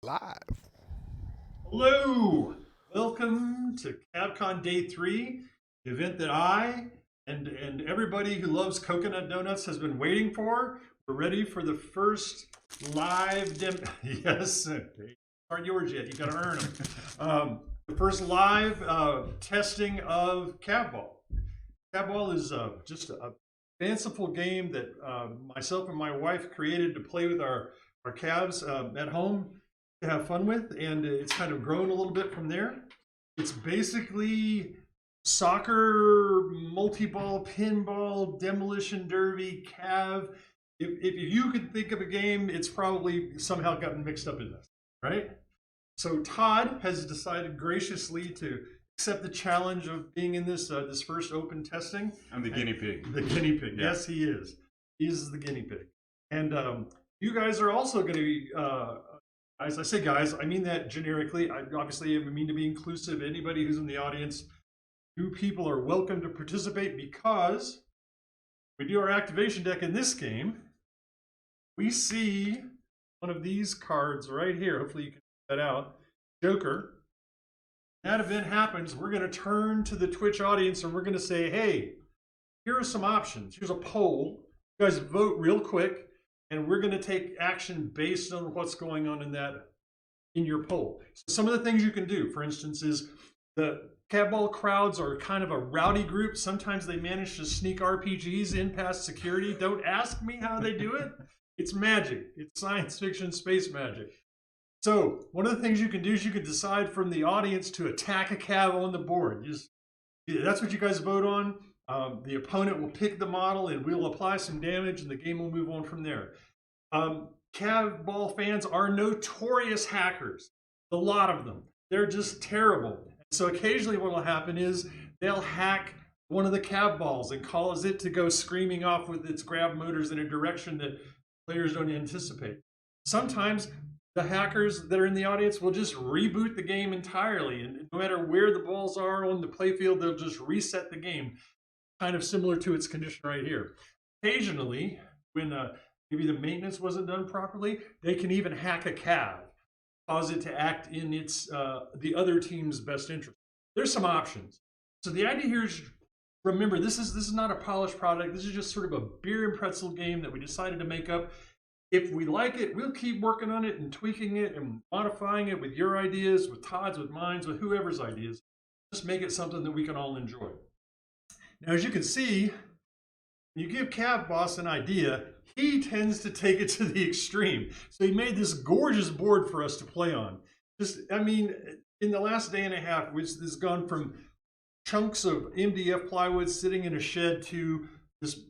Live. Hello, welcome to CAV-CON Day 3, the event that I and everybody who loves coconut donuts has been waiting for. We're ready for the first live demo. Yes, they aren't yours yet. You got to earn them. The first live testing of CAVBALL. CAVBALL is just a fanciful game that myself and my wife created to play with our calves at home to have fun with, and it's kind of grown a little bit from there. It's basically soccer, multi-ball, pinball, demolition derby, cav. If you could think of a game, it's probably somehow gotten mixed up in this, right? So Todd has decided graciously to accept the challenge of being in this this first open testing. I'm the guinea pig. The guinea pig, yeah. Yes, he is. He is the guinea pig. And you guys are also going to be, as I say guys, I mean that generically. I obviously mean to be inclusive. Anybody who's in the audience, you people are welcome to participate, because we do our activation deck in this game. We see one of these cards right here. Hopefully you can get that out. Joker. That event happens, we're going to turn to the Twitch audience and we're going to say, hey, here are some options. Here's a poll. You guys vote real quick, and we're going to take action based on what's going on in your poll. So some of the things you can do, for instance, is the CAVBALL crowds are kind of a rowdy group. Sometimes they manage to sneak RPGs in past security. Don't ask me how they do it. It's magic. It's science fiction, space magic. So one of the things you can do is you can decide from the audience to attack a cav on the board. That's what you guys vote on. The opponent will pick the model and we'll apply some damage, and the game will move on from there. CAVBALL fans are notorious hackers. A lot of them. They're just terrible. So occasionally what will happen is they'll hack one of the CAVBALLs and cause it to go screaming off with its grab motors in a direction that players don't anticipate. Sometimes the hackers that are in the audience will just reboot the game entirely, and no matter where the balls are on the playfield, they'll just reset the game, kind of similar to its condition right here. Occasionally, when maybe the maintenance wasn't done properly, they can even hack a cav, cause it to act in its the other team's best interest. There's some options. So the idea here is, remember, this is not a polished product. This is just sort of a beer and pretzel game that we decided to make up. If we like it, we'll keep working on it and tweaking it and modifying it with your ideas, with Todd's, with mine, with whoever's ideas. Just make it something that we can all enjoy. Now, as you can see, when you give Cav Boss an idea, he tends to take it to the extreme. So he made this gorgeous board for us to play on. Just, I mean, in the last day and a half, which has gone from chunks of MDF plywood sitting in a shed to this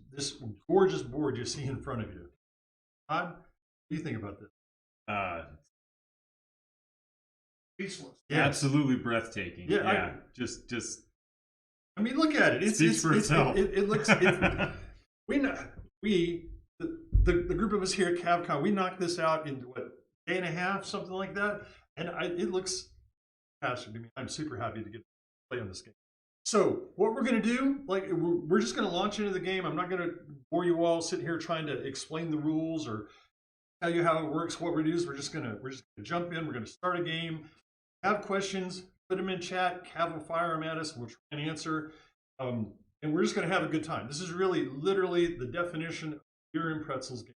gorgeous board you see in front of you. Todd, what do you think about this? Speechless. Yeah. Absolutely breathtaking. Yeah. Just. I mean, look at it. Speaks for itself. It looks. The group of us here at CAV-CON, we knocked this out in what, day and a half, something like that, and it looks fantastic to me. I'm super happy to get to play on this game. So what we're going to do, like, we're just going to launch into the game. I'm not going to bore you all sitting here trying to explain the rules or tell you how it works. What we're going to do is we're just going to jump in. We're going to start a game. Have questions, put them in chat. Cav will fire them at us. We'll try and answer. And we're just going to have a good time. This is really, literally the definition of beer and pretzels game.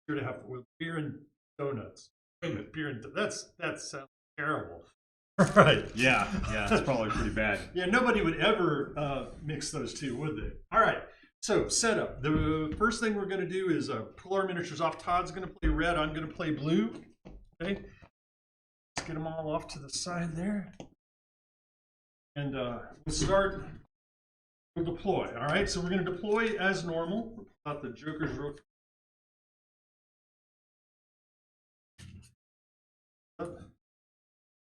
Here to have with beer and donuts. Wait a minute, beer and that sounds terrible. Right. Yeah, it's probably pretty bad. Yeah, nobody would ever mix those two, would they? All right, so setup. The first thing we're going to do is pull our miniatures off. Todd's going to play red. I'm going to play blue. Okay, let's get them all off to the side there. And we'll deploy. All right, so we're going to deploy as normal. About the Joker's real quick.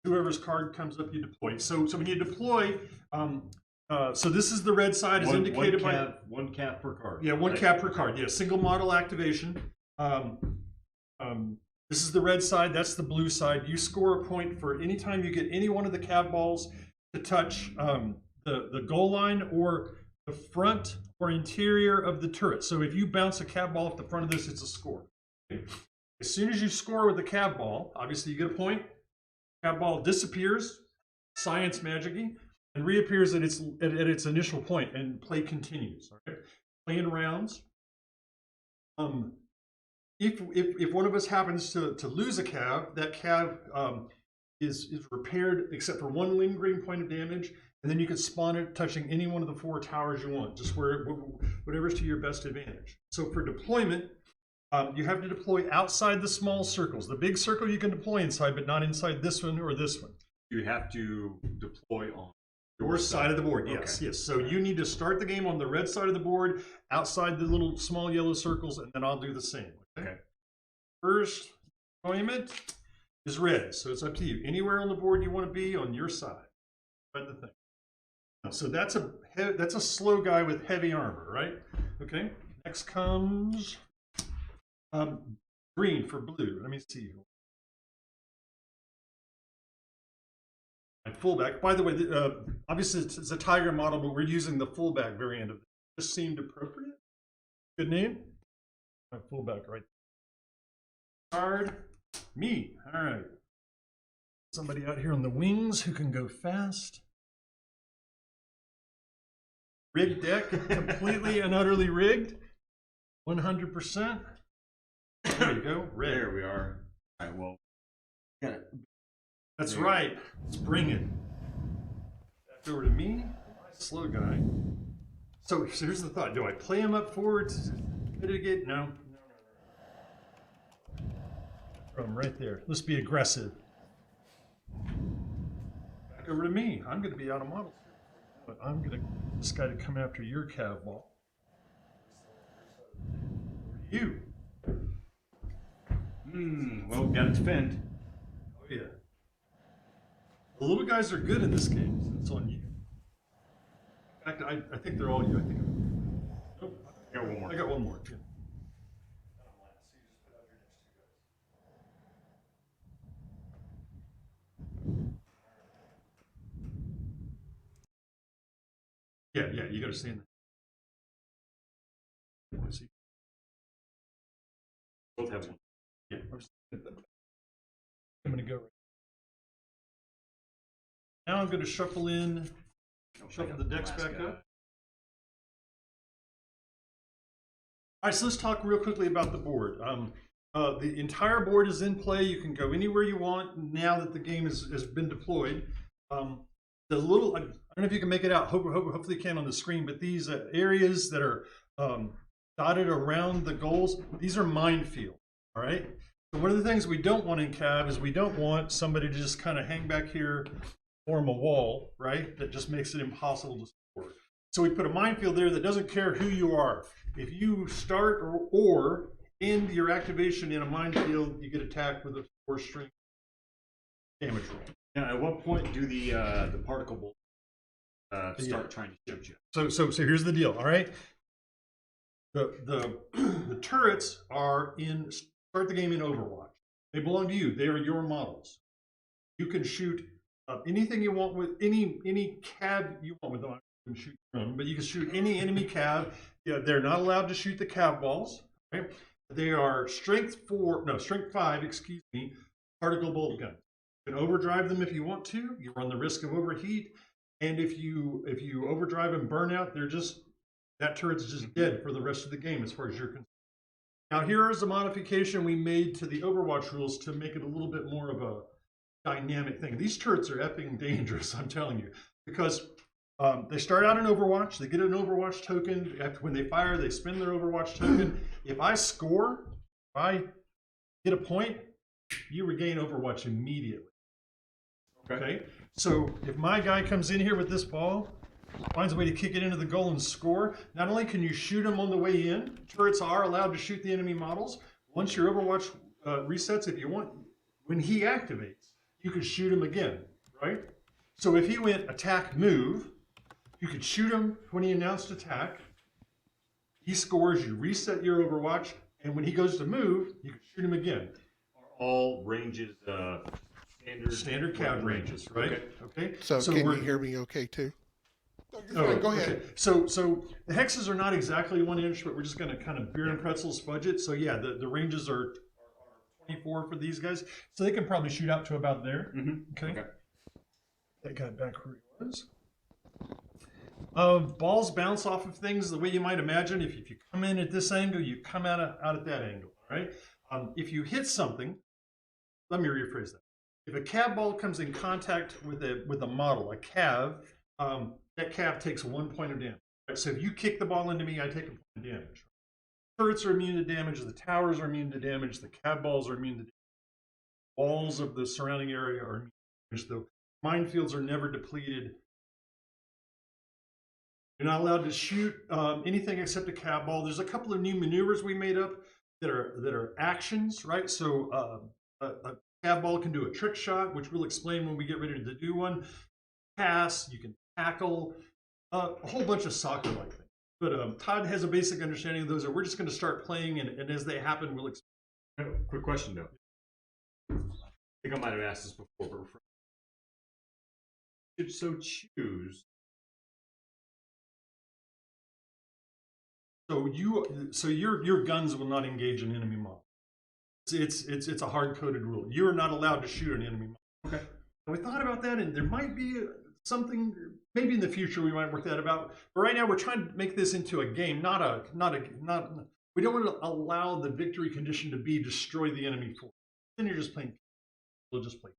Whoever's card comes up, you deploy. So when you deploy, so this is the red side, is indicated by one cap per card. Yeah, one cap per card. Yeah, single model activation. This is the red side. That's the blue side. You score a point for any time you get any one of the CAVBALLs to touch the goal line or the front or interior of the turret. So if you bounce a CAVBALL off the front of this, it's a score. Okay. As soon as you score with the CAV ball, obviously you get a point. CAV ball disappears, science magic-y, and reappears at its initial point, and play continues. All right, play in rounds. If one of us happens to lose a CAV, that CAV is repaired except for one lingering point of damage, and then you can spawn it touching any one of the 4 towers you want, just whatever's to your best advantage. So for deployment, you have to deploy outside the small circles. The big circle you can deploy inside, but not inside this one or this one. You have to deploy on your side of the board. Yes, okay. yes. So you need to start the game on the red side of the board, outside the little small yellow circles, and then I'll do the same. Okay. First deployment is red, so it's up to you. Anywhere on the board you want to be on your side. Spread the thing. So that's a slow guy with heavy armor, right? Okay. Next comes green for blue. Let me see. My fullback. By the way, obviously it's a tiger model, but we're using the fullback variant of it. Just seemed appropriate. Good name. My fullback right there. Card. Me. All right. Somebody out here on the wings who can go fast. Rigged deck, completely and utterly rigged. 100%. There you go. Red. There we are. All right, well, got it. That's right. Let's bring it. Back over to me, slow guy. So here's the thought. Do I play him up forward to mitigate? No. Throw him right there. Let's be aggressive. Back over to me. I'm going to be out of models. But I'm going to get this guy to come after your CAV ball. You. Well, got to defend. Oh, yeah. The little guys are good in this game, so it's on you. In fact, I think they're all you. I think. Nope. I got one more. I got one more. Yeah, yeah, you got to stand there. Both have one. Yeah. I'm going to go. Now I'm going to shuffle in, shuffle the decks back up. All right, so let's talk real quickly about the board. The entire board is in play. You can go anywhere you want now that the game has been deployed. The little, I don't know if you can make it out, hopefully you can on the screen, but these areas that are dotted around the goals, these are minefield, all right? So one of the things we don't want in CAV is we don't want somebody to just kind of hang back here, form a wall, right? That just makes it impossible to score. So we put a minefield there that doesn't care who you are. If you start or end your activation in a minefield, you get attacked with a 4-string damage roll. Now, at what point do the particle bolts start trying to shoot you? So here's the deal. All right, the turrets are in start the game in Overwatch. They belong to you. They are your models. You can shoot anything you want with any CAV you want with them. You can shoot from, but you can shoot any enemy CAV. Yeah, they're not allowed to shoot the CAV balls. Okay? They are strength 5. Excuse me. Particle bolt guns. You can overdrive them if you want to. You run the risk of overheat, and if you overdrive and burn out, that turret's just dead for the rest of the game as far as you're concerned. Now here is a modification we made to the Overwatch rules to make it a little bit more of a dynamic thing. These turrets are effing dangerous, I'm telling you, because they start out in Overwatch. They get an Overwatch token. When they fire, they spend their Overwatch token. If I score, if I get a point, you regain Overwatch immediately. Okay, so if my guy comes in here with this ball, finds a way to kick it into the goal and score, not only can you shoot him on the way in, turrets are allowed to shoot the enemy models. Once your Overwatch resets, if you want, when he activates, you can shoot him again, right? So if he went attack move, you could shoot him when he announced attack. He scores, you reset your Overwatch, and when he goes to move, you can shoot him again. Are all ranges standard CAV ranges, right? Okay. So can you hear me okay too? Oh, go ahead. Okay. So the hexes are not exactly 1 inch, but we're just going to kind of beer and pretzels fudge it. So yeah, the ranges are 24 for these guys. So they can probably shoot out to about there. Mm-hmm. Okay. That guy back where he was. Balls bounce off of things the way you might imagine. If you come in at this angle, you come out at that angle, right? If you hit something, let me rephrase that. If a CAV ball comes in contact with a model, a CAV, that CAV takes 1 point of damage. Right? So if you kick the ball into me, I take a point of damage. Turrets are immune to damage. The towers are immune to damage. The CAV balls are immune to damage. Walls of the surrounding area are immune to damage. The minefields are never depleted. You're not allowed to shoot anything except a CAV ball. There's a couple of new maneuvers we made up that are actions, right? So a CAV ball can do a trick shot, which we'll explain when we get ready to do one. Pass, you can tackle, a whole bunch of soccer-like things. But Todd has a basic understanding of those, and we're just going to start playing, and as they happen, we'll explain. Quick question, though. I think I might have asked this before, but you should so choose. So your guns will not engage an enemy model. It's a hard-coded rule. You are not allowed to shoot an enemy model. Okay. We thought about that, and there might be something. Maybe in the future we might work that about. But right now we're trying to make this into a game, not. We don't want to allow the victory condition to be destroy the enemy force. Then you're just playing. We'll just play.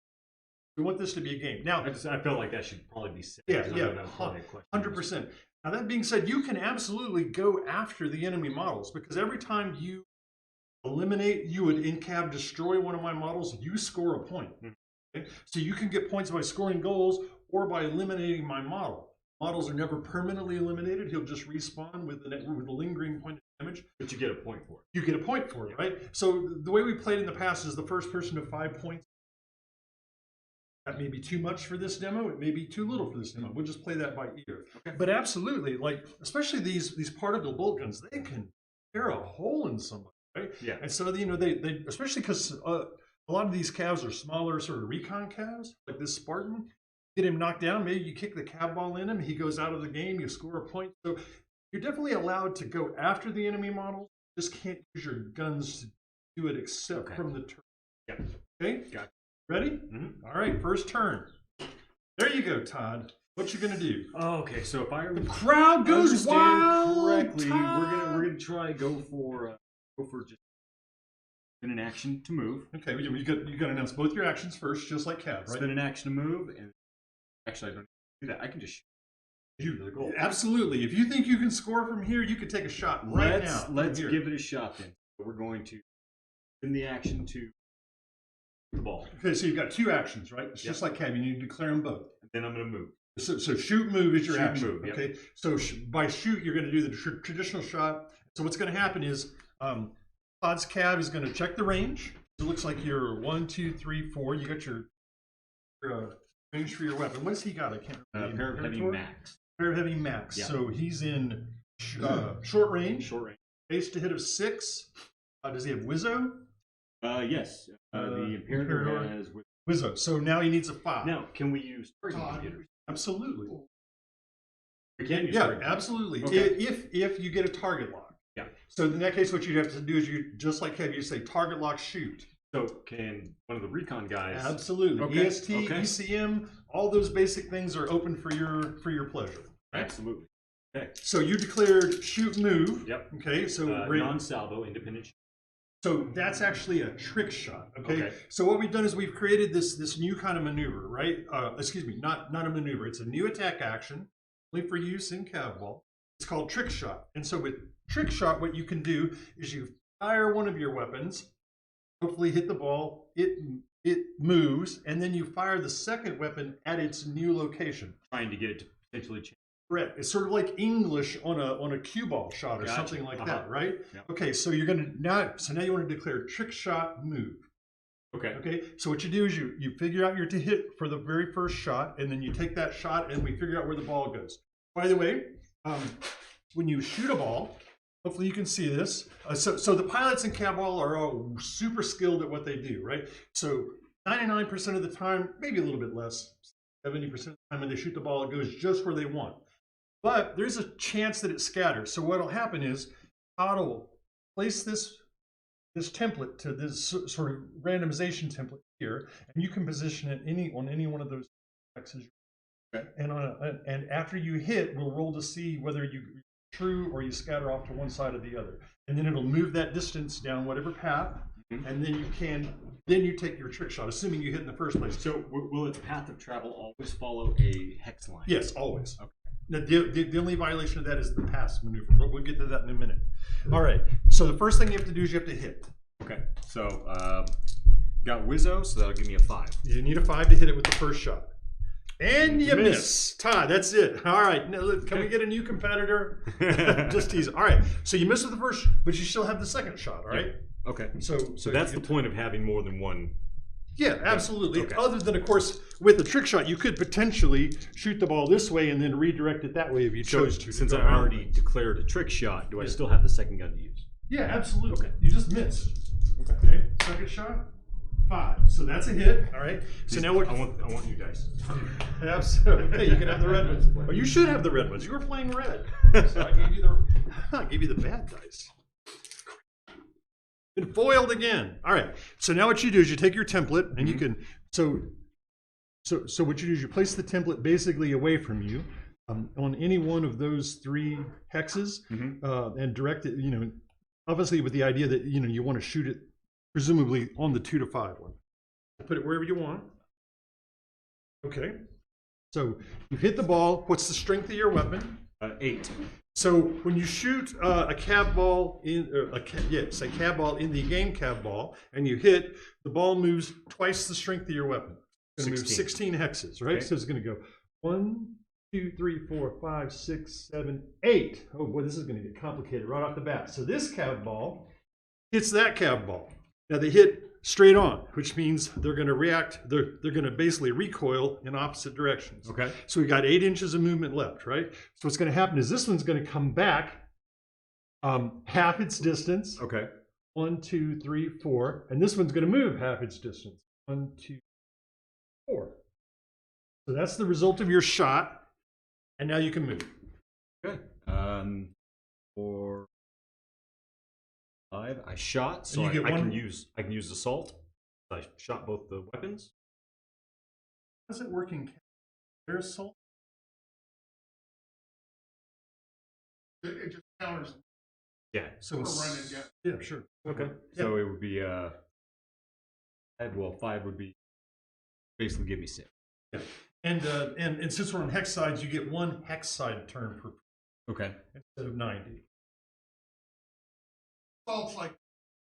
We want this to be a game. Now I felt like that should probably be said. Yeah, 100%. Now that being said, you can absolutely go after the enemy models, because every time you eliminate, you would in CAV destroy one of my models, you score a point. Okay? So you can get points by scoring goals or by eliminating my model. Models are never permanently eliminated. He'll just respawn with a lingering point of damage. But you get a point for it. You get a point for it, right? So the way we played in the past is the first person to 5 points. That may be too much for this demo. It may be too little for this demo. We'll just play that by ear. Okay. But absolutely, like especially these particle bolt guns, they can tear a hole in somebody, right? Yeah. And so they especially because a lot of these CAVs are smaller, sort of recon CAVs, like this Spartan. Get him knocked down. Maybe you kick the CAV ball in him. He goes out of the game. You score a point. So you're definitely allowed to go after the enemy model. Just can't use your guns to do it except from the turn. Yeah. Okay. Got it. Ready? Mm-hmm. All right, first turn. There you go, Todd. What you gonna do? Okay, so if I The crowd goes understand wild. correctly, Todd. we're gonna try go for just an action to move. Okay, you got to announce both your actions first, just like CAV, right? Spin an action to move, and actually I don't do that. I can just shoot the goal. Absolutely. If you think you can score from here, you could take a shot right now. Let's give it a shot then. We're going to spin the action to the ball. Okay, so you've got two actions, right? It's just like CAV. You need to declare them both. And then I'm going to move. So shoot, move is your Shoot, action. move, yep. Okay. So by shoot, you're going to do the traditional shot. So what's going to happen is Todd's CAV is going to check the range. It looks like you're 1, 2, 3, 4. You got your range for your weapon. What's he got? I can't remember. Pair of heavy max. Pair of heavy max. Yeah. So he's in short range. Short range. Base to hit of 6. Does he have Wizzo? Yes. The Imperator has Wizzo. So now he needs a 5. Now, can we use target computers? Absolutely. We can use Yeah, target. absolutely. Okay. If you get a target lock. Yeah. So in that case, what you'd have to do is you just like Kev, you say target lock shoot. So can one of the recon guys? Absolutely. Okay. EST, ECM, all those basic things are open for your pleasure. Right? Absolutely. Okay. So you declared shoot move. Yep. Okay. So non-salvo independent. So that's actually a trick shot. Okay? Okay. So what we've done is we've created this new kind of maneuver, right? Excuse me, not a maneuver. It's a new attack action, only for use in CAVBALL. It's called trick shot. And so with trick shot, what you can do is you fire one of your weapons, hopefully hit the ball, it moves, and then you fire the second weapon at its new location. Trying to get it to potentially change. Correct. It's sort of like English on a cue ball shot or something like that, right? Yep. Okay, so you're gonna now you want to declare trick shot move. Okay. Okay. So what you do is you figure out your to hit for the very first shot, and then you take that shot, and we figure out where the ball goes. By the way, when you shoot a ball, hopefully you can see this. So the pilots in CAVBALL are all super skilled at what they do, right? So 99% of the time, maybe a little bit less, 70% of the time when they shoot the ball, it goes just where they want. But there's a chance that it scatters. So what will happen is Todd will place this this template to this sort of randomization template here, and you can position it on any one of those X's. Okay. And after you hit, we'll roll to see whether you true or you scatter off to one side or the other, and then it'll move that distance down whatever path, and then you take your trick shot, assuming you hit in the first place. So will its path of travel always follow a hex line? Yes, always. Okay. Now, the only violation of that is the pass maneuver, but we'll get to that in a minute. All right. So the first thing you have to do is you have to hit. Okay. So got Wizzo, so that'll give me a 5. You need a 5 to hit it with the first shot. And you Miss. miss. Todd, that's it. All right. Now, can we get a new competitor? Just tease. All right. So you miss with the first, but you still have the second shot, all right? Yeah. Okay. So that's the point of having more than one. Yeah, absolutely. Okay. Other than, of course, with the trick shot, you could potentially shoot the ball this way and then redirect it that way if you chose to. Since I already declared a trick shot, do I still have the second gun to use? Yeah, absolutely. Okay. You just missed. Okay. Second shot, 5. So that's a hit. All right. So now what? I want you dice. Absolutely. Hey, you can have the red ones. Oh, you should have the red ones. You were playing red. So I gave you the bad dice. Been foiled again. All right. So now what you do is you take your template and you can. So what you do is you place the template basically away from you on any one of those 3 hexes and direct it. Obviously with the idea that you want to shoot it presumably on the 2 to 5 one. Put it wherever you want. Okay. So you've hit the ball. What's the strength of your weapon? 8. So when you shoot a CAV ball in a CAV ball in the game CAV ball, and you hit, the ball moves twice the strength of your weapon. It's going to move 16 hexes, right? Okay. So it's going to go 1, 2, 3, 4, 5, 6, 7, 8. Oh boy, this is going to get complicated right off the bat. So this CAV ball hits that CAV ball. Now they hit straight on, which means they're going to react. They're going to basically recoil in opposite directions. Okay. So we got 8 inches of movement left, right? So what's going to happen is this one's going to come back half its distance. Okay. 1, 2, 3, 4, and this one's going to move half its distance. 1, 2, 4. So that's the result of your shot, and now you can move. Okay. For 5, I shot, so And you get I one- can use assault. I shot both the weapons. How's it working? Their assault? It just counters Yeah. So for it's running, yeah. yeah, sure. Okay. So it would be 5 would be basically give me 6. Yeah. And since we're on hex sides, you get 1 hex side turn per Okay. instead of 90. Assault's like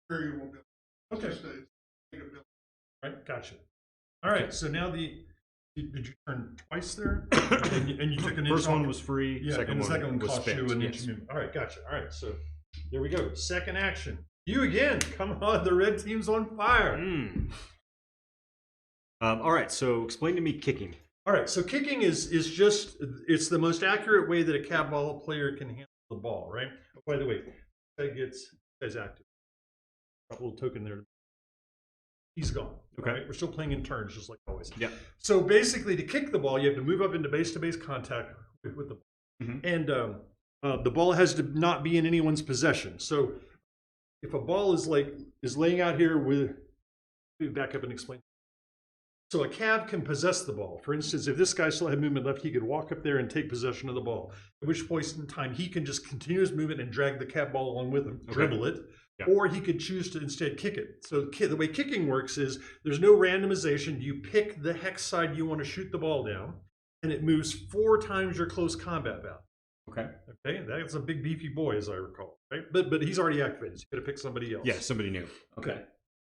variable build. Okay. Just a bigger build. Right, gotcha. All right, so now did you turn twice there? and you took an inch First one off? was free. Yeah, second and the second one was cost spent. you an inch Yes. of movement. All right, gotcha. All right, so there we go. Second action. You again. Come on, the red team's on fire. All right, so explain to me kicking. All right, so kicking is just, it's the most accurate way that a CAVBALL player can handle the ball, right? Oh, by the way, that guy's active. Drop a little token there. He's gone. Okay. Right? We're still playing in turns, just like always. Yeah. So basically, to kick the ball, you have to move up into base-to-base contact with the ball. And the ball has to not be in anyone's possession. So if a ball is laying out here with, let me back up and explain. So a CAV can possess the ball. For instance, if this guy still had movement left, he could walk up there and take possession of the ball. At which point in time, he can just continue his movement and drag the CAV ball along with him, dribble it, or he could choose to instead kick it. So the way kicking works is there's no randomization. You pick the hex side you want to shoot the ball down, and it moves 4 times your close combat value. Okay. Okay, that's a big beefy boy, as I recall, right? But he's already activated, so you got to pick somebody else. Yeah, somebody new. Okay.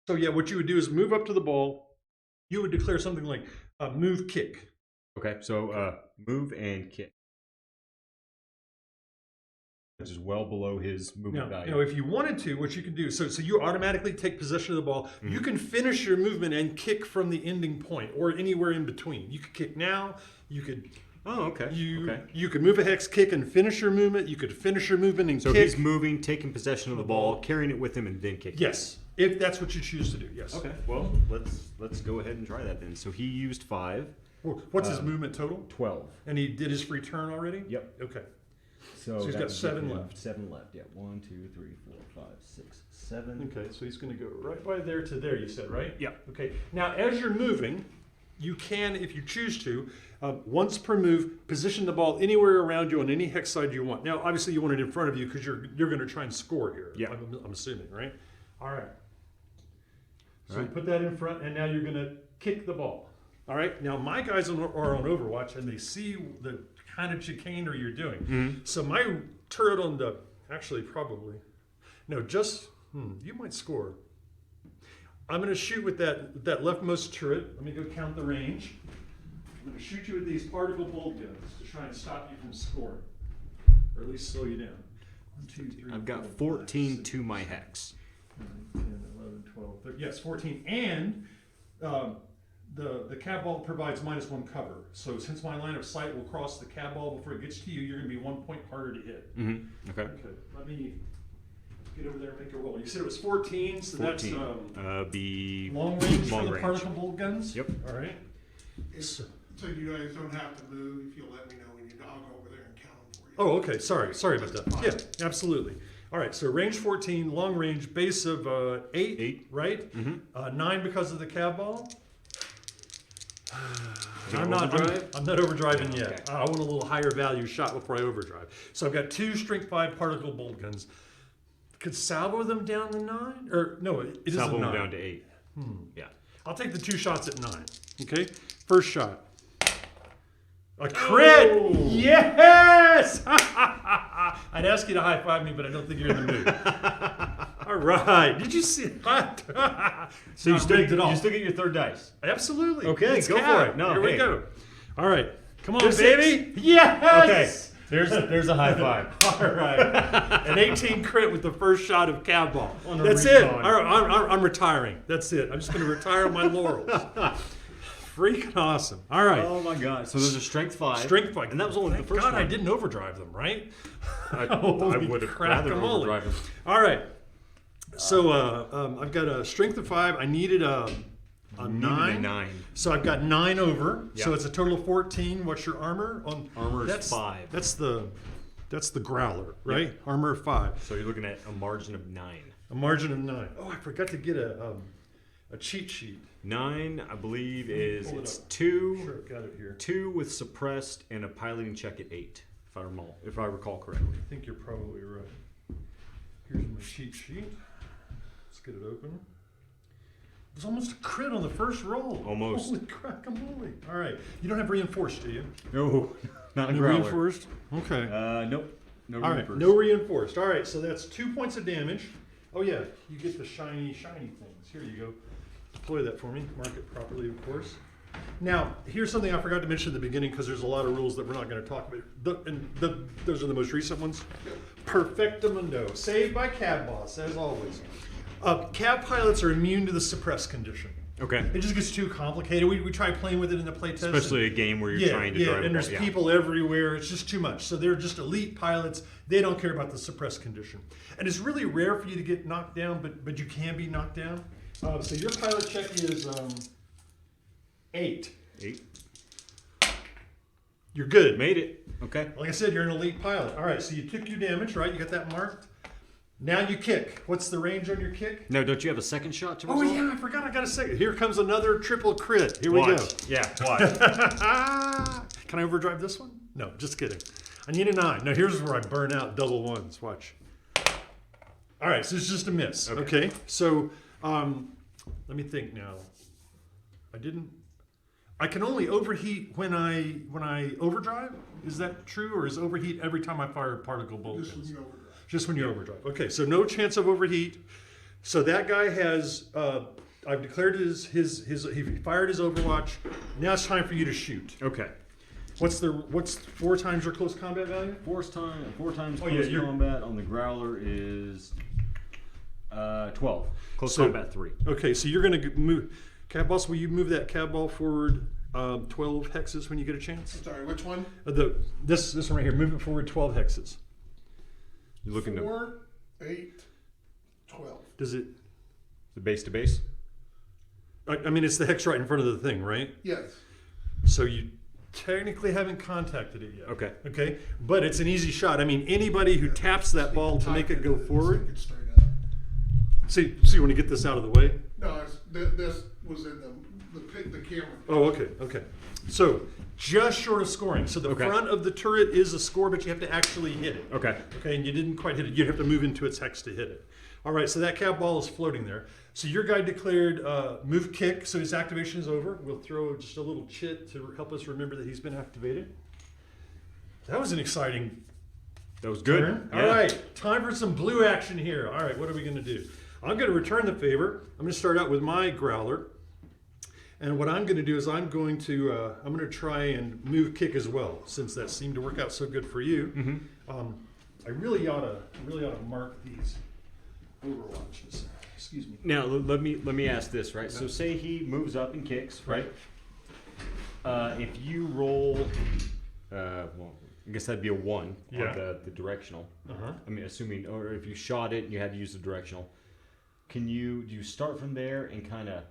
So yeah, what you would do is move up to the ball. You would declare something like move kick. Okay, so move and kick. Which is well below his movement value. Now, if you wanted to, what you can do, so you automatically take possession of the ball. You can finish your movement and kick from the ending point or anywhere in between. You could kick now. You could. Oh, okay. You could move a hex kick and finish your movement. You could finish your movement and so kick. he's moving, taking possession of the ball, carrying it with him, and then kicking. Yes, if that's what you choose to do. Yes. Okay. Well, let's go ahead and try that then. So he used 5. What's his movement total? 12. And he did his free turn already? Yep. Okay. So he's that got would 7 give him left. 7 left. Yeah. 1, 2, 3, 4, 5, 6, 7. Okay, so he's going to go right by there to there, you said, right? Yeah. Okay, now as you're moving, you can, if you choose to, once per move, position the ball anywhere around you on any hex side you want. Now, obviously, you want it in front of you because you're going to try and score here. Yeah. I'm assuming, right? All right. So All right. you put that in front, and now you're going to kick the ball. All right. Now my guys are on Overwatch, and they see the kind of chicanery you're doing. Mm-hmm. So my turret on the actually probably no just you might score. I'm going to shoot with that leftmost turret. Let me go count the range. I'm going to shoot you with these particle bolt guns to try and stop you from scoring, or at least slow you down. 1, 2, 3. I've got 4, 5, 14 6, to my hex. 9, 10, 11, 12, 13. Yes, 14. And the CAVBALL provides -1 cover. So since my line of sight will cross the CAVBALL before it gets to you, you're going to be 1 point harder to hit. Mm-hmm. Okay. Okay, let me get over there and make a roll. You said it was 14, so 14. that's Be long range long for the range. particle bolt guns? Yep. All right. So you guys don't have to move. If you'll let me know when you, I'll go over there and count them for you. Oh, okay. Sorry about that. Yeah, absolutely. All right. So range 14, long range, base of 8. 8. Right? Mm-hmm. 9 because of the CAVBALL. it I'm not overdriving yet. Okay. I want a little higher value shot before I overdrive. So I've got 2 strength 5 particle bolt guns. Could salvo them down to 9? Or no, it is Salvo a 9. them down to 8. Yeah. I'll take the 2 shots at 9. Okay? First shot. A crit! Oh. Yes! I'd ask you to high five me, but I don't think you're in the mood. All right. Did you see? So you still, rigged it all. you still get your 3rd dice. Absolutely. Okay, It's go CAV. for it. No, Here we hey. go. All right. Come on, There's baby. Yes! There's a high five. All right. An 18 crit with the first shot of CAVBALL. On a That's it. recon. All right, I'm retiring. That's it. I'm just going to retire my laurels. Freaking awesome. All right. Oh my god. So there's a strength 5. Strength 5. And that was only Thank the first God one. I didn't overdrive them, right? I Holy would have rather crack-a-mole. overdrive them. All right. So I've got a strength of 5. I needed a Needed a 9. 9. So I've got 9 over. So Yeah. it's a total of 14. What's your armor? Armor is that's 5. That's the growler, right? Armor of 5. So you're looking at a margin of 9. A margin of 9. Oh, I forgot to get a cheat sheet. 9, I believe, is pull it it's up. 2, Sure, got it here. 2 with suppressed and a piloting check at 8, if I recall correctly. I think you're probably right. Here's my cheat sheet. Let's get it open. It was almost a crit on the first roll. Almost. Holy crack-a-mole. All right. You don't have reinforced, do you? No, not a No growler. reinforced? Okay. Nope. No All right. reapers. No reinforced. All right. So that's 2 points of damage. Oh, yeah. You get the shiny things. Here you go. Deploy that for me. Mark it properly, of course. Now, here's something I forgot to mention at the beginning because there's a lot of rules that we're not going to talk about. Those are the most recent ones. Perfectamundo. Saved by CAVBALL, as always. CAV pilots are immune to the suppress condition. Okay. It just gets too complicated. We tried playing with it in the playtest. Especially a game where you're trying to drive and a there's ball. people everywhere. It's just too much. So they're just elite pilots. They don't care about the suppress condition. And it's really rare for you to get knocked down, but you can be knocked down. So your pilot check is 8. 8. You're good. Made it. Okay. Like I said, you're an elite pilot. All right, so you took your damage, right? You got that marked. Now you kick. What's the range on your kick? No, don't you have a second shot to Oh resolve? yeah, I forgot. I got a second. Here comes another triple crit. Here we go. Watch. Yeah, watch. Can I overdrive this one? No, just kidding. I need a 9. Now here's where I burn out double ones. Watch. All right, so it's just a miss. Okay. So let me think now. I can only overheat when I overdrive. Is that true, or is overheat every time I fire a particle bolt? Just when you overdrive. Just when you overdrive. Okay, so no chance of overheat. So that guy has. I've declared he fired his Overwatch. Now it's time for you to shoot. Okay. What's 4 times your close combat value? 4 times Oh, yeah, close you're- combat on the growler is 12. Close So- combat 3. Okay, so you're gonna move. CAVBALL, will you move that CAVBALL forward 12 hexes when you get a chance? Sorry, which one? This one right here. Move it forward 12 hexes. You're looking to 4, 8, 12. Does it? the base to base. I mean, it's the hex right in front of the thing, right? Yes. So you technically haven't contacted it yet. Okay. Okay, but it's an easy shot. I mean, anybody who taps that ball to make it go forward. Stick it straight up. See, you want to get this out of the way? No, this was in the camera. Oh, okay, okay. So just short of scoring. So the Okay. front of the turret is a score, but you have to actually hit it. Okay. Okay, and you didn't quite hit it. You have to move into its hex to hit it. All right, so that CAV ball is floating there. So your guy declared move kick, so his activation is over. We'll throw just a little chit to help us remember that he's been activated. That was an exciting That was good. turn. Yeah. All right, time for some blue action here. All right, what are we going to do? I'm going to return the favor. I'm going to start out with my growler. And what I'm going to do is I'm going to try and move kick as well, since that seemed to work out so good for you. Mm-hmm. I really ought to mark these overwatches. Excuse me. Now let me ask this, right? So say he moves up and kicks, right? If you roll, well, I guess that'd be a 1 Yeah. on the directional. Uh-huh. I mean, assuming, or if you shot it and you had to use the directional, do you start from there and kind of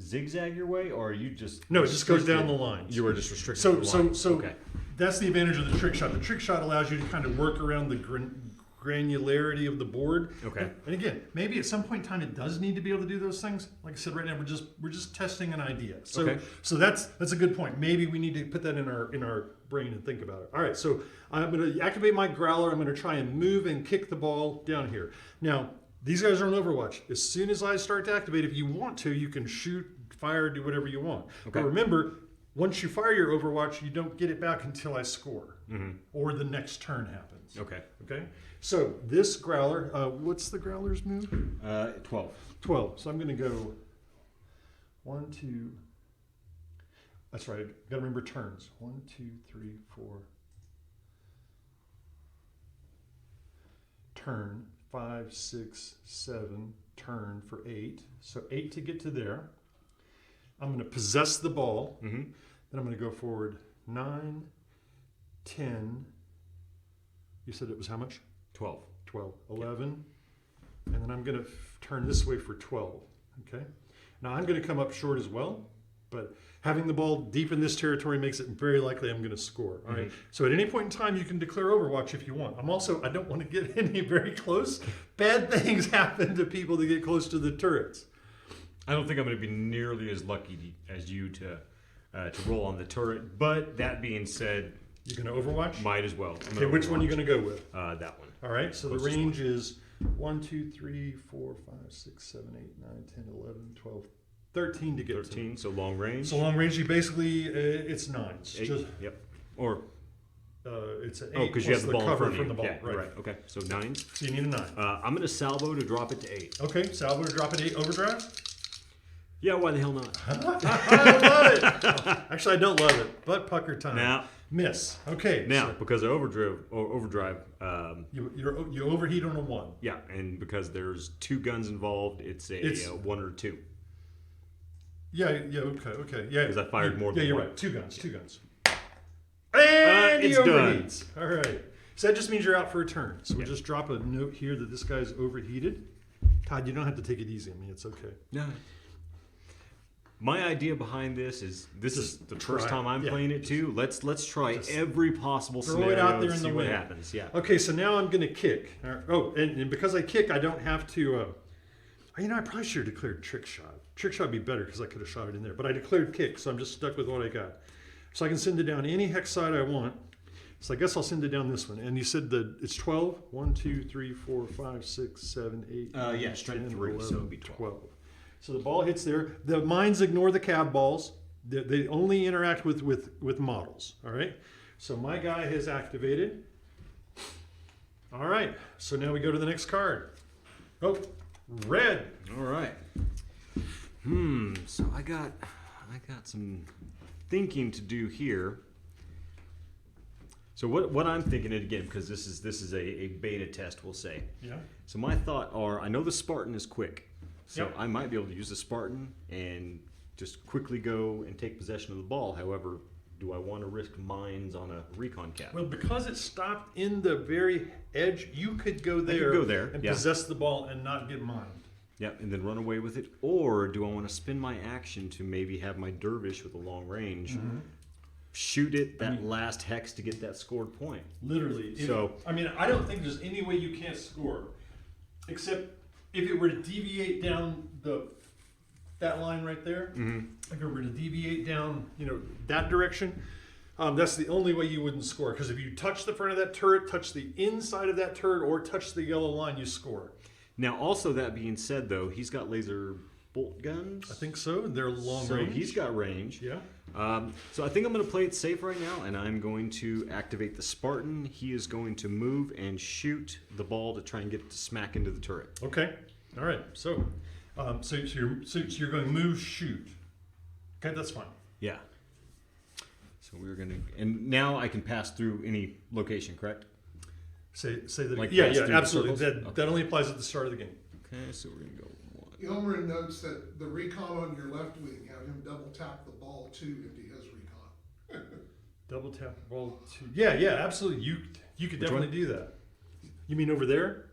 zigzag your way, or are you just No, it just goes down restricted? the lines. You were just restricted. So to the line. so Okay. that's the advantage of the trick shot. The trick shot allows you to kind of work around the granularity of the board. Okay. And again, maybe at some point in time it does need to be able to do those things. Like I said, right now we're just testing an idea. So Okay. so that's a good point. Maybe we need to put that in our brain and think about it. All right, so I'm going to activate my growler. I'm going to try and move and kick the ball down here. Now, these guys are on Overwatch. As soon as I start to activate, if you want to, you can shoot, fire, do whatever you want. Okay. But remember, once you fire your Overwatch, you don't get it back until I score or the next turn happens. Okay. Okay. So this growler, what's the growler's move? 12. 12. So I'm going to go 1, 2. That's right. Got to remember turns. 1, 2, 3, 4. Turn 5, 6, 7. Turn for 8. So 8 to get to there. I'm going to possess the ball. Mm-hmm. Then I'm going to go forward 9, 10. You said it was how much? 12. 12, 11. And then I'm going to turn this way for 12. Okay. Now I'm going to come up short as well, but having the ball deep in this territory makes it very likely I'm going to score. All right. So at any point in time, you can declare Overwatch if you want. I don't want to get any very close. Bad things happen to people that get close to the turrets. I don't think I'm going to be nearly as lucky as you to roll on the turret. But that being said, You're going to Overwatch? might as well. Okay, which one are you going to go with? That one. All right, so the Closest range is 1, 2, 3, 4, 5, 6, 7, 8, 9, 10, 11, 12, 13 to get 13, so long range. So long range, you basically, it's 9. It's 8, just, yep. Or, it's an 8 oh, because you have plus the ball in cover front of from you. the ball. Yeah, right. right. Okay, so 9. So you need a 9. I'm going to salvo to drop it to 8. Okay, salvo to drop at 8, overdrive? Yeah, why the hell not? I love it! Oh, actually, I don't love it, but pucker time. Now, Miss. Okay. now so because of overdrive, you overheat on a 1. yeah, and because there's 2 guns involved, it's a 1 or 2. Yeah, okay. Yeah. Because I fired more than you're one. right. 2 guns. And he it's done. overheats. All right. So that just means you're out for a turn. So we'll Yeah. just drop a note here that this guy's overheated. Todd, you don't have to take it easy on me. It's okay. No. My idea behind this is the first try. time I'm Yeah. playing it too. Let's try every possible throw scenario it out there and in see the what wind. happens. Yeah. Okay, so now I'm going to kick. Oh, and because I kick, I don't have to. I probably should have declared trick shot. Trick shot would be better because I could have shot it in there. But I declared kick, so I'm just stuck with what I got. So I can send it down any hex side I want. So I guess I'll send it down this one. And you said that it's 12? 1, 2, 3, 4, 5, 6, 7, 8, 9, Yeah, strength 10, 3, so 11, it'd be 12. So the ball hits there. The mines ignore the CAV balls. They only interact with models. All right. So my guy has activated. All right. So now we go to the next card. Oh, red. All right. So I got some thinking to do here. So what I'm thinking, and again, because this is a beta test, we'll say. Yeah. So my thought are, I know the Spartan is quick, so Yep. I might be able to use the Spartan and just quickly go and take possession of the ball. However, do I want to risk mines on a recon cap? Well, because it stopped in the very edge, you could go there, and yeah. possess the ball and not get mined. Yep, and then run away with it. Or do I want to spend my action to maybe have my dervish with a long range shoot it that last hex to get that scored point. Literally. So- I mean, I don't think there's any way you can't score, except if it were to deviate down that line right there. If it were to deviate down, that direction, that's the only way you wouldn't score. Because if you touch the front of that turret, touch the inside of that turret, or touch the yellow line, you score. Now, also that being said, though, he's got laser bolt guns. I think so. They're long So range. he's got range. Yeah. So I think I'm going to play it safe right now, and I'm going to activate the Spartan. He is going to move and shoot the ball to try and get it to smack into the turret. Okay. All right. So, so you're going to move, shoot. Okay, that's fine. Yeah. So we're going to, and now I can pass through any location, correct? Say that. Like Yeah, pass yeah, through the absolutely. circles? That Okay. that only applies at the start of the game. Okay, so we're going to go 1. Ilmarin notes that the recon on your left wing, have him double tap the ball 2 into his recon. Double tap the ball to. Yeah, yeah, absolutely. You could Which definitely one? do that. You mean over there?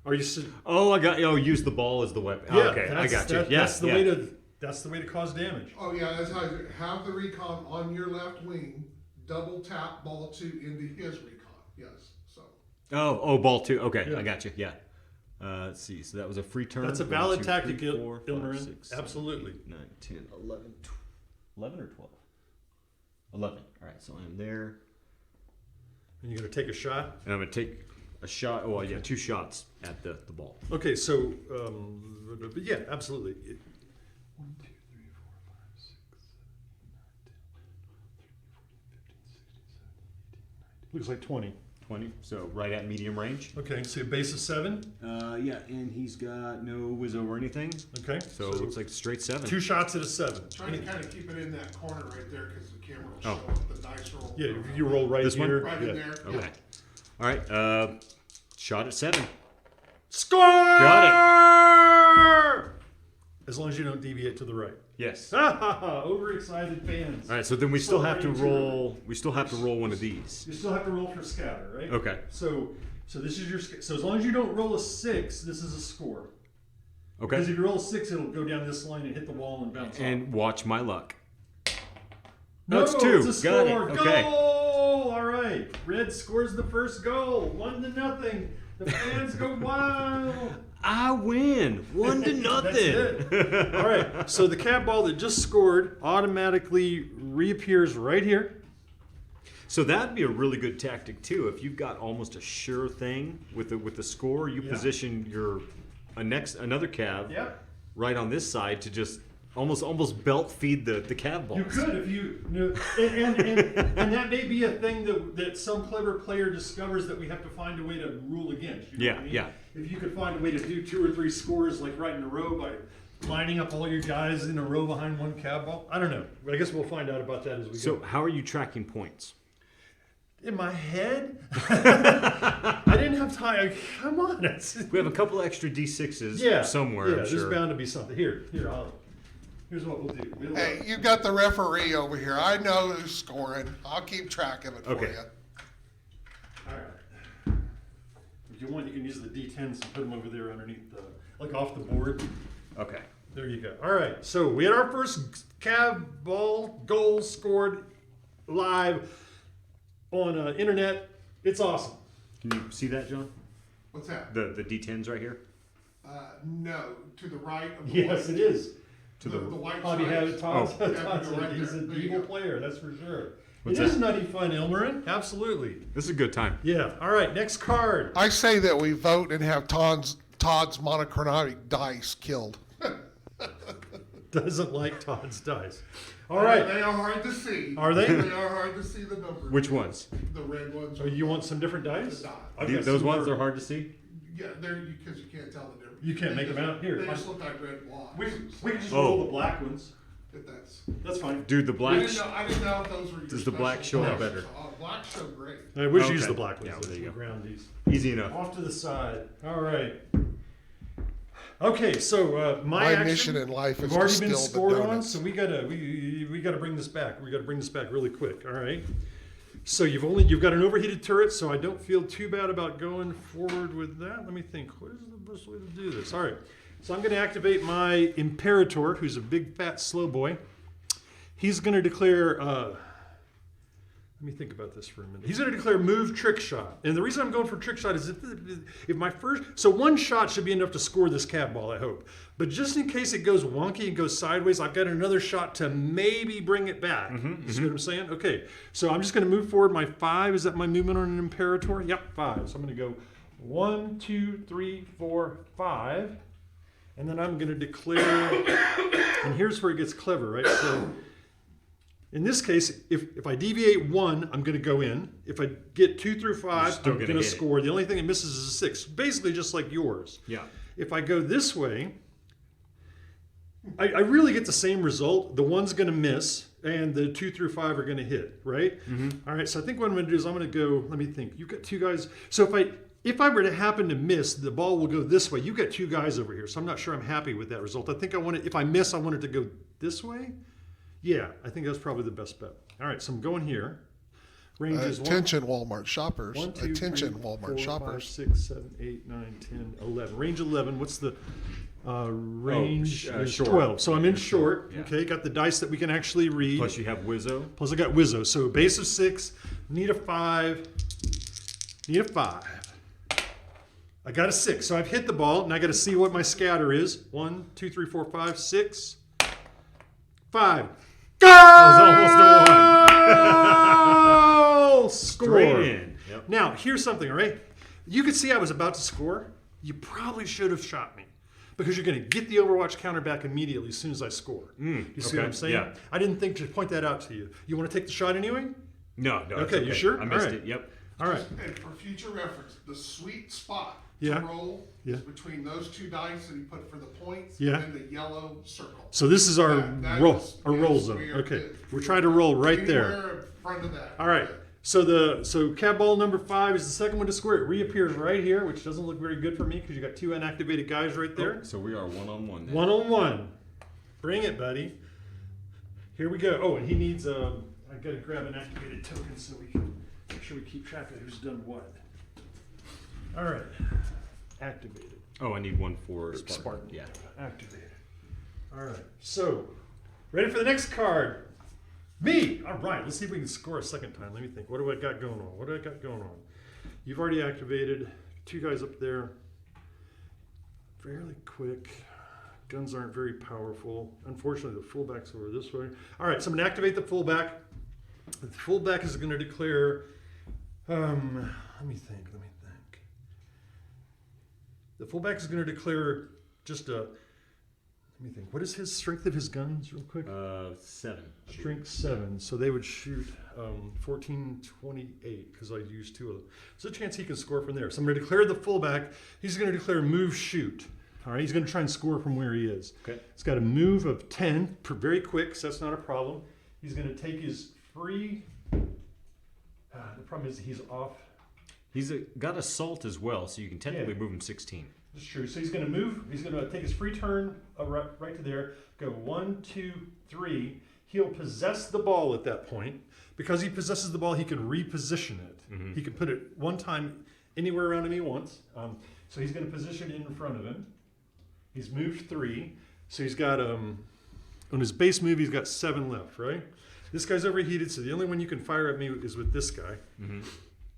Are you? Oh, use the ball as the weapon. Yeah, Okay, I got you. Yeah, that's the yeah. way to. That's the way to cause damage. Oh yeah, that's how you have the recon on your left wing, double tap ball 2 into his recon. Yes, so. Oh, ball 2. Okay, Yeah. I got you. Yeah. Let's see. So that was a free turn. That's a 1, valid 2, tactic, 3, 4, 5, Ilmarin. 6, 7, Absolutely. 8, 9, 10, 11, 11 or 12? 11. All right, so I'm there. And you're gonna take a shot. And I'm going to take a shot. Well, yeah, 2 shots at the ball. Okay, so but yeah, absolutely. 1, 2, 3, 4, 5, 6, 7, 8, 9, 10, 11, 12, 13, 14, 15, 16, 17, 18, 19. Looks like 20. 20. So right at medium range. Okay, so a base of 7. Yeah, and he's got no Wizzo or anything. Okay, So it looks like straight 7. 2 shots at a 7. Trying to kind of keep it in that corner right there because the camera will show Oh. up the dice roll. Yeah, if you roll right This one? here. Right yeah. in there. Okay. All right. Shot at 7. Score! Got As long as you don't deviate to the right. Yes. Overexcited fans. All right. So then we still have to range roll. We still have to roll one of these. You still have to roll for scatter, right? Okay. So this is your. So as long as you don't roll a 6, this is a score. Because Okay. if you roll a 6, it'll go down this line and hit the wall and bounce off. And watch my luck. No, it's 2. It's a Got it. score. Okay. Goal! All right. Red scores the first goal. 1-0. The fans go wild. I win. 1-0. That's it. All right. So the cat ball that just scored automatically reappears right here. So that'd be a really good tactic too. If you've got almost a sure thing with the score, you Yeah. position another cav Yep. right on this side to just almost belt feed the cav balls. You could if you knew, and that may be a thing that some clever player discovers that we have to find a way to rule against. You know Yeah, what I mean? yeah. If you could find a way to do 2 or 3 scores like right in a row by lining up all your guys in a row behind one cab ball, I don't know. I guess we'll find out about that as we So go. how are you tracking points? In my head, I didn't have time. Come on, We have a couple extra D6s yeah, somewhere. Yeah, I'm there's sure. bound to be something. Here's what we'll do. Hey, you got the referee over here. I know who's scoring. I'll keep track of it for Okay. you. All right. If you want, you can use the D10s and put them over there underneath like off the board. Okay. There you go. All right. So we had our first CAVBALL goal scored live on internet. It's awesome. Can you see that, John? What's that? The D10s right here. No, to the right of the Yes, white, it is. the white Hobby side. had it. Todd's, Oh. Yeah, Todd's go right he's there. an There you evil go. player, that's for sure. What's It is that? nutty fun, Ilmarin. Absolutely. This is a good time. Yeah. All right. Next card. I say that we vote and have Todd's monochromatic dice killed. Doesn't like Todd's dice. All right. They are hard to see. Are they? They are hard to see the numbers. Which ones? The red ones. Oh, you want some different dice? The dot. I've got Those some ones more. are hard to see. Yeah, they're because you can't tell the difference. You can't They make them just- out? Here, They I- just look like red blocks. We can just Oh. roll the black ones. If that's. That's fine. Dude, the I black. didn't know if those were. Your Does the black special show up dice. better? Black show great. I wish Okay. use the black ones. Yeah, well, there you We'll go. ground these. Easy enough. Off to the side. All right. Okay, so my My action, mission in life we've is to already been steal the scored on, donuts. so we gotta bring this back. We gotta bring this back really quick. All right. So you've got an overheated turret, so I don't feel too bad about going forward with that. Let me think. What is the best way to do this? All right. So I'm going to activate my Imperator, who's a big fat slow boy. he's going to declare. Let me think about this for a minute. He's going to declare move trick shot. And the reason I'm going for trick shot is if my first... So one shot should be enough to score this CAV ball, I hope. But just in case it goes wonky and goes sideways, I've got another shot to maybe bring it back. You see what I'm saying? Okay, so I'm just going to move forward my 5. Is that my movement on an Imperator? Yep, 5. So I'm going to go 1, 2, 3, 4, 5. And then I'm going to declare... And here's where it gets clever, right? So... In this case, if I deviate 1, I'm going to go in. If I get 2 through 5, I'm going to score. The only thing it misses is a 6. Basically just like yours. Yeah. If I go this way, I really get the same result. The 1's going to miss, and the 2 through 5 are going to hit, right? All right, so I think what I'm going to do is I'm going to go, let me think. You've got 2 guys. So if I were to happen to miss, the ball will go this way. You've got 2 guys over here, so I'm not sure I'm happy with that result. I think I want it, if I miss, I want it to go this way. Yeah, I think that's probably the best bet. All right, so I'm going here. Range is Attention, Walmart shoppers. 1, 2, Attention, 3, Walmart 4, shoppers. 5, 6, 7, 8, 9, 10, 11. Range 11. What's the range? Is short. 12. So I'm in short. Yeah. Okay, got the dice that we can actually read. Plus you have Wizzo. Plus I got Wizzo. So base of 6. Need a 5. Need a 5. I got a 6. So I've hit the ball, and I got to see what my scatter is. 1, 2, 3, 4, 5, 6, 5. Go! That was almost a 1. Score. Straight in. Yep. Now, here's something, all right? You could see I was about to score. You probably should have shot me because you're going to get the Overwatch counter back immediately as soon as I score. You see what I'm saying? Yeah. I didn't think to point that out to you. You want to take the shot anyway? No, it's Okay, you sure? I missed All right. it. Yep. All right. And for future reference, the sweet spot Yeah. to roll Yeah. is between those 2 dice that he put for the points Yeah. and the yellow circle. So this is our That roll, is- our roll yes, zone. we are Okay, good. we're trying to roll right there. Anywhere in front of that. All right. So CAV ball number 5 is the second one to score. It reappears right here, which doesn't look very good for me because you got 2 inactivated guys right there. Oh, so we are 1-on-1 now. 1-on-1. Bring it, buddy. Here we go. Oh, and he needs I got to grab an activated token so we can make sure we keep track of who's done what. All right. Activated. Oh, I need 1 for Spartan. Yeah. Activated. All right. So, ready for the next card. Me. All right. Let's see if we can score a second time. Let me think. What do I got going on? You've already activated. 2 guys up there. Fairly quick. Guns aren't very powerful. Unfortunately, the fullback's over this way. All right. So I'm going to activate the fullback. The fullback is going to declare. Let me think. The fullback is going to declare just a. Let me think. What is his strength of his guns, real quick? 7. Strength 7. So they would shoot 1428 because I used 2 of them. There's a chance he can score from there. So I'm going to declare the fullback. He's going to declare move shoot. All right. He's going to try and score from where he is. Okay. He's got a move of 10, very quick. So that's not a problem. He's going to take his free. The problem is he's off. He's got assault as well, so you can technically move him 16. That's true. So he's going to move. He's going to take his free turn right to there. Go 1, 2, 3. He'll possess the ball at that point. Because he possesses the ball, he can reposition it. He can put it one time anywhere around him he wants. So he's going to position it in front of him. He's moved 3. So he's got on his base move, he's got 7 left, right? This guy's overheated, so the only one you can fire at me is with this guy.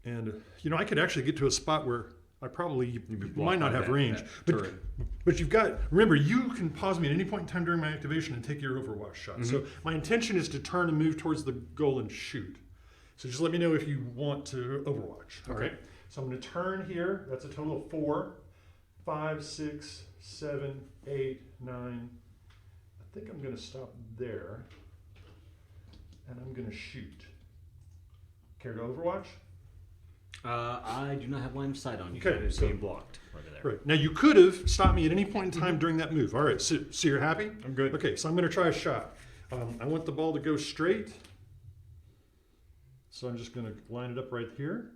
And I could actually get to a spot where I probably might not have range. But you've got, remember, you can pause me at any point in time during my activation and take your Overwatch shot. So my intention is to turn and move towards the goal and shoot. So just let me know if you want to Overwatch. All right. So I'm going to turn here. That's a total of 4, 5, 6, 7, 8, 9. I think I'm going to stop there. And I'm going to shoot. Care to Overwatch? I do not have line of sight on you. Okay, It's so- being blocked right there. Right. Now you could have stopped me at any point in time during that move. All right. So you're happy? I'm good. Okay. So I'm going to try a shot. I want the ball to go straight. So I'm just going to line it up right here.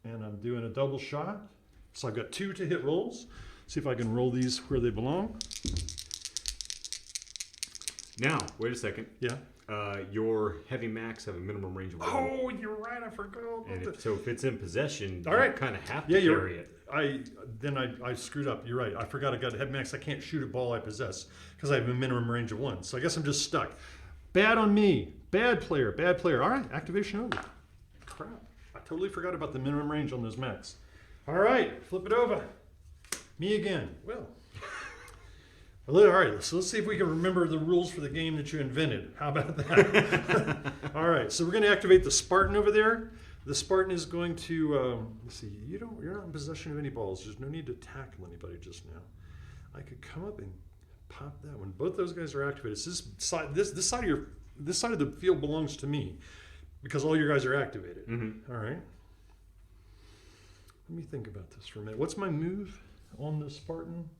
And I'm doing a double shot. So I've got 2 to hit rolls. See if I can roll these where they belong. Now, wait a second. Yeah. Your heavy max have a minimum range of 1. Oh, you're right. I forgot about And that. if it's in possession, All you right. kind of have Yeah, to you're carry it. I screwed up. You're right. I forgot I got a head max. I can't shoot a ball I possess because I have a minimum range of 1. So I guess I'm just stuck. Bad on me. Bad player. Bad player. All right, activation over. Crap. I totally forgot about the minimum range on those mechs. All right, flip it over. Me again. Well, all right, so let's see if we can remember the rules for the game that you invented. How about that? All right, so we're going to activate the Spartan over there. The Spartan is going to, let's see, you're not in possession of any balls. There's no need to tackle anybody just now. I could come up and pop that one. Both those guys are activated. So this side of the field belongs to me because all your guys are activated. Mm-hmm. All right. Let me think about this for a minute. What's my move on the Spartan?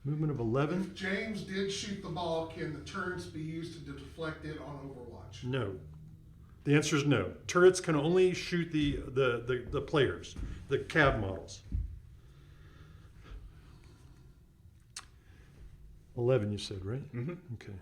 Movement of 11? If James did shoot the ball, can the turrets be used to deflect it on Overwatch? No. The answer is no. Turrets can only shoot the players, the CAV models. 11 you said, right? Mm-hmm. Okay.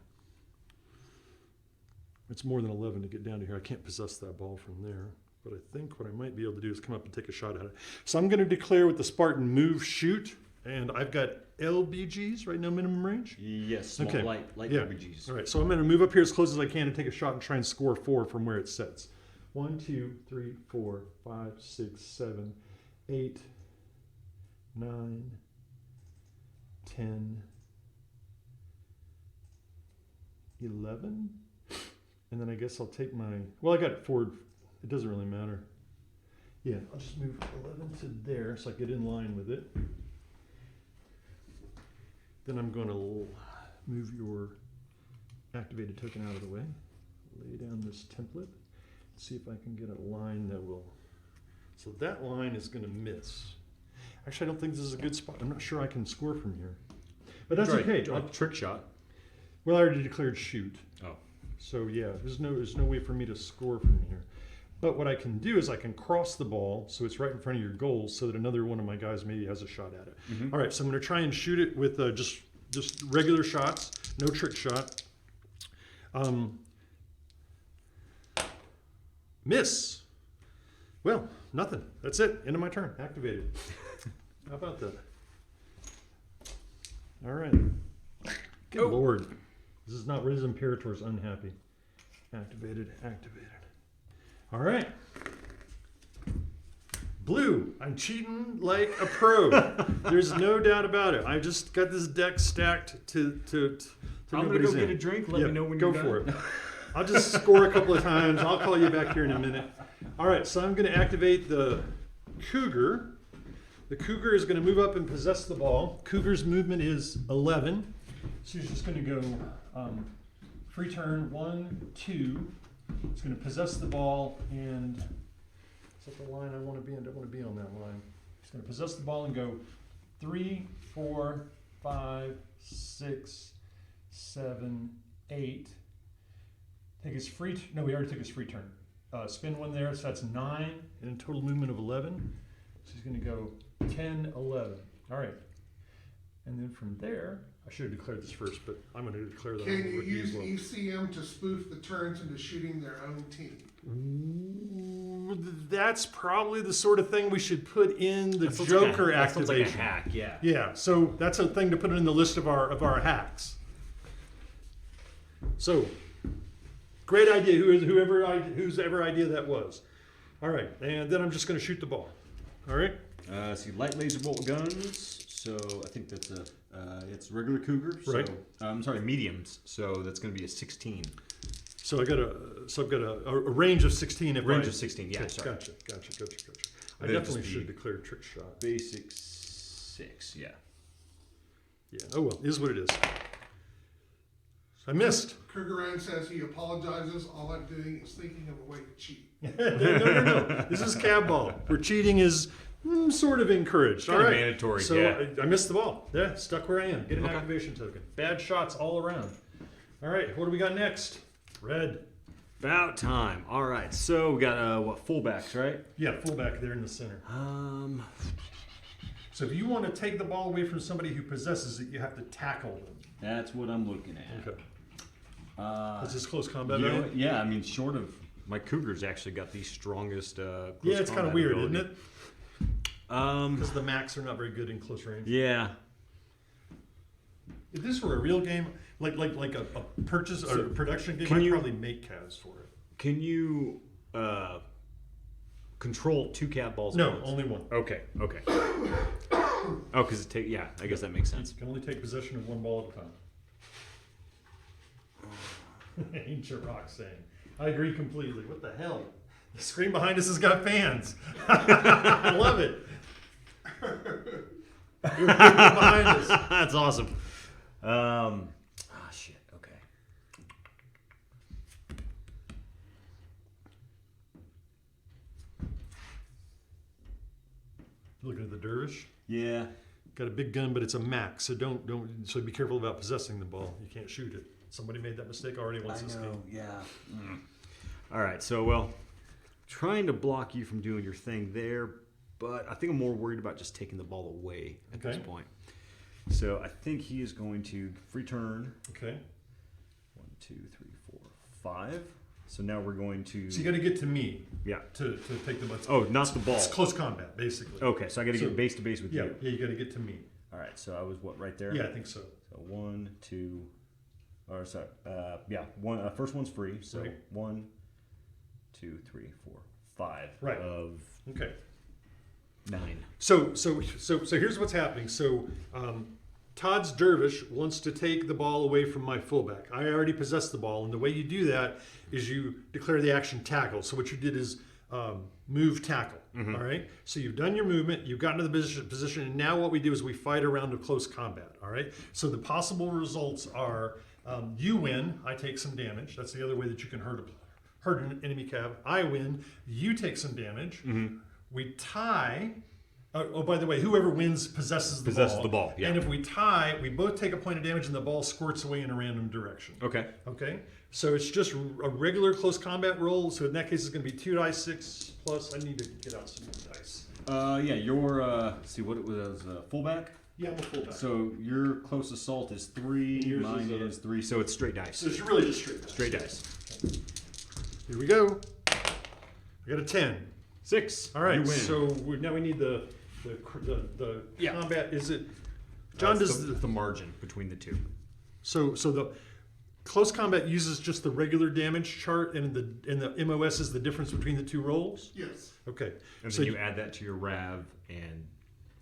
It's more than 11 to get down to here. I can't possess that ball from there. But I think what I might be able to do is come up and take a shot at it. So I'm going to declare with the Spartan move shoot. And I've got LBGs, right? No minimum range? Yes, small, Okay. light Yeah. RPGs. All right, so I'm going to move up here as close as I can and take a shot and try and score 4 from where it sets. 1, 2, 3, 4, 5, 6, 7, 8, 9, 10, 11. And then I guess I'll take my, well, I got forward. It doesn't really matter. Yeah, I'll just move 11 to there so I get in line with it. Then I'm going to move your activated token out of the way. Lay down this template. See if I can get a line that will. So that line is going to miss. Actually, I don't think this is a good spot. I'm not sure I can score from here. But that's okay. Draw a trick shot. Well, I already declared shoot. Oh. So yeah, there's no way for me to score from here. But what I can do is I can cross the ball so it's right in front of your goal so that another one of my guys maybe has a shot at it. Mm-hmm. All right, so I'm going to try and shoot it with just regular shots, no trick shot. Miss. Well, nothing. That's it. End of my turn. Activated. How about that? All right. Good Lord. This is not Riz Imperator's unhappy. Activated. All right. Blue. I'm cheating like a pro. There's no doubt about it. I just got this deck stacked to I'm going to go get a drink. Let me know when you're done. Go for it. I'll just score a couple of times. I'll call you back here in a minute. All right, so I'm going to activate the Cougar. The Cougar is going to move up and possess the ball. Cougar's movement is 11. So he's just going to go free turn 1, 2. It's going to possess the ball and is that the line I want to be in? I don't want to be on that line. He's going to possess the ball and go 3, 4, 5, 6, 7, 8. Take his free. No, we already took his free turn. Spin one there, so that's 9, and a total movement of 11. So he's going to go 10, 11. All right. And then from there, I should have declared this first, but I'm going to declare that. Can you use ECM to spoof the turns into shooting their own team? That's probably the sort of thing we should put in the That sounds Joker like that sounds like a activation. hack, yeah. Yeah, so that's a thing to put in the list of our hacks. So, great idea, whose ever idea that was. All right, and then I'm just going to shoot the ball. All right. See, light laser bolt guns. So I think that's it's regular Cougar. So, Right. I'm sorry, mediums. So that's going to be a 16. So I've got a range of 16. Range of 16. Yeah, Okay, sorry. Gotcha. I That'd definitely just should be declare a trick shot. Basic 6. Yeah. Yeah. Oh well, it is what it is. I missed. Krugerrand says he apologizes. All I'm doing is thinking of a way to cheat. No. This is CAVBALL, where cheating is sort of encouraged. All Kinda right. mandatory, So yeah. I missed the ball. Yeah, stuck where I am. Get an Okay. activation token. Bad shots all around. All right, what do we got next? Red. About time. All right. So we got fullbacks, right? Yeah, fullback there in the center. So if you want to take the ball away from somebody who possesses it, you have to tackle them. That's what I'm looking at. Okay. Is this close combat? You know value? what? Yeah, I mean, short of my Cougars actually got the strongest. Close Yeah, it's kind of combat weird, ability. isn't it? Because the Macs are not very good in close range. Yeah. If this were a real game, like a purchase or a production game, can I'd you- probably make CAVs for it. Can you control 2 CAV balls? No, at once? only one. Okay. Okay. Oh, because it take. Yeah, I guess that makes sense. You can only take possession of one ball at a time. Ancient Rock saying, I agree completely. What the hell? The screen behind us has got fans. I love it. You're behind us. That's awesome. Shit. Okay. Looking at the dervish. Yeah. Got a big gun, but it's a max, so don't. So be careful about possessing the ball. You can't shoot it. Somebody made that mistake already once this game. Yeah. All right. So, well, trying to block you from doing your thing there, but I think I'm more worried about just taking the ball away at this Okay. point. So I think he is going to free turn. Okay. 1, 2, 3, 4, 5. So now we're going to. So you got to get to me Yeah. to take the ball. Oh, not the ball. It's close combat, basically. Okay, so I got to So- get base to base with Yeah, you. yeah, you got to get to me. All right, so I was what right there. Yeah, I think so. So 1, 2, or sorry, yeah, one. First one's free. So Right. 1, 2, 3, 4, 5. Right. Of Okay. 9. So here's what's happening. So Todd's dervish wants to take the ball away from my fullback. I already possess the ball, and the way you do that is you declare the action tackle. So what you did is move tackle. Mm-hmm. All right. So you've done your movement, you've gotten to the position, and now what we do is we fight a round of close combat. All right. So the possible results are you win, I take some damage. That's the other way that you can hurt an enemy cav. I win, you take some damage. Mm-hmm. We tie. Oh, by the way, whoever wins possesses the ball. Yeah. And if we tie, we both take a point of damage and the ball squirts away in a random direction. Okay. Okay? So it's just a regular close combat roll. So in that case, it's going to be 2d6 plus. I need to get out some more dice. Yeah, your let's see what it was. Fullback. Yeah, I'm a fullback. So your close assault is 3. Yours Mine is is 3. So it's straight dice. So it's really just straight dice. Straight dice. Here we go. I got a 10. 6. All right. You win. So now we need the Yeah. combat. Is it? John does the margin between the two. So the close combat uses just the regular damage chart, and the MOS is the difference between the two rolls. Yes. Okay. And So then you add that to your RAV, and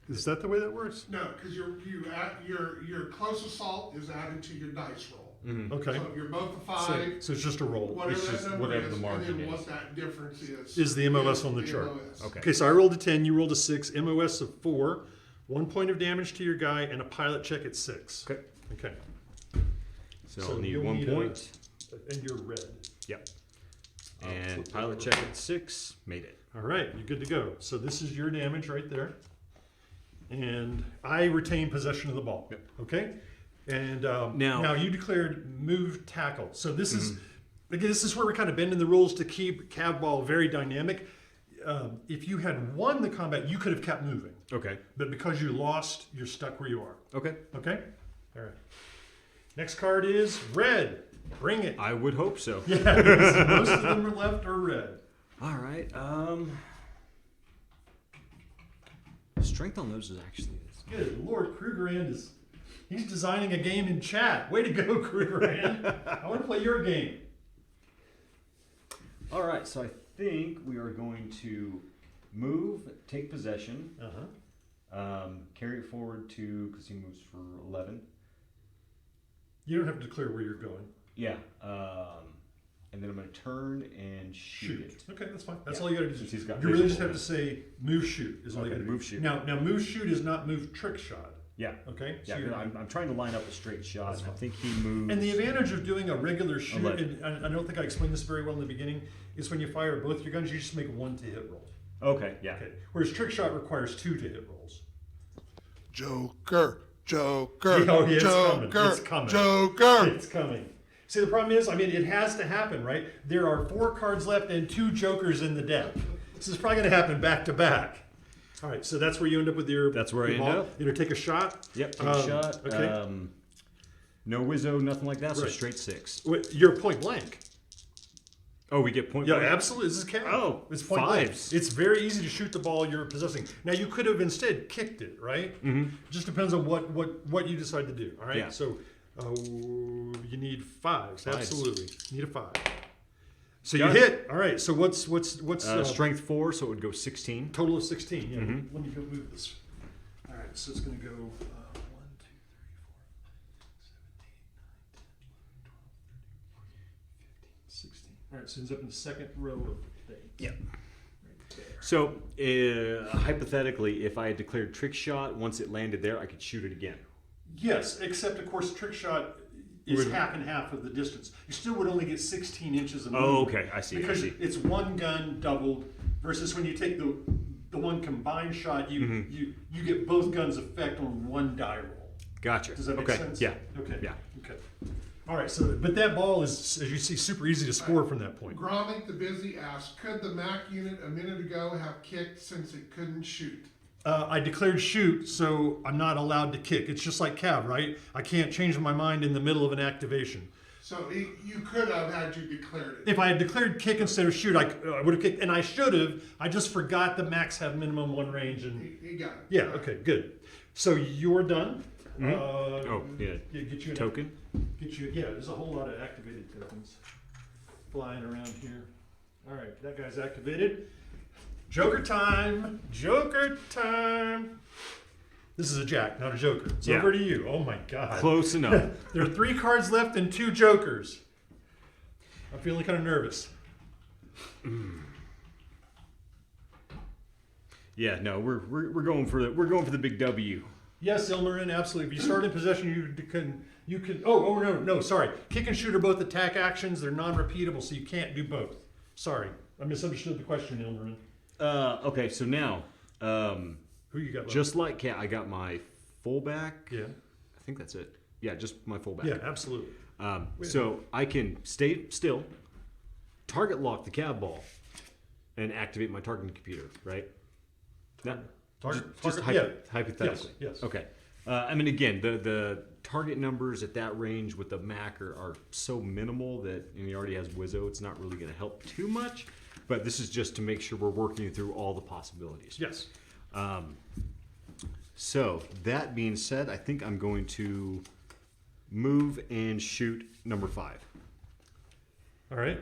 is that the way that works? No, because your close assault is added to your dice roll. Okay. So if you're both a So, 5, so it's just a roll. whatever it's that just number whatever is, the margin and then is. what that difference Is the MOS on the is chart. MOS. okay. Okay, so I rolled a 10, you rolled a 6, MOS of 4, 1 point of damage to your guy, and a pilot check at 6. Okay. Okay. So, So I'll need you'll 1 need point. And you're red. Yep. I'll And flip that pilot over. check at 6. Made it. All right, you're good to go. So this is your damage right there. And I retain possession of the ball. Yep. Okay? And Now- now you declared move tackle. So this is, again, this is where we're kind of bending the rules to keep CAVBALL very dynamic. If you had won the combat, you could have kept moving. Okay. But because you lost, you're stuck where you are. Okay. Okay? All right. Next card is red. Bring it. I would hope so. Yeah, because most of them are left are red. All right. Strength on those is actually. Good Lord, Krugerrand he's designing a game in chat. Way to go, Krugerrand. I want to play your game. All right. So I think we are going to move, take possession, carry it forward to because he moves for 11. You don't have to declare where you're going. Yeah. And then I'm going to turn and shoot it. Okay, that's fine. That's Yeah. all you got to do. Since he's got You really just visual, have to say move shoot is all you Okay, got to do. move, shoot. Now move shoot is not move trick shot. Yeah. Okay? Yeah. you're- I'm trying to line up a straight shot. That's And I fine. think he moves. And the advantage of doing a regular shoot, 11. and I don't think I explained this very well in the beginning, is when you fire both your guns, you just make 1 to hit roll. Okay. Yeah. Okay. Whereas trick shot requires 2 to hit rolls. Joker, Joker, Oh, yeah, it's coming. Joker, It's coming. Joker. It's coming. See, the problem is, I mean, it has to happen, right? There are 4 cards left and 2 jokers in the deck. This is probably going to happen back to back. All right, so that's where you end up with your. That's where I your end ball. up. You know, take a shot. Yep. Take a shot. Okay. No wizzo, nothing like that. So Right. straight 6. You're point blank. Oh, we get point. Yeah, blank? absolutely. This is CAV. Oh, it's point blank. fives. It's very easy to shoot the ball you're possessing. Now you could have instead kicked it, right? Mm-hmm. Just depends on what you decide to do. All right. Yeah. So you need fives. Absolutely. You need a 5. So Got you it. hit. All right. So what's Strength 4, so it would go 16. total of 16? Yeah. Mm-hmm. Let me go move this. All right. So it's going to go 1, 2, 3, 4, 5, 6, 7, 8, 9, 10, 11, 12, 13, 14, 15, 16. All right. So it ends up in the second row of the 8. Yeah. Right there. So hypothetically, if I had declared trick shot, once it landed there, I could shoot it again. Yes, except of course trick shot is Would- half and half of the distance. You still would only get 16 inches of Oh, movement. okay. I see. Because I see. it's one gun doubled versus when you take the one combined shot, you get both guns effect on one die roll. Gotcha. Does that make okay. sense? Yeah. Okay. Yeah. Okay. All right. So, but that ball is, as you see, super easy to score from that point. Gromit the Busy asked, could the Mac unit a minute ago have kicked since it couldn't shoot? I declared shoot, so I'm not allowed to kick. It's just like CAV, right? I can't change my mind in the middle of an activation. So you could have had you declared it. If I had declared kick instead of shoot, I would have kicked, and I should have. I just forgot the max have minimum 1 range, and You got it. yeah, okay, good. So you're done. Oh, yeah. Get you an Token. Get you. Yeah, there's a whole lot of activated tokens flying around here. All right, that guy's activated. Joker time! Joker time! This is a jack, not a joker. It's Yeah. over to you. Oh my god. Close enough. There are 3 cards left and 2 jokers. I'm feeling kind of nervous. Yeah. No, we're going for the big W. Yes, Ilmarin, absolutely. If you start in possession, you can. Oh no, sorry. Kick and shoot are both attack actions. They're non-repeatable, so you can't do both. Sorry, I misunderstood the question, Ilmarin. Okay. So now, Who you got left? just like Cat, I got my fullback. Yeah. I think that's it. Yeah, just my fullback. Yeah, absolutely. So I can stay still, target lock the CAV ball, and activate my targeting computer, right? That, hypothetically. Yes. Okay. I mean, again, the target numbers at that range with the Mac are so minimal that, and he already has Wizzo, it's not really going to help too much. But this is just to make sure we're working through all the possibilities. Yes. So that being said, I think I'm going to move and shoot number 5. All right.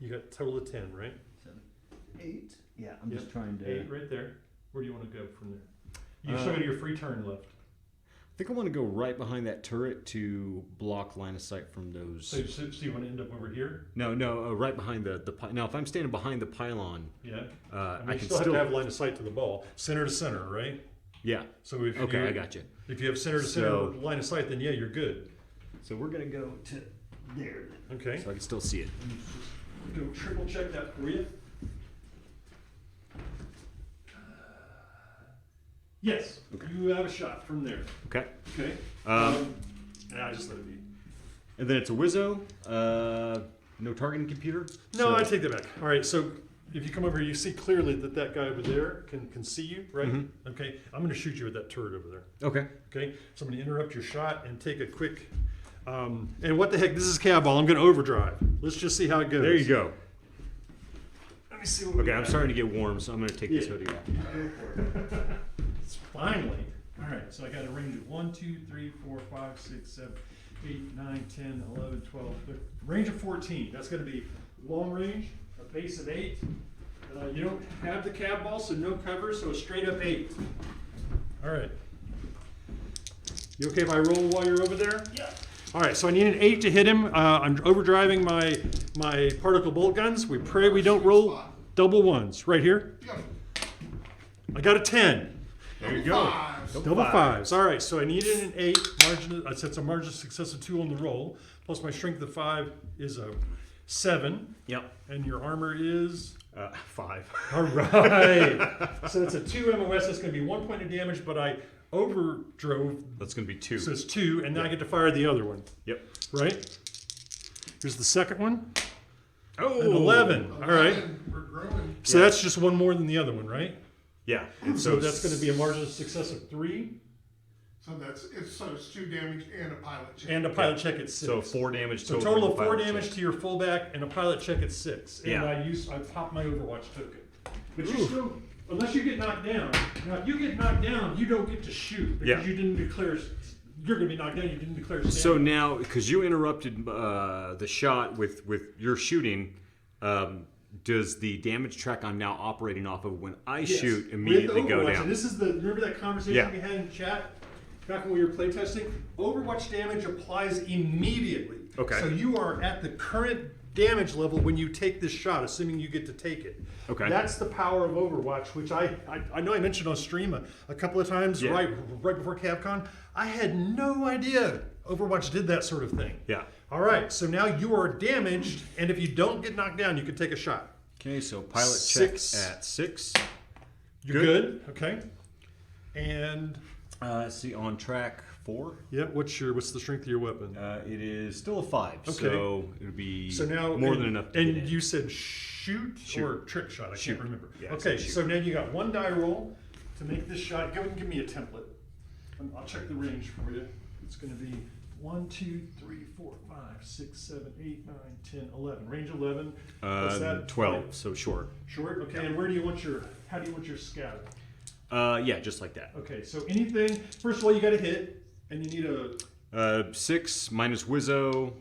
You got a total of 10, right? 7, 8. Yeah, I'm Yep. just trying to. 8 right there. Where do you want to go from there? You still got your free turn left. I think I want to go right behind that turret to block line of sight from those. So you want to end up over here? No, right behind the now. If I'm standing behind the pylon, Yeah. I You can still have still to have line of sight to the ball, center to center, right? yeah. So if Okay, you, I got you. If you have center to center So- line of sight, then yeah, you're good. So we're gonna go to there, Okay. so I can still see it. Go triple check that for you. Yes, you have a shot from there. Okay. Okay. I just let it be. And then it's a Wizzo. No targeting computer. No, So- I take that back. All right, so if you come over here, you see clearly that that guy over there can see you, right? Mhm. Okay, I'm going to shoot you with that turret over there. Okay. Okay, so I'm going to interrupt your shot and take a quick. And what the heck? This is CAVBALL. I'm going to overdrive. Let's just see how it goes. There you go. Let me see what we Okay, I'm got. starting to get warm, so I'm gonna take this Yeah. hoodie off. It's finally. All right, so I got a range of 1, 2, 3, 4, 5, 6, 7, 8, 9, 10, 11, 12, 13. Range of 14. That's going to be long range, a base of 8. You don't have the CAVBALL, so no cover, so a straight up 8. All right. You okay if I roll while you're over there? Yeah. All right, so I need an 8 to hit him. I'm overdriving my particle bolt guns. We pray we don't roll double ones. Right here. Yep. I got a 10. There you go. Fives. Double fives. All right, so I needed an 8. It's a margin of success of 2 on the roll. Plus my strength of 5 is a 7. Yep. And your armor is? 5. All right. So it's a 2 MOS. That's going to be 1 point of damage, but I overdrove. That's gonna be 2. So it's 2, and then I get to fire the other one. Yep. Right? Here's the second one. Oh. An 11. All right. 11, we're growing. So Yeah. that's just one more than the other one, right? Yeah. So that's going to be a margin of success of 3. So it's 2 damage and a pilot check. And a pilot check at 6. So 4 damage So total. total and of 4 pilot damage check. to your fullback and a pilot check at 6. And Yeah. I popped my Overwatch token. But you still, unless you get knocked down. Now, if you get knocked down, you don't get to shoot because Yeah. you didn't declare. You're going to be knocked down. You didn't declare. Standing. So now, because you interrupted the shot with your shooting, does the damage track I'm now operating off of when I Yes. shoot With immediately go Overwatch, down? And this is remember that conversation Yeah. we had in chat back when we were playtesting? Overwatch damage applies immediately. Okay. So you are at the current damage level when you take this shot, assuming you get to take it. Okay. That's the power of Overwatch, which I know I mentioned on stream a couple of times Yeah. right before CAV-CON. I had no idea Overwatch did that sort of thing. Yeah. All right, so now you are damaged, and if you don't get knocked down, you can take a shot. Okay, so pilot 6. check at 6. You're good. Okay. And Let's see, on track 4. yeah, what's the strength of your weapon? It is still a 5, Okay. so it would be So now more than enough to And get in. you said shoot or trick shot. I Shoot. can't remember. Yeah, I okay, said shoot. so now you got 1 die roll to make this shot. Go ahead and give me a template. I'll check the range for you. It's going to be 1, 2, 3, 4, 5, 6, 7, 8, 9, 10, 11. Range 11. What's that? 12, so short. Short. Okay. And where do you want your? How do you want your scatter? Yeah, just like that. Okay. So anything. First of all, you got to hit, and you need a 6 minus Wizzo,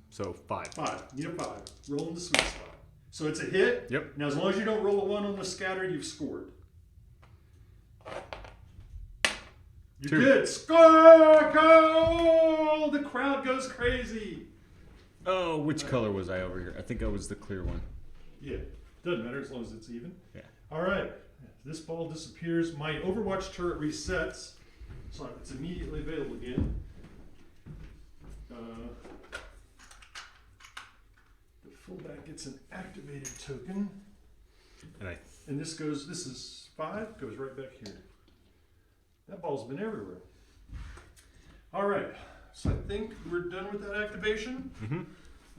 so 5. 5. You need a 5. Roll in the sweet spot. So it's a hit. Yep. Now, as long as you don't roll a 1 on the scatter, you've scored. You 2. did. Score! Goal! The crowd goes crazy. Oh, which color was I over here? I think I was the clear one. Yeah. Doesn't matter as long as it's even. Yeah. All right. This ball disappears. My Overwatch turret resets. So it's immediately available again. The fullback gets an activated token. And this is 5, goes right back here. That ball's been everywhere. All right, so I think we're done with that activation. Mm-hmm.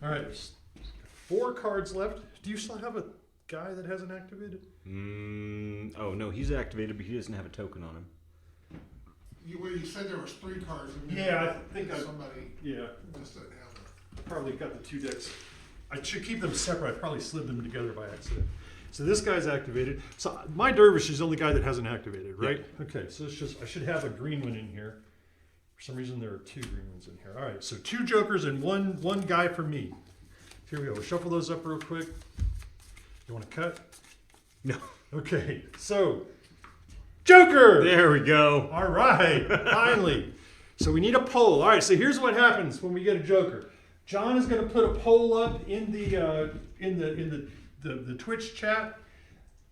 All right, 4 cards left. Do you still have a guy that hasn't activated? Oh, no, he's activated, but he doesn't have a token on him. You said there was 3 cards. And then Yeah, I think somebody Yeah, just didn't have it. probably got the 2 decks. I should keep them separate. I probably slid them together by accident. So this guy's activated. So my Dervish is the only guy that hasn't activated, right? Yeah. Okay, so it's just, I should have a green one in here. For some reason there are 2 green ones in here. All right, so 2 jokers and one guy for me. Here we go. We'll shuffle those up real quick. You want to cut? No. Okay, so Joker! There we go. All right, finally. So we need a poll. All right, so here's what happens when we get a Joker. John is going to put a poll up in the Twitch chat.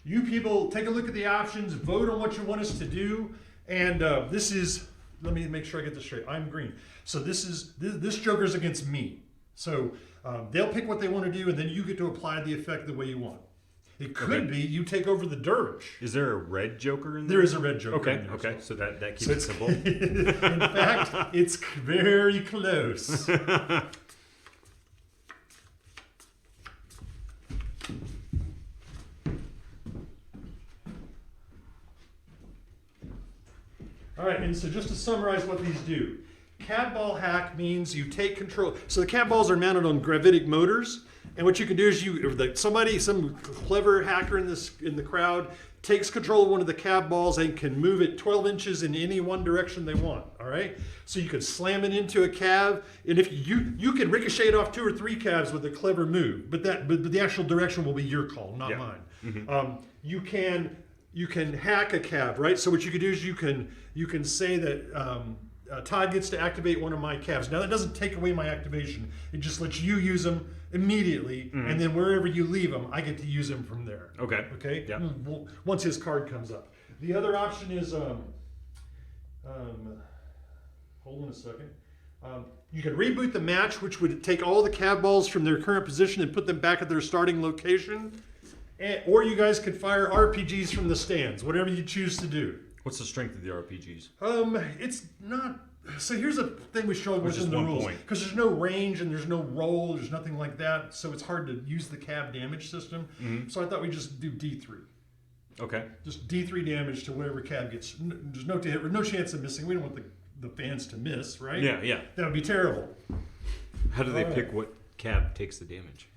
You people take a look at the options, vote on what you want us to do, and this is. Let me make sure I get this straight. I'm green, so this Joker's against me. So they'll pick what they want to do, and then you get to apply the effect the way you want. It could be you take over the Dervish. Is there a red Joker in there? There is a red Joker. Okay, in there, okay, so that keeps so it simple. In fact, it's very close. All right, and so just to summarize what these do, CAVBALL hack means you take control. So the CAVBALLs are mounted on gravitic motors, and what you can do is some clever hacker in the crowd takes control of one of the CAVBALLs and can move it 12 inches in any one direction they want. All right, so you can slam it into a CAV, and if you can ricochet it off 2 or 3 CAVs with a clever move, but the actual direction will be your call, not mine. Mm-hmm. You can hack a CAV, right? So what you can do is you can say that Todd gets to activate one of my CAVs. Now that doesn't take away my activation. It just lets you use them immediately, and then wherever you leave them, I get to use them from there. Okay. Okay. Yeah. Once his card comes up. The other option is hold on a second. You can reboot the match, which would take all the CAVBALLs from their current position and put them back at their starting location. Or you guys could fire RPGs from the stands, whatever you choose to do. What's the strength of the RPGs? It's not. So here's a thing we struggle with Which is in the 1 rules, point. because there's no range and there's no roll, there's nothing like that. So it's hard to use the CAV damage system. Mm-hmm. So I thought we'd just do D3. Okay. Just D3 damage to whatever CAV gets. There's no chance of missing. We don't want the fans to miss, right? Yeah. That would be terrible. How do they All pick right. what cab takes the damage?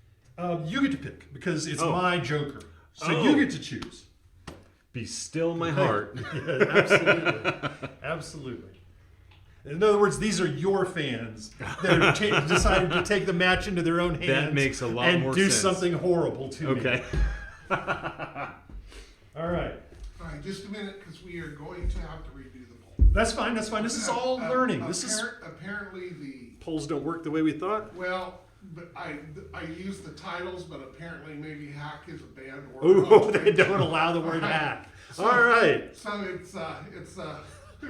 You get to pick because it's Oh. my Joker, so Oh. you get to choose. Be still my heart. Yeah, absolutely, absolutely. In other words, these are your fans that are decided to take the match into their own hands. That makes a lot and more do sense. something horrible to me. Okay. All right. All right, just a minute, because we are going to have to redo the poll. That's fine. That's fine. This is all learning. This is Apparently the, polls don't work the way we thought. well, but I used the titles, but apparently maybe hack is a banned word. Oh, they don't allow the word hack. So- All right. So it's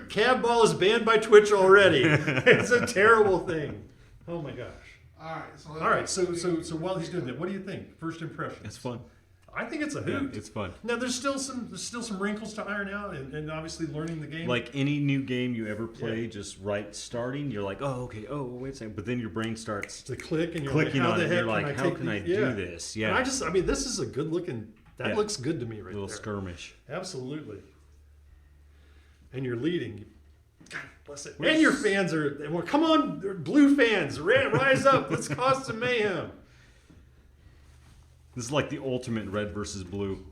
CAVBALL is banned by Twitch already. It's a terrible thing. Oh my gosh. all right. So All right. So while he's doing that, what do you think? First impression. It's fun. I think it's a Yeah, hoot. it's fun. Now there's still some wrinkles to iron out, and obviously learning the game. Like any new game you ever play, Yeah. just right starting, you're like, oh, okay, oh, wait a second. But then your brain starts to click and you're clicking like, how on the it. heck You're like, how take can I these? do this? Yeah. And I mean, this is a good looking. That Yeah. looks good to me right little there. skirmish. Absolutely. And you're leading. God bless it. Where's- And your fans are. Well, come on, blue fans, rise up. Let's cause some mayhem. This is like the ultimate red versus blue.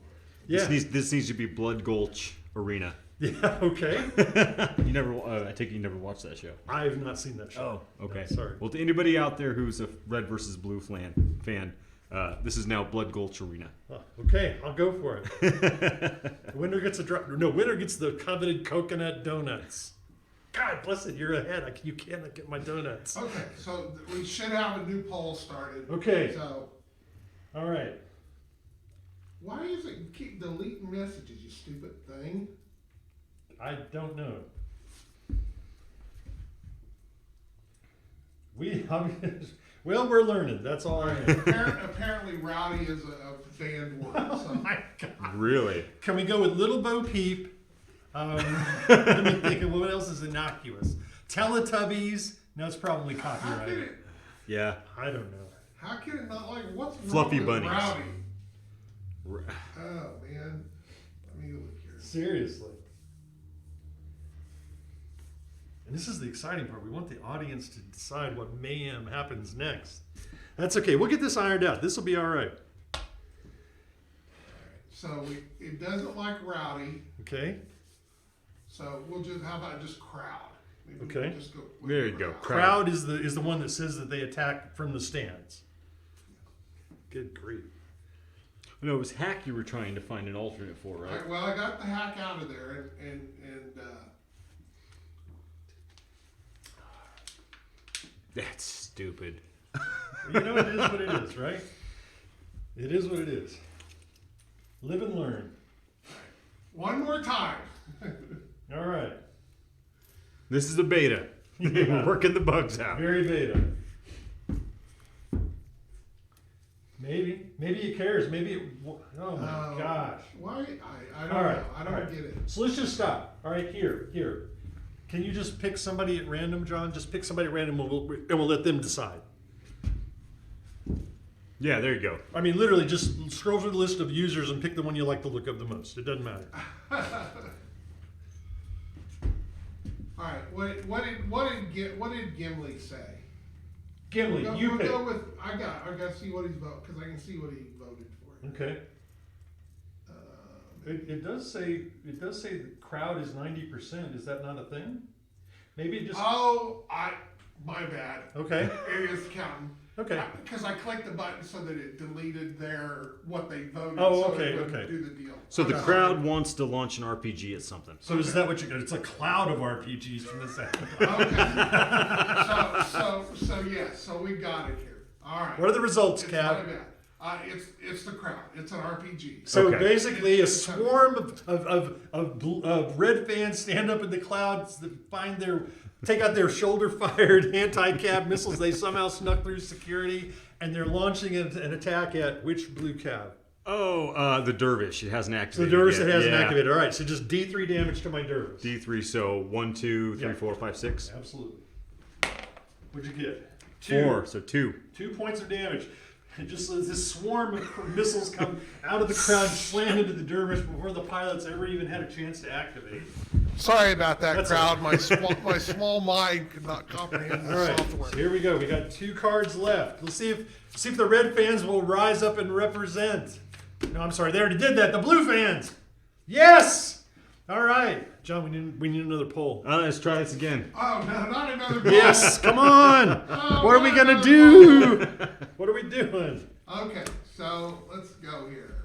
Yeah. This needs to be Blood Gulch Arena. Yeah. Okay. You never, I take it you never watched that show. I have not seen that show. Oh, okay. No, sorry. Well, to anybody out there who's a red versus blue fan, this is now Blood Gulch Arena. Oh, okay, I'll go for it. The winner gets a drop. No, winner gets the coveted coconut donuts. God bless it, you're ahead. You cannot get my donuts. okay. So we should have a new poll started. Okay. So All right. why is it keep deleting messages, you stupid thing? I don't know. Well, we're learning. That's all I know. Apparently, rowdy is a banned word. Oh So. my God. Really? Can we go with Little Bo Peep? Let me think of what else is innocuous. Teletubbies. No, it's probably How can copyrighted. it? Yeah. I don't know. How can it not like what's wrong Fluffy with bunnies. rowdy? R- Oh man, let me look here. Seriously. And this is the exciting part. We want the audience to decide what mayhem happens next. That's okay. We'll get this ironed out. This will be all right. So it doesn't like rowdy. Okay. So we'll just how about just crowd? Maybe Okay. We'll just go with There you go. Crowd is the one that says that they attack from the stands. Good grief. No, it was hack you were trying to find an alternate for, right? Right, well, I got the hack out of there, and That's stupid. You know, it is what it is, right? It is what it is. Live and learn. one more time. All right. This is a beta. Yeah. We're working the bugs out. Very beta. Maybe it cares. Maybe it. Oh my gosh. Why? I don't All right. know. I all don't right. get it. So let's just stop. All right, here. Can you just pick somebody at random, John? Just pick somebody at random, and we'll let them decide. Yeah, there you go. I mean, literally, just scroll through the list of users and pick the one you like the look of the most. It doesn't matter. All right. What did Gimli say? Gimli, We'll you pick. go with. I got to see what he's voted because I can see what he voted for. Okay. It does say the crowd is 90%. Is that not a thing? Maybe it just. My bad. Okay. It is counting. Okay. Because I clicked the button so that it deleted what they voted. Oh, so okay, it wouldn't okay. do the deal. So the Okay. crowd wants to launch an RPG at something. So is that what you got? It's a cloud of RPGs from this app. Okay. So yes. So we got it here. All right. What are the results, It's Cav? my bad. It's the crowd. It's an RPG. So Okay. basically, a swarm of red fans stand up in the clouds that take out their shoulder-fired anti-cav missiles. They somehow snuck through security, and they're launching an attack at which blue cav? Oh, the dervish. It hasn't So the activated. dervish yet. that hasn't Yeah. activated. All right, so just D3 damage to my dervish. D3. So 1, 2, 3, Yeah. 4, 5, 6. Absolutely. What'd you get? 4. So 2. 2 points of damage. And just as this swarm of missiles come out of the crowd, slam into the dervish before the pilots ever even had a chance to activate. Sorry about that, That's crowd. My small mind could not comprehend All the right, software. so here we go. We got 2 cards left. Let's see if the red fans will rise up and represent. No, I'm sorry, they already did that. The blue fans. Yes. All right, John. We need another poll. Let's try this again. Oh no, not another ball. Yes, come on. Oh, What are we not gonna another do? What are we doing? Okay, so let's go here.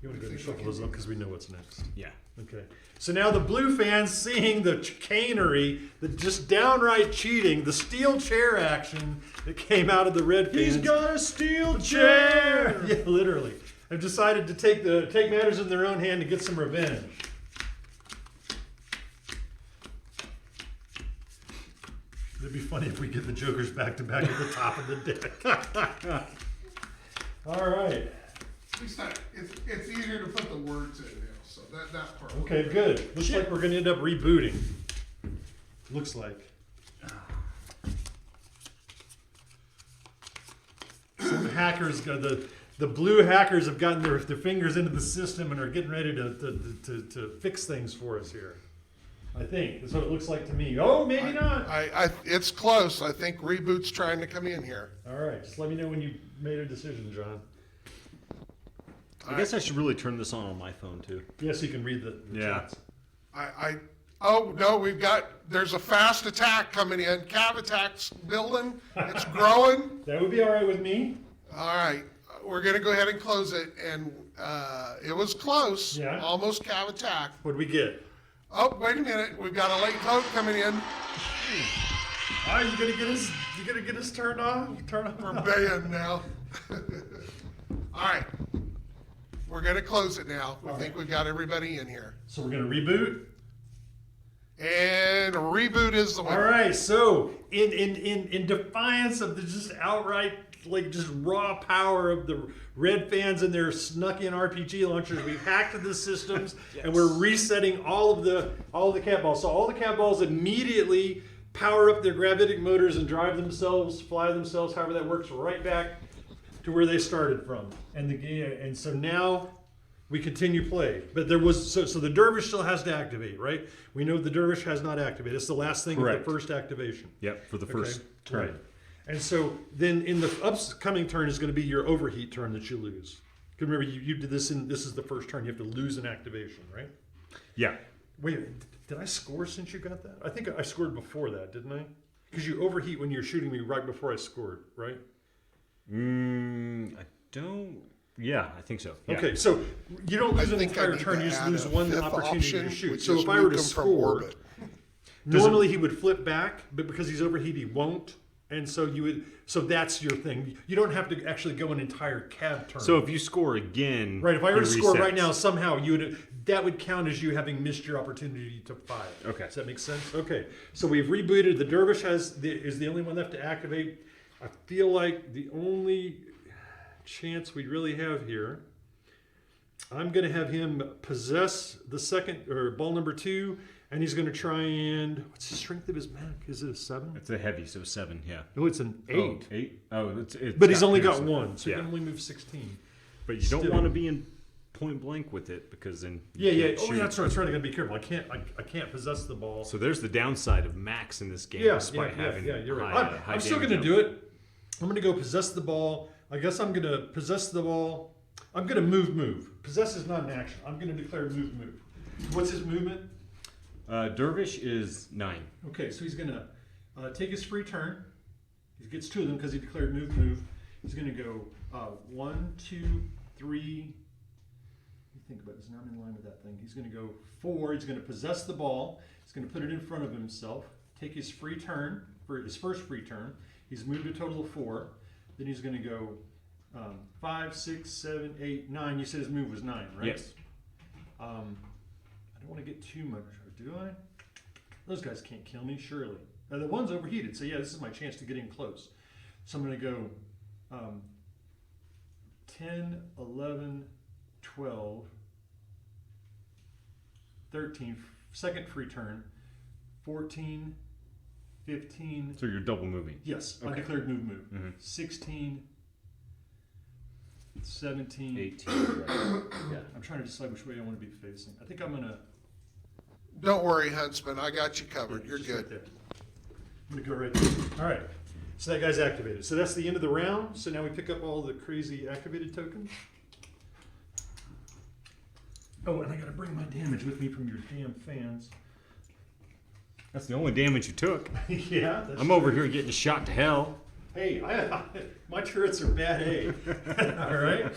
You want to go and shuffle those up because we know what's next. Yeah. Okay. So now the blue fans, seeing the chicanery, the just downright cheating, the steel chair action that came out of the red fans. He's got a steel chair. Yeah, literally. Have decided to take matters in their own hand to get some revenge. It'd be funny if we get the jokers back to back at the top of the deck. All right. At least it's easier to put the words in now, so that part. Okay, good. Looks like we're going to end up rebooting. Looks like. Some hackers, the blue hackers have gotten their fingers into the system and are getting ready to fix things for us here. I think that's what it looks like to me. Oh, maybe not. It's close. I think Reboot's trying to come in here. All right, just let me know when you made a decision, John. I guess I should really turn this on my phone too. Yes, you can read the Yeah. chats. Oh no, there's a fast attack coming in. CAV attack's building. It's growing. That would be all right with me. All right, we're gonna go ahead and close it, and it was close. Yeah. Almost CAV attack. What'd we get? Oh, wait a minute. We've got a late vote coming in. Are you gonna get us? You gonna get us turned off? Turn off. We're banned now. All right. We're gonna close it now. We think we've got everybody in here. So we're gonna reboot. And Reboot is the All winner. right. So in defiance of the just outright just raw power of the red fans and their snuck-in RPG launchers, we've hacked the systems and we're resetting all of the CAVBALLs. So all the CAVBALLs immediately power up their gravitic motors and drive themselves, fly themselves, however that works, right back to where they started from. And so now we continue play. But there was so the dervish still has to activate, right? We know the dervish has not activated. It's the last thing Correct. of the first activation. Yep, for the first Okay, turn. right. And so then in the upcoming turn is going to be your overheat turn that you lose. Because remember, you did this this is the first turn. You have to lose an activation, right? Yeah. Wait, did I score since you got that? I think I scored before that, didn't I? Because you overheat when you're shooting me right before I scored, right? I don't. Yeah, I think so. Yeah. Okay, so you don't lose I an think I entire need turn, to you just add lose a one fifth opportunity option, to shoot. which So is if I were to nuke 'em from score, orbit. normally he would flip back, but because he's overheat, he won't. And so so that's your thing. You don't have to actually go an entire CAV turn. So if you score again, right, if I were to it score resets. right now, somehow that would count as you having missed your opportunity to fire. Okay. Does that make sense? Okay. So we've rebooted. The dervish is the only one left to activate. I feel like the only chance we really have here, I'm going to have him possess the second or ball number 2, and he's going to try and what's the strength of his mech? Is it a 7? It's a heavy, so 7. Yeah. No, it's an 8. Oh, 8. Oh, it's But he's only got piercing. 1, so Yeah. he can only move 16. But you don't Still. want to be in point blank with it because then you Yeah. can't Oh, shoot. that's right. That's right. I got to be careful. I can't possess the ball. So there's the downside of max in this game, despite having you're right. high, I'm still going to do it. I'm going to go possess the ball. I guess I'm going to possess the ball. I'm going to move. Possess is not an action. I'm going to declare move. What's his movement? Dervish is 9. Okay, so he's going to take his free turn. He gets 2 of them because he declared move. He's going to go 1, 2, 3. Let me think about this. Now I'm in line with that thing. He's going to go 4. He's going to possess the ball. He's going to put it in front of himself. Take his free turn for his first free turn. He's moved a total of 4. Then he's going to go 5, 6, 7, 8, 9. You said his move was 9, right? Yes. I don't want to get too much, or do I? Those guys can't kill me, surely. The one's overheated, so yeah, this is my chance to get in close. So I'm going to go 10, 11, 12, 13, second free turn, 14, 15. So you're double moving. Yes, I Okay. declared move. Mhm. 16, 17. 18. Right. Yeah. I'm trying to decide which way I want to be facing. I think I'm going to Don't worry, Huntsman, I got you covered. You're Just right good. there. I'm gonna go right there. All right. So that guy's activated. So that's the end of the round. So now we pick up all the crazy activated tokens. Oh, and I gotta bring my damage with me from your damn fans. That's the only damage you took. Yeah. That's I'm over true. here getting shot to hell. Hey, my turrets are bad A. All right.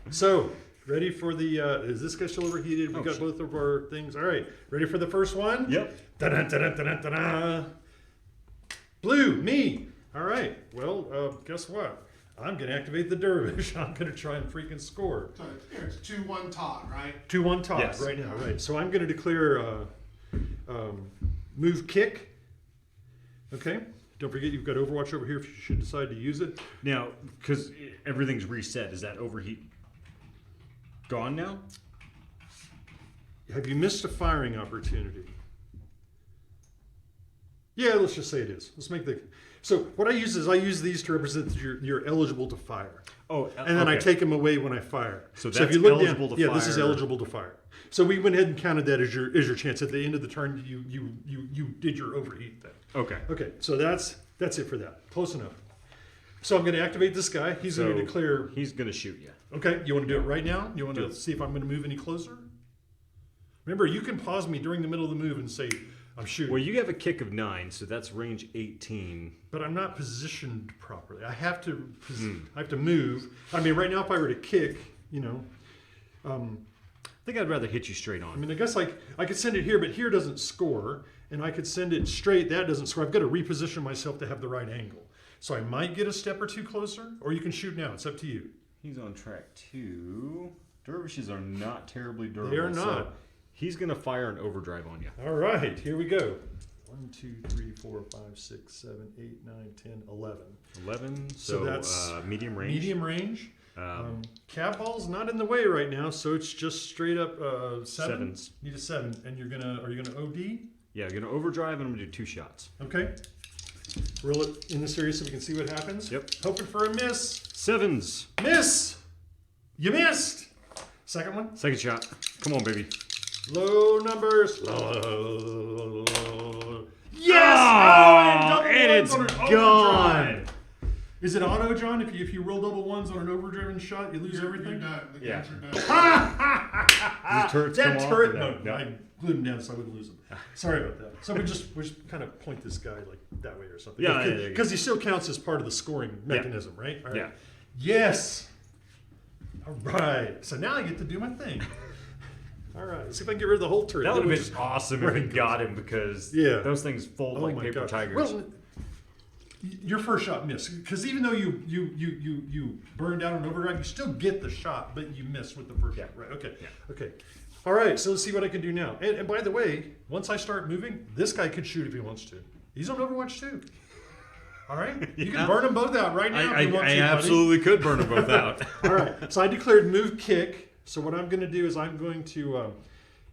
So, ready for the, is this guy still overheated? We Oh, got shit. both of our things. All right. Ready for the first one? Yep. Da-dun, da-dun, da-dun, da-dun. Blue, me. All right. Well, guess what? I'm going to activate the dervish. I'm going to try and freaking score. So it's 2-1 Todd, right? 2-1 Todd Yes. right now. Right. So I'm going to declare move kick. Okay. Don't forget you've got Overwatch over here if you should decide to use it. Now, because everything's reset, is that overheat gone now? Have you missed a firing opportunity? Yeah, let's just say it is. Let's make the. So what I use is I use these to represent that you're eligible to fire, Oh, and then I take them away when I fire. So if that's you look eligible down, to yeah, this is fire. eligible to fire. So we went ahead and counted that as your chance at the end of the turn. You did your overheat thing. Okay. Okay, so that's it for that. Close enough. So I'm going to activate this guy. He's going to So declare. He's gonna shoot you. Okay, you want to do it right now? You want Do to it. see if I'm going to move any closer? Remember, you can pause me during the middle of the move and say, I'm shooting. Well, you have a kick of 9, so that's range 18. But I'm not positioned properly. I have to move. I mean, right now, if I were to kick, I think I'd rather hit you straight I on. mean, I guess like I could send it here, but here doesn't score, and I could send it straight. That doesn't score. I've got to reposition myself to have the right angle. So I might get a step or two closer, or you can shoot now. It's up to you. He's on track 2. Dervishes are not terribly durable. They are so not. he's gonna fire an overdrive on you. All right, here we go. 1, 2, 3, 4, 5, 6, 7, 8, 9, 10, 11. 11. So So, that's medium range. Medium range. CAVBALL's not in the way right now, so it's just straight up 7. Sevens. Need a 7, and are you gonna OD? Yeah, you're gonna overdrive, and I'm gonna do 2 shots. Okay. Roll it in this area so we can see what happens. Yep. Hoping for a miss. 7s. Miss. You missed. Second one. Second shot. Come on, baby. Low numbers. Low. Yes. Oh, double and ones it's on an gone. overdrive. Is it auto, John? If you roll double ones on an overdriven shot, you lose everything. You're done. The Yeah. games are done. Does the turrets That come off turret, or no, no? I glued him down so I wouldn't lose him. Sorry about that. So we just kind of point this guy like that way or something. Yeah, yeah, yeah. Because he still counts as part of the scoring mechanism, right? All right. Yeah. Yes. All right. So now I get to do my thing. All right. Let's see if I can get rid of the whole turret. That would Then have we been awesome if we got him because Yeah. those things fold like paper gosh. tigers. Well, your first shot missed because even though you burned out on overdrive, you still get the shot, but you miss with the first shot. Right? Okay. Yeah. Okay. All right. So let's see what I can do now. And by the way, once I start moving, this guy could shoot if he wants to. He's on Overwatch too. All right. You Yeah. can burn them both out right now if you want to. I buddy. absolutely could burn them both out. All right. So I declared move kick. So what I'm going to do is I'm going to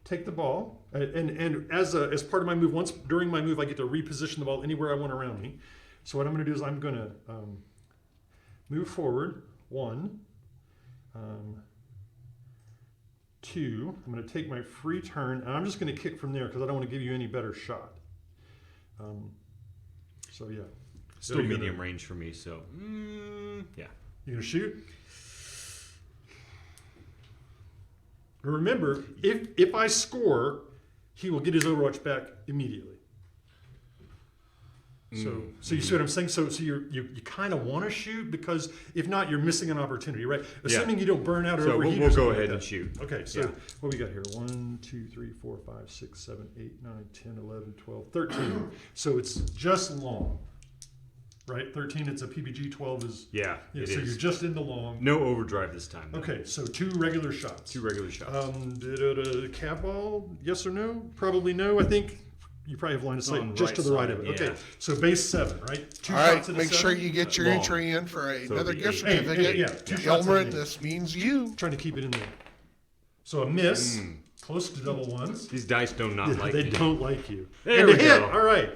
take the ball, and as part of my move, once during my move, I get to reposition the ball anywhere I want around me. So what I'm going to do is I'm going to move forward 1, 2. I'm going to take my free turn, and I'm just going to kick from there because I don't want to give you any better shot. So yeah, Still Very good. medium range for me, so yeah. You gonna shoot? Remember, if I score, he will get his Overwatch back immediately. So you see what I'm saying? So you kind of want to shoot because if not, you're missing an opportunity, right? Assuming you don't burn out or So overheat. we'll or go something ahead like and that. shoot. Okay, so Yeah. what we got here? 1, 2, 3, 4, 5, 6, 7, 8, 9, 10, 11, 12, 13. So it's just long, right? 13, it's a PBG. 12 is Yeah, yeah. it So is. you're just into long. No overdrive this time. though. Okay, so 2 regular shots. 2 regular shots. CAVBALL, yes or no? Probably no. I think you probably have line of sight on the just right to the right of side, it. Okay, yeah. so base 7, right? 2 All shots right, at a make sure 7. you get your Long. entry in for So another it'd be gift 8. certificate. yeah, 2 shots Elmer, at 8. this means you. Trying to keep it in there. So a miss, close to double ones. These dice do not like They me. don't like you. There and we a hit. go. All right.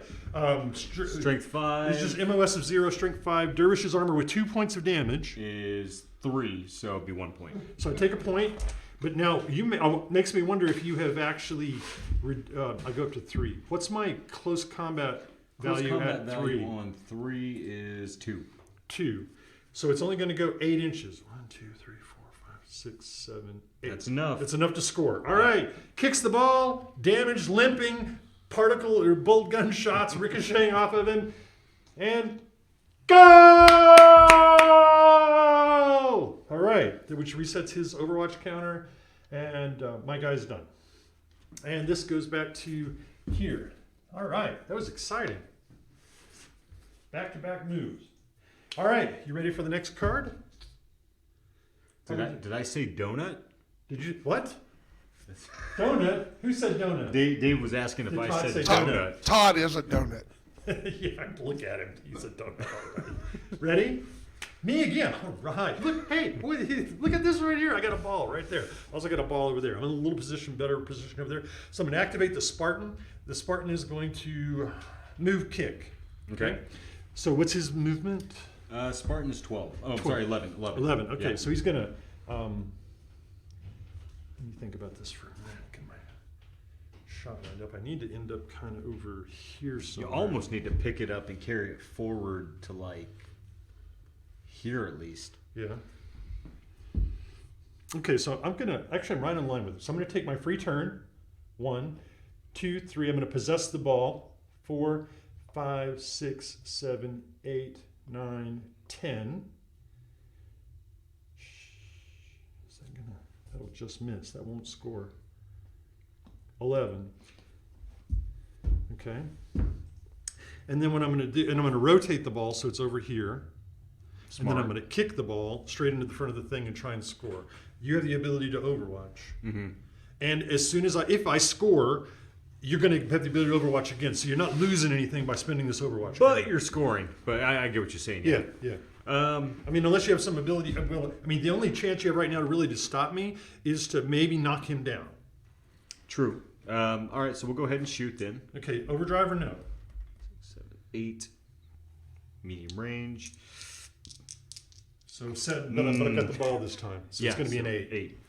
Strength 5 It's just MOS of 0, strength 5. Dervish's armor with 2 points of damage. is 3, so it'd be 1 point. So I take a point. But now makes me wonder if you have actually. I go up to 3. What's my close combat Close value combat at value 3? on 3 is 2. 2. So it's only going to go 8 inches. 1, 2, 3, 4, 5, 6, 7, 8. That's enough. That's enough to score. All right. Kicks the ball, damaged, limping, particle or bolt gun shots ricocheting off of him, and go! All right, which resets his Overwatch counter, and my guy's done. And this goes back to here. All right, that was exciting. Back-to-back moves. All right, you ready for the next card? Did I say donut? Did you what? Donut? Who said donut? Dave was asking if Did I Todd said say donut. Todd is a donut. Yeah, look at him. He's a donut. Ready? Me again. All right. Look, hey, look at this right here. I got a ball right there. I also got a ball over there. I'm in a little better position over there. So I'm going to activate the Spartan. The Spartan is going to move kick. Okay. So what's his movement? Spartan is 12. Oh, sorry, 11. 11. Okay, Yeah. so he's going to. Let me think about this for a minute. Get my shot lined up. I need to end up kind of over here You somewhere. almost need to pick it up and carry it forward to like here at least. Yeah. Okay, so I'm right in line with it. So I'm gonna take my free turn. 1, 2, 3. I'm gonna possess the ball. 4, 5, 6, 7, 8, 9, 10. Is that gonna? That'll just miss. That won't score. 11. Okay. And then what I'm gonna do, and I'm gonna rotate the ball so it's over here. And then I'm going to kick the ball straight into the front of the thing and try and score. You have the ability to Overwatch. Mm-hmm. And as soon as if I score, you're going to have the ability to Overwatch again. So you're not losing anything by spending this Overwatch. But card. you're scoring. But I get what you're saying. Yeah, yeah. I I mean, unless you have some ability. Well, I mean, the only chance you have right now to stop me is to maybe knock him down. True. All right, so we'll go ahead and shoot then. Okay, overdrive or no? 7, 8. Medium range. So set, but I've got the ball this time. So it's going to be an 8. 8.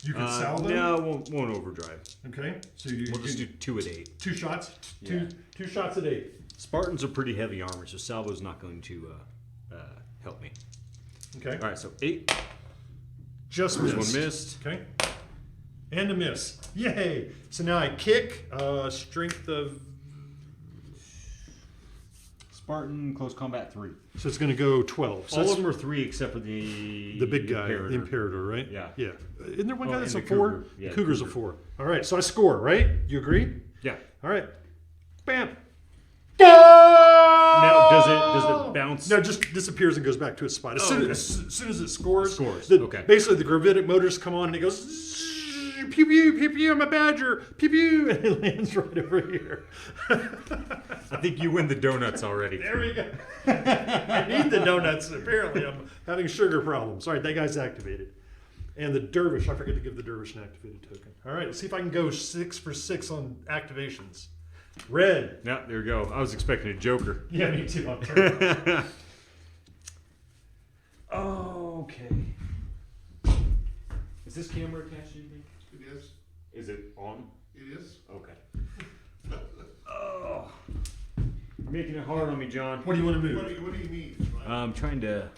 You can salvo? No, won't overdrive. Okay, so you We'll just do 2 at 8. 2 shots? Yeah. Two shots at 8. Spartans are pretty heavy armor, so salvo's not going to help me. Okay. All right, so 8. Just First missed. one missed. Okay. And a miss. Yay. So now I kick, strength of. Spartan, close combat 3. So it's going to go 12. So All that's of them are 3 except for the the big guy, Imperator. the Imperator, right? Yeah. Yeah. Isn't there one guy Oh, that's a and the 4? Cougar. Yeah, The Cougar's a Cougar. 4. All right. So I score, right? You agree? Yeah. All right. Bam. Now, does it bounce? No, it just disappears and goes back to its spot. As, Oh, soon, okay. as soon as it scores, Scores, the, okay. basically the gravitic motors come on and it goes, zzz, pew pew, pew pew, I'm a badger, pew pew, and it lands right over here. I think you win the donuts already. There we go. I need the donuts. Apparently, I'm having sugar problems. All right, that guy's activated. And the dervish, I forget to give the dervish an activated token. All right, let's see if I can go 6 for 6 on activations. Red. Yeah, there we go. I was expecting a Joker. Yeah, me too. I'm terrible. Okay. Is this camera attached to anything? It is. Is it on? It is. Okay. Oh, you're making it hard on me, John. What do you want to What move? do you need? Ryan? I'm trying to.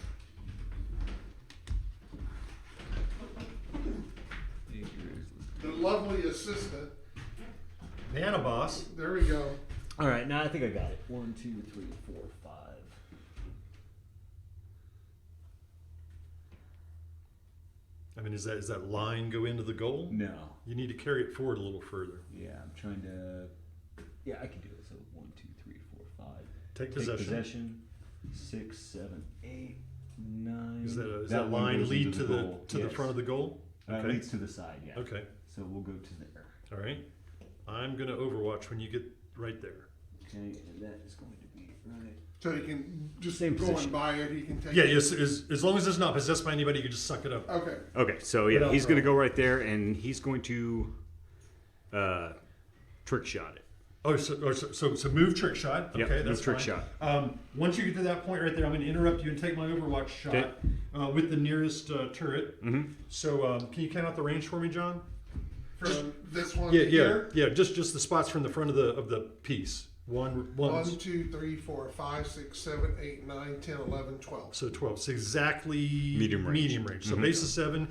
The lovely assistant. Nana boss. There we go. All right, now I think I got it. 1, 2, 3, 4, 5. I mean, does that line go into the goal? No. You need to carry it forward a little further. Yeah, I'm trying to. Yeah, I can do it. So 1, 2, 3, 4, 5. Take Take possession. possession. 6, 7, 8, 9. Is that one line goes lead into to the goal. to the Yes. front of the goal? That Okay. leads to the side. Yeah. Okay. So we'll go to there. All right. I'm gonna Overwatch when you get right there. Okay, and that is going to be right. So he can just Same going position. by it. He can take. Yeah. it. As long as it's not possessed by anybody, you can just suck it up. Okay. Okay, so yeah, Without he's going to throwing. go right there, and he's going to trick shot it. So move trick shot. Yep, Okay, move that's trick fine. shot. Once you get to that point right there, I'm going to interrupt you and take my Overwatch shot Okay. with the nearest turret. Mm-hmm. So can you count out the range for me, John? From this one Yeah, here. yeah. Just the spots from the front of the piece. One. 1, 2, 3, 4, 5, 6, 7, 8, 9, 10, 11, 12. So 12. So exactly Medium range. So base is 7.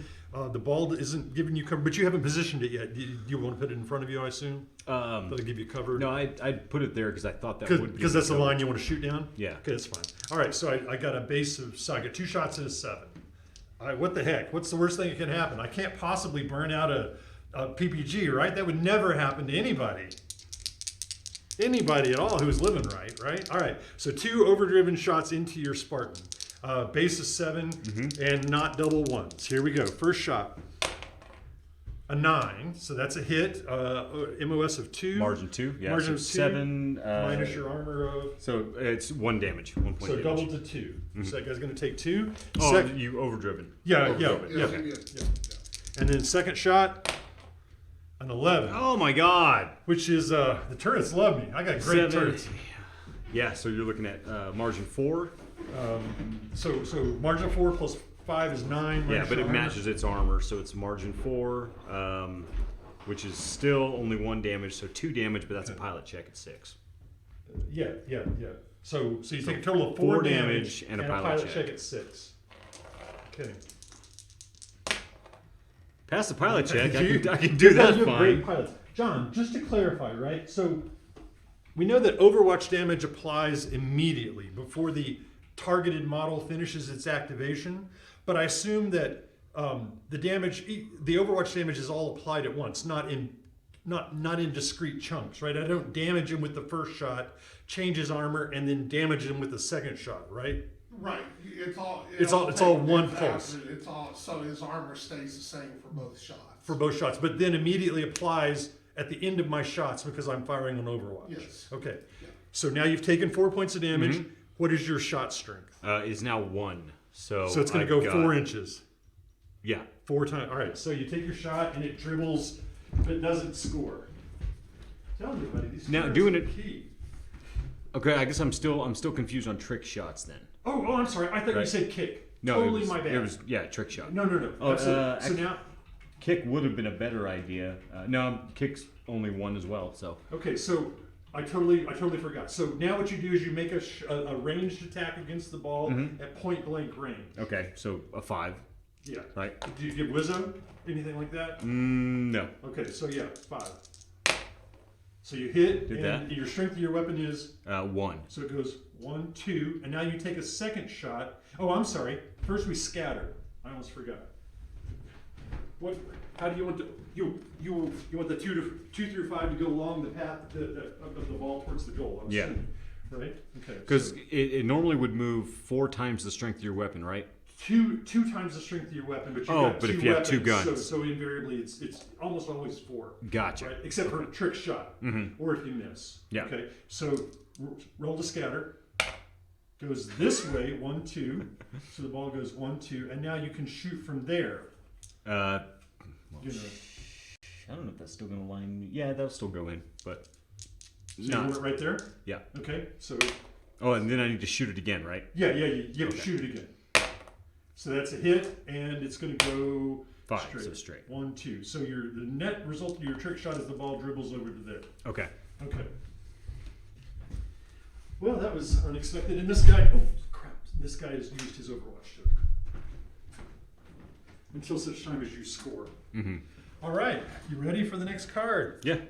The ball isn't giving you cover, but you haven't positioned it yet. Do you want to put it in front of you, I assume? That'll give you cover? No, I'd put it there because I thought that would Because that's the line you want to shoot down? Yeah. Okay, that's fine. All right, so I got a base of, so I got 2 shots and a 7. All right, what the heck? What's the worst thing that can happen? I can't possibly burn out a PPG, right? That would never happen to anybody. Anybody at all who's living right? All right, so 2 overdriven shots into your Spartan. Base is 7 and not double ones. Here we go. First shot. A 9, so that's a hit. MOS of 2. Margin 2. Yeah. Margin so of 2. 7. Minus your armor of. So it's 1 damage. 1 point So damage. double to 2. So that guy's going to take 2. Oh, you overdriven. Yeah. Yes, you did. And then second shot, an 11, Oh my God. which is the turrets love me. I got great 7. turrets. Yeah. So you're looking at margin 4. So margin of 4 plus 5 is 9. Yeah, minus but your it armor. matches its armor, so it's margin 4, which is still only 1 damage, so 2 damage, but that's a pilot check at 6. Yeah. So you take a total of 4 4 damage damage and a pilot check. at 6. Okay. Pass the pilot check. I You- can do that You're great fine. pilots. John, just to clarify, right? So we know that Overwatch damage applies immediately before the targeted model finishes its activation, but I assume that the Overwatch damage is all applied at once, not in discrete chunks, right? I don't damage him with the first shot, change his armor, and then damage him with the second shot, right? Right. It's all one taken pulse. after. It's all so his armor stays the same for both shots. For both shots, but then immediately applies at the end of my shots because I'm firing on Overwatch. Yes. Okay. So now you've taken 4 points of damage. What is your shot strength? Is now 1. So So it's going to I've go got- 4 inches. Yeah. 4 times. All right. So you take your shot and it dribbles, but it doesn't score. Tell me, buddy. These Now, turrets doing are it- key. Okay, I guess I'm still confused on trick shots then. Oh, I'm sorry. I thought you Right. said kick. No, Totally it was, my bad. It was trick shot. No. Oh, Absolutely. so actually- now, Kick would have been a better idea. No, kick's only 1 as well. So okay. So I totally forgot. So now what you do is you make a ranged attack against the ball at point blank range. okay, so a 5, Yeah. right? Do you give Wizzo? Anything like that? No. Okay, so yeah, 5. So you hit, Did and that. your strength of your weapon is, 1. so it goes 1, 2, and now you take a second shot. Oh, I'm sorry. First we scatter. I almost forgot. What? How do you want to? You want the 2 through 5 to go along the path of the ball towards the goal? I'm Yeah. assuming, right? Okay. Because so it normally would move 4 times the strength of your weapon, right? two times the strength of your weapon, but you've Oh, got but 2 if you have 2 weapons, guns. so invariably it's almost always 4. Gotcha. Right, except for a trick shot, or if you miss. Yeah. Okay, so roll to scatter. Goes this way, 1, 2. So the ball goes 1, 2, and now you can shoot from there. You know, I don't know if that's still going to line. Yeah, that'll still go in, but so you not. want it right there. Yeah. Okay, so Oh, and then I need to shoot it again, right? you have to shoot it again. So that's a hit, and it's going to go 5, straight. so straight. 1, 2. So the net result of your trick shot is the ball dribbles over to there. Okay. Okay. Well, that was unexpected. And this guy, oh crap! This guy has used his Overwatch token until such time as you score. Mm-hmm. All right, you ready for the next card? Yeah.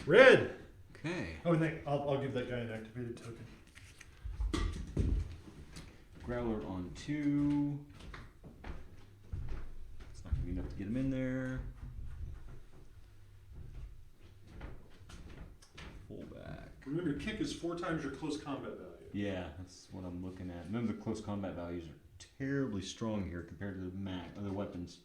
Red. Okay. Oh, and I'll give that guy an activated token. Growler on 2. It's not going to be enough to get him in there. Fullback. Remember, kick is 4 times your close combat value. Yeah, that's what I'm looking at. Remember, the close combat values are terribly strong here compared to the other weapons.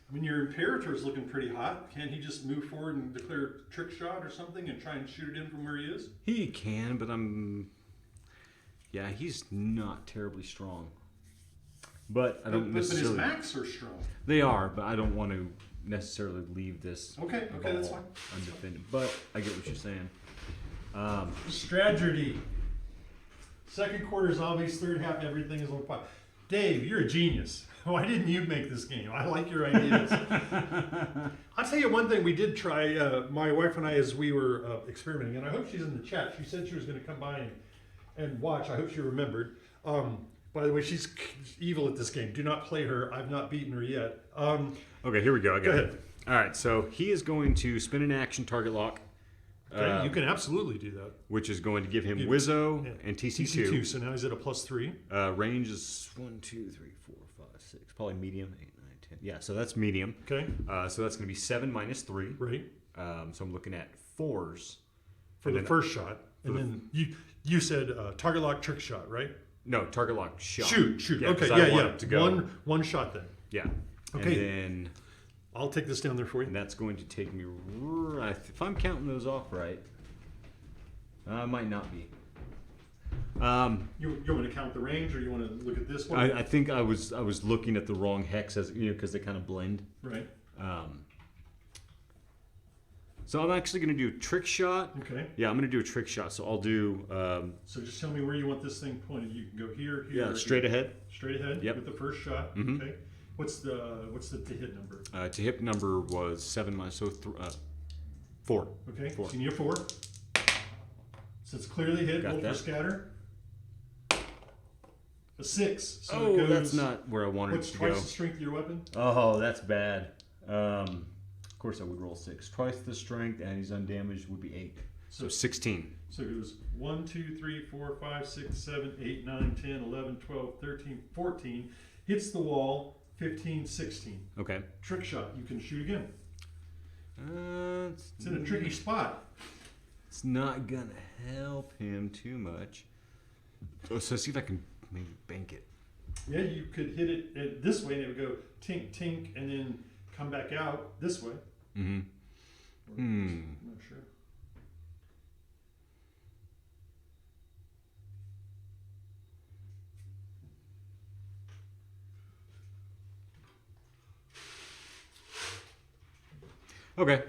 I mean, your Imperator is looking pretty hot. Can't he just move forward and declare a trick shot or something and try and shoot it in from where he is? He can, but yeah, he's not terribly strong. But I don't But his necessarily. max are strong. They are, but I don't want to necessarily leave this Okay, that's ball fine. undefended. But I get what you're saying. Strategy. Second quarter zombies, third half everything is on fire. Dave, you're a genius. Why didn't you make this game? I like your ideas. I'll tell you one thing we did try, my wife and I, as we were experimenting, and I hope she's in the chat. She said she was going to come by and watch. I hope she remembered. By the way, she's evil at this game. Do not play her. I've not beaten her yet. Okay, here we go. I got Go it. ahead. All right, so he is going to spin an action target lock, Okay, you can absolutely do that. which is going to give him Wizzo and TC2. TC2, so now he's at a +3. Range is 1, 2, 3, 4, 5, 6. Probably medium. 8, 9, 10. Yeah, so that's medium. Okay, So that's going to be 7 minus 3. right. So I'm looking at 4s. For And the then- first shot. And then you said target lock, trick shot, right? No, target lock shot. Shoot. Yeah, Okay, 'cause I want yeah. it to go. One shot then. Yeah. Okay. And then I'll take this down there for you. that's going to take me right. If I'm counting those off right, I might not be. You want me to count the range, or you want to look at this one? I think I was looking at the wrong hex as because they kind of blend. Right. So I'm actually going to do a trick shot. Okay. Yeah, I'm going to do a trick shot. So I'll do So just tell me where you want this thing pointed. You can go here, here. yeah or straight here. ahead. Straight ahead. Yep. With the first shot. Mhm. Okay. What's the to hit number? To hit number was 7 minus 4. Okay. 4. So you need a 4. So it's clearly hit. Got Roll for that. scatter. A 6. So Oh, it goes, that's not where I wanted it What's to twice go. the strength of your weapon? Oh, that's bad. Of course, I would roll 6. Twice the strength, and he's undamaged would be 8. So 16. So it goes 1, 2, 3, 4, 5, 6, 7, 8, 9, 10, 11, 12, 13, 14. Hits the wall, 15, 16. Okay. Trick shot, you can shoot again. It's It's in a tricky spot. It's not gonna help him too much. So see if I can maybe bank it. Yeah, you could hit it this way and it would go tink, tink, and then come back out this way. Mm-hmm. Or I'm not sure. Okay.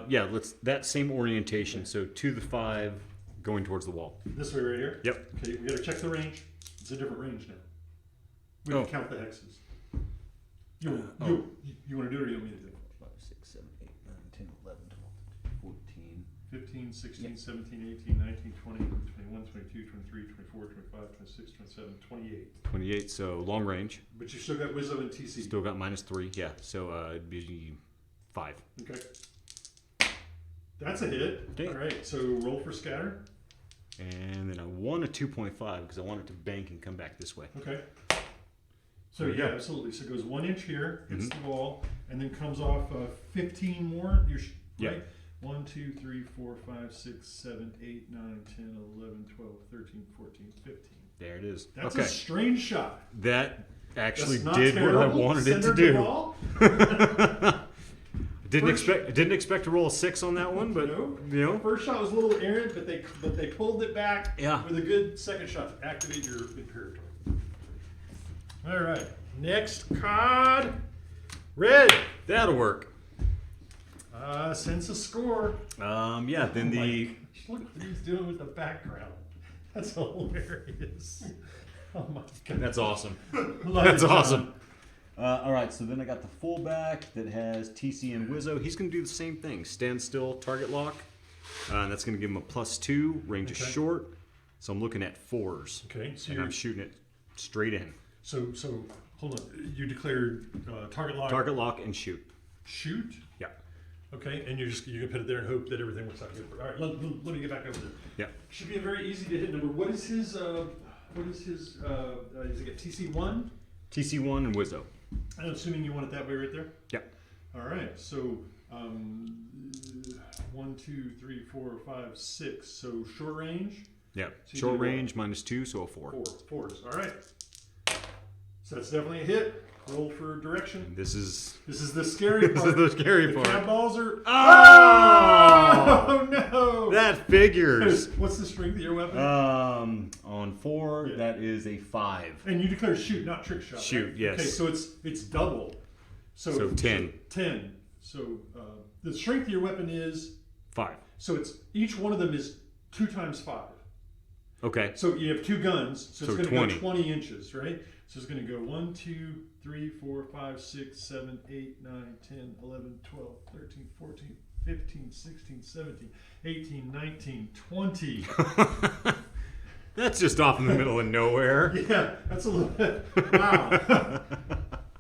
Yeah. Let's that same orientation. So to the 5, going towards the wall. This way right here? Yep. Okay, we gotta check the range. It's a different range now. We Oh. can count the hexes. You want to do it or you want me to do it? 5, 6, 7, 8, 9, 10, 11, 12, 14. 15, 16, Yeah. 17, 18, 19, 20, 21, 22, 23, 24, 25, 26, 27, 28. 28. So long range. But you still got Wizzo and TC. Still got -3. Yeah. So it'd be 5. Okay. That's a hit. Okay. All right, so roll for scatter. And then I want a 2.5 because I want it to bank and come back this way. Okay. So There we yeah, go. absolutely. So it goes 1 inch here, hits Mhm. the wall, and then comes off 15 more. Yeah. Right? 1, 2, 3, 4, 5, 6, 7, 8, 9, 10, 11, 12, 13, 14, 15. There it is. That's okay. a strange shot. That actually That's not did what I terrible. wanted it to Centered the do. ball. Didn't expect to roll a 6 on that one, but No. you know. First shot was a little errant, but they pulled it back Yeah. with a good second shot to activate your Imperator. All right, next card, red. That'll work. Sense a score. Yeah, then Oh my the gosh, look what he's doing with the background. That's hilarious. Oh my god. that's awesome. Love That's it, John. awesome. All right, so then I got the fullback that has TC and Wizzo, he's going to do the same thing. Stand still, target lock. And that's going to give him a +2. Range is Okay. short. So I'm looking at 4s. Okay, so And I'm shooting it straight in. so hold on. You declared target lock. Target lock and shoot. Shoot. Yeah. Okay, and you're gonna put it there and hope that everything works out good. All right, let me get back over there. Yeah. Should be a very easy to hit number. What is his? Does he get TC1? TC1 and Wizzo. I'm assuming you want it that way right there. Yeah. All right, so 1, 2, 3, 4, 5, 6. So short range. Yeah. So you Short do what? range -2, so a 4. Fours. All right. So that's definitely a hit. Roll for direction. This is The scary this part. is the scary The part. CAV balls are. Oh! Oh no! That figures. What's the strength of your weapon? on 4, Yeah. that is a 5. And you declare shoot, not trick shot. Shoot, right? yes. Okay, so it's double. So 10. 10. So the strength of your weapon is 5. so it's each one of them is 2 times 5. Okay. So you have 2 guns, so it's So going to 20. go 20 inches, right? So it's going to go 1, 2, 3, 4, 5, 6, 7, 8, 9, 10, 11, 12, 13, 14, 15, 16, 17, 18, 19, 20. That's just off in the middle of nowhere. Yeah, that's a little bit. Wow.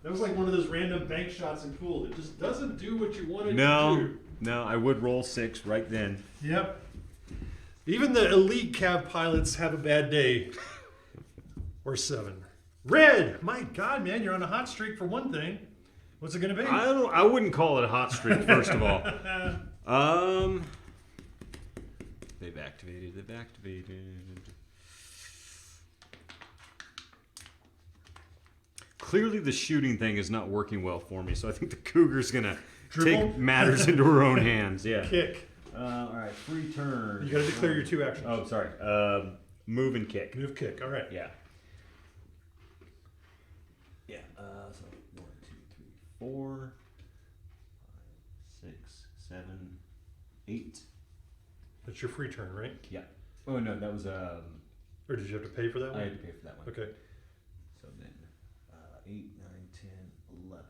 That was like one of those random bank shots in pool that just doesn't do what you want it to No, do. no, I would roll 6 right then. Yep. Even the elite CAV pilots have a bad day. Or 7. Red! My God, man, you're on a hot streak for one thing. What's it going to be? I wouldn't call it a hot streak, first of all. They've activated. Clearly the shooting thing is not working well for me, so I think the Cougar's gonna Dribble? take matters into her own hands. Yeah. Kick. All right, free turn. You got to declare your 2 actions. Oh, sorry. Move and kick. Move, kick. All right. Yeah. Yeah. So 1, 2, 3, 4, 5, 6, 7, 8. That's your free turn, right? Yeah. Oh no, that was Or did you have to pay for that I one? had to pay for that one. Okay. So then 8, 9, 10, 11.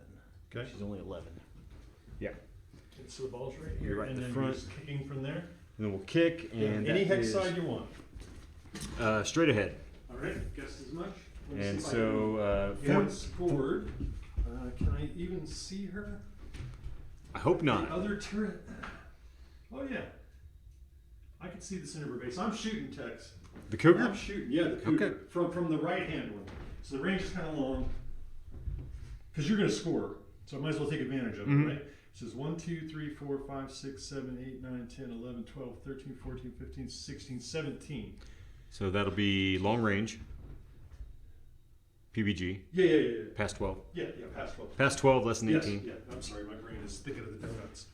Okay. She's only 11. Yeah. Okay, so the ball's right You're here. right in and the then front. you're just kicking from there. And then we'll kick and Any that hex is, side you want. straight ahead. All right. Guessed as much. Let me And see if I can- so You haven't scored. Can I even see her? I hope The not. other turret. Oh yeah. I can see the center of her base. I'm shooting, Tex. The Cougar? I'm shooting. Yeah, the Cougar. Okay. From the right hand one. So the range is kind of long. Because you're going to score. So I might as well take advantage of Mhm. it, right? It says 1, 2, 3, 4, 5, 6, 7, 8, 9, 10, 11, 12, 13, 14, 15, 16, 17. So that'll be long range. PBG. Yeah. Past 12. Yeah, past 12. Past 12, less than Yes, 18. yeah. I'm sorry, my brain is thinking of the donuts.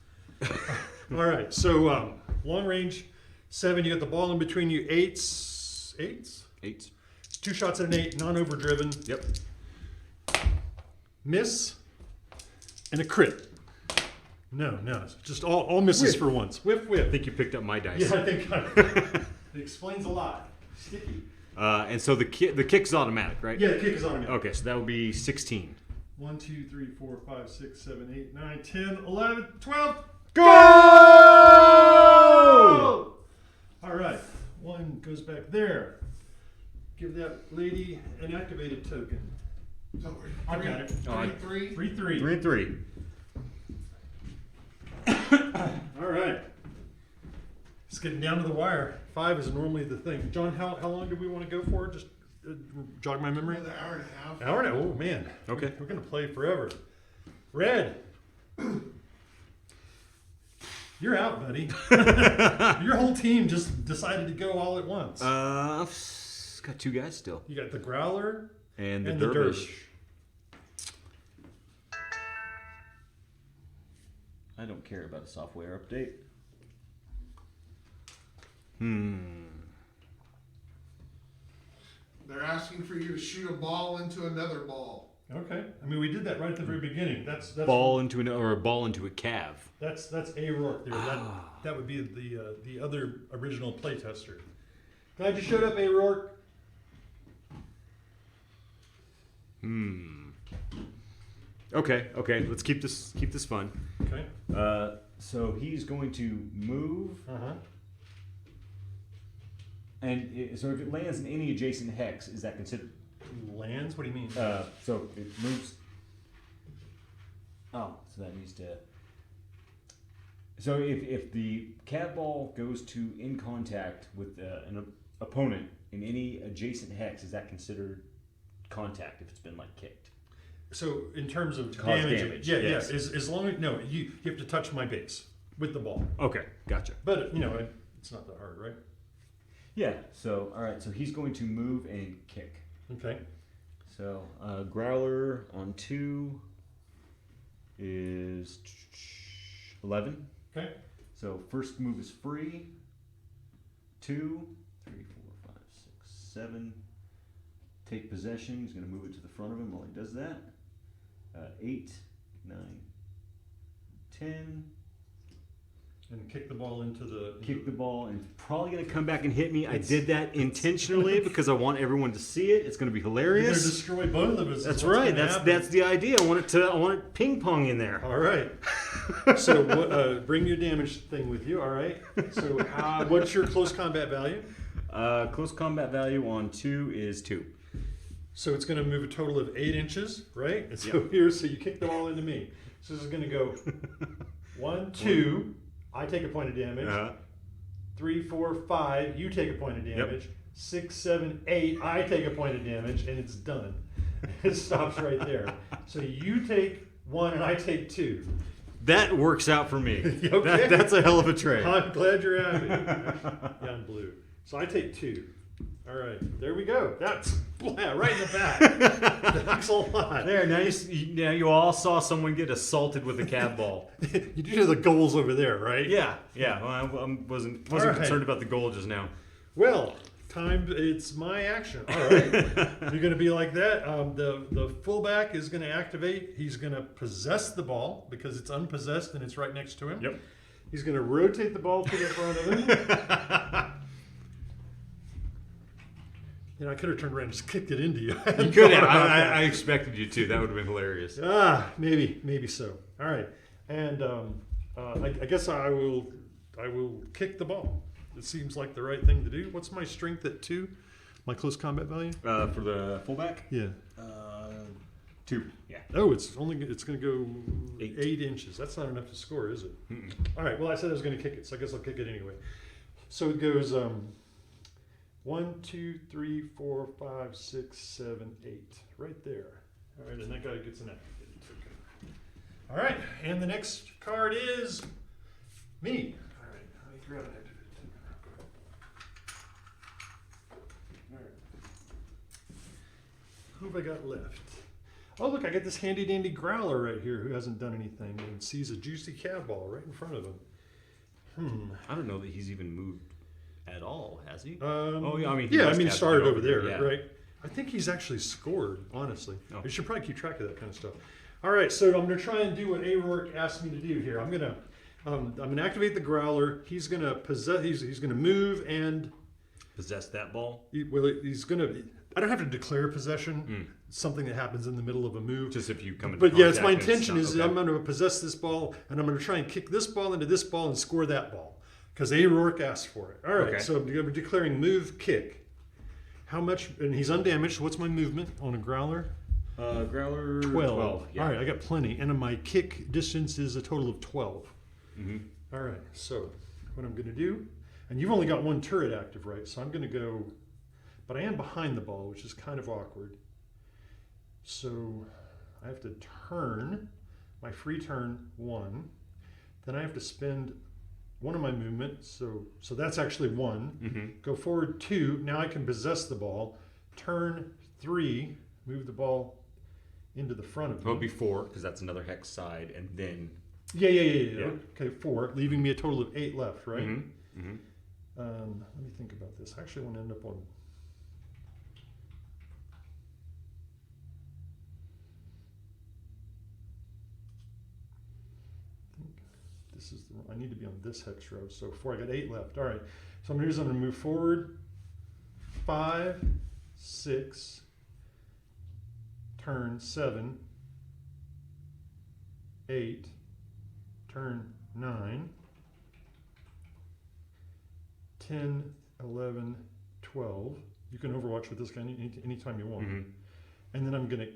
All right, so long range, 7. You got the ball in between you. 8s. 8s. 2 shots at an 8, non-overdriven. Yep. Miss and a crit. No, just all misses for once. Whiff. I think you picked up my dice. Yeah, I think it explains a lot. Sticky. And so the kick's automatic, right? Yeah, the kick is on me. Okay, so that would be 16. 1, 2, 3, 4, 5, 6, 7, 8, 9, 10, 11, 12. Go! All right, 1 goes back there. Give that lady an activated token. So I got it. Oh, 3, 3, 3 and 3. All right. It's getting down to the wire. 5 is normally the thing. John, how long do we want to go for? Just jog my memory. another hour and a half. Hour now. Oh man. Okay. We're gonna play forever. Red. You're out, buddy. Your whole team just decided to go all at once. I've got 2 guys still. You got the Growler And the and Dervish. I don't care about a software update. They're asking for you to shoot a ball into another ball. Okay. I mean, we did that right at the very beginning. That's Ball into a ball into a cav. That's A Rourke there. That would be the other original playtester. Glad you showed up, A Rourke. Okay. Let's keep this fun. Okay. So he's going to move, and so if it lands in any adjacent hex, is that considered? Lands? What do you mean? So it moves. Oh, so that needs to. So if the CAV ball goes to in contact with an opponent in any adjacent hex, is that considered contact if it's been like kicked? So in terms of Cause damage, damage, yeah. yes. As long as you have to touch my base with the ball, Okay, gotcha. but it's not that hard, right? Yeah. So all right. So he's going to move and kick. Okay. So Growler on 2 is 11. Okay. So first move is free. 2, 3, 4, 5, 6, 7. Take possession. He's going to move it to the front of him while he does that. 8, 9, 10. And kick the ball into the... Kick the ball and probably gonna come back and hit me. I did that intentionally because I want everyone to see it. It's gonna be You're gonna hilarious. destroy both of us. is That's what's right. gonna happen. That's the idea. I want it ping pong in there. All right. So bring your damage thing with you. All right. So what's your close combat value? Close combat value on 2 is 2. So it's going to move a total of 8 inches, right? And so Yep. so you kick the ball into me. So this is going to go 1, 2. I take a point of damage. 3, 4, 5. You take a point of damage. 6, 7, 8. I take a point of damage, and it's done. It stops right there. So you take 1, and I take 2. That works out for me. Okay. That's a hell of a trade. I'm glad you're happy. Yeah, I'm blue. So I take 2. All right, there we go. That's right in the back. Thanks a lot. There, now you all saw someone get assaulted with a CAV ball. You do the goals over there, right? Yeah. Well, I wasn't right. concerned about the goal just now. Well, it's my action. All right. You're going to be like that. The fullback is going to activate. He's going to possess the ball because it's unpossessed and it's right next to him. Yep. He's going to rotate the ball to the front of him. I could have turned around and just kicked it into you. You could have. I expected you to. That would have been hilarious. Maybe so. All right, and I guess I will kick the ball. It seems like the right thing to do. What's my strength at 2? My close combat value? For the fullback? Yeah. 2. Yeah. Oh, it's going to go 8. 8 inches. That's not enough to score, is it? All right. Well, I said I was going to kick it, so I guess I'll kick it anyway. So it goes 1, 2, 3, 4, 5, 6, 7, 8. Right there. All right, and that guy gets an activated token. All right, and the next card is me. All right, let me grab an activated token. All right. Who have I got left? Oh, look, I got this handy dandy growler right here who hasn't done anything and sees a juicy CAV ball right in front of him. I don't know that he's even moved at all, has he? He started over there, yeah. right? I think he's actually scored, honestly. Oh. You should probably keep track of that kind of stuff. All right, so I'm going to try and do what O'Rourke asked me to do here. I'm going to activate the growler. He's going to possess. He's going to move and Possess that ball? he's going to. I don't have to declare possession. Something that happens in the middle of a move. Just if you come into But yeah, it's contact my and intention not- is okay. I'm going to possess this ball and I'm going to try and kick this ball into this ball and score that ball because O'Rourke asked for it. All right, Okay. so I'm declaring move kick. How much? And he's undamaged. What's my movement on a growler? Growler 12. Yeah. All right, I got plenty. And my kick distance is a total of 12. Mm-hmm. All right, so what I'm going to do, and you've only got one turret active, right? So I'm going to go, but I am behind the ball, which is kind of awkward. So I have to turn, my free turn 1. Then I have to spend one of my movements, so that's actually 1. Mm-hmm. Go forward 2. Now I can possess the ball. Turn 3. Move the ball into the front of me. Well, it'd be 4 because that's another hex side, and then. Yeah. Okay, 4, leaving me a total of 8 left, right? Mm-hmm. Mm-hmm. Let me think about this. I actually want to end up on. This is I need to be on this hex row. So 4, I got 8 left. All right. So I'm going to move forward 5, 6, turn 7, 8, turn 9, 10, 11, 12. You can overwatch with this guy anytime you want. Mm-hmm. And then I'm going to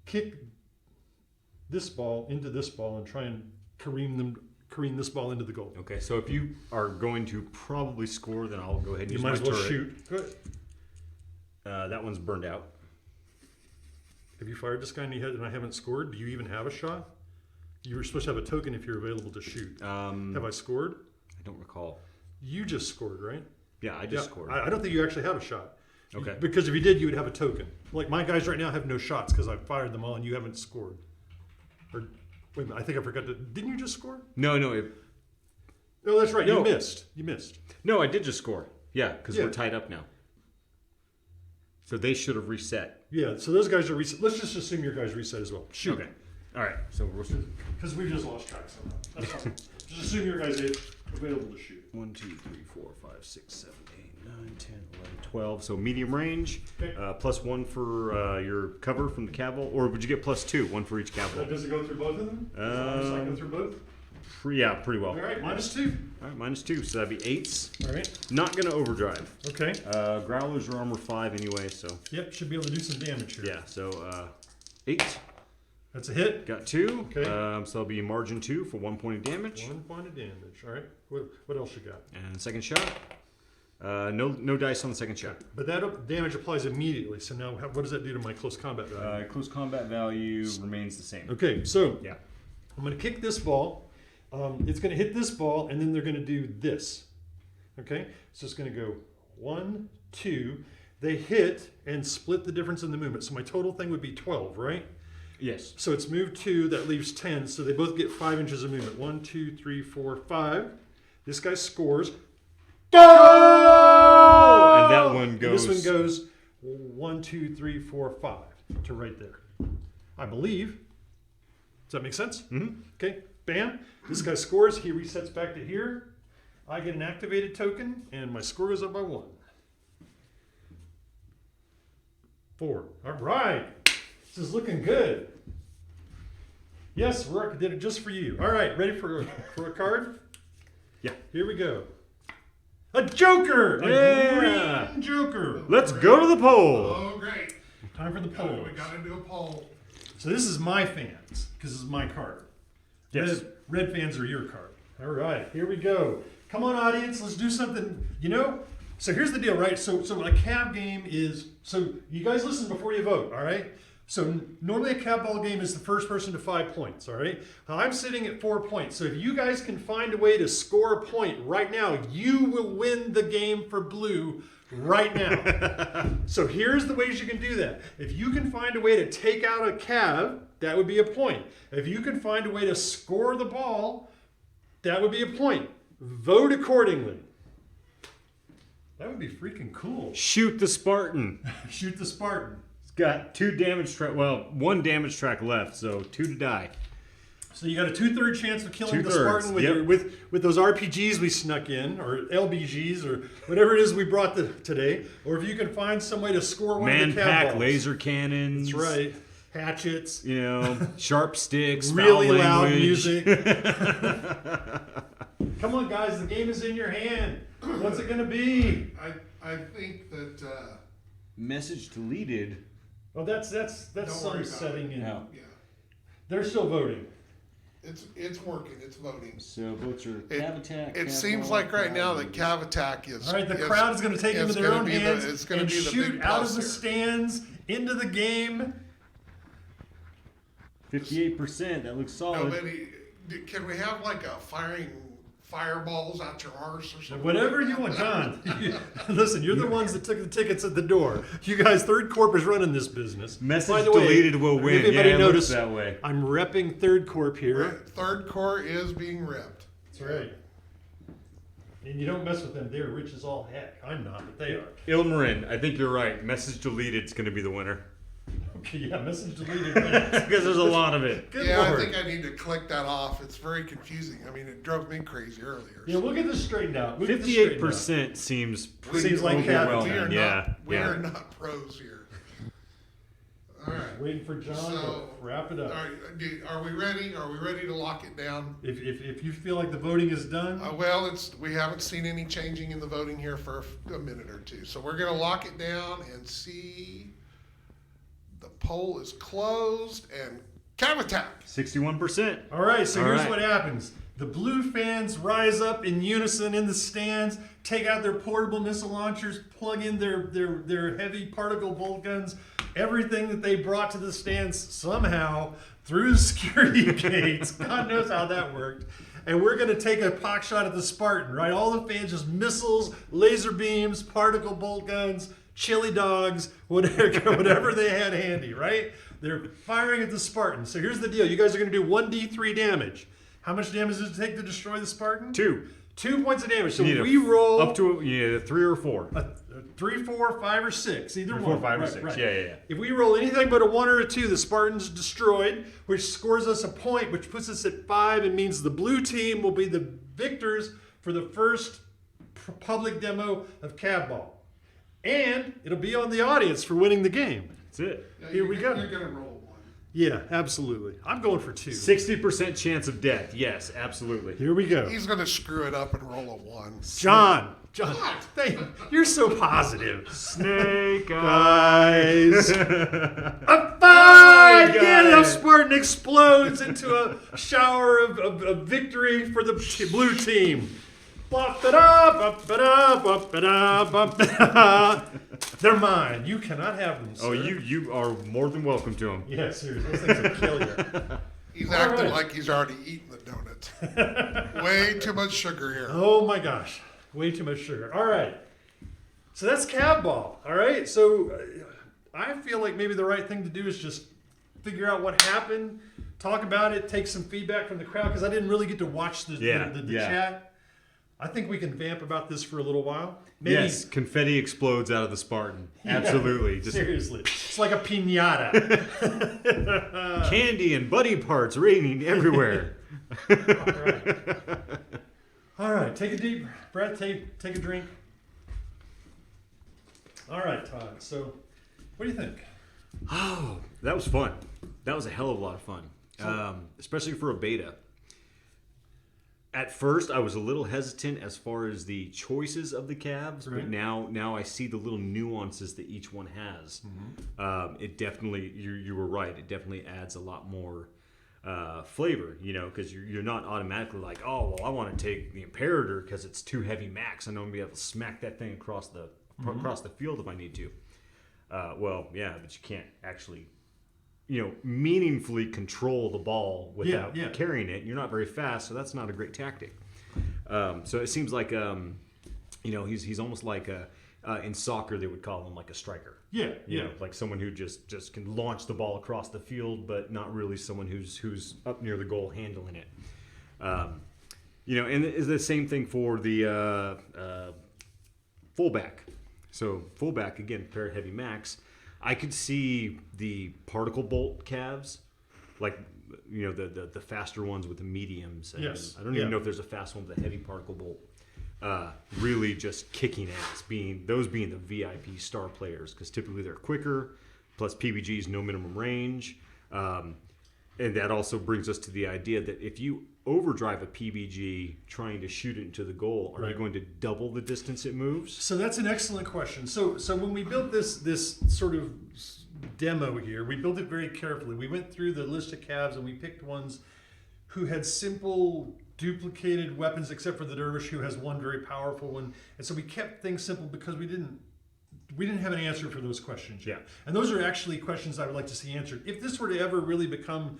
kick this ball into this ball and try and careen this ball into the goal. Okay, so if you are going to probably score, then I'll go ahead and You use might my as well turret. shoot. Go ahead. That one's burned out. Have you fired this guy and I haven't scored? Do you even have a shot? You were supposed to have a token if you're available to shoot. Have I scored? I don't recall. You just scored, right? Yeah, I just scored. I don't think you actually have a shot. Okay. Because if you did, you would have a token. Like my guys right now have no shots because I fired them all and you haven't scored. Or wait a minute, I think I forgot to. Didn't you just score? No. Oh, that's right. No. You missed. No, I did just score. Yeah, because Yeah. we're tied up now. So they should have reset. Yeah. So those guys are reset. Let's just assume your guys reset as well. Shoot. Okay. All right, so we're Because we just lost track somehow. That's all. Just assume your guys are available to shoot. 1, 2, 3, 4, 5, 6, 7, 8, 9, 10, 11, 12. So medium range, Okay. +1 for your cover from the CAVBALL, or would you get +2, 1 for each CAVBALL? Does it go through both of them? Does it go through both? Yeah, pretty well. All right, -2. All right, -2, so that'd be 8s. All right. Not gonna overdrive. Okay. Growlers are armor 5 anyway, so Yep, should be able to do some damage here. yeah. So 8. That's a hit. Got 2. Okay. So that'll be margin 2 for 1 point of damage. 1 point of damage. All right. What else you got? And second shot. No dice on the second shot. But that damage applies immediately. So now, what does that do to my close combat value? Close combat value remains the same. Okay, so Yeah. I'm going to kick this ball. It's going to hit this ball, and then they're going to do this. Okay, so it's going to go 1, 2. They hit and split the difference in the movement. So my total thing would be 12, right? Yes. So it's moved 2. That leaves 10. So they both get 5 inches of movement. 1, 2, 3, 4, 5. This guy scores. Go! And that one And goes. this one goes 1, 2, 3, 4, 5 to right there. I believe. Does that make sense? Mm-hmm. Okay. Bam. This guy scores. He resets back to here. I get an activated token, and my score goes up by 1. 4. All right. This is looking good. Yes, Rourke did it just for you. All right. Ready for a card? Yeah. Here we go. A Joker! A Yeah. green Joker. Let's go to the poll. Oh, great. Time for the poll. We gotta do a poll. So this is my fans, because this is my card. Yes. Red fans are your card. All right, here we go. Come on, audience, let's do something. So here's the deal, right? So a CAV game is, so you guys listen before you vote, all right? So normally a CAV ball game is the first person to 5 points, all right? I'm sitting at 4 points. So if you guys can find a way to score a point right now, you will win the game for blue right now. So here's the ways you can do that. If you can find a way to take out a CAV, that would be a point. If you can find a way to score the ball, that would be a point. Vote accordingly. That would be freaking cool. Shoot the Spartan. Shoot the Spartan. It's got 2 damage track. Well, 1 damage track left, so 2 to die. So you got a 2/3 chance of killing the 2/3, Spartan with, yep. with those RPGs we snuck in, or LBGs, or whatever it is we brought today. Or if you can find some way to score one Man of the CAV pack, balls. laser cannons. That's right. Hatchets. You know, sharp sticks. Really foul loud language. music. Come on, guys, the game is in your hand. What's it gonna be? I think that, Message deleted. Oh, that's Don't worry about sunsetting in. No. yeah, They're still voting. it's working, it's voting. So votes are CAV attack. It CAV seems ball, like right CAV now that moves. CAV attack is. All right, the crowd is going to take it into it's their gonna own be the- hands it's gonna and be the shoot big out of plus the here. stands into the game. 58%. That looks solid. Nobody, can we have like a firing fireballs out your arse or something? Whatever you want, John. Listen, you're the ones that took the tickets at the door. You guys, Third Corp is running this business. Message By the way, deleted will if win. anybody Yeah, it looks noticed, that way. I'm repping Third Corp here. Third core is being ripped. That's right. And you don't mess with them. They're rich as all heck. I'm not, but they are. Ilmarin, I think you're right. Message deleted is going to be the winner. Okay, yeah, message deleted. Because there's a lot of it. Good Yeah, Lord. I think I need to click that off. It's very confusing. I mean, it drove me crazy earlier. Yeah, we'll get this straightened out. We'll get this straightened out. 58% seems pretty Seems like CAV. we overwhelming. are Yeah, not, we yeah. are not pros here. All right. Waiting for John So, to wrap it All up. right, are we ready? Are we ready to lock it down? If you feel like the voting is done, Well, we haven't seen any changing in the voting here for a minute or two. So we're going to lock it down and see. The poll is closed and CAV attack. 61%. all right. So All here's right. what happens: the blue fans rise up in unison in the stands, take out their portable missile launchers, plug in their heavy particle bolt guns, everything that they brought to the stands somehow through the security gates. God knows how that worked. And we're going to take a pot shot at the Spartan, right? All the fans, just missiles, laser beams, particle bolt guns, chili dogs, whatever they had handy, right? They're firing at the Spartan. So here's the deal. You guys are going to do 1d3 damage. How much damage does it take to destroy the Spartan? 2. 2 points of damage. So You need we roll up to 3 or 4. 3, 4, 5, or 6. Either 3, one. 4, 5, or Right, 6. right. Yeah. If we roll anything but a 1 or a 2, the Spartans destroyed, which scores us a point, which puts us at 5 and means the blue team will be the victors for the first public demo of CAVBALL. And it'll be on the audience for winning the game. That's it. Here we go. You're gonna roll 1. Yeah, absolutely. I'm going for 2. 60% chance of death. Yes, absolutely. Here we go. He's gonna screw it up and roll a 1. John, you're so positive. Snake Guys. A 5! got Yeah, the it. Spartan explodes into a shower of victory for the blue team. Bop-da-da, bop-da-da, bop-da-da, bop-da-da. They're mine. You cannot have them, sir. Oh, you are more than welcome to them. Yeah, seriously. Those things will kill you. He's All acting right. like he's already eaten the donuts. Way too much sugar here. Oh my gosh, way too much sugar. All right, so that's CAVBALL. All right, so I feel like maybe the right thing to do is just figure out what happened, talk about it, take some feedback from the crowd because I didn't really get to watch the chat. I think we can vamp about this for a little while. Maybe, Yes, confetti explodes out of the Spartan. Absolutely. Just seriously, it's like a piñata. candy and buddy parts raining everywhere. All right, take a deep breath, take a drink. All right, Todd. So, what do you think? Oh, that was fun. That was a hell of a lot of fun, especially for a beta. At first, I was a little hesitant as far as the choices of the calves, Right. but now I see the little nuances that each one has. It definitely, you were right. It definitely adds a lot more flavor, because you're not automatically like, oh, well, I want to take the Imperator because it's too heavy max. I know I'm gonna be able to smack that thing across the field if I need to. Well, yeah, but you can't actually, meaningfully control the ball without carrying it. You're not very fast, so that's not a great tactic. So it seems like, he's almost like in soccer they would call him like a striker. Yeah, Like someone who just can launch the ball across the field, but not really someone who's up near the goal handling it. And it's the same thing for the fullback. So fullback, again, pair heavy max. I could see the particle bolt calves, like the faster ones with the mediums. And Yes. I don't even know if there's a fast one with a heavy particle bolt. Really just kicking ass, being the VIP star players, because typically they're quicker, plus PBG's no minimum range. And that also brings us to the idea that if you overdrive a PBG trying to shoot it into the goal, are you going to double the distance it moves? So that's an excellent question. So when we built this sort of demo here, we built it very carefully. We went through the list of calves and we picked ones who had simple duplicated weapons, except for the dervish, who has one very powerful one. And so we kept things simple because we didn't have an answer for those questions yet. Yeah. And those are actually questions I would like to see answered. If this were to ever really become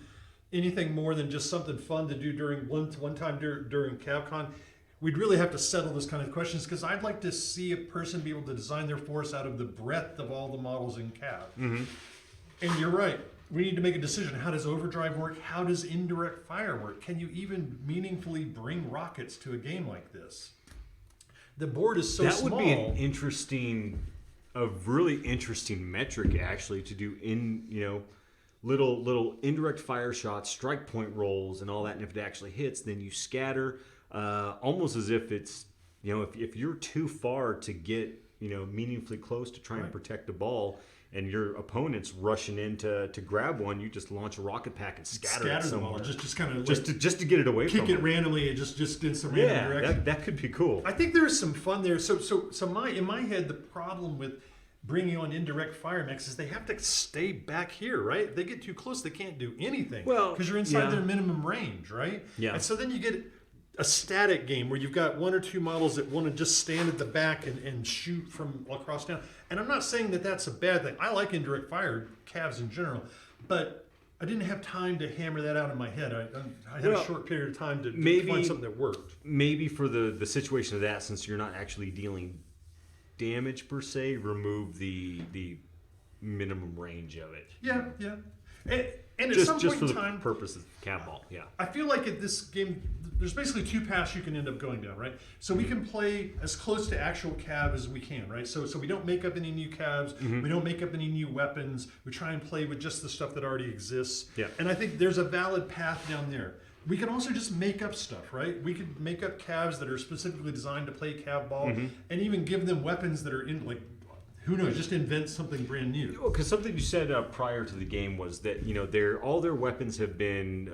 anything more than just something fun to do during one time during CAV-CON, we'd really have to settle those kind of questions, because I'd like to see a person be able to design their force out of the breadth of all the models in CAV. Mm-hmm. And you're right. We need to make a decision. How does overdrive work? How does indirect fire work? Can you even meaningfully bring rockets to a game like this? The board is so small. That would be a really interesting metric actually to do in, little indirect fire shots, strike point rolls and all that. And if it actually hits, then you scatter, almost as if it's, if you're too far to get, meaningfully close to try and protect the ball, and your opponent's rushing in to grab one, you just launch a rocket pack and scatter it the somewhere. ball, just kind of Just to get it away from kick it them. randomly and just in some random direction. that could be cool. I think there's some fun there. So in my head, the problem with bringing on indirect fire mechs is they have to stay back here, right? If they get too close, they can't do anything. Well, because you're inside yeah. their minimum range, right? Yeah. And so then you get a static game where you've got one or two models that want to just stand at the back and shoot from across town. And I'm not saying that that's a bad thing. I like indirect fire calves in general, but I didn't have time to hammer that out in my head. I had a short period of time to find something that worked. Maybe for the situation of that, since you're not actually dealing damage per se, remove the minimum range of it. Yeah. And at some just point for in the time, purpose of CAVBALL, yeah. I feel like at this game, there's basically two paths you can end up going down, right? So we can play as close to actual CAV as we can, right? So we don't make up any new CAVs, we don't make up any new weapons. We try and play with just the stuff that already exists. Yeah. And I think there's a valid path down there. We can also just make up stuff, right? We could make up CAVs that are specifically designed to play CAVBALL, and even give them weapons that are in, like, who knows, just invent something brand new. Well, because something you said prior to the game was that all their weapons have been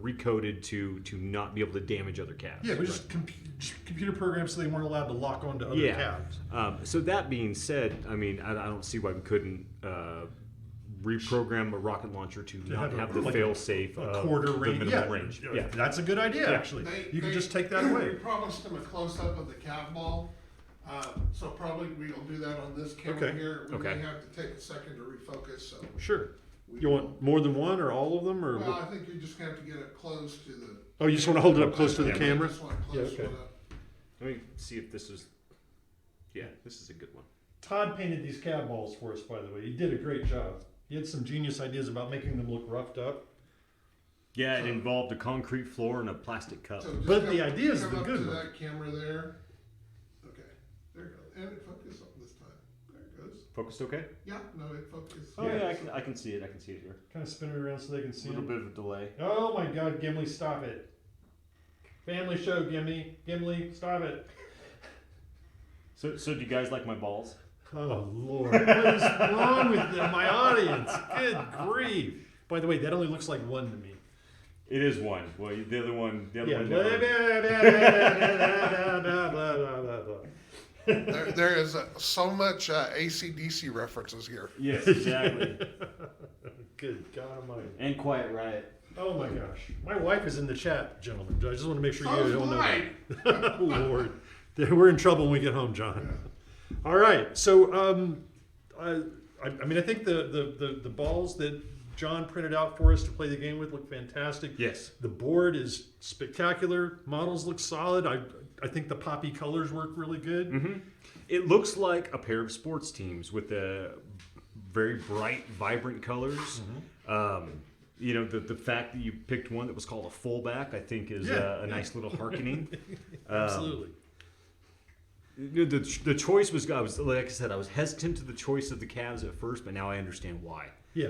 recoded to not be able to damage other calves. Yeah, we just computer programs so they weren't allowed to lock onto other Yeah. calves. So that being said, I mean, I don't see why we couldn't reprogram a rocket launcher to not have the like fail-safe quarter the range. minimum Yeah, range. Yeah. that's a good idea. Yeah. Actually, you can just take that away. We promised them a close-up of the CAVBALL, so probably we'll do that on this camera Okay. here. We Okay. may have to take a second to refocus, so. Sure. we You will- want more than one or all of them, or? Well, I think you're just gonna have to get it close to the. Oh, you just want to hold it up close to the I camera? just want a Yeah, close okay. one up. Let me see if this is. Yeah, this is a good one. Todd painted these CAVBALLs for us, by the way. He did a great job. He had some genius ideas about making them look roughed up. Yeah, it involved a concrete floor and a plastic cup. So just But the idea is come the up good to one. that camera there. Okay, there it goes. And it focused on this time. There it goes. Focused okay? Yeah, no, it focused. Oh yeah, I can see it. I can see it here. Kind of spin it around so they can A see little it. bit of a delay. Oh my God, Gimli, stop it. Family show, Gimli. Gimli, stop it. So do you guys like my balls? Oh Lord, what is wrong with my audience? Good grief! By the way, that only looks like one to me. It is one. Well, the other one. The other Yeah. one. Blah, never- blah, blah, blah, blah, blah, blah, blah. There is so much AC/DC references here. Yes, exactly. Good God Almighty! And Quiet Riot. Oh my gosh, my wife is in the chat, gentlemen. I just want to make sure So you is don't know. mine. that. Oh Lord, we're in trouble when we get home, John. All right, so I mean, I think the balls that John printed out for us to play the game with look fantastic. Yes. The board is spectacular. Models look solid. I think the poppy colors work really good. It looks like a pair of sports teams with the very bright, vibrant colors. The fact that you picked one that was called a fullback, I think, is a nice little hearkening. Absolutely. The choice was, like I said, I was hesitant to the choice of the Cavs at first, but now I understand why. Yeah.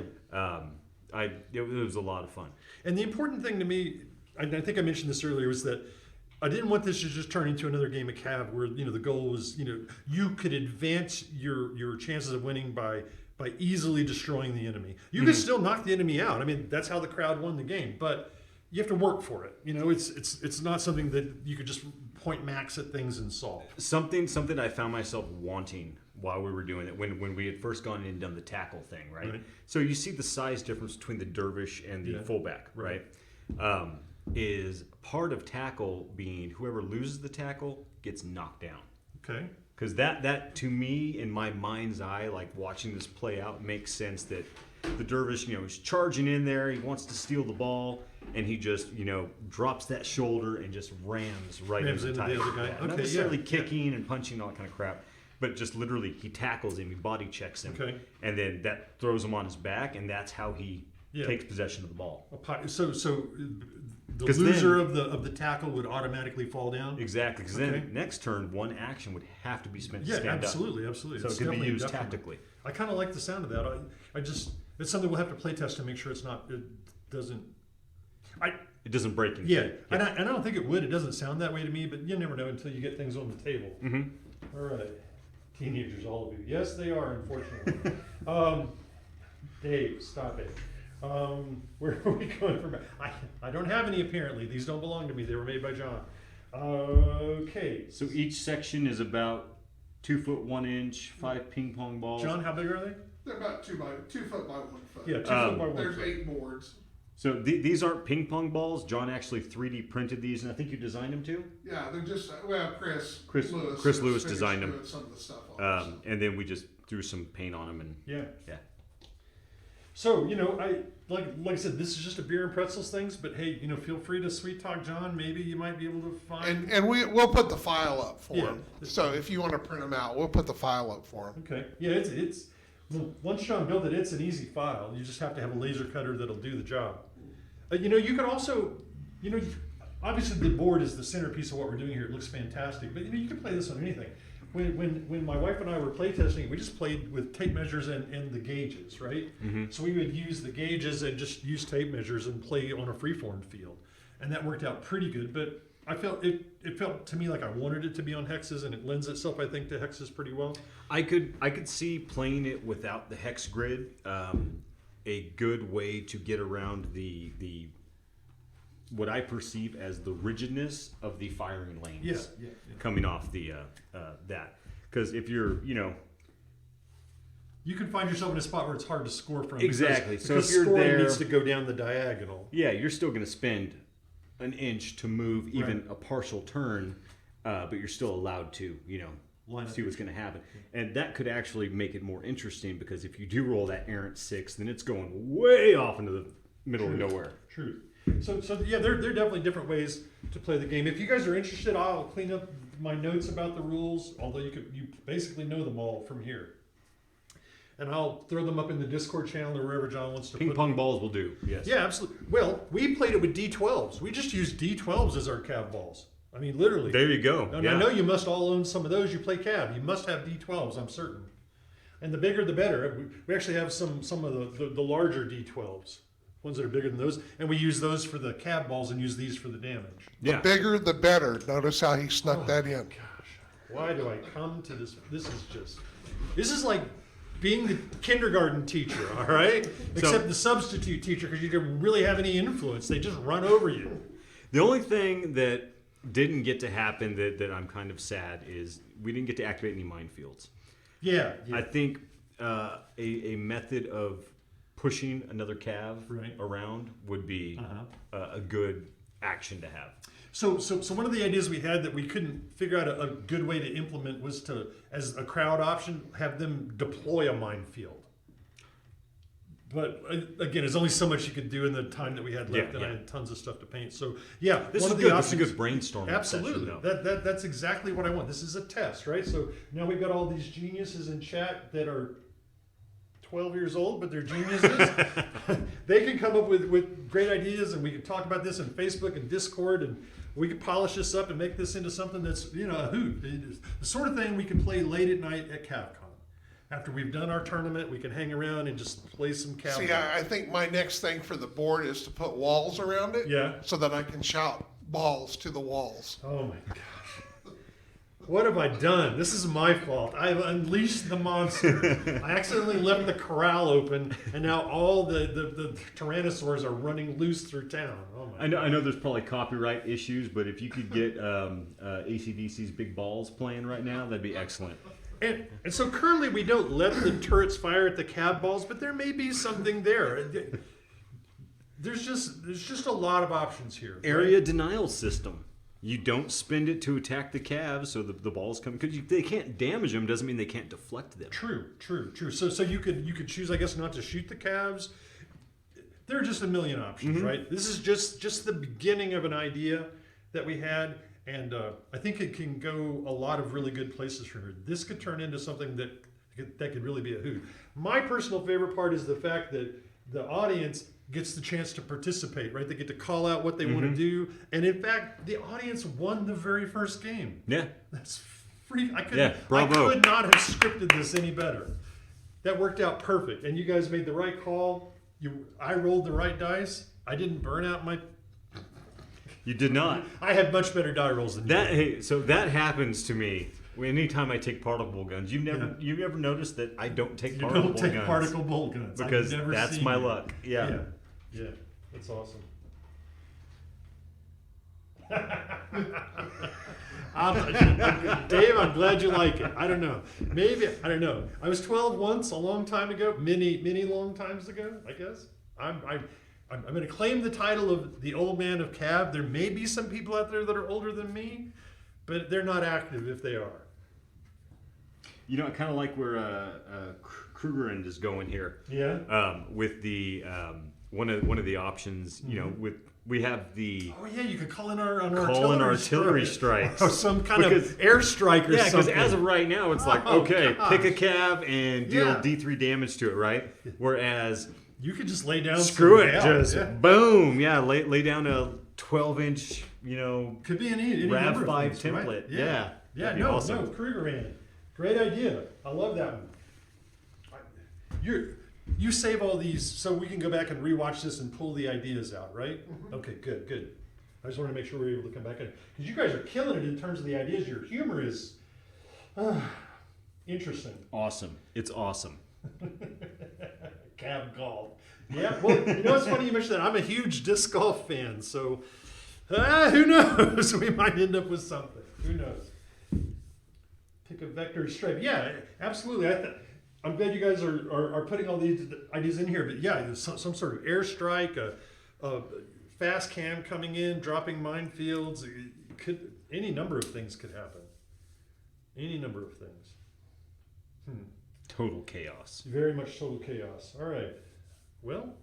It was a lot of fun. And the important thing to me, I think I mentioned this earlier, was that I didn't want this to just turn into another game of CAV where the goal was you could advance your chances of winning by easily destroying the enemy. You could still knock the enemy out. I mean, that's how the crowd won the game, but you have to work for it. It's not something that you could just point max at things and solve. Something I found myself wanting while we were doing it when we had first gone in and done the tackle thing, right? So you see the size difference between the dervish and the fullback, right? Is part of tackle being whoever loses the tackle gets knocked down. Okay. Because that to me, in my mind's eye, like watching this play out, makes sense that the dervish, is charging in there. He wants to steal the ball, and he just, drops that shoulder and just rams into the other guy. Yeah, Okay, not necessarily yeah. kicking and punching and all that kind of crap, but just literally he tackles him, he body checks him, Okay. and then that throws him on his back, and that's how he Yeah. takes possession of the ball. So the 'Cause loser of the tackle would automatically fall down. Exactly, because Okay. then next turn, one action would have to be spent to Yeah, stand absolutely. up. So It's it could be definitely used definitely. tactically. I kind of like the sound of that. It's something we'll have to play test to make sure it doesn't. It doesn't break anything. Yeah, and I don't think it would. It doesn't sound that way to me, but you never know until you get things on the table. Mm-hmm. All right, teenagers, all of you. Yes, they are, unfortunately. Dave, stop it. Where are we going from? I don't have any apparently. These don't belong to me. They were made by John. Okay. So each section is about 2 foot 1 inch, 5 ping pong balls. John, how big are they? They're about 2 foot by 1 foot. Yeah, 2 foot by 1 There's foot. 8 boards. So these aren't ping pong balls. John actually 3D printed these, and I think you designed them too. Yeah, they're just Chris Chris Lewis Lewis has finished designed them. doing some of the stuff on them. And then we just threw some paint on them, and Yeah. yeah. So, I like I said, this is just a beer and pretzels things, but hey, feel free to sweet talk John. Maybe you might be able to find. And we'll put the file up for Yeah. him. So if you want to print them out, we'll put the file up for him. Okay. Yeah, it's Well, once Sean built it, it's an easy file. You just have to have a laser cutter that'll do the job. You know, you could also, you know, obviously the board is the centerpiece of what we're doing here. It looks fantastic, but you know, you can play this on anything. When my wife and I were playtesting, we just played with tape measures and the gauges, right? So we would use the gauges and just use tape measures and play on a freeform field, and that worked out pretty good. But I felt it felt to me like I wanted it to be on hexes, and it lends itself, I think, to hexes pretty well. I could see playing it without the hex grid. A good way to get around the what I perceive as the rigidness of the firing lanes coming off the that. Because if you're, you know, you can find yourself in a spot where it's hard to score from. Exactly. Because, so because if you're scoring there, needs to go down the diagonal. yeah, you're still going to spend an inch to move even Right. a partial turn, but you're still allowed to, you know, Line up. see what's going to happen. And that could actually make it more interesting, because if you do roll that errant 6, then it's going way off into the middle of nowhere. True. So yeah, there are definitely different ways to play the game. If you guys are interested, I'll clean up my notes about the rules, although you basically know them all from here. And I'll throw them up in the Discord channel or wherever John wants to Ping put pong them. balls will do, yes. Yeah, absolutely. Well, we played it with D12s. We just used D12s as our CAV balls. I mean, literally. There you go. And yeah. I know you must all own some of those. You play CAV. You must have D12s, I'm certain. And the bigger the better. We actually have some of the larger D12s, ones that are bigger than those. And we use those for the CAV balls and use these for the damage. Yeah. The bigger, the better. Notice how he snuck that in. Why do I come to this? This is like being the kindergarten teacher, all right? Except the substitute teacher, because you don't really have any influence. They just run over you. The only thing that didn't get to happen that I'm kind of sad is we didn't get to activate any minefields. Yeah. I think a method of pushing another CAV Right. around would be a good action to have. So one of the ideas we had that we couldn't figure out a good way to implement was to, as a crowd option, have them deploy a minefield. But again, there's only so much you could do in the time that we had left, and I had tons of stuff to paint. So yeah, This one is of the good. options. This is a good brainstorming Absolutely, session, though. that's exactly what I want. This is a test, right? So now we've got all these geniuses in chat that are 12 years old, but they're geniuses. They can come up with great ideas, and we can talk about this in Facebook and Discord, and we can polish this up and make this into something that's, you know, a hoot. The sort of thing we can play late at night at CAV-CON. After we've done our tournament, we can hang around and just play some CAV. See, I think my next thing for the board is to put walls around it. Yeah. So that I can shout balls to the walls. Oh my gosh. What have I done? This is my fault. I've unleashed the monster. I accidentally left the corral open, and now all the tyrannosaurs are running loose through town. Oh my! I know there's probably copyright issues, but if you could get AC/DC's Big Balls playing right now, that'd be excellent. And so currently we don't let the turrets fire at the CAV balls, but there may be something there. There's just a lot of options here. Area denial system. You don't spend it to attack the calves, so the balls come because they can't damage them. Doesn't mean they can't deflect them. True. So you could choose, I guess, not to shoot the calves. There are just a million options, right? This is just the beginning of an idea that we had, and I think it can go a lot of really good places from here. This could turn into something that could really be a hoot. My personal favorite part is the fact that the audience gets the chance to participate, right? They get to call out what they want to do, and in fact, the audience won the very first game. Yeah. That's free. I could not have scripted this any better. That worked out perfect, and you guys made the right call. I rolled the right dice. I didn't burn out my. You did not. I had much better die rolls than you. Hey, so that happens to me anytime I take particle guns. You ever noticed that I don't take particle guns? You don't take particle bolt guns. Because that's my luck. Yeah. Yeah. That's awesome. Dave, I'm glad you like it. I don't know. I don't know. I was 12 once, a long time ago. Many long times ago, I guess. I'm going to claim the title of the old man of CAV. There may be some people out there that are older than me, but they're not active if they are. You know, kind of like where Krugerrand is going here. Yeah. With the one of the options, you know, we have the Oh yeah, you could call in our artillery strikes. or some kind Because- of airstrike or yeah, because something. as of right now, it's like, Oh, okay, gosh. pick a cav and deal Yeah. D3 damage to it, right? Whereas, You could just lay down. screw some it, hell, just yeah. boom, yeah, lay down a 12-inch, you know, Could be any number of RAV5 things, right? template. Yeah. Yeah, Yeah, that'd be no, awesome. no, Kruger ran. Great idea. I love that one. You save all these so we can go back and rewatch this and pull the ideas out, right? Okay, good, good. I just want to make sure we're able to come back in. Because you guys are killing it in terms of the ideas. Your humor is interesting. Awesome. It's awesome. Cav golf. Yeah, well, you know, it's funny you mentioned that. I'm a huge disc golf fan, so who knows? We might end up with something. Who knows? Pick a vector stripe. Yeah, absolutely. I'm glad you guys are putting all these ideas in here. But yeah, there's some sort of airstrike, a fast cam coming in, dropping minefields. Any number of things could happen. Any number of things. Total chaos. Very much total chaos. All right. Well,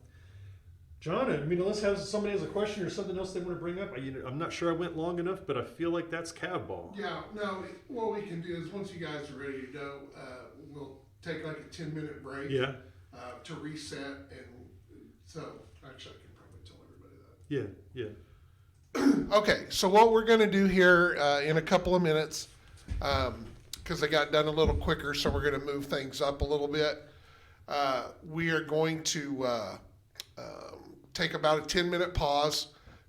John, I mean, unless somebody has a question or something else they want to bring up, I'm not sure I went long enough, but I feel like that's CAVBALL. Yeah, no, what we can do is once you guys are ready to go, we'll take like a 10-minute break. Yeah, To reset, and so, actually I can probably tell everybody that. yeah. Okay, so what we're gonna do here, in a couple of minutes, cause I got done a little quicker, so we're gonna move things up a little bit. We are going to, take about a 10-minute pause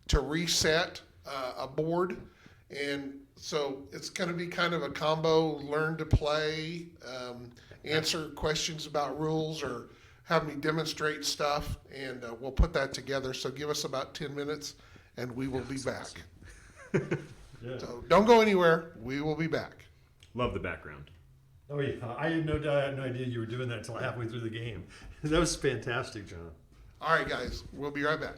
to reset, a board. And so it's gonna be kind of a combo, learn to play, answer questions about rules, or have me demonstrate stuff, and we'll put that together. So give us about 10 minutes and we will be back. Yeah. So don't go anywhere. We will be back. Love the background. Oh yeah, I had no idea you were doing that until halfway through the game. That was fantastic, John. All right, guys, we'll be right back.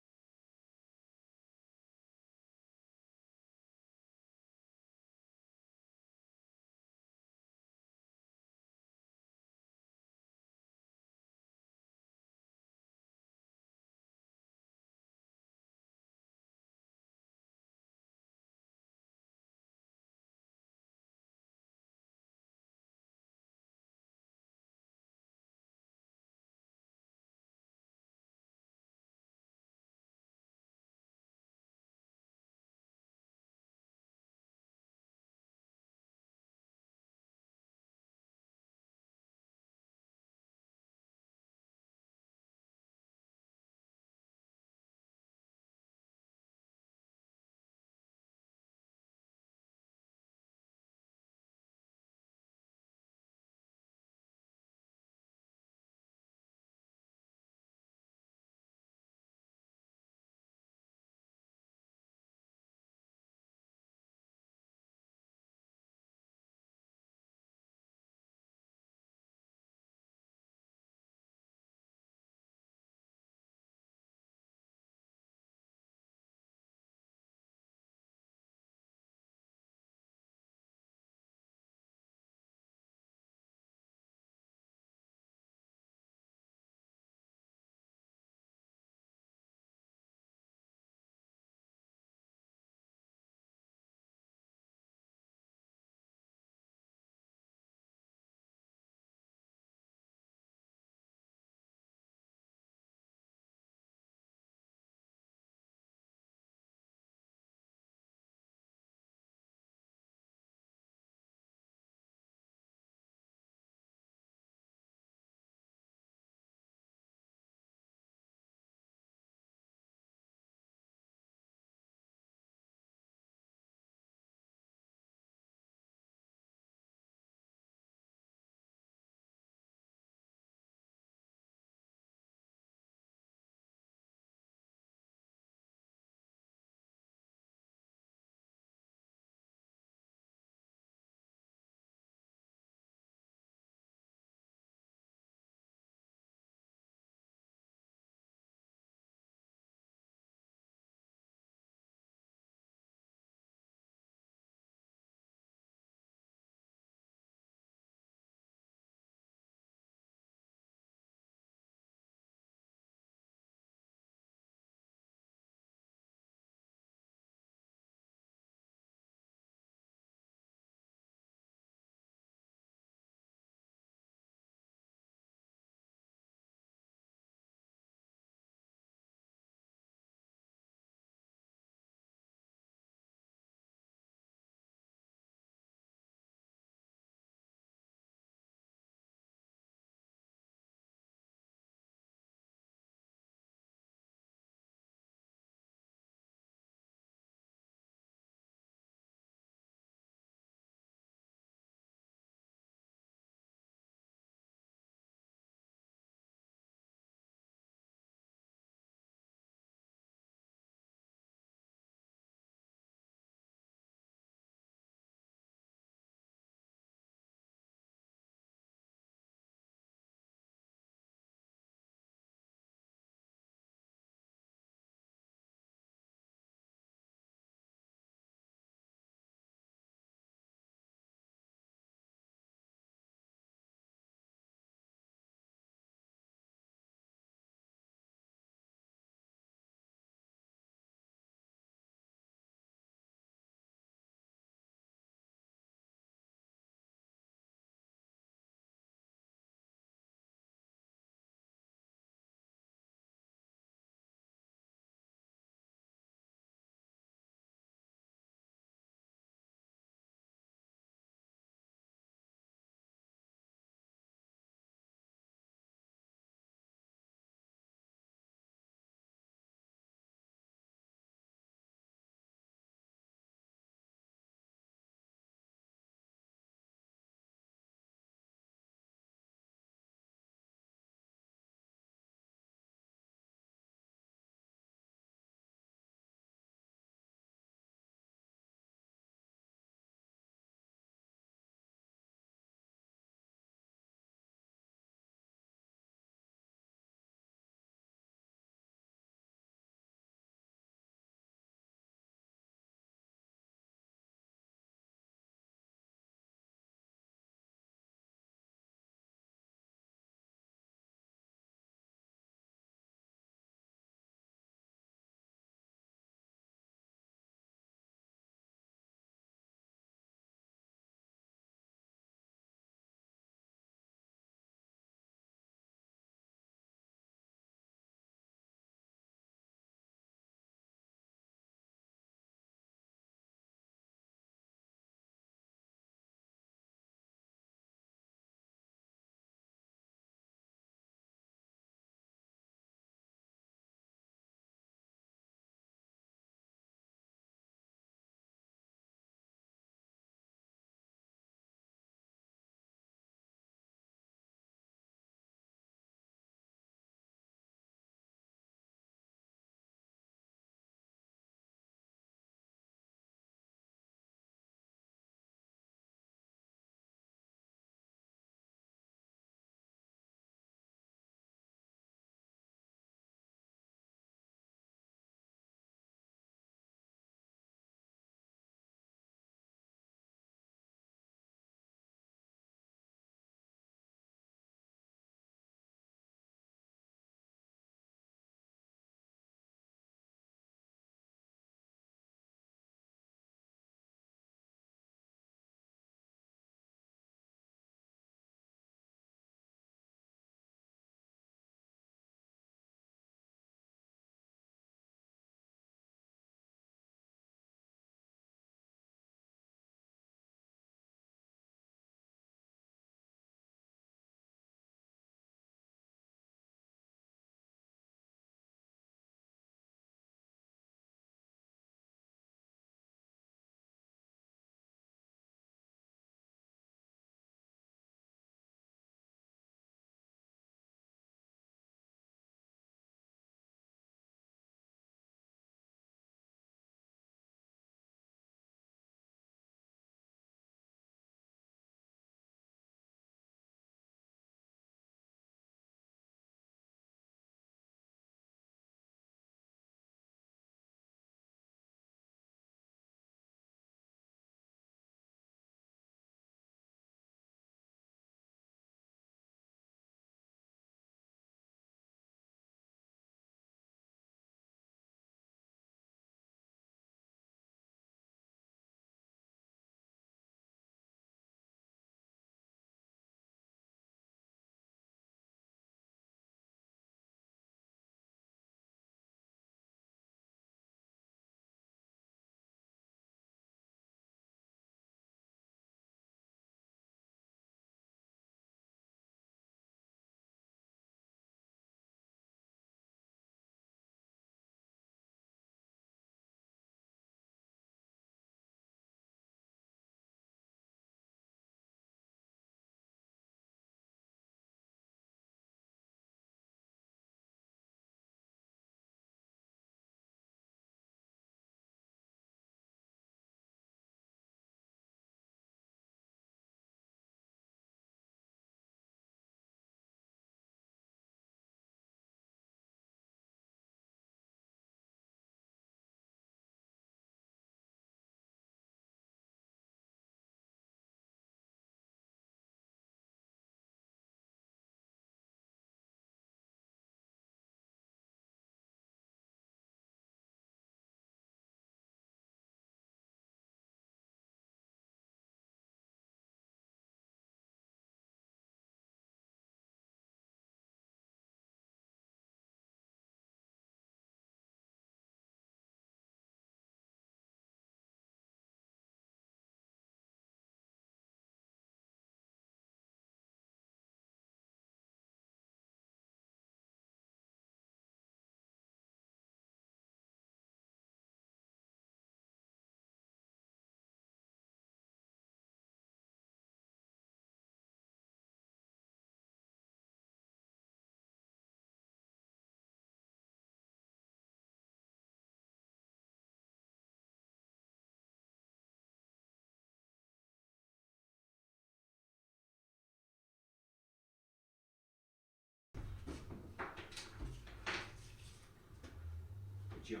John.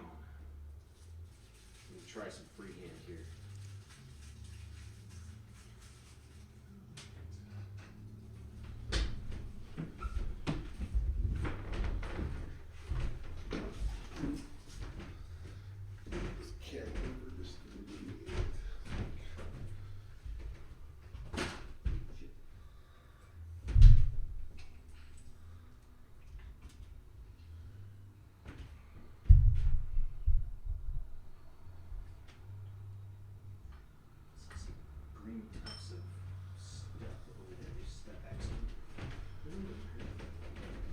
Let me try some freehand here. Green tufts of stuff over there. Just that excellent.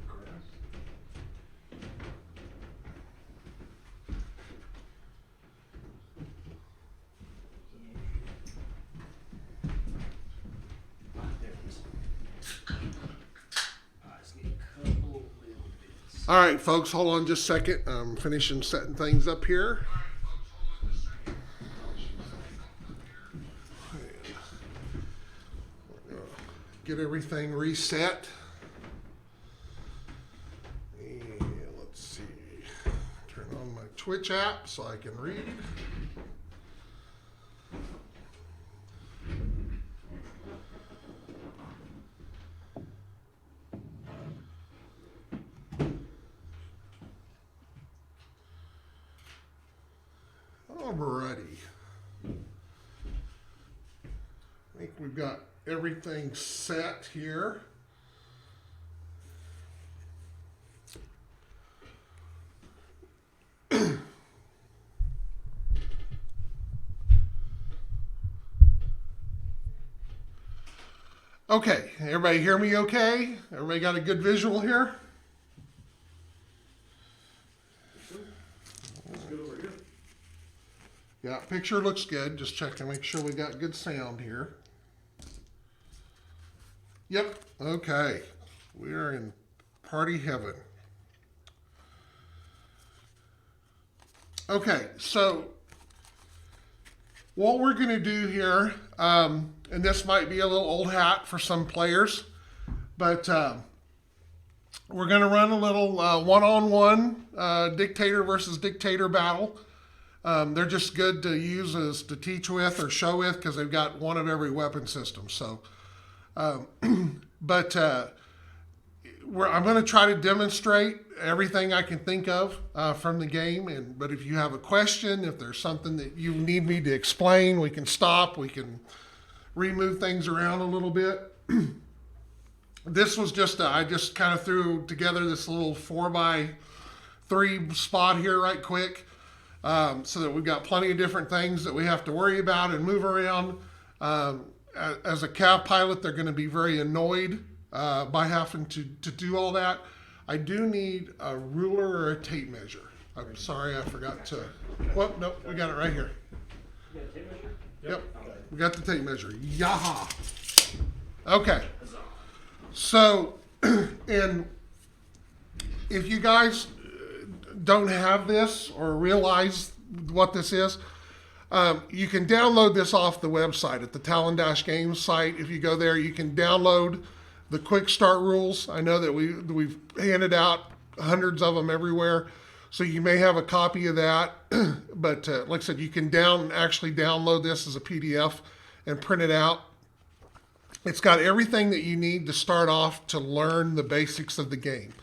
Grass. There it is. I just need a couple little bits. All right, folks, hold on just a second. I'm finishing setting things up here. Get everything reset. And let's see. Turn on my Twitch app so I can read. Alrighty. I think we've got everything set here. Okay, everybody hear me okay? Everybody got a good visual here? Yeah, picture looks good. Just check to make sure we got good sound here. Yep, okay. We are in party heaven. Okay, so what we're going to do here, and this might be a little old hat for some players, but we're going to run a little one-on-one dictator versus dictator battle. They're just good to use as to teach with or show with because they've got one of every weapon system. So, I'm going to try to demonstrate everything I can think of from the game. But if you have a question, if there's something that you need me to explain, we can stop. We can remove things around a little bit. This was just I just kind of threw together this little 4x3 spot here right quick. So that we've got plenty of different things that we have to worry about and move around. As a CAV pilot, they're going to be very annoyed by having to do all that. I do need a ruler or a tape measure. I'm sorry, I forgot to. Well, nope, we got it right here. You got a tape measure? Yep, we got the tape measure. Yaha. Okay. So, and if you guys don't have this or realize what this is, you can download this off the website at the Talon-Games site. If you go there, you can download the quick start rules. I know that we've handed out hundreds of them everywhere, so you may have a copy of that. But like I said, you can actually download this as a PDF and print it out. It's got everything that you need to start off to learn the basics of the game.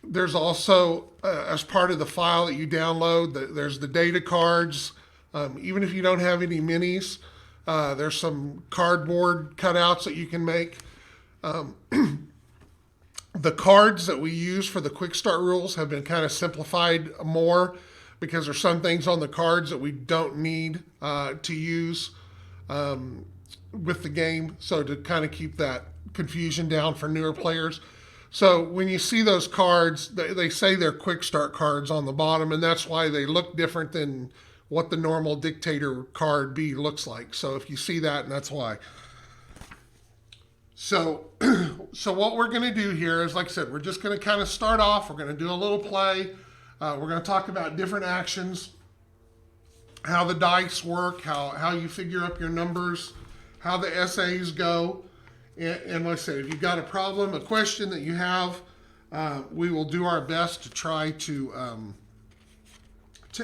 There's also, as part of the file that you download, there's the data cards. Even if you don't have any minis, there's some cardboard cutouts that you can make. The cards that we use for the quick start rules have been kind of simplified more because there's some things on the cards that we don't need to use with the game. So to kind of keep that confusion down for newer players. So when you see those cards, they say they're quick start cards on the bottom, and that's why they look different than what the normal dictator card B looks like. So if you see that, and that's why. So, what we're going to do here is, like I said, we're just going to kind of start off. We're going to do a little play. We're going to talk about different actions, how the dice work, how you figure up your numbers, how the essays go. And like I said, if you've got a problem, a question that you have, we will do our best to try to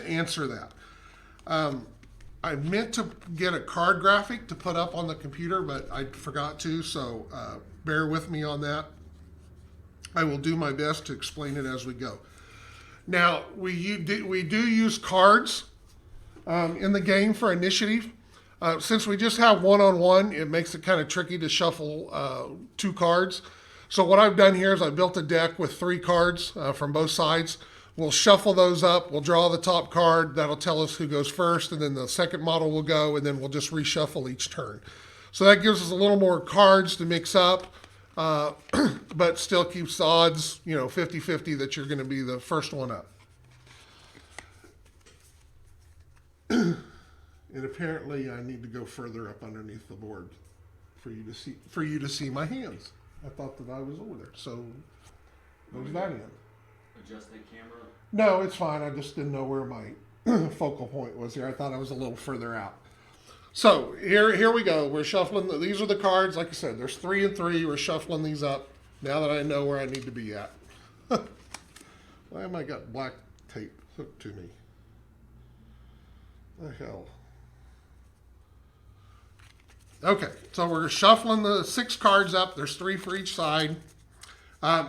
answer that. I meant to get a card graphic to put up on the computer, but I forgot to, so bear with me on that. I will do my best to explain it as we go. Now, we do use cards in the game for initiative. Since we just have one-on-one, it makes it kind of tricky to shuffle 2 cards. So what I've done here is I built a deck with 3 cards from both sides. We'll shuffle those up. We'll draw the top card. That'll tell us who goes first, and then the second model will go, and then we'll just reshuffle each turn. So that gives us a little more cards to mix up, but still keeps the odds, 50-50 that you're going to be the first one up. And apparently I need to go further up underneath the board for you to see my hands. I thought that I was over there. So there's that in. Adjust that camera. No, it's fine. I just didn't know where my focal point was here. I thought I was a little further out. So here we go. We're shuffling. These are the cards. Like I said, there's 3 and 3. We're shuffling these up now that I know where I need to be at. Why am I got black tape hooked to me? The hell. Okay, so we're shuffling the 6 cards up. There's 3 for each side.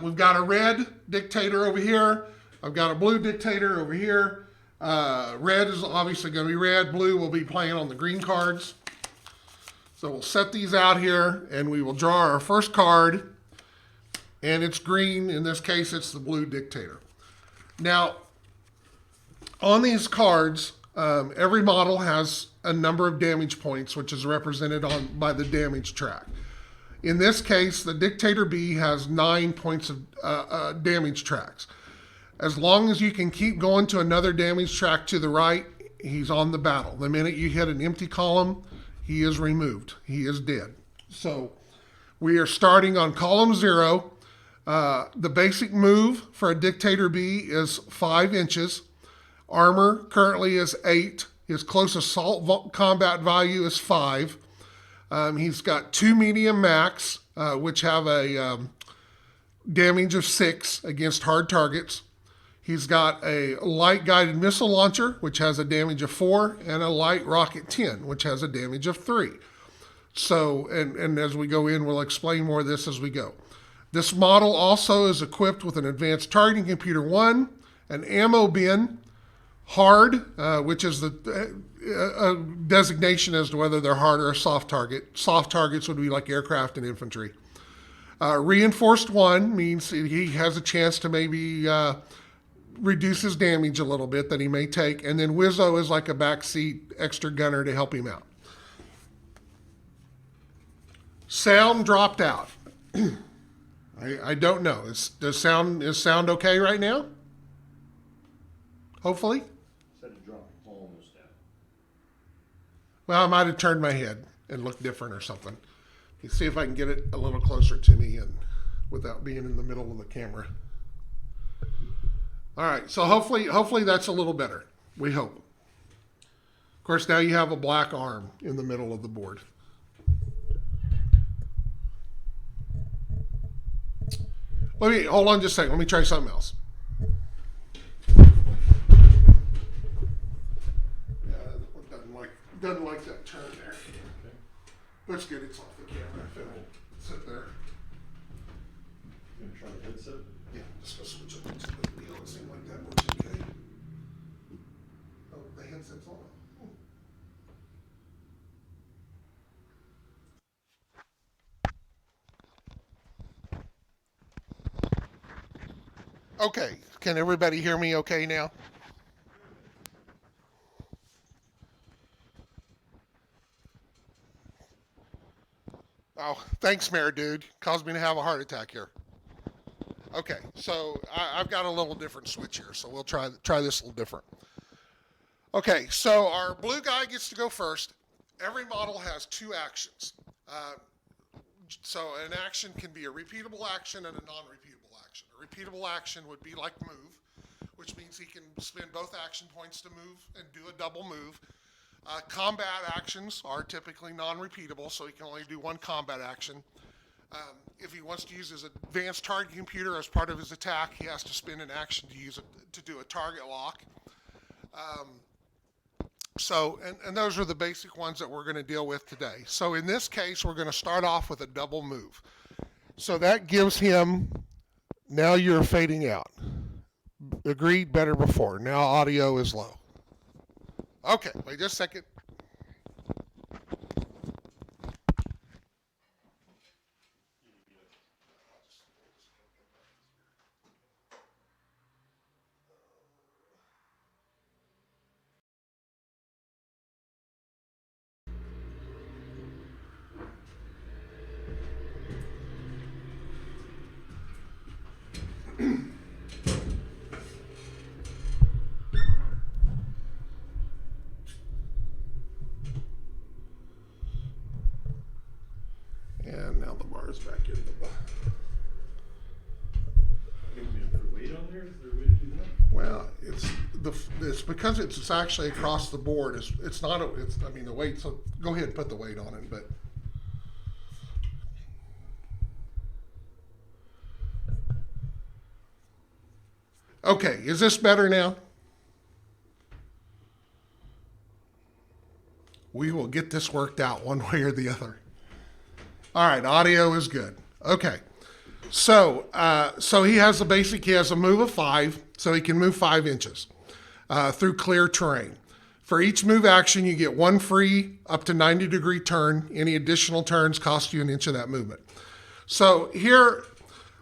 We've got a red dictator over here. I've got a blue dictator over here. Red is obviously going to be red. Blue will be playing on the green cards. So we'll set these out here, and we will draw our first card. And it's green. In this case, it's the blue dictator. Now, on these cards, every model has a number of damage points, which is represented by the damage track. In this case, the Dictator B has 9 points of damage tracks. As long as you can keep going to another damage track to the right, he's on the battle. The minute you hit an empty column, he is removed. He is dead. So we are starting on column 0. The basic move for a Dictator B is 5 inches. Armor currently is 8. His close assault combat value is 5. He's got 2 medium max, which have a damage of 6 against hard targets. He's got a light guided missile launcher, which has a damage of 4, and a light rocket 10, which has a damage of 3. So, and as we go in, we'll explain more of this as we go. This model also is equipped with an advanced targeting computer 1, an ammo bin, hard, which is the designation as to whether they're hard or a soft target. Soft targets would be like aircraft and infantry. Reinforced 1 means he has a chance to maybe reduce his damage a little bit that he may take. And then Wizzo is like a backseat extra gunner to help him out. Sound dropped out. I don't know. Is sound okay right now? Hopefully. Said to drop almost out. Well, I might have turned my head and looked different or something. You see if I can get it a little closer to me and without being in the middle of the camera. All right, so hopefully that's a little better. We hope. Of course, now you have a black arm in the middle of the board. Hold on just a second. Let me try something else. Doesn't like that turn there. Okay. That's good. It's off the camera. If it'll sit there. You gonna try the headset? Yeah, just go switch up to the wheel. It seems like that works okay. Oh, the headset's on. Okay, can everybody hear me okay now? Oh, thanks, Mayor Dude. Caused me to have a heart attack here. Okay, so I've got a little different switch here, so we'll try this a little different. Okay, so our blue guy gets to go first. Every model has 2 actions. So an action can be a repeatable action and a non-repeatable action. A repeatable action would be like move, which means he can spend both action points to move and do a double move. Combat actions are typically non-repeatable, so he can only do 1 combat action. If he wants to use his advanced target computer as part of his attack, he has to spend an action to use it to do a target lock. And those are the basic ones that we're going to deal with today. So in this case, we're going to start off with a double move. So that gives him, now you're fading out. Agreed, better before. Now audio is low. Okay, wait just a second. And now the bar is back in the bar. Well, it's because it's actually across the board. It's not I mean the weight. So go ahead and put the weight on it, but. Okay, is this better now? We will get this worked out one way or the other. All right, audio is good. Okay, so he has a move of 5, so he can move 5 inches through clear terrain. For each move action, you get 1 free up to 90-degree turn. Any additional turns cost you an inch of that movement. So here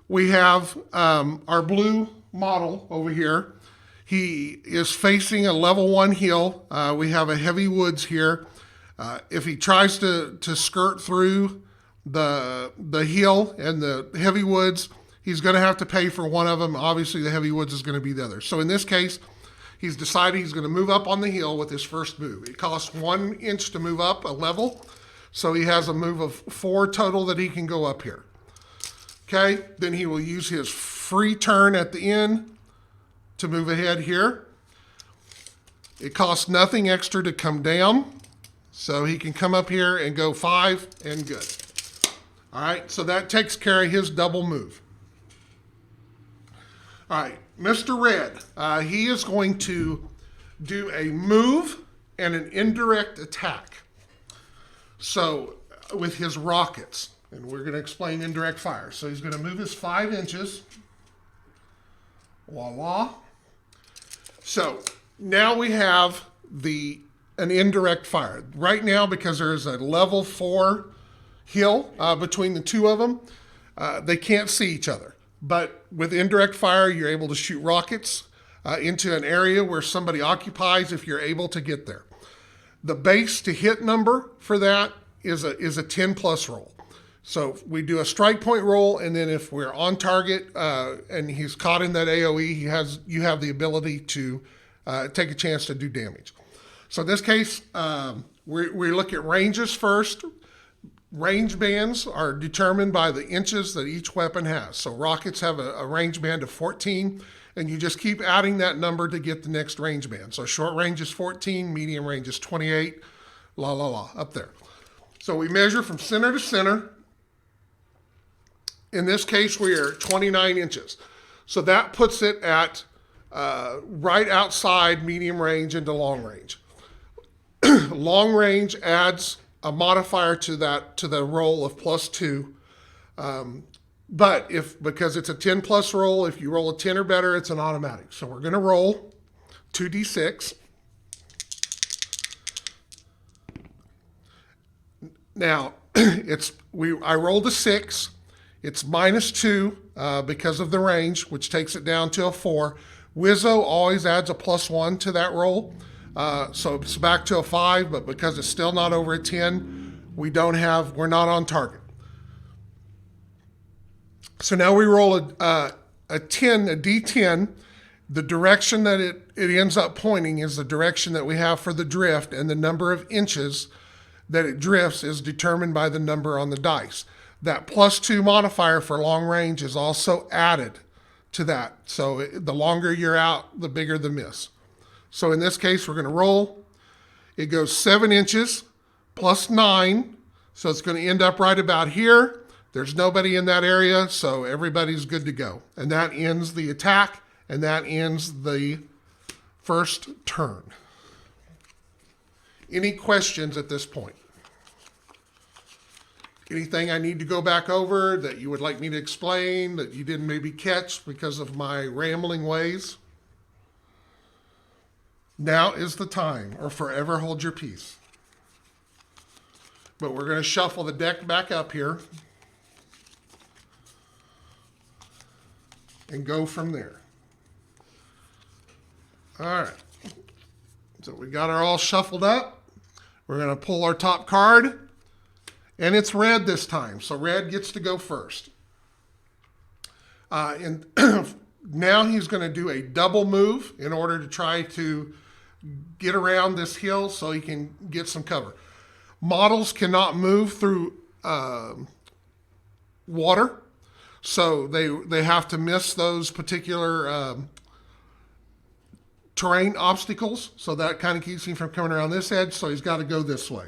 we have our blue model over here. He is facing a level 1 hill. We have a heavy woods here. If he tries to skirt through the hill and the heavy woods, he's going to have to pay for one of them. Obviously, the heavy woods is going to be the other. So in this case, he's decided he's going to move up on the hill with his first move. It costs 1 inch to move up a level, so he has a move of 4 total that he can go up here. Okay, then he will use his free turn at the end to move ahead here. It costs nothing extra to come down, so he can come up here and go 5 and good. All right, so that takes care of his double move. All right, Mr. Red, he is going to do a move and an indirect attack. So with his rockets, and we're going to explain indirect fire. So he's going to move his 5 inches. Voila. So now we have an indirect fire. Right now, because there's a level 4 hill between the two of them, they can't see each other. But with indirect fire, you're able to shoot rockets into an area where somebody occupies if you're able to get there. The base to hit number for that is a 10 plus roll. So we do a strike point roll, and then if we're on target and he's caught in that AoE, you have the ability to take a chance to do damage. So in this case, we look at ranges first. Range bands are determined by the inches that each weapon has. So rockets have a range band of 14, and you just keep adding that number to get the next range band. So short range is 14, medium range is 28, up there. So we measure from center to center. In this case, we are 29 inches. So that puts it at right outside medium range into long range. Long range adds a modifier to the roll of +2. But because it's a 10 plus roll, if you roll a 10 or better, it's an automatic. So we're going to roll 2d6. Now I rolled a 6. It's -2 because of the range, which takes it down to a 4. Wizzo always adds a +1 to that roll. So it's back to a 5, but because it's still not over a 10, we're not on target. So now we roll a D10. The direction that it ends up pointing is the direction that we have for the drift, and the number of inches that it drifts is determined by the number on the dice. That +2 modifier for long range is also added to that. So the longer you're out, the bigger the miss. So in this case, we're going to roll. It goes 7 inches +9. So it's going to end up right about here. There's nobody in that area, so everybody's good to go. And that ends the attack, and that ends the first turn. Any questions at this point? Anything I need to go back over that you would like me to explain that you didn't maybe catch because of my rambling ways? Now is the time, or forever hold your peace. But we're going to shuffle the deck back up here and go from there. All right. So we got our all shuffled up. We're going to pull our top card, and it's red this time. So red gets to go first. And now he's going to do a double move in order to try to get around this hill so he can get some cover. Models cannot move through water, so they have to miss those particular terrain obstacles. So that kind of keeps him from coming around this edge, so he's got to go this way.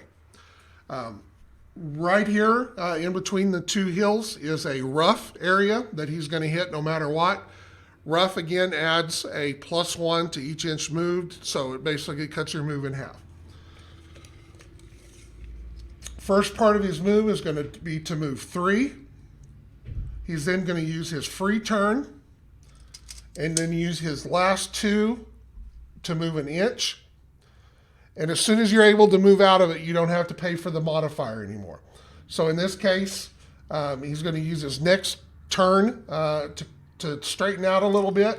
Right here in between the two hills is a rough area that he's going to hit no matter what. Rough again adds a +1 to each inch moved, so it basically cuts your move in half. First part of his move is going to be to move 3. He's then going to use his free turn and then use his last 2 to move an inch. And as soon as you're able to move out of it, you don't have to pay for the modifier anymore. So in this case, he's going to use his next turn to straighten out a little bit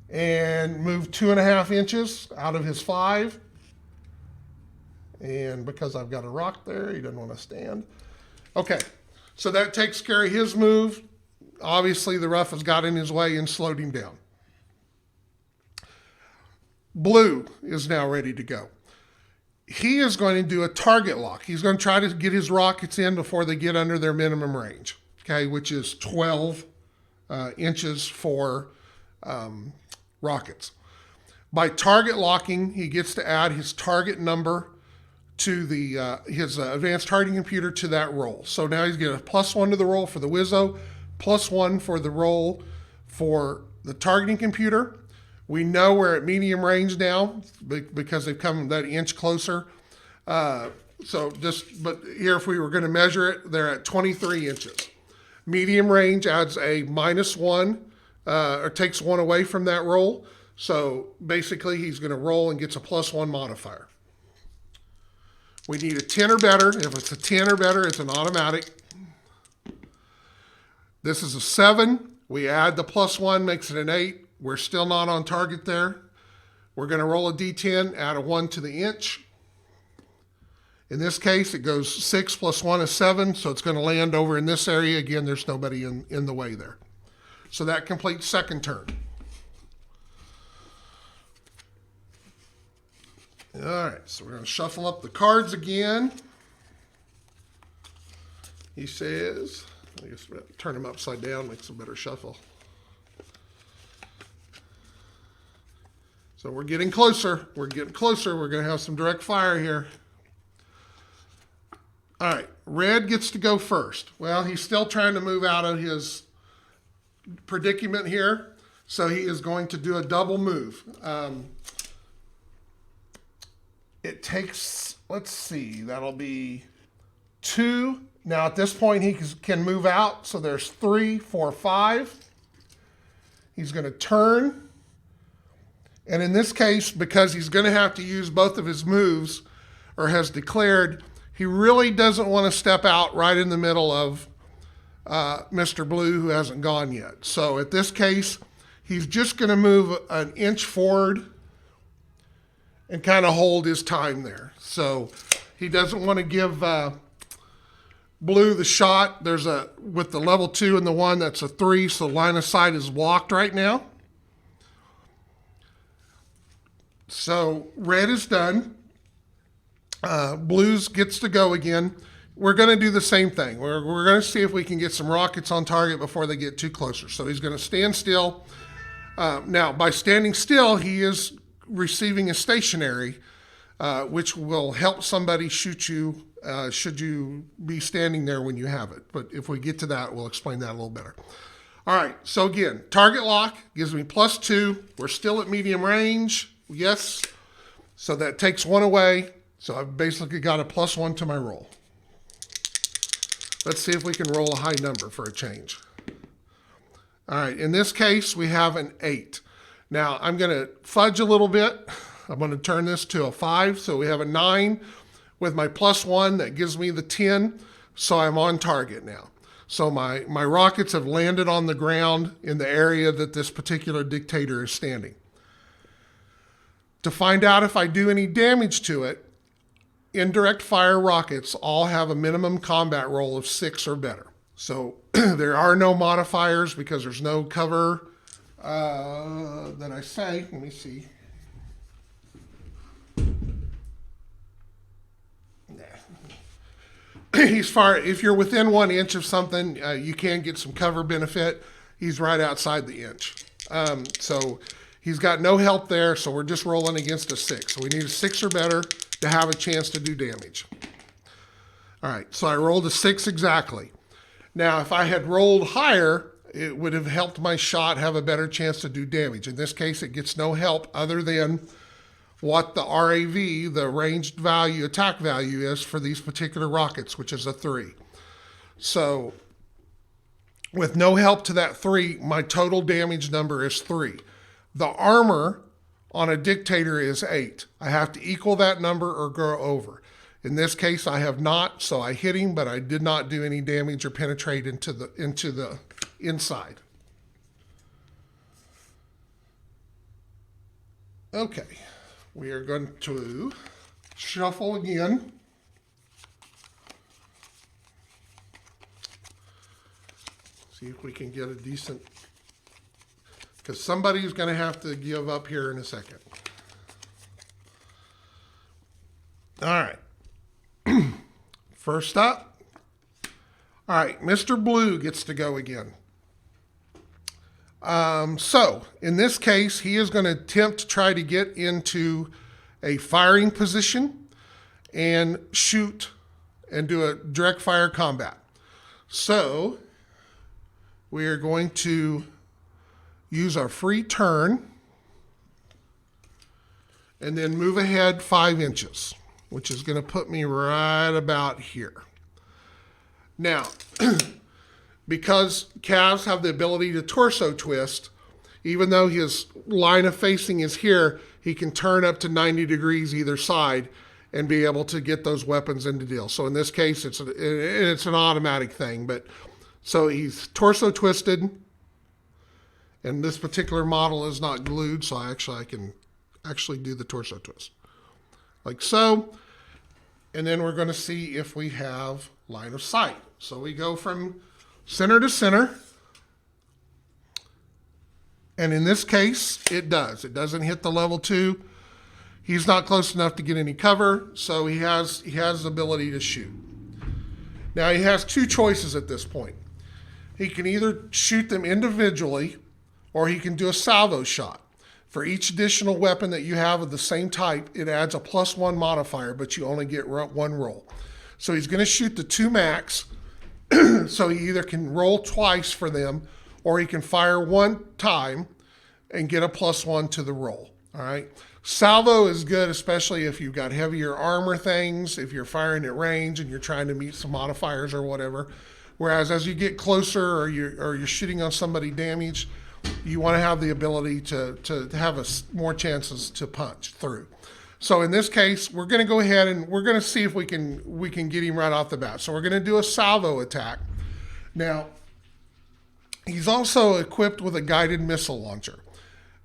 and move 2.5 inches out of his 5. And because I've got a rock there, he doesn't want to stand. Okay, so that takes care of his move. Obviously, the rough has got in his way and slowed him down. Blue is now ready to go. He is going to do a target lock. He's going to try to get his rockets in before they get under their minimum range, okay, which is 12 inches for rockets. By target locking, he gets to add his target number to the his advanced targeting computer to that roll. So now he's getting a +1 to the roll for the Wizzo, +1 for the roll for the targeting computer. We know we're at medium range now because they've come that inch closer. But here, if we were going to measure it, they're at 23 inches. Medium range adds a -1, or takes 1 away from that roll. So basically, he's going to roll and gets a +1 modifier. We need a 10 or better. If it's a 10 or better, it's an automatic. This is a 7. We add the +1, makes it an 8. We're still not on target there. We're going to roll a D10, add a 1 to the inch. In this case, it goes 6 + 1 is 7, so it's going to land over in this area. Again, there's nobody in the way there. So that completes second turn. All right, so we're going to shuffle up the cards again. He says, I guess we'll turn them upside down, makes a better shuffle. So we're getting closer. We're getting closer. We're going to have some direct fire here. All right, red gets to go first. Well, he's still trying to move out of his predicament here, so he is going to do a double move. It takes, let's see, that'll be 2. Now at this point he can move out, so there's 3, 4, 5. He's going to turn. And in this case, because he's going to have to use both of his moves, or has declared, he really doesn't want to step out right in the middle of Mr. Blue, who hasn't gone yet. So at this case, he's just going to move an inch forward and kind of hold his time there. So he doesn't want to give Blue the shot. With the level 2 and the 1, that's a 3, so line of sight is blocked right now. So red is done. Blues gets to go again. We're going to do the same thing. We're going to see if we can get some rockets on target before they get too closer. So he's going to stand still. Now, by standing still, he is receiving a stationary, which will help somebody shoot you should you be standing there when you have it. But if we get to that, we'll explain that a little better. All right, so again, target lock gives me +2. We're still at medium range, yes. So that takes 1 away. So I've basically got a +1 to my roll. Let's see if we can roll a high number for a change. All right, in this case, we have an 8. Now, I'm going to fudge a little bit. I'm going to turn this to a 5. So we have a 9 with my +1. That gives me the 10. So I'm on target now. So my rockets have landed on the ground in the area that this particular dictator is standing. To find out if I do any damage to it, indirect fire rockets all have a minimum combat roll of 6 or better. So there are no modifiers because there's no cover that I say. Let me see. He's far. If you're within 1 inch of something, you can get some cover benefit. He's right outside the inch. So he's got no help there, so we're just rolling against a 6. So we need a 6 or better to have a chance to do damage. All right, so I rolled a 6 exactly. Now, if I had rolled higher, it would have helped my shot have a better chance to do damage. In this case, it gets no help other than what the RAV, the ranged value, attack value is for these particular rockets, which is a 3. So with no help to that 3, my total damage number is 3. The armor on a dictator is 8. I have to equal that number or go over. In this case, I have not, so I hit him, but I did not do any damage or penetrate into the inside. Okay, we are going to shuffle again. See if we can get a decent, because somebody's going to have to give up here in a second. All right. First up. All right, Mr. Blue gets to go again. So in this case, he is going to attempt to try to get into a firing position and shoot and do a direct fire combat. So we are going to use our free turn and then move ahead 5 inches, which is going to put me right about here. Now, because calves have the ability to torso twist, even though his line of facing is here, he can turn up to 90 degrees either side and be able to get those weapons into deal. So in this case, it's an automatic thing. But so he's torso twisted, and this particular model is not glued, so I can actually do the torso twist like so. And then we're going to see if we have line of sight. So we go from center to center. And in this case, it does. It doesn't hit the level 2. He's not close enough to get any cover, so he has the ability to shoot. Now he has 2 choices at this point. He can either shoot them individually, or he can do a salvo shot. For each additional weapon that you have of the same type, it adds a +1 modifier, but you only get 1 roll. So he's going to shoot the 2 max, so he either can roll twice for them, or he can fire 1 time and get a +1 to the roll. All right. Salvo is good, especially if you've got heavier armor things, if you're firing at range and you're trying to meet some modifiers or whatever. Whereas as you get closer or you're shooting on somebody damaged, you want to have the ability to have more chances to punch through. So in this case, we're going to go ahead and we're going to see if we can get him right off the bat. So we're going to do a salvo attack. Now, he's also equipped with a guided missile launcher.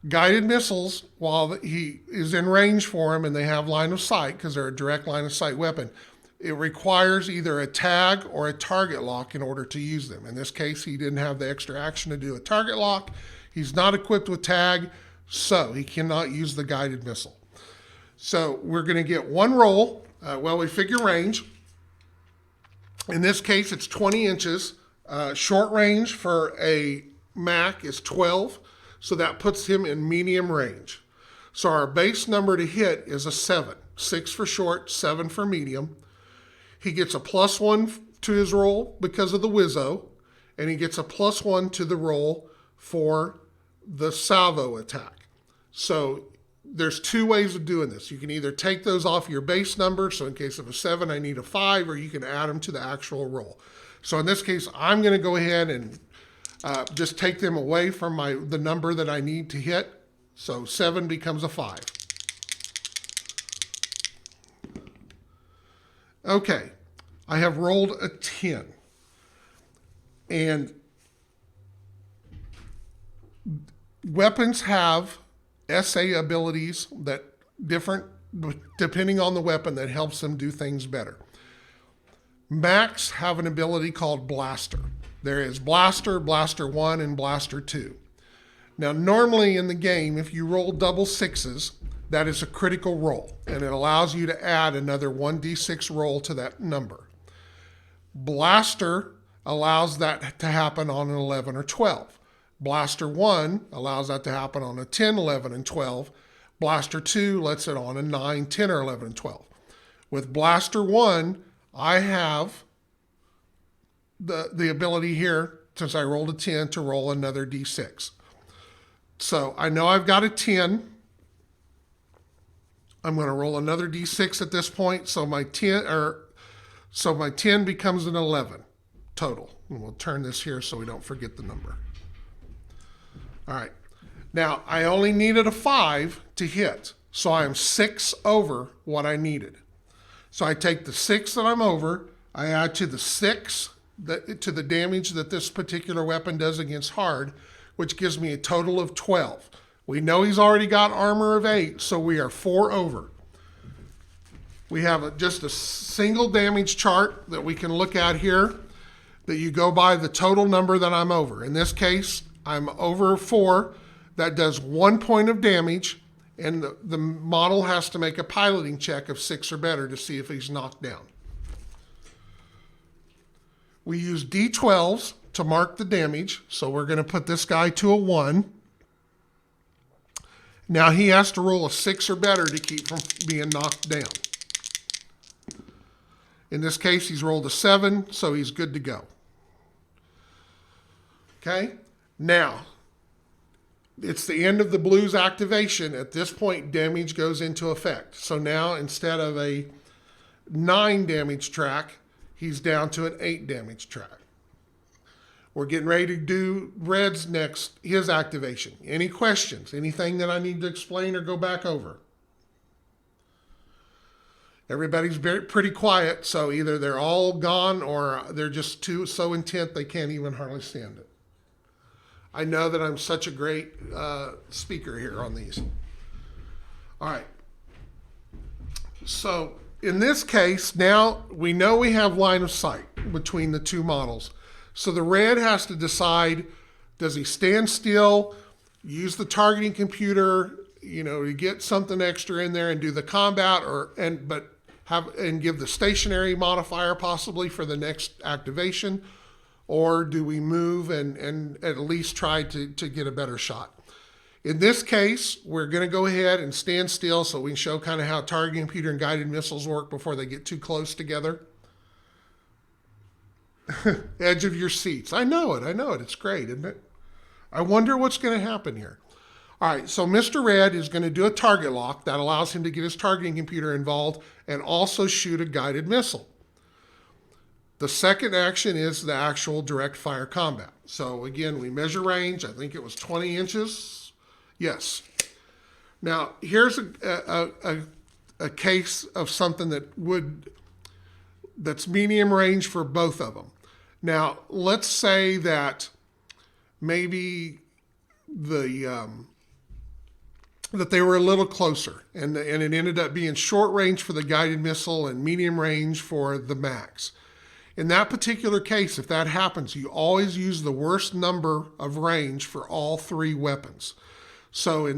Guided missiles, while he is in range for him and they have line of sight because they're a direct line of sight weapon, it requires either a tag or a target lock in order to use them. In this case, he didn't have the extra action to do a target lock. He's not equipped with tag, so he cannot use the guided missile. So we're going to get 1 roll. We figure range. In this case, it's 20 inches. Short range for a MAC is 12, so that puts him in medium range. So our base number to hit is a 7. 6 for short, 7 for medium. He gets a +1 to his roll because of the Wizzo, and he gets a +1 to the roll for the salvo attack. So there's two ways of doing this. You can either take those off your base number, so in case of a 7, I need a 5, or you can add them to the actual roll. So in this case, I'm going to go ahead and just take them away from the number that I need to hit. So 7 becomes a 5. Okay, I have rolled a 10. And weapons have SA abilities that different depending on the weapon that helps them do things better. Max have an ability called Blaster. There is Blaster, Blaster 1, and Blaster 2. Now, normally in the game, if you roll double 6s, that is a critical roll, and it allows you to add another 1d6 roll to that number. Blaster allows that to happen on an 11 or 12. Blaster 1 allows that to happen on a 10, 11, and 12. Blaster 2 lets it on a 9, 10, or 11, and 12. With Blaster 1, I have the ability here, since I rolled a 10, to roll another d6. So I know I've got a 10. I'm going to roll another d6 at this point, so my 10 becomes an 11 total. And we'll turn this here so we don't forget the number. All right. Now, I only needed a 5 to hit, so I am 6 over what I needed. So I take the 6 that I'm over, I add to the 6 to the damage that this particular weapon does against hard, which gives me a total of 12. We know he's already got armor of 8, so we are 4 over. We have just a single damage chart that we can look at here that you go by the total number that I'm over. In this case, I'm over 4. That does 1 point of damage, and the model has to make a piloting check of 6 or better to see if he's knocked down. We use D12s to mark the damage, so we're going to put this guy to a 1. Now he has to roll a 6 or better to keep from being knocked down. In this case, he's rolled a 7, so he's good to go. Okay? Now, it's the end of the blues activation. At this point, damage goes into effect. So now, instead of a 9 damage track, he's down to an 8 damage track. We're getting ready to do Red's next, his activation. Any questions? Anything that I need to explain or go back over? Everybody's pretty quiet, so either they're all gone or they're just so intent they can't even hardly stand it. I know that I'm such a great speaker here on these. All right. So in this case, now we know we have line of sight between the two models. So the red has to decide, does he stand still, use the targeting computer, to get something extra in there and do the combat, and give the stationary modifier possibly for the next activation, or do we move and at least try to get a better shot? In this case, we're going to go ahead and stand still so we can show kind of how targeting computer and guided missiles work before they get too close together. Edge of your seats. I know it. It's great, isn't it? I wonder what's going to happen here. All right, so Mr. Red is going to do a target lock that allows him to get his targeting computer involved and also shoot a guided missile. The second action is the actual direct fire combat. So again, we measure range. I think it was 20 inches. Yes. Now, here's a case of something that's medium range for both of them. Now, let's say that maybe that they were a little closer, and it ended up being short range for the guided missile and medium range for the max. In that particular case, if that happens, you always use the worst number of range for all 3 weapons. So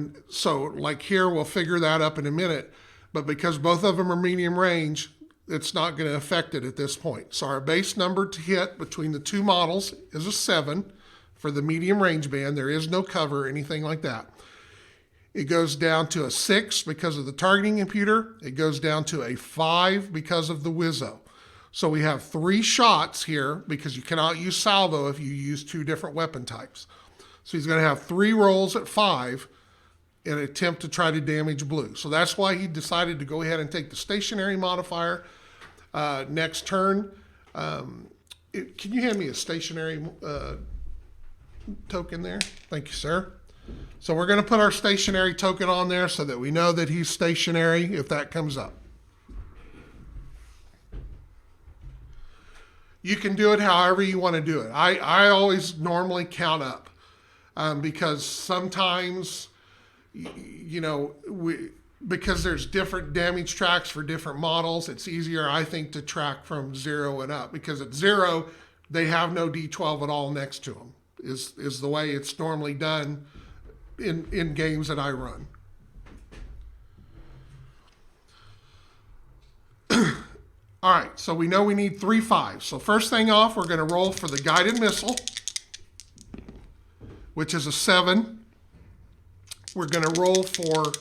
like here, we'll figure that up in a minute, but because both of them are medium range, it's not going to affect it at this point. So our base number to hit between the two models is a 7 for the medium range band. There is no cover or anything like that. It goes down to a 6 because of the targeting computer. It goes down to a 5 because of the Wizzo. So we have 3 shots here because you cannot use salvo if you use 2 different weapon types. So he's going to have 3 rolls at 5 in an attempt to try to damage blue. So that's why he decided to go ahead and take the stationary modifier next turn. Can you hand me a stationary token there? Thank you, sir. So we're going to put our stationary token on there so that we know that he's stationary if that comes up. You can do it however you want to do it. I always normally count up because sometimes, you know, because there's different damage tracks for different models, it's easier, I think, to track from 0 and up. Because at 0, they have no D12 at all next to them, is the way it's normally done in games that I run. All right, so we know we need 3 5s. So first thing off, we're going to roll for the guided missile, which is a 7. We're going to roll for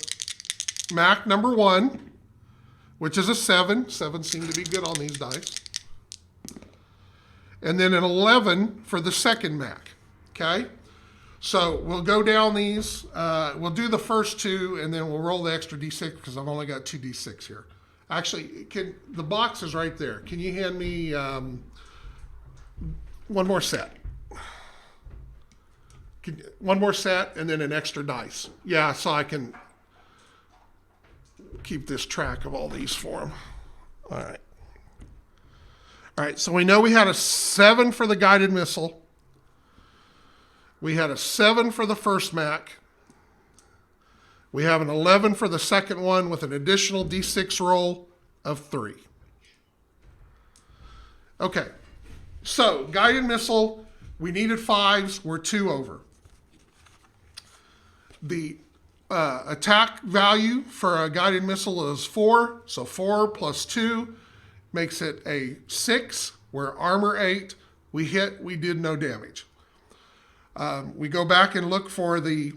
MAC number 1, which is a 7. 7 seem to be good on these dice. And then an 11 for the second MAC, okay? So we'll go down these. We'll do the first 2, and then we'll roll the extra D6 because I've only got 2 D6 here. Actually, the box is right there. Can you hand me one more set? One more set and then an extra dice. Yeah, so I can keep this track of all these for him. All right. All right, so we know we had a 7 for the guided missile. We had a 7 for the first MAC. We have an 11 for the second one with an additional D6 roll of 3. Okay, so guided missile, we needed 5s, we're 2 over. The attack value for a guided missile is 4, so 4 plus 2 makes it a 6. We're armor 8, we hit, we did no damage. We go back and look for the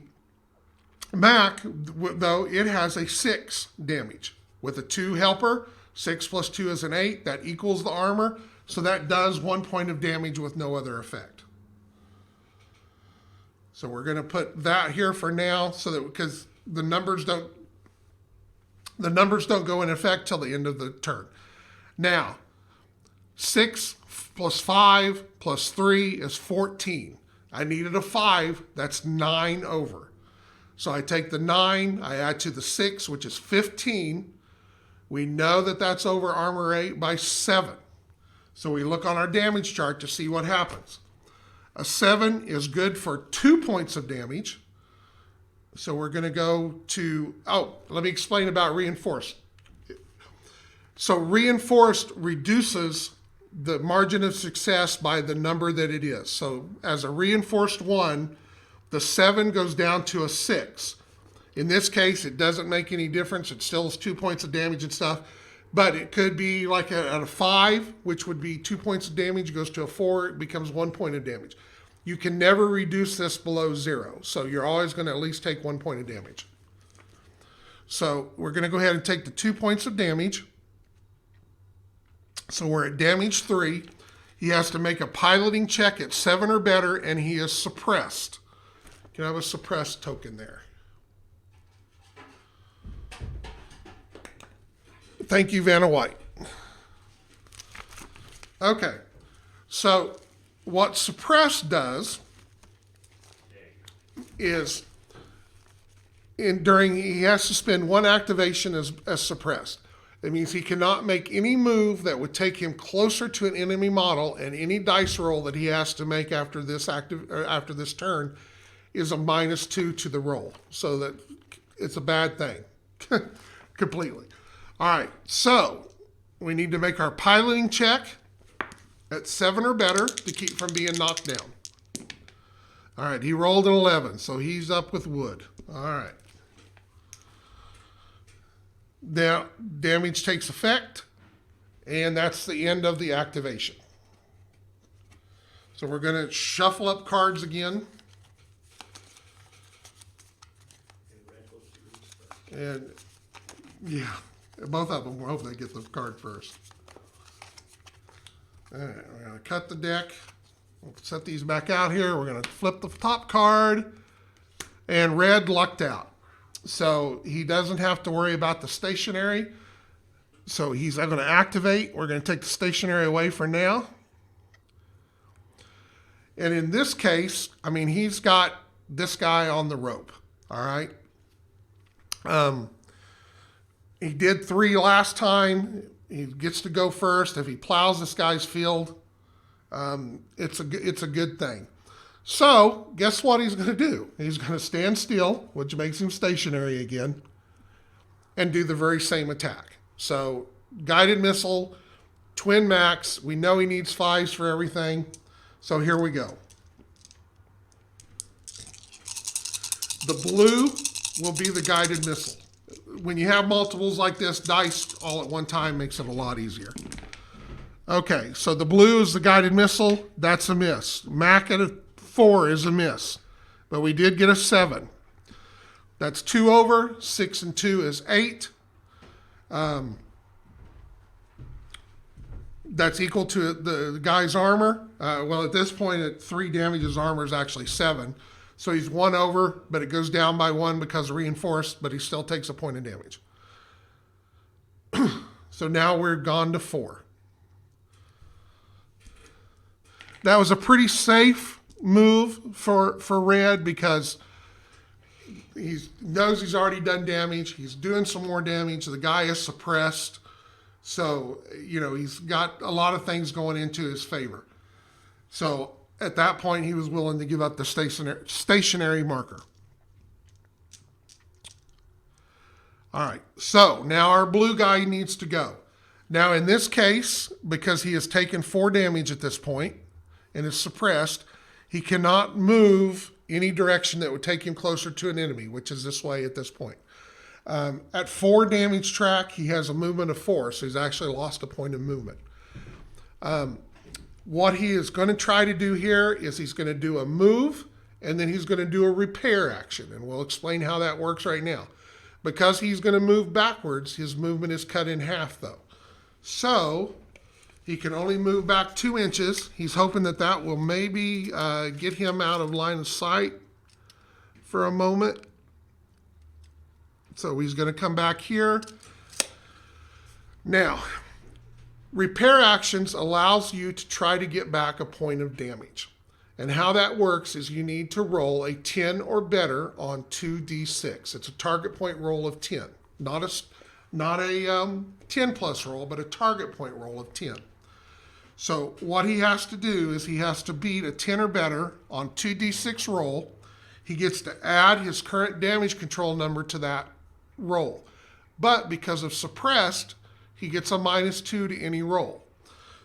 MAC, though, it has a 6 damage. With a 2 helper, 6 plus 2 is an 8. That equals the armor. So that does 1 point of damage with no other effect. So we're going to put that here for now so that because the numbers don't go in effect till the end of the turn. Now, 6 plus 5 plus 3 is 14. I needed a 5. That's 9 over. So I take the 9, I add to the 6, which is 15. We know that that's over armor 8 by 7. So we look on our damage chart to see what happens. A 7 is good for 2 points of damage. So we're going to go to, let me explain about reinforced. So reinforced reduces the margin of success by the number that it is. So as a reinforced 1, the 7 goes down to a 6. In this case, it doesn't make any difference. It still is 2 points of damage and stuff. But it could be like at a 5, which would be 2 points of damage, goes to a 4, it becomes 1 point of damage. You can never reduce this below 0. So you're always going to at least take 1 point of damage. So we're going to go ahead and take the 2 points of damage. So we're at damage 3. He has to make a piloting check at 7 or better, and he is suppressed. Can I have a suppressed token there? Thank you, Vanna White. Okay, so what suppressed does is he has to spend 1 activation as suppressed. It means he cannot make any move that would take him closer to an enemy model, and any dice roll that he has to make after this turn is a -2 to the roll. So that it's a bad thing completely. All right, so we need to make our piloting check at 7 or better to keep from being knocked down. All right, he rolled an 11, so he's up with wood. All right. Now, damage takes effect, and that's the end of the activation. So we're going to shuffle up cards again. And, yeah, both of them, we're hoping they get the card first. All right, we're gonna cut the deck. We'll set these back out here. We're gonna flip the top card, and red lucked out. So he doesn't have to worry about the stationary. So he's going to activate. We're going to take the stationary away for now. And in this case, I mean, he's got this guy on the rope. All right. He did 3 last time. He gets to go first. If he plows this guy's field, it's a good thing. So guess what he's going to do? He's going to stand still, which makes him stationary again, and do the very same attack. So guided missile, twin max. We know he needs 5s for everything. So here we go. The blue will be the guided missile. When you have multiples like this, dice all at one time makes it a lot easier. Okay, so the blue is the guided missile. That's a miss. Mac at a 4 is a miss. But we did get a 7. That's 2 over. 6 and 2 is 8. That's equal to the guy's armor. Well, at this point, at 3 damage, his armor is actually 7. So he's 1 over, but it goes down by 1 because of reinforced, but he still takes a point of damage. So now we're gone to 4. That was a pretty safe move for red because he knows he's already done damage. He's doing some more damage. The guy is suppressed. So, you know, he's got a lot of things going into his favor. So at that point, he was willing to give up the stationary marker. All right, so now our blue guy needs to go. Now in this case, because he has taken 4 damage at this point and is suppressed, he cannot move any direction that would take him closer to an enemy, which is this way at this point. At 4 damage track, he has a movement of 4, so he's actually lost a point of movement. What he is going to try to do here is he's going to do a move, and then he's going to do a repair action, and we'll explain how that works right now. Because he's going to move backwards, his movement is cut in half, though. So he can only move back 2 inches. He's hoping that that will maybe get him out of line of sight for a moment. So he's going to come back here. Now, repair actions allows you to try to get back a point of damage. And how that works is you need to roll a 10 or better on 2d6. It's a target point roll of 10. Not a 10 plus roll, but a target point roll of 10. So what he has to do is he has to beat a 10 or better on 2d6 roll. He gets to add his current damage control number to that roll. But because of suppressed, he gets a -2 to any roll.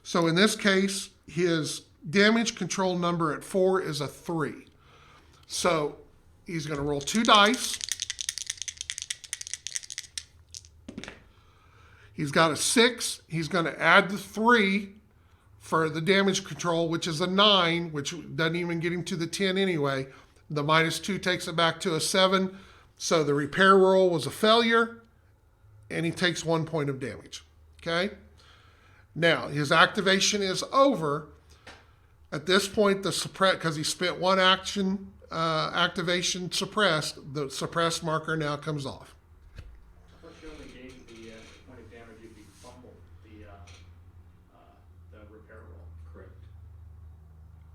So in this case, his damage control number at 4 is a 3. So he's going to roll 2 dice. He's got a 6. He's going to add the 3 for the damage control, which is a 9, which doesn't even get him to the 10 anyway. The -2 takes it back to a 7. So the repair roll was a failure, and he takes 1 point of damage. Okay? Now, his activation is over. At this point, the suppress, because he spent 1 action activation suppressed, the suppressed marker now comes off. I thought you only gained the point of damage if you fumbled the repair roll. Correct.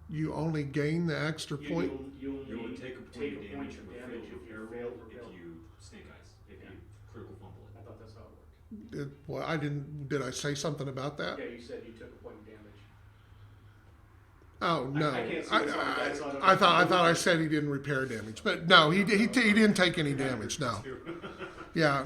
You only gain the extra point. You You only will take a point of damage from a failed if you repair fail roll repair. if you snake eyes, if you critical fumble I it. thought that's how it worked. Well, I didn't. Did I say something about that? Yeah, you said you took a point of damage. Oh no! I can't see what's on the dice, so I don't I know. thought I said he didn't repair damage, but no, he didn't take any damage. No. Yeah.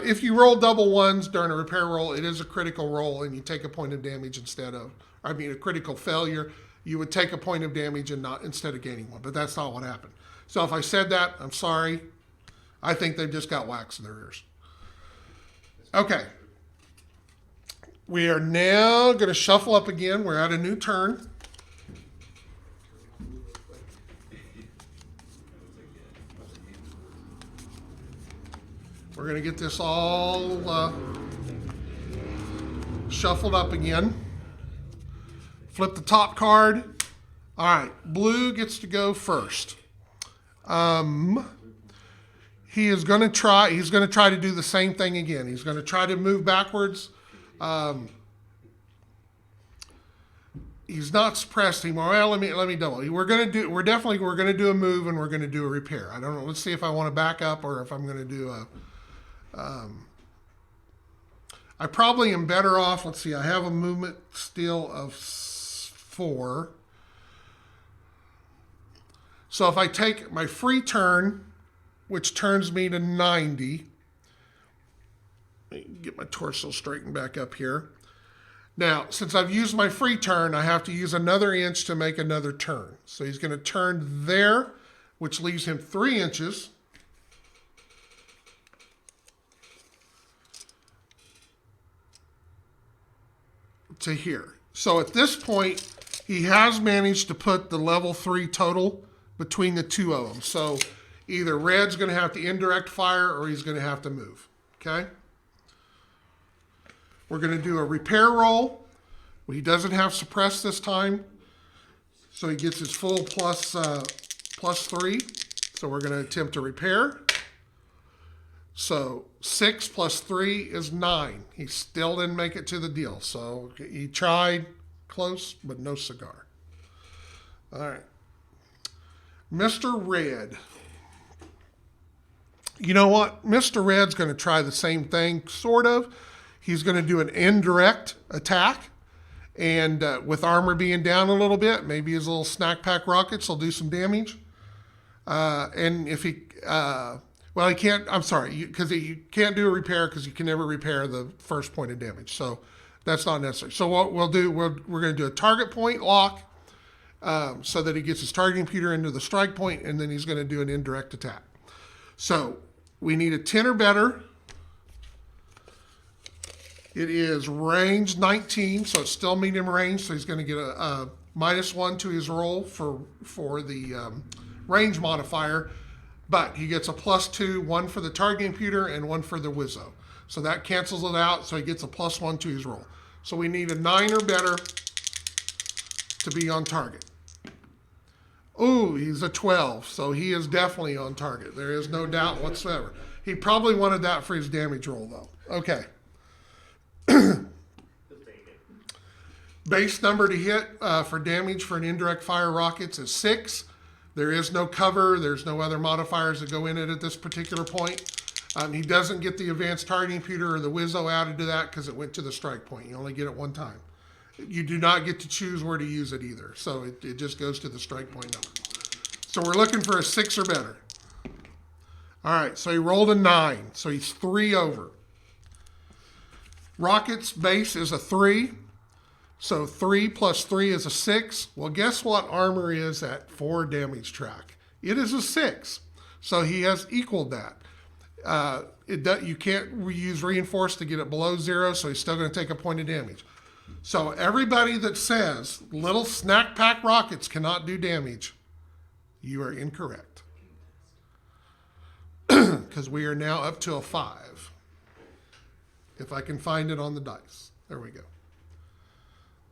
If you roll double 1s during a repair roll, it is a critical roll, and you take a point of damage instead of. I mean, a critical failure. You would take a point of damage and not instead of gaining 1, but that's not what happened. So if I said that, I'm sorry. I think they've just got wax in their ears. Okay. We are now going to shuffle up again. We're at a new turn. We're going to get this all shuffled up again. Flip the top card. All right, blue gets to go first. He is going to try. He's going to try to do the same thing again. He's going to try to move backwards. He's not suppressed anymore. Well, let me double. We're going to do a move, and we're going to do a repair. I don't know. Let's see if I want to back up or if I'm going to do a. I probably am better off. Let's see. I have a movement still of 4. So if I take my free turn, which turns me to 90, let me get my torso straightened back up here. Now, since I've used my free turn, I have to use another inch to make another turn. So he's going to turn there, which leaves him 3 inches. To here. So at this point, he has managed to put the level 3 total between the two of them. So either red's going to have to indirect fire or he's going to have to move. Okay? We're going to do a repair roll. He doesn't have suppress this time. So he gets his full plus 3. So we're going to attempt to repair. So 6 plus 3 is 9. He still didn't make it to the deal. So he tried close, but no cigar. All right. Mr. Red. You know what? Mr. Red's going to try the same thing, sort of. He's going to do an indirect attack. And with armor being down a little bit, maybe his little snack pack rockets will do some damage. And if he... well, he can't, I'm sorry, because you can't do a repair because you can never repair the first point of damage. So that's not necessary. So what we'll do, we're going to do a target point lock so that he gets his targeting computer into the strike point, and then he's going to do an indirect attack. So we need a 10 or better. It is range 19, so it's still medium range. So he's going to get a -1 to his roll for the range modifier. But he gets a +2, 1 for the targeting computer and 1 for the Wizzo. So that cancels it out, so he gets a +1 to his roll. So we need a 9 or better to be on target. Ooh, he's a 12, so he is definitely on target. There is no doubt whatsoever. He probably wanted that for his damage roll, though. Okay. Base number to hit for damage for an indirect fire rockets is 6. There is no cover. There's no other modifiers that go in it at this particular point. He doesn't get the advanced targeting computer or the Wizzo added to that because it went to the strike point. You only get it one time. You do not get to choose where to use it either. So it just goes to the strike point number. So we're looking for a 6 or better. All right, so he rolled a 9. So he's 3 over. Rocket's base is a 3. So 3 plus 3 is a 6. Well, guess what armor is at 4 damage track? It is a 6. So he has equaled that. You can't use reinforced to get it below 0, so he's still going to take a point of damage. So everybody that says little snack pack rockets cannot do damage, you are incorrect. Because we are now up to a 5. If I can find it on the dice. There we go.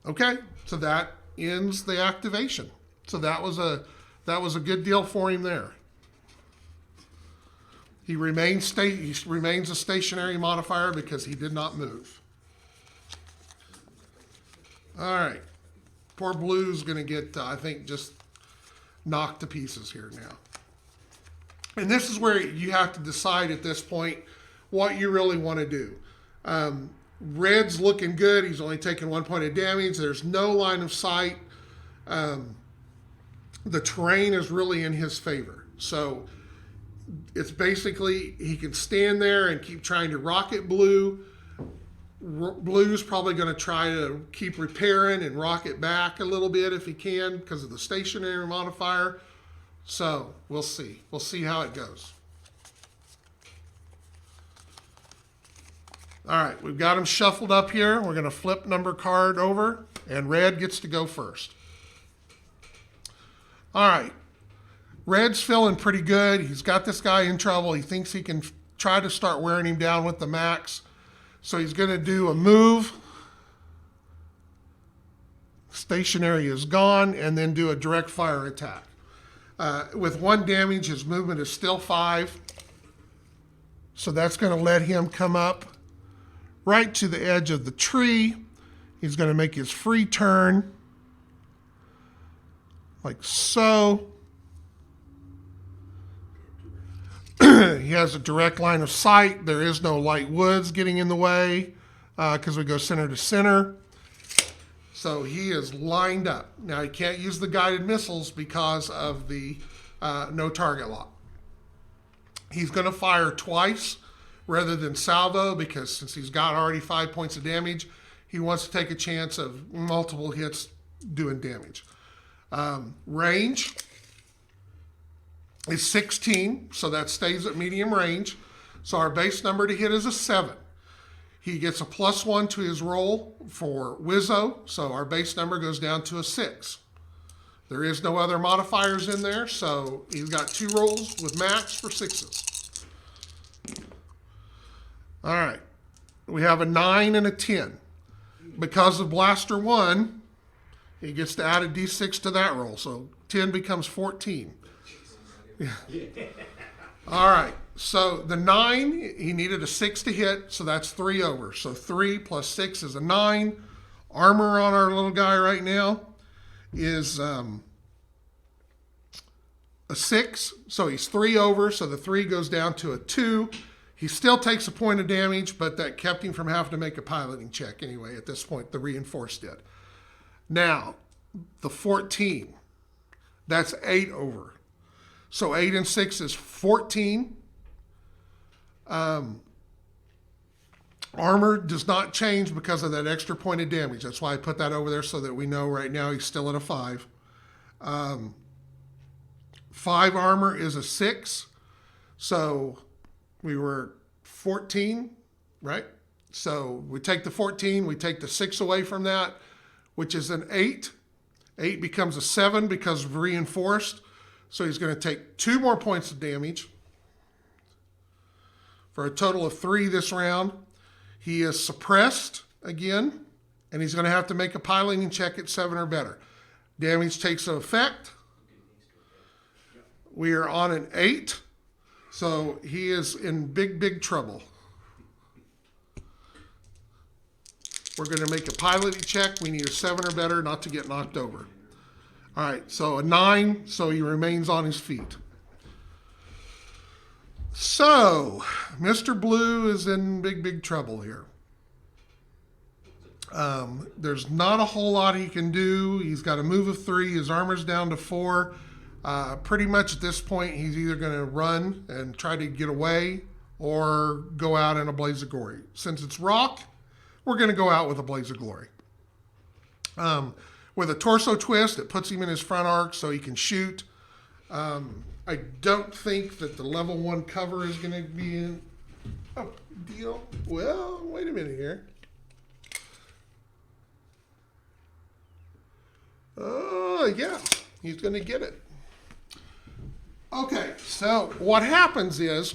Okay, so that ends the activation. So that was a good deal for him there. He remains a stationary modifier because he did not move. All right, poor Blue's going to get I think just knocked to pieces here now. And this is where you have to decide at this point what you really want to do. Red's looking good. He's only taking 1 point of damage. There's no line of sight. The terrain is really in his favor. So it's basically he can stand there and keep trying to rocket Blue. Blue's probably going to try to keep repairing and rocket back a little bit if he can because of the stationary modifier. So we'll see. We'll see how it goes. All right, we've got them shuffled up here. We're going to flip number card over, and red gets to go first. All right, red's feeling pretty good. He's got this guy in trouble. He thinks he can try to start wearing him down with the max. So he's going to do a move. stationary is gone, and then do a direct fire attack. With 1 damage, his movement is still 5. So that's going to let him come up right to the edge of the tree. He's going to make his free turn, like so. He has a direct line of sight. There is no light woods getting in the way because we go center to center. So he is lined up. Now he can't use the guided missiles because of the no target lock. He's going to fire twice rather than salvo because since he's got already 5 points of damage, he wants to take a chance of multiple hits doing damage. Range is 16, so that stays at medium range. So our base number to hit is a 7. He gets a +1 to his roll for Wizzo, so our base number goes down to a 6. There is no other modifiers in there, so he's got 2 rolls with max for 6s. All right, we have a 9 and a 10. Because of Blaster 1, he gets to add a d6 to that roll, so 10 becomes 14. All right, so the 9, he needed a 6 to hit, so that's 3 over. So 3 plus 6 is a 9. Armor on our little guy right now is a 6, so he's 3 over, so the 3 goes down to a 2. He still takes a point of damage, but that kept him from having to make a piloting check anyway at this point. The reinforced did. Now, the 14, that's 8 over. So 8 and 6 is 14. Armor does not change because of that extra point of damage. That's why I put that over there so that we know right now he's still at a 5. 5 armor is a 6. So we were 14, right? So we take the 14, we take the 6 away from that, which is an 8. 8 becomes a 7 because of reinforced. So he's going to take 2 more points of damage for a total of 3 this round. He is suppressed again, and he's going to have to make a piloting check at 7 or better. Damage takes effect. We are on an 8, so he is in big, big trouble. We're going to make a piloting check. We need a 7 or better not to get knocked over. All right, so a 9, so he remains on his feet. So, Mr. Blue is in big, big trouble here. There's not a whole lot he can do. He's got a move of 3. His armor's down to 4. Pretty much at this point, he's either going to run and try to get away or go out in a blaze of glory. Since it's rock, we're going to go out with a blaze of glory. With a torso twist, it puts him in his front arc so he can shoot. I don't think that the level 1 cover is going to be in a deal. Well, wait a minute here. Yeah, he's going to get it. Okay, so what happens is,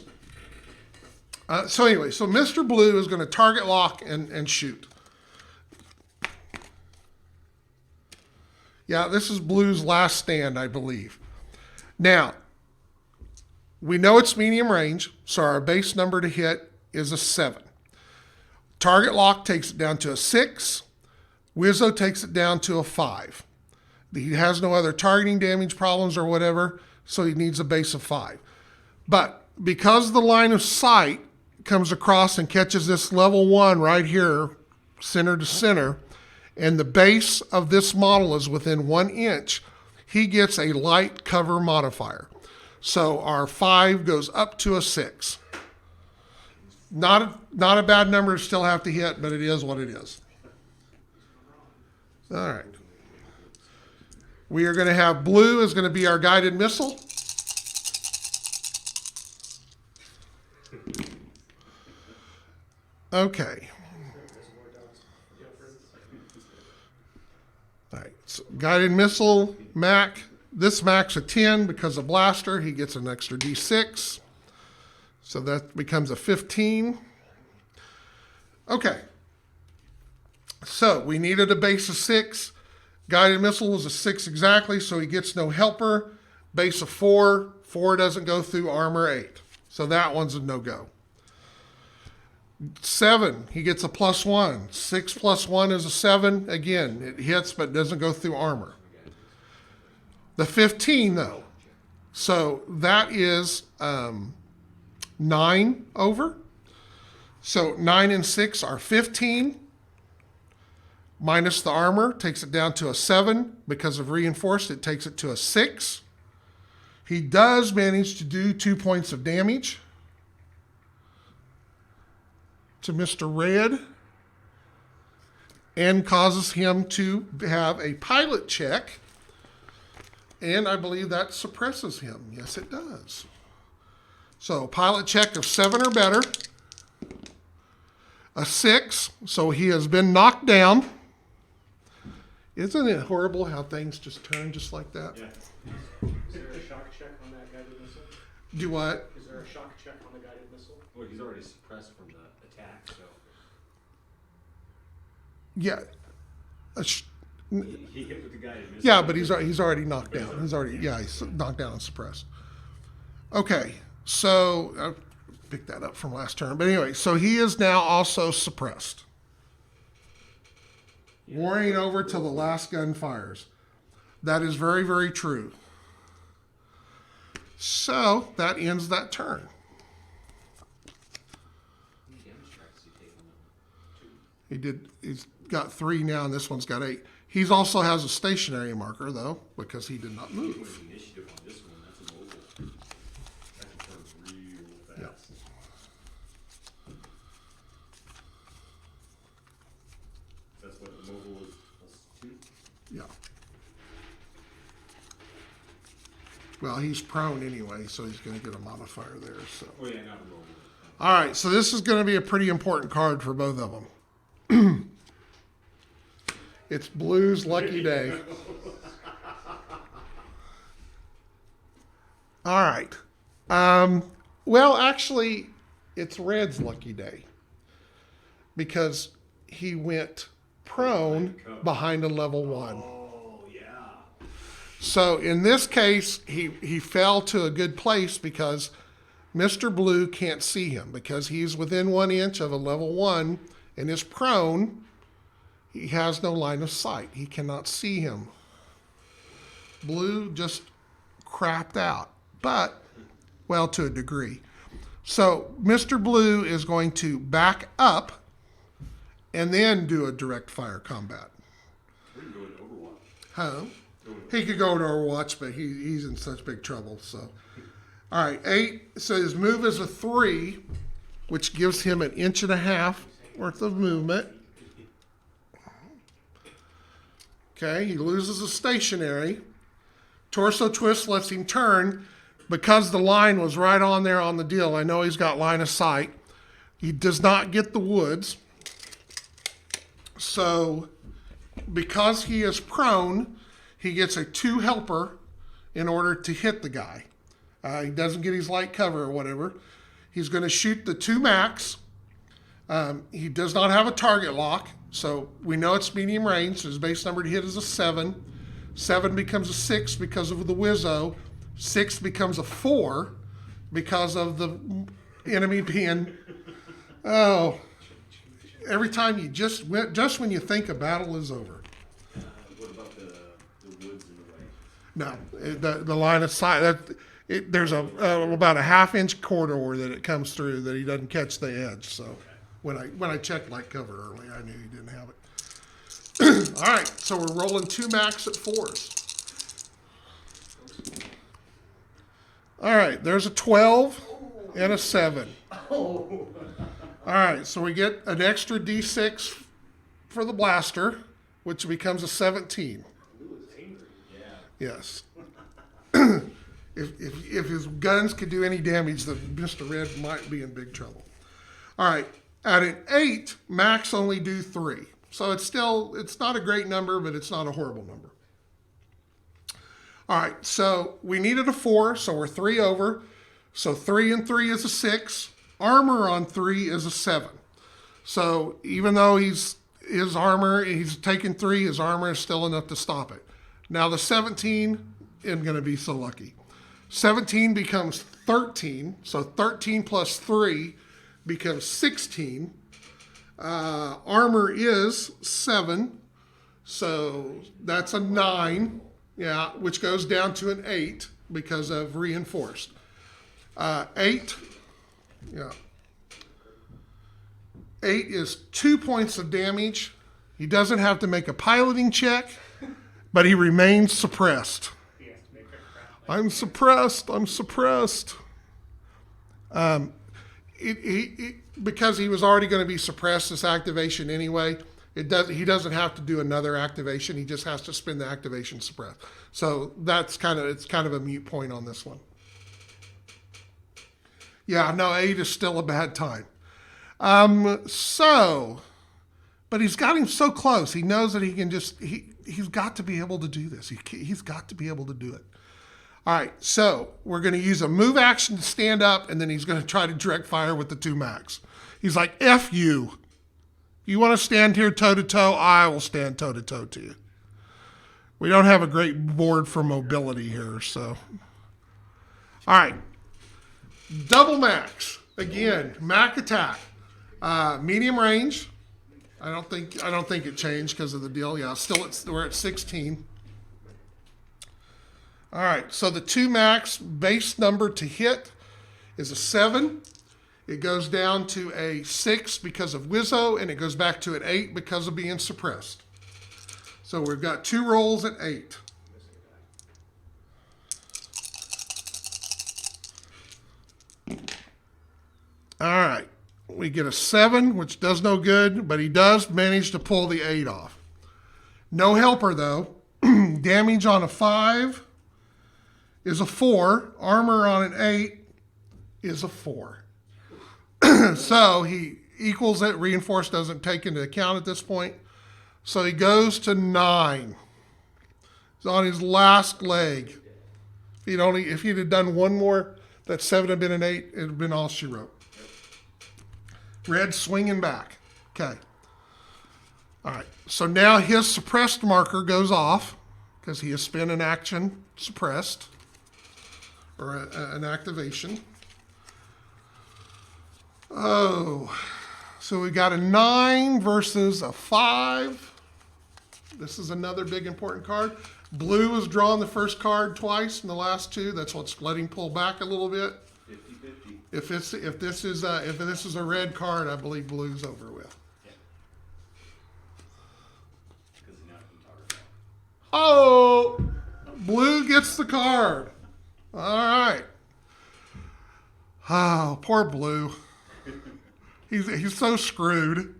so Mr. Blue is going to target lock and shoot. Yeah, this is Blue's last stand, I believe. Now, we know it's medium range, so our base number to hit is a 7. Target lock takes it down to a 6. Wizzo takes it down to a 5. He has no other targeting damage problems or whatever, so he needs a base of 5. But because the line of sight comes across and catches this level 1 right here, center to center, and the base of this model is within 1 inch, he gets a light cover modifier. So our 5 goes up to a 6. Not a bad number to still have to hit, but it is what it is. All right. We are going to have Blue is going to be our guided missile. Okay. All right. So guided missile, Mac. This Mac's a 10 because of blaster. He gets an extra D6. So that becomes a 15. Okay. So we needed a base of 6. Guided missile was a 6 exactly, so he gets no helper. Base of 4. 4 doesn't go through armor 8. So that one's a no-go. 7, he gets a +1. 6 + 1 is a 7. Again, it hits but doesn't go through armor. The 15, though. So that is 9 over. So 9 and 6 are 15. Minus the armor takes it down to a 7. Because of reinforced, it takes it to a 6. He does manage to do 2 points of damage to Mr. Red and causes him to have a pilot check. And I believe that suppresses him. Yes, it does. So pilot check of 7 or better. A 6, so he has been knocked down. Isn't it horrible how things just turn just like that? Is there a shock check on that guided missile? Do what? Is there a shock check on the guided missile? Well, he's already suppressed from the attack, so Yeah. he hit with the guided missile. Yeah, but he's already knocked down. He's knocked down and suppressed. Okay, so I picked that up from last turn. But anyway, so he is now also suppressed. Warring over till the last gun fires. That is very, very true. So that ends that turn. He did. He's got 3 now, and this one's got 8. He also has a stationary marker though, because he did not move. Initiative on this one, that's a mobile. That can turn real fast. That's what the mobile is +2. Yeah. Well, he's prone anyway, so he's going to get a modifier there. So. Oh yeah, not a mobile. All right, so this is going to be a pretty important card for both of them. It's Blue's lucky day. All right. Well, actually, it's Red's lucky day because he went prone behind a level 1. Oh yeah. So in this case, he fell to a good place because Mr. Blue can't see him because he's within 1 inch of a level 1 and is prone. He has no line of sight. He cannot see him. Blue just crapped out, but, well, to a degree. So Mr. Blue is going to back up and then do a direct fire combat. We can go into Overwatch. Huh? He could go to Overwatch, but he's in such big trouble. So, all right, 8. So his move is a 3, which gives him 1.5 inches worth of movement. Okay, he loses a stationary. Torso twist lets him turn. Because the line was right on there on the deal, I know he's got line of sight. He does not get the woods. So, because he is prone, he gets a 2 helper in order to hit the guy. He doesn't get his light cover or whatever. He's going to shoot the 2 max. He does not have a target lock, so we know it's medium range. So his base number to hit is a 7. 7 becomes a 6 because of the Wizzo. 6 becomes a 4 because of the enemy being, every time you just when you think a battle is over. What about the woods in the way? No, the line of sight. There's about a 1/2 inch corridor that it comes through that he doesn't catch the edge. So when I checked light cover early, I knew he didn't have it. All right, so we're rolling 2 max at 4s. All right, there's a 12 and a 7. All right, so we get an extra D6 for the blaster, which becomes a 17. Yes. If his guns could do any damage, then Mr. Red might be in big trouble. All right, at an 8, max only do 3. So it's not a great number, but it's not a horrible number. All right, so we needed a 4, so we're 3 over. So 3 and 3 is a 6. Armor on 3 is a 7. So even though he's his armor, he's taken 3, his armor is still enough to stop it. Now the 17 isn't going to be so lucky. 17 becomes 13, so 13 plus 3 becomes 16. Armor is 7, so that's a 9, yeah, which goes down to an 8 because of reinforced. 8, yeah. 8 is 2 points of damage. He doesn't have to make a piloting check, but he remains suppressed. He has to make a crap. I'm suppressed. I'm suppressed. Because he was already going to be suppressed this activation anyway. He doesn't have to do another activation. He just has to spend the activation suppressed. So it's kind of a mute point on this one. Yeah, no, 8 is still a bad time. But he's got him so close. He knows that he can he's got to be able to do this. He's got to be able to do it. All right, so we're going to use a move action to stand up, and then he's going to try to direct fire with the 2 max. He's like, F you. You want to stand here toe-to-toe? I will stand toe-to-toe to you. We don't have a great board for mobility here, so. All right, double max. Again, mac attack. Medium range. I don't think it changed because of the deal. Yeah, we're at 16. All right, so the 2 max base number to hit is a 7. It goes down to a 6 because of Wizzo, and it goes back to an 8 because of being suppressed. So we've got 2 rolls at 8. All right, we get a 7, which does no good, but he does manage to pull the 8 off. No helper, though. Damage on a 5 is a 4. Armor on an 8 is a 4. So he equals it. Reinforced doesn't take into account at this point. So he goes to 9. He's on his last leg. If he'd have done one more, that 7 had been an 8. It would have been all she wrote. Red swinging back. Okay. All right. So now his suppressed marker goes off because he has spent an action suppressed or an activation. Oh, so we got a 9 versus a 5. This is another big important card. Blue has drawn the first card twice in the last 2. That's what's letting pull back a little bit. 50-50. If this is a red card, I believe blue's over with. Because now I can target. Oh, blue gets the card. All right. Oh, poor blue. He's so screwed.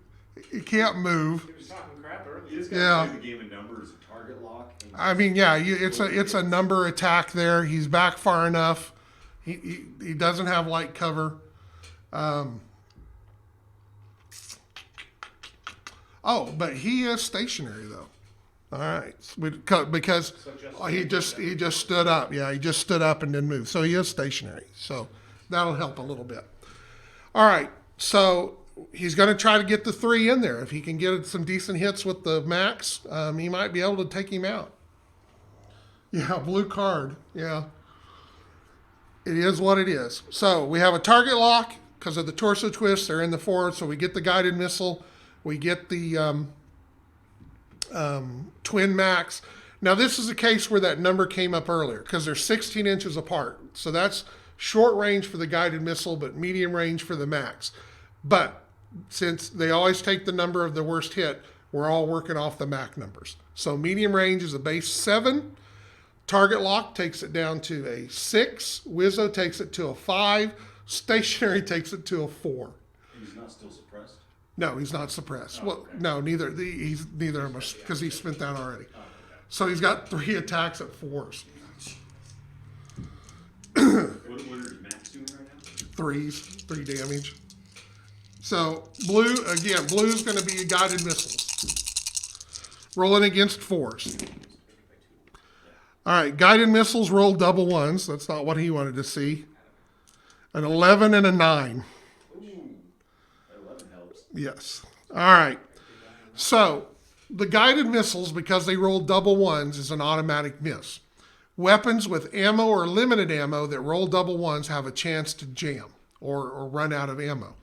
He can't move. He was talking crap earlier. You just Yeah. gotta play the game of numbers, a target lock. And I mean, yeah, it's a number attack there. He's back far enough. He doesn't have light cover. But he is stationary though. All right, because he just stood up. Yeah, he just stood up and didn't move. So he is stationary. So that'll help a little bit. All right, so he's going to try to get the 3 in there. If he can get some decent hits with the max, he might be able to take him out. Yeah, blue card. Yeah. It is what it is. So we have a target lock because of the torso twist. They're in the forward, so we get the guided missile. We get the twin max. Now this is a case where that number came up earlier because they're 16 inches apart. So that's short range for the guided missile, but medium range for the max. But since they always take the number of the worst hit, we're all working off the MAC numbers. So medium range is a base 7. Target lock takes it down to a 6. Wizzo takes it to a 5. Stationary takes it to a 4. he's not still suppressed. No, he's not suppressed. Oh, Well, okay. no, he's neither of them because he spent that already. Oh, okay. So he's got 3 attacks at 4s. What are his max doing right now? 3s, 3 damage. So blue's going to be a guided missiles. Rolling against 4s. All right, guided missiles roll double 1s. That's not what he wanted to see. An 11 and a 9. Ooh, that 11 helps. Yes. All right. So the guided missiles, because they roll double ones, is an automatic miss. Weapons with ammo or limited ammo that roll double ones have a chance to jam or run out of ammo.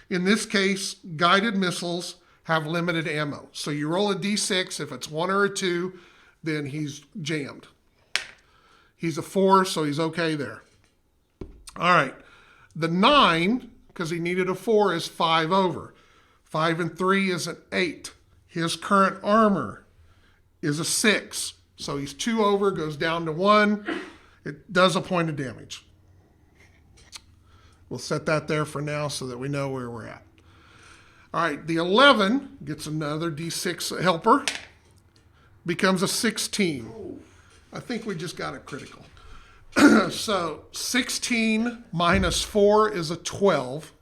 In this case, guided missiles have limited ammo. So you roll a d6. If it's 1 or a 2, then he's jammed. He's a 4, so he's okay there. All right. The 9, because he needed a 4, is 5 over. 5 and 3 is an 8. His current armor is a 6. So he's 2 over, goes down to 1. It does a point of damage. We'll set that there for now so that we know where we're at. All right, the 11 gets another d6 helper. Becomes a 16. I think we just got a critical. So 16 minus 4 is a 12.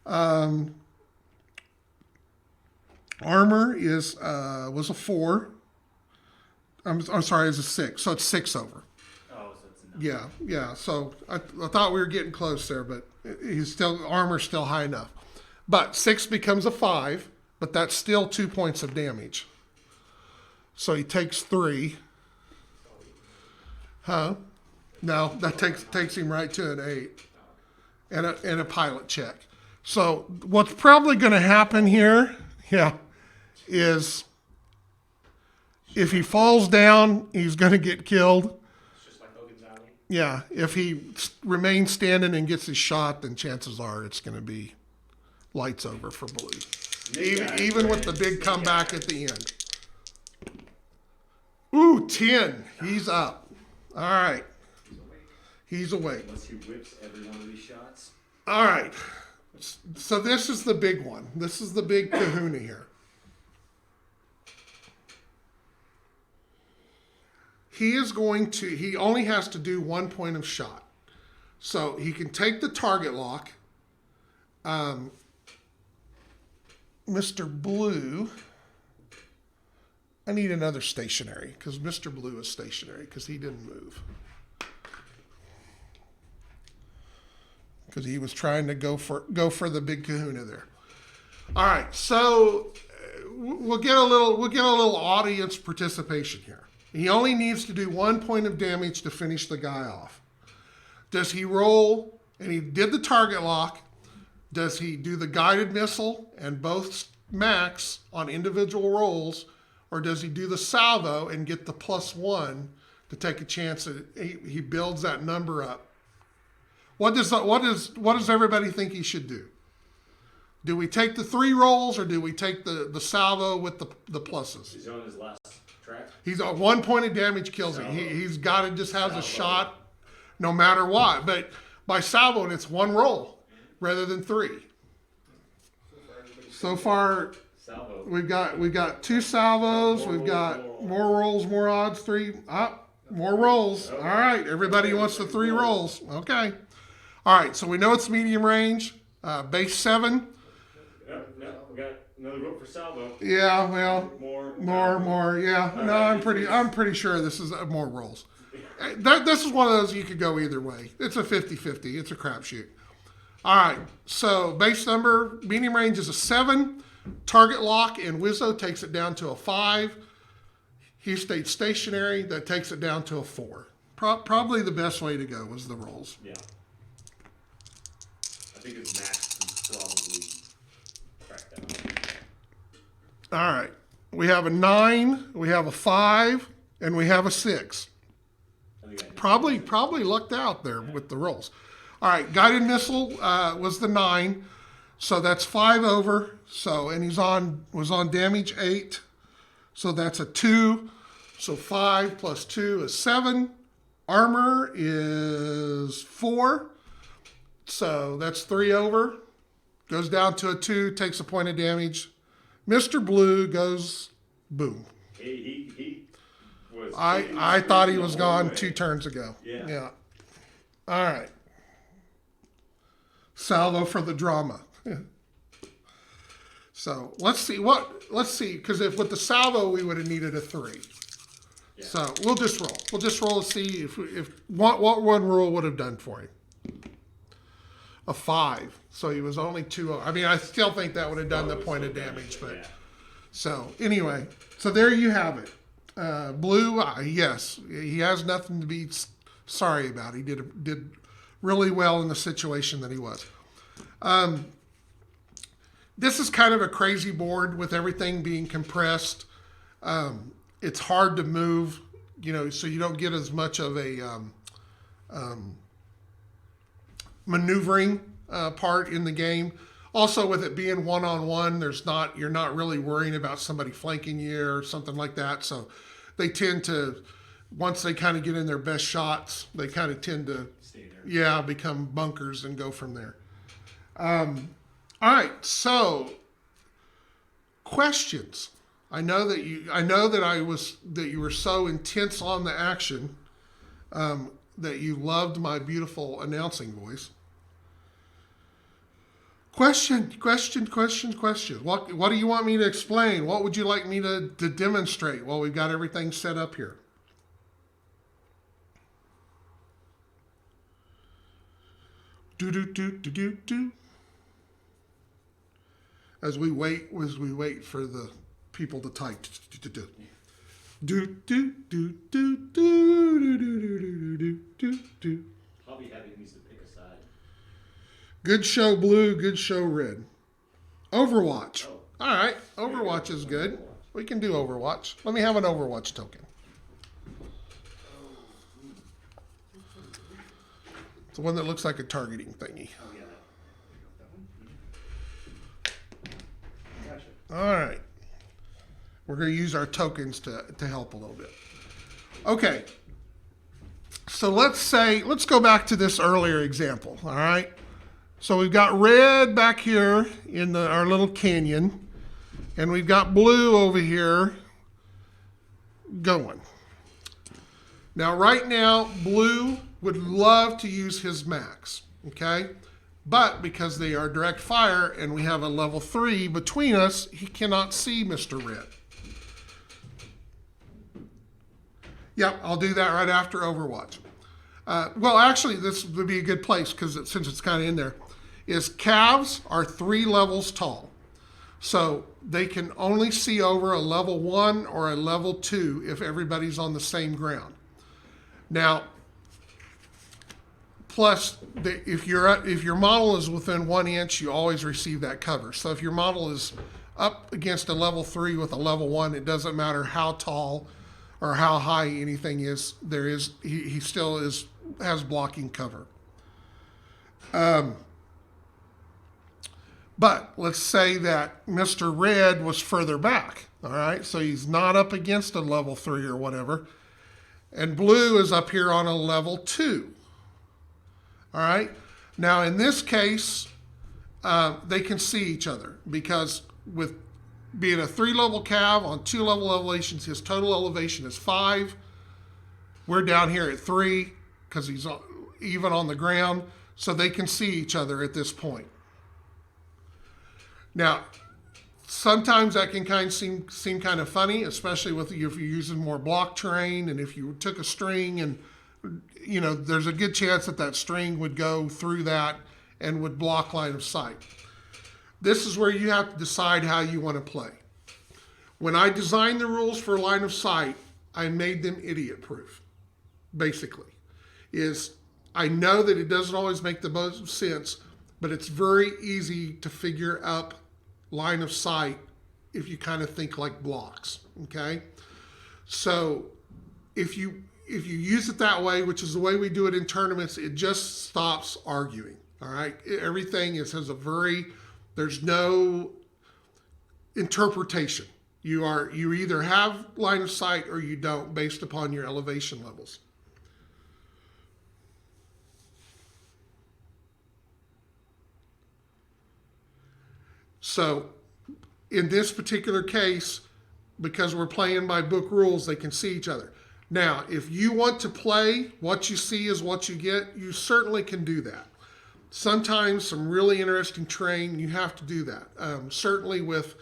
Armor is was a 4. I'm sorry, it's a 6. So it's 6 over. Oh, so it's enough. Yeah. So I thought we were getting close there, but armor's still high enough. But 6 becomes a 5, but that's still 2 points of damage. So he takes 3. Huh? No, that takes him right to an 8. And a pilot check. So what's probably going to happen here, is if he falls down, he's going to get killed. It's just like Hogan's Alley. Yeah, if he remains standing and gets his shot, then chances are it's going to be lights over for Blue. Even with the big comeback at the end. Ooh, 10. He's up. All right. He's awake. Unless he whips every one of these shots. All right. So this is the big one. This is the big kahuna here. He only has to do 1 point of shot. So he can take the target lock. Mr. Blue, I need another stationary because Mr. Blue is stationary because he didn't move. Because he was trying to go for the big kahuna there. All right, so we'll get a little audience participation here. He only needs to do 1 point of damage to finish the guy off. Does he roll, and he did the target lock, does he do the guided missile and both max on individual rolls, or does he do the salvo and get the +1 to take a chance that he builds that number up? What does everybody think he should do? Do we take the 3 rolls or do we take the salvo with the pluses? He's on his last track. He's on 1 point of damage kills him. He's got to just have a shot no matter what. But by salvo, it's 1 roll rather than 3. So far, Salvo. we've got 2 salvos. We've got more rolls, more odds. 3 up, more rolls. All right, everybody wants the 3 rolls. Okay. All right, so we know it's medium range. Base 7. No, we got another rope for salvo. Yeah, well, More. Yeah, no, I'm pretty sure this is more rolls. This is one of those you could go either way. It's a 50-50. It's a crapshoot. All right, so base number, medium range is a 7. Target lock and Wizzo takes it down to a 5. He stayed stationary. That takes it down to a 4. Probably the best way to go was the rolls. Yeah. I think his max would probably crack that out. All right, we have a 9, we have a 5, and we have a 6. Probably lucked out there with the rolls. All right, guided missile was the 9, so that's 5 over. So and was on damage 8, so that's a 2. So 5 plus 2 is 7. Armor is 4, so that's 3 over. Goes down to a 2, takes a point of damage. Mr. Blue goes boom. He was. I thought he was gone 2 turns ago. Yeah. All right. Salvo for the drama. So let's see, because if with the salvo we would have needed a 3. Yeah. So we'll just roll. We'll just roll to see if what 1 roll would have done for him. A 5. So he was only 2. I mean, I still think that would have done the point of damage, but Yeah. So anyway, so there you have it. Blue, yes, he has nothing to be sorry about. He did really well in the situation that he was. This is kind of a crazy board with everything being compressed. It's hard to move, so you don't get as much of a maneuvering part in the game. Also, with it being one-on-one, you're not really worrying about somebody flanking you or something like that. So they tend to, once they kind of get in their best shots, they kind of tend to Stay there. become bunkers and go from there. All right, so questions. I know that you were so intense on the action that you loved my beautiful announcing voice. Question. What do you want me to explain? What would you like me to demonstrate? Well, we've got everything set up here. Do. As we wait for the people to type. Hobby Habit needs to pick a side. Good show, Blue. Good show, Red. Overwatch. Oh. All right. Overwatch is good. We can do Overwatch. Let me have an Overwatch token. It's the one that looks like a targeting thingy. Oh, yeah. That one. Gotcha. All right. We're going to use our tokens to help a little bit. Okay. So let's go back to this earlier example. All right. So we've got red back here in our little canyon, and we've got blue over here going. Now, right now, blue would love to use his max, okay? But because they are direct fire and we have a level 3 between us, he cannot see Mr. Red. Yep, I'll do that right after Overwatch. Well, actually, this would be a good place because since it's kind of in there, is CAVs are 3 levels tall. So they can only see over a level 1 or a level 2 if everybody's on the same ground. Now, plus, if your model is within 1 inch, you always receive that cover. So if your model is up against a level 3 with a level 1, it doesn't matter how tall or how high anything is. He still has blocking cover. But let's say that Mr. Red was further back. All right, so he's not up against a level 3 or whatever. And blue is up here on a level 2. All right. Now, in this case, they can see each other because with being a 3-level CAV on 2-level elevations, his total elevation is 5. We're down here at 3 because he's even on the ground, so they can see each other at this point. Now, sometimes that can kind of seem kind of funny, especially if you're using more block terrain, and if you took a string and there's a good chance that string would go through that and would block line of sight. This is where you have to decide how you want to play. When I designed the rules for line of sight, I made them idiot proof. Basically, I know that it doesn't always make the most sense, but it's very easy to figure out line of sight if you kind of think like blocks. Okay, so if you use it that way, which is the way we do it in tournaments, it just stops arguing. All right, everything there's no interpretation. You either have line of sight or you don't, based upon your elevation levels. So in this particular case, because we're playing by book rules, they can see each other. Now, if you want to play what you see is what you get, you certainly can do that. Sometimes some really interesting terrain, you have to do that. Certainly with,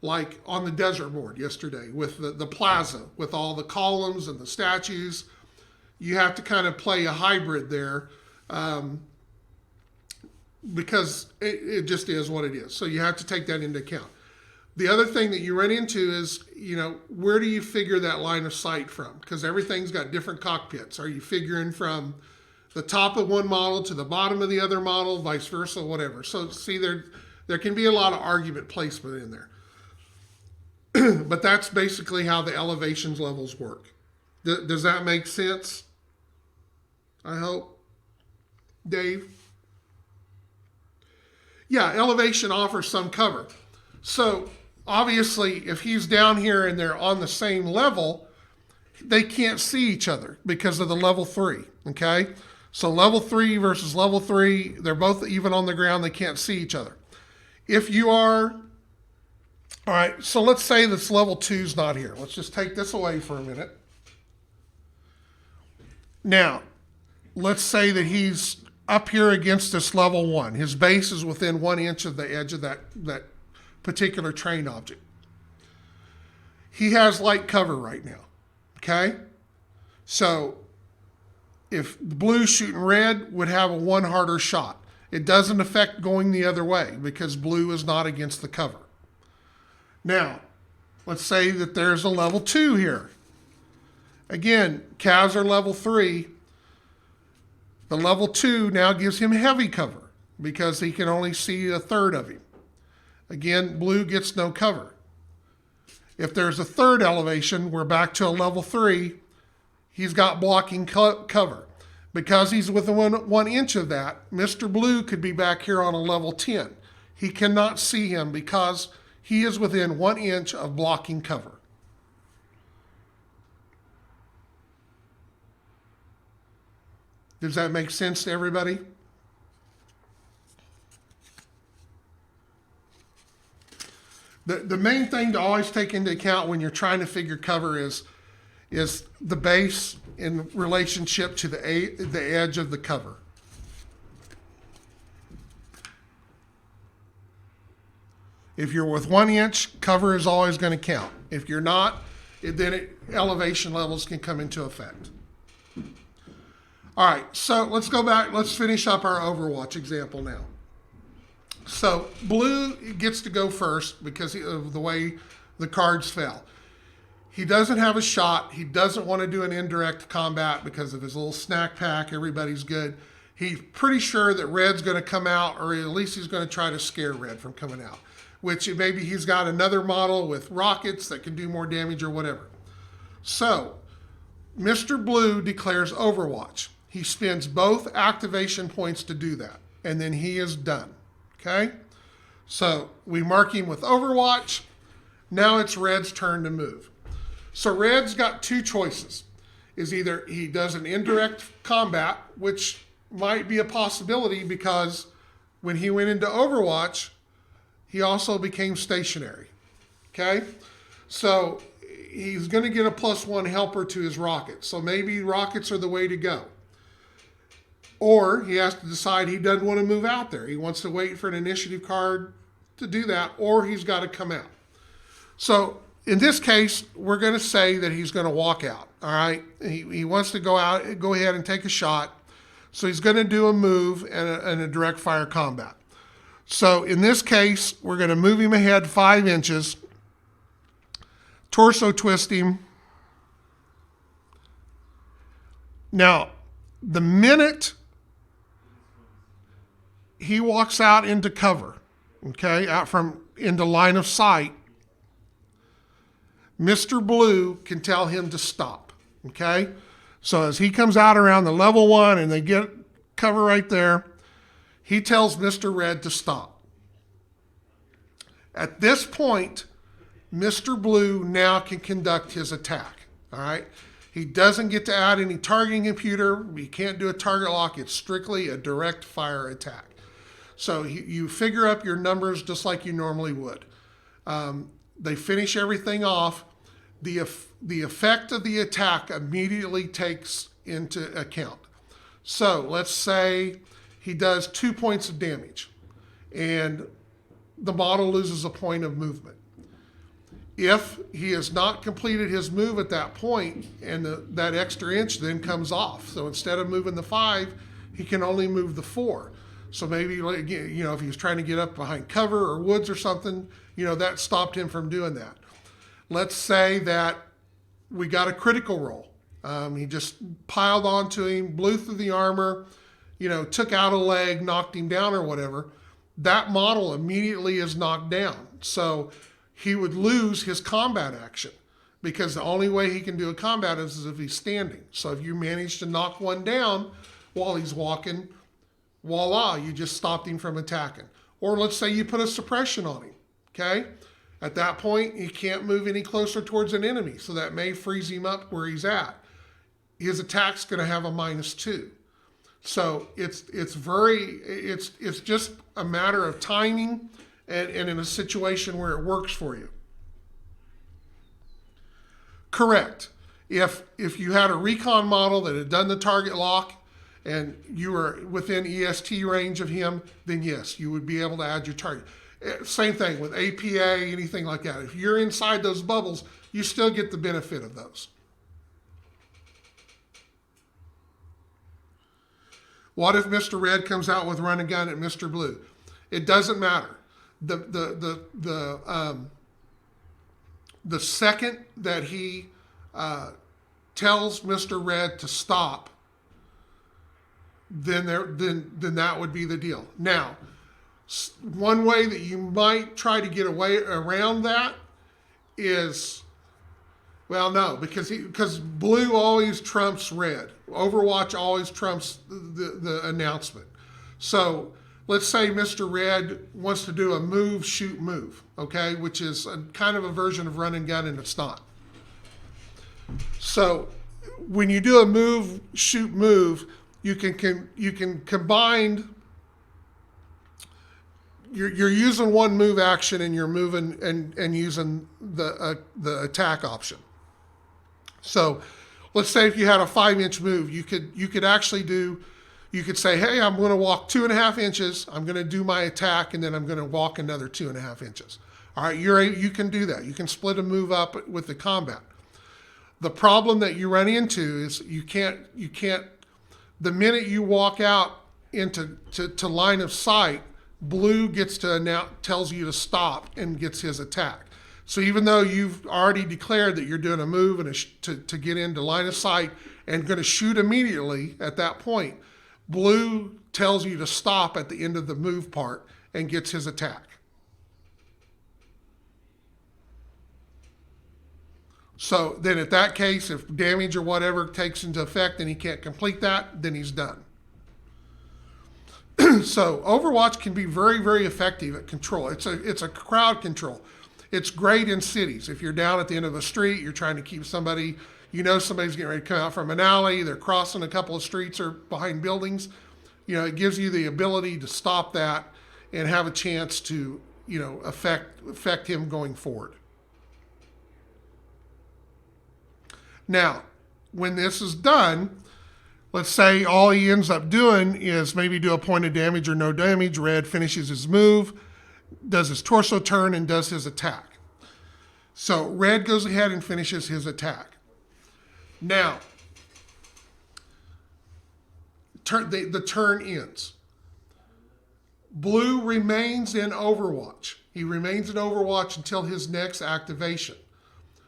like on the desert board yesterday, with the plaza, with all the columns and the statues, you have to kind of play a hybrid there because it just is what it is. So you have to take that into account. The other thing that you run into is, where do you figure that line of sight from? Because everything's got different cockpits. Are you figuring from the top of one model to the bottom of the other model, vice versa, whatever? So see, there can be a lot of argument placement in there. But that's basically how the elevations levels work. Does that make sense? I hope. Dave? Yeah, elevation offers some cover. So obviously, if he's down here and they're on the same level, they can't see each other because of the level 3, okay? So level 3 versus level 3, they're both even on the ground, they can't see each other. If you are, all right, so let's say this level 2's not here. Let's just take this away for a minute. Now, let's say that he's up here against this level 1. His base is within 1 inch of the edge of that particular train object. He has light cover right now, okay? So if blue shooting red would have a 1 harder shot. It doesn't affect going the other way because blue is not against the cover. Now, let's say that there's a level 2 here. Again, CAVs are level 3. The level 2 now gives him heavy cover because he can only see a third of him. Again, blue gets no cover. If there's a third elevation, we're back to a level 3. He's got blocking cover. Because he's within 1 inch of that, Mr. Blue could be back here on a level 10. He cannot see him because he is within 1 inch of blocking cover. Does that make sense to everybody? The main thing to always take into account when you're trying to figure cover is the base in relationship to the edge of the cover. If you're with 1 inch, cover is always going to count. If you're not, elevation levels can come into effect. All right, so let's go back. Let's finish up our Overwatch example now. So blue gets to go first because of the way the cards fell. He doesn't have a shot. He doesn't want to do an indirect combat because of his little snack pack. Everybody's good. He's pretty sure that red's going to come out, or at least he's going to try to scare red from coming out, which maybe he's got another model with rockets that can do more damage or whatever. So Mr. Blue declares Overwatch. He spends both activation points to do that, and then he is done. Okay? So we mark him with Overwatch. Now it's red's turn to move. So red's got 2 choices. Is either he does an indirect combat, which might be a possibility because when he went into Overwatch, he also became stationary. Okay? So he's going to get a +1 helper to his rockets. So maybe rockets are the way to go. Or he has to decide he doesn't want to move out there. He wants to wait for an initiative card to do that, or he's got to come out. So in this case, we're going to say that he's going to walk out. All right. He wants to go out, go ahead and take a shot. So he's going to do a move and a direct fire combat. So in this case, we're going to move him ahead 5 inches, torso twist him. Now, the minute he walks out into cover, okay, into line of sight, Mr. Blue can tell him to stop, okay? So as he comes out around the level 1 and they get cover right there, he tells Mr. Red to stop. At this point, Mr. Blue now can conduct his attack, all right? He doesn't get to add any targeting computer. He can't do a target lock. It's strictly a direct fire attack. So you figure up your numbers just like you normally would. They finish everything off. The effect of the attack immediately takes into account. So let's say he does 2 points of damage and the model loses a point of movement. If he has not completed his move at that point, and that extra inch then comes off. So instead of moving the 5, he can only move the 4. So maybe, like, you know, if he was trying to get up behind cover or woods or something, you know, that stopped him from doing that. Let's say that we got a critical roll. He just piled onto him, blew through the armor, you know, took out a leg, knocked him down or whatever. That model immediately is knocked down. So he would lose his combat action, because the only way he can do a combat is if he's standing. So if you manage to knock one down while he's walking, voila, you just stopped him from attacking. Or let's say you put a suppression on him, okay? At that point, he can't move any closer towards an enemy, so that may freeze him up where he's at. His attack's going to have a -2. So it's just a matter of timing and in a situation where it works for you. Correct. If you had a recon model that had done the target lock and you were within EST range of him, then yes, you would be able to add your target. Same thing with APA, anything like that. If you're inside those bubbles, you still get the benefit of those. What if Mr. Red comes out with run and gun at Mr. Blue? It doesn't matter. The second that he tells Mr. Red to stop, then that would be the deal. Now, one way that you might try to get away around that is, well, no, because blue always trumps red. Overwatch always trumps the announcement. So let's say Mr. Red wants to do a move, shoot, move, okay, which is kind of a version of run and gun, and it's not. So when you do a move, shoot, move, you can combine. You're using one move action and you're moving and using the attack option. So let's say if you had a 5-inch move, you could actually you could say, hey, I'm going to walk 2.5 inches. I'm going to do my attack, and then I'm going to walk another 2.5 inches. All right, you can do that. You can split a move up with the combat. The problem that you run into is you can't. The minute you walk out into line of sight, blue gets to announce, tells you to stop, and gets his attack. So even though you've already declared that you're doing a move and to get into line of sight and going to shoot immediately at that point, blue tells you to stop at the end of the move part and gets his attack. So then at that case, if damage or whatever takes into effect and he can't complete that, then he's done. So Overwatch can be very, very effective at control. It's a crowd control. It's great in cities. If you're down at the end of a street, you're trying to keep somebody, you know somebody's getting ready to come out from an alley, they're crossing a couple of streets or behind buildings. You know, it gives you the ability to stop that and have a chance to, you know, affect him going forward. Now, when this is done, let's say all he ends up doing is maybe do a point of damage or no damage. Red finishes his move, does his torso turn, and does his attack. So red goes ahead and finishes his attack. Now, the turn ends. Blue remains in Overwatch. He remains in Overwatch until his next activation.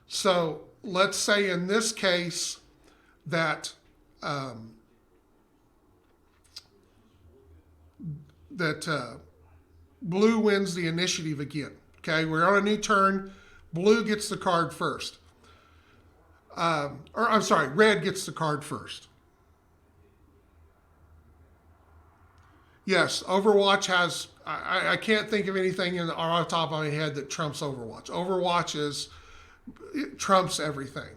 So let's say in this case that blue wins the initiative again. Okay, we're on a new turn. Blue gets the card first. Red gets the card first. Yes, Overwatch has, I can't think of anything on the top of my head that trumps Overwatch. Overwatch it trumps everything.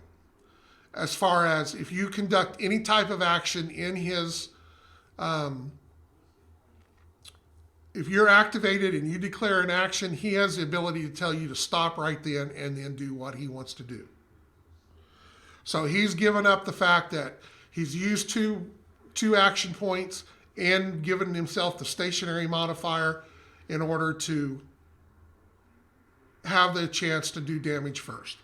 As far as if you conduct any type of action in his, if you're activated and you declare an action, he has the ability to tell you to stop right then and then do what he wants to do. So he's given up the fact that he's used two action points and given himself the stationary modifier in order to have the chance to do damage first.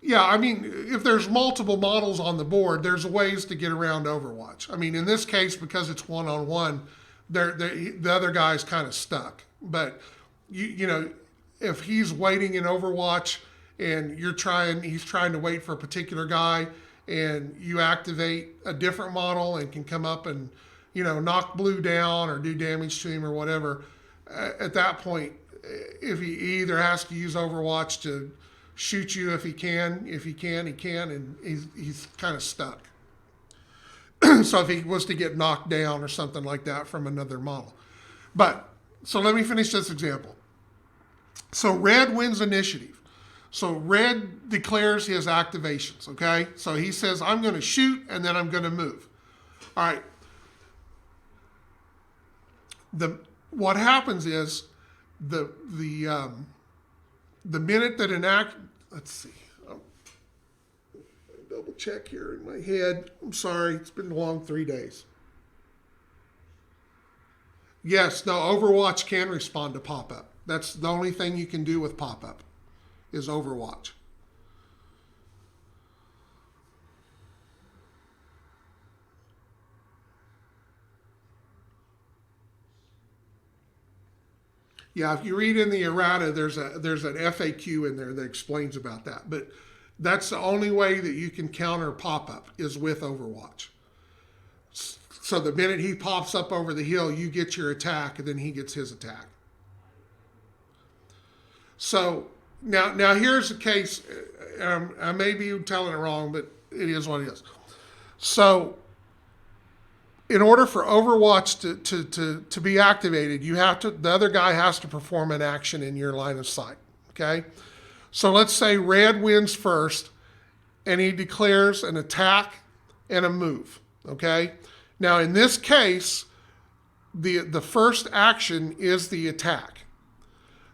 Yeah, I mean, if there's multiple models on the board, there's ways to get around Overwatch. I mean, in this case, because it's one-on-one, the other guy's kind of stuck. But you know, if he's waiting in Overwatch and he's trying to wait for a particular guy, and you activate a different model and can come up and, you know, knock blue down or do damage to him or whatever. At that point, if he either has to use Overwatch to shoot you if he can, he can, and he's kind of stuck. So if he was to get knocked down or something like that from another model. But, so let me finish this example. So red wins initiative. So red declares his activations, okay? So he says, I'm going to shoot and then I'm going to move. All right. What happens is the minute that let's see, double check here in my head. I'm sorry, it's been a long 3 days. Yes, no, Overwatch can respond to pop-up. That's the only thing you can do with pop-up is Overwatch. Yeah, if you read in the errata, there's an FAQ in there that explains about that. But that's the only way that you can counter pop-up is with Overwatch. So the minute he pops up over the hill, you get your attack, and then he gets his attack. So now here's a case. I may be telling it wrong, but it is what it is. So in order for Overwatch to be activated, the other guy has to perform an action in your line of sight. Okay? So let's say red wins first, and he declares an attack and a move. Okay? Now in this case, the first action is the attack.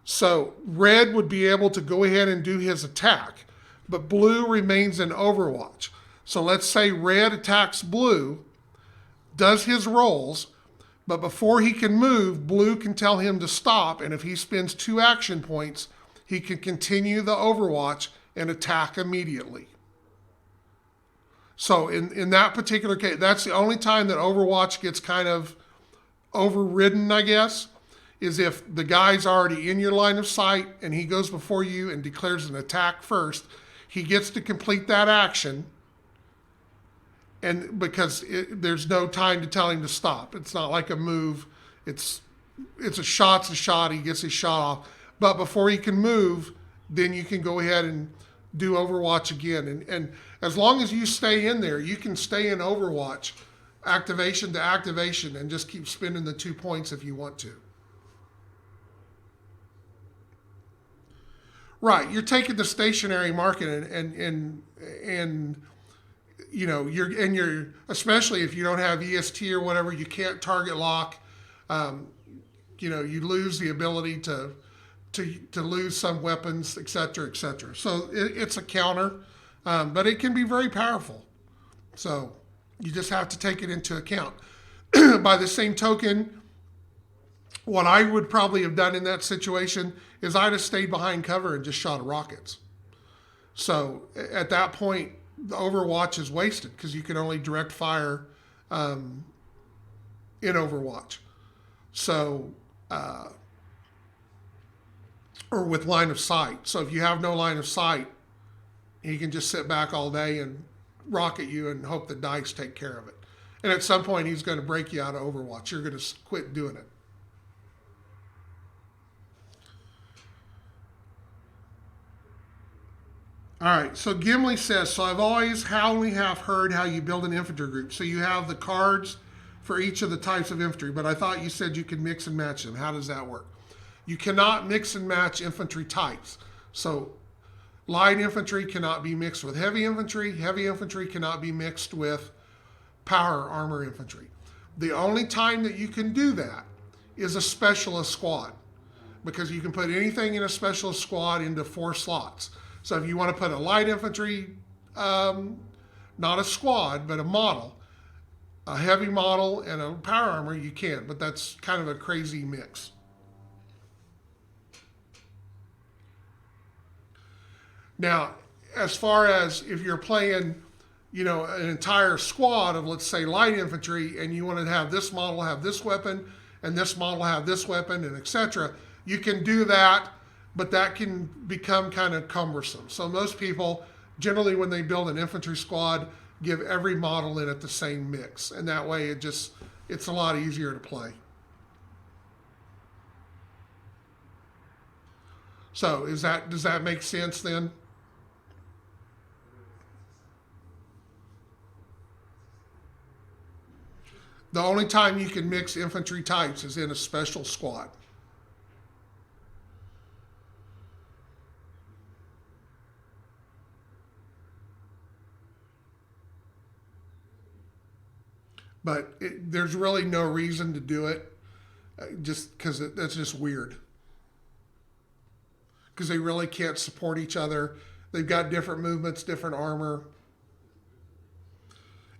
So red would be able to go ahead and do his attack, but blue remains in Overwatch. So let's say red attacks blue, does his rolls, but before he can move, blue can tell him to stop, and if he spends 2 action points, he can continue the Overwatch and attack immediately. So in that particular case, that's the only time that Overwatch gets kind of overridden, I guess, is if the guy's already in your line of sight and he goes before you and declares an attack first. He gets to complete that action, and because there's no time to tell him to stop. It's not like a move. It's a shot's a shot. He gets his shot off. But before he can move, then you can go ahead and do Overwatch again. And as long as you stay in there, you can stay in Overwatch activation to activation and just keep spending the 2 points if you want to. Right, you're taking the stationary market and you know, you're especially if you don't have EST or whatever, you can't target lock. You know, you lose the ability to lose some weapons, et cetera, et cetera. So it's a counter, but it can be very powerful. So you just have to take it into account. By the same token, what I would probably have done in that situation is I'd have stayed behind cover and just shot rockets. So at that point, the Overwatch is wasted because you can only direct fire in Overwatch. So, or with line of sight. So if you have no line of sight, he can just sit back all day and rocket you and hope the dice take care of it. And at some point, he's going to break you out of Overwatch. You're going to quit doing it. All right, so Gimli says, so I've only have heard how you build an infantry group. So you have the cards for each of the types of infantry, but I thought you said you could mix and match them. How does that work? You cannot mix and match infantry types. So light infantry cannot be mixed with heavy infantry. Heavy infantry cannot be mixed with power armor infantry. The only time that you can do that is a specialist squad, because you can put anything in a specialist squad into 4 slots. So if you want to put a light infantry, not a squad, but a model, a heavy model and a power armor, you can, but that's kind of a crazy mix. Now, as far as if you're playing, you know, an entire squad of, let's say, light infantry, and you want to have this model have this weapon and this model have this weapon, and etc., you can do that, but that can become kind of cumbersome. So most people, generally when they build an infantry squad, give every model in it the same mix, and that way it's a lot easier to play. So does that make sense then? The only time you can mix infantry types is in a special squad. But there's really no reason to do it, just because that's just weird. Because they really can't support each other. They've got different movements, different armor.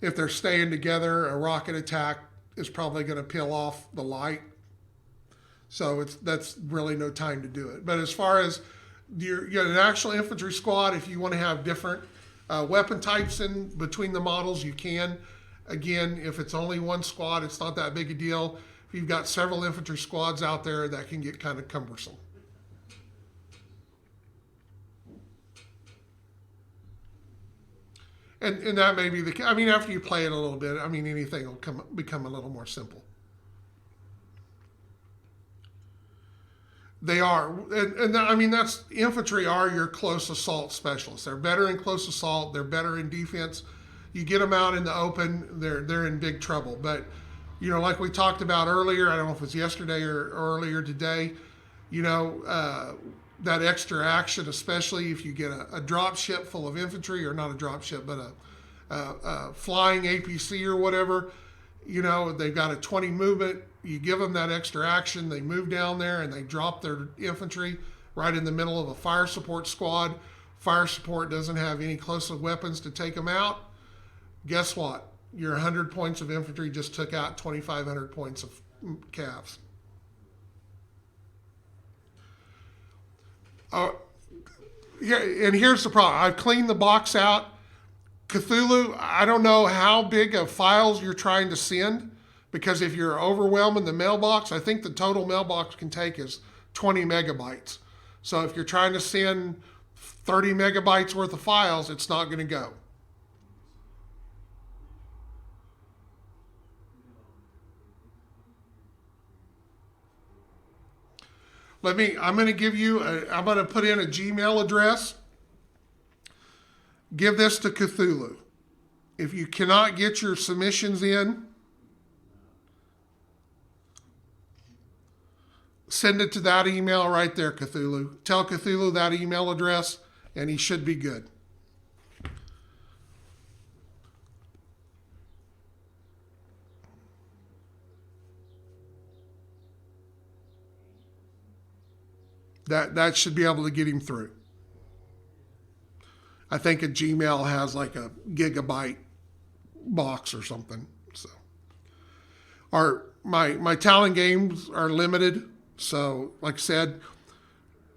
If they're staying together, a rocket attack is probably going to peel off the light. So that's really no time to do it. But as far as an actual infantry squad, if you want to have different weapon types in between the models, you can. Again, if it's only one squad, it's not that big a deal. If you've got several infantry squads out there, that can get kind of cumbersome. And that may be I mean, after you play it a little bit, I mean, anything will become a little more simple. They are, I mean, infantry are your close assault specialists. They're better in close assault. They're better in defense. You get them out in the open, they're in big trouble. But, you know, like we talked about earlier, I don't know if it was yesterday or earlier today, you know, that extra action, especially if you get a drop ship full of infantry, or not a drop ship, but a flying APC or whatever, you know, they've got a 20 movement. You give them that extra action, they move down there and they drop their infantry right in the middle of a fire support squad. Fire support doesn't have any close weapons to take them out. Guess what? Your 100 points of infantry just took out 2,500 points of CAVs. And here's the problem. I've cleaned the box out. Cthulhu, I don't know how big of files you're trying to send, because if you're overwhelming the mailbox, I think the total mailbox can take is 20 megabytes. So if you're trying to send 30 megabytes worth of files, it's not going to go. I'm going to give you, I'm going to put in a Gmail address. Give this to Cthulhu. If you cannot get your submissions in, send it to that email right there, Cthulhu. Tell Cthulhu that email address, and he should be good. That should be able to get him through. I think a Gmail has like a gigabyte box or something. So, my Talon games are limited. So, like I said,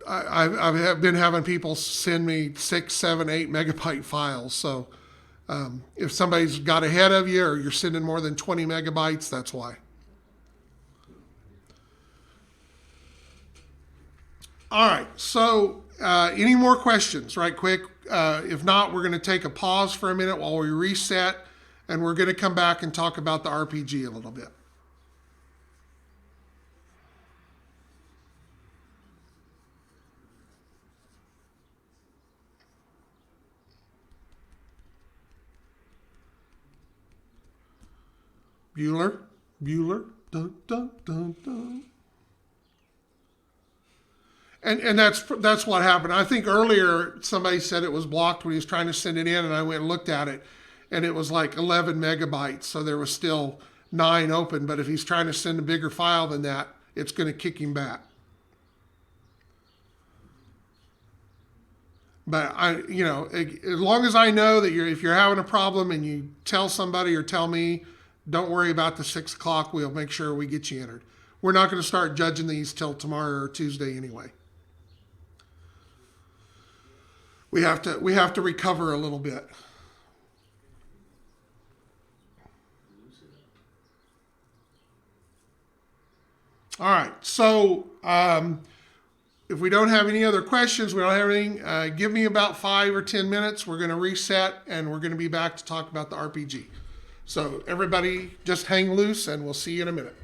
I've been having people send me 6, 7, 8 megabyte files. So, if somebody's got ahead of you or you're sending more than 20 megabytes, that's why. All right, so any more questions right quick? If not, we're going to take a pause for a minute while we reset, and we're going to come back and talk about the RPG a little bit. Bueller, dun, dun, dun, dun. And that's what happened. I think earlier somebody said it was blocked when he was trying to send it in, and I went and looked at it, and it was like 11 megabytes, so there was still 9 open. But if he's trying to send a bigger file than that, it's going to kick him back. But as long as I know that if you're having a problem and you tell somebody or tell me, don't worry about the 6 o'clock. We'll make sure we get you entered. We're not going to start judging these till tomorrow or Tuesday anyway. we have to recover a little bit. All right, so if we don't have any other questions, we don't have anything, give me about 5 or 10 minutes. We're going to reset and we're going to be back to talk about the RPG. So everybody just hang loose and we'll see you in a minute.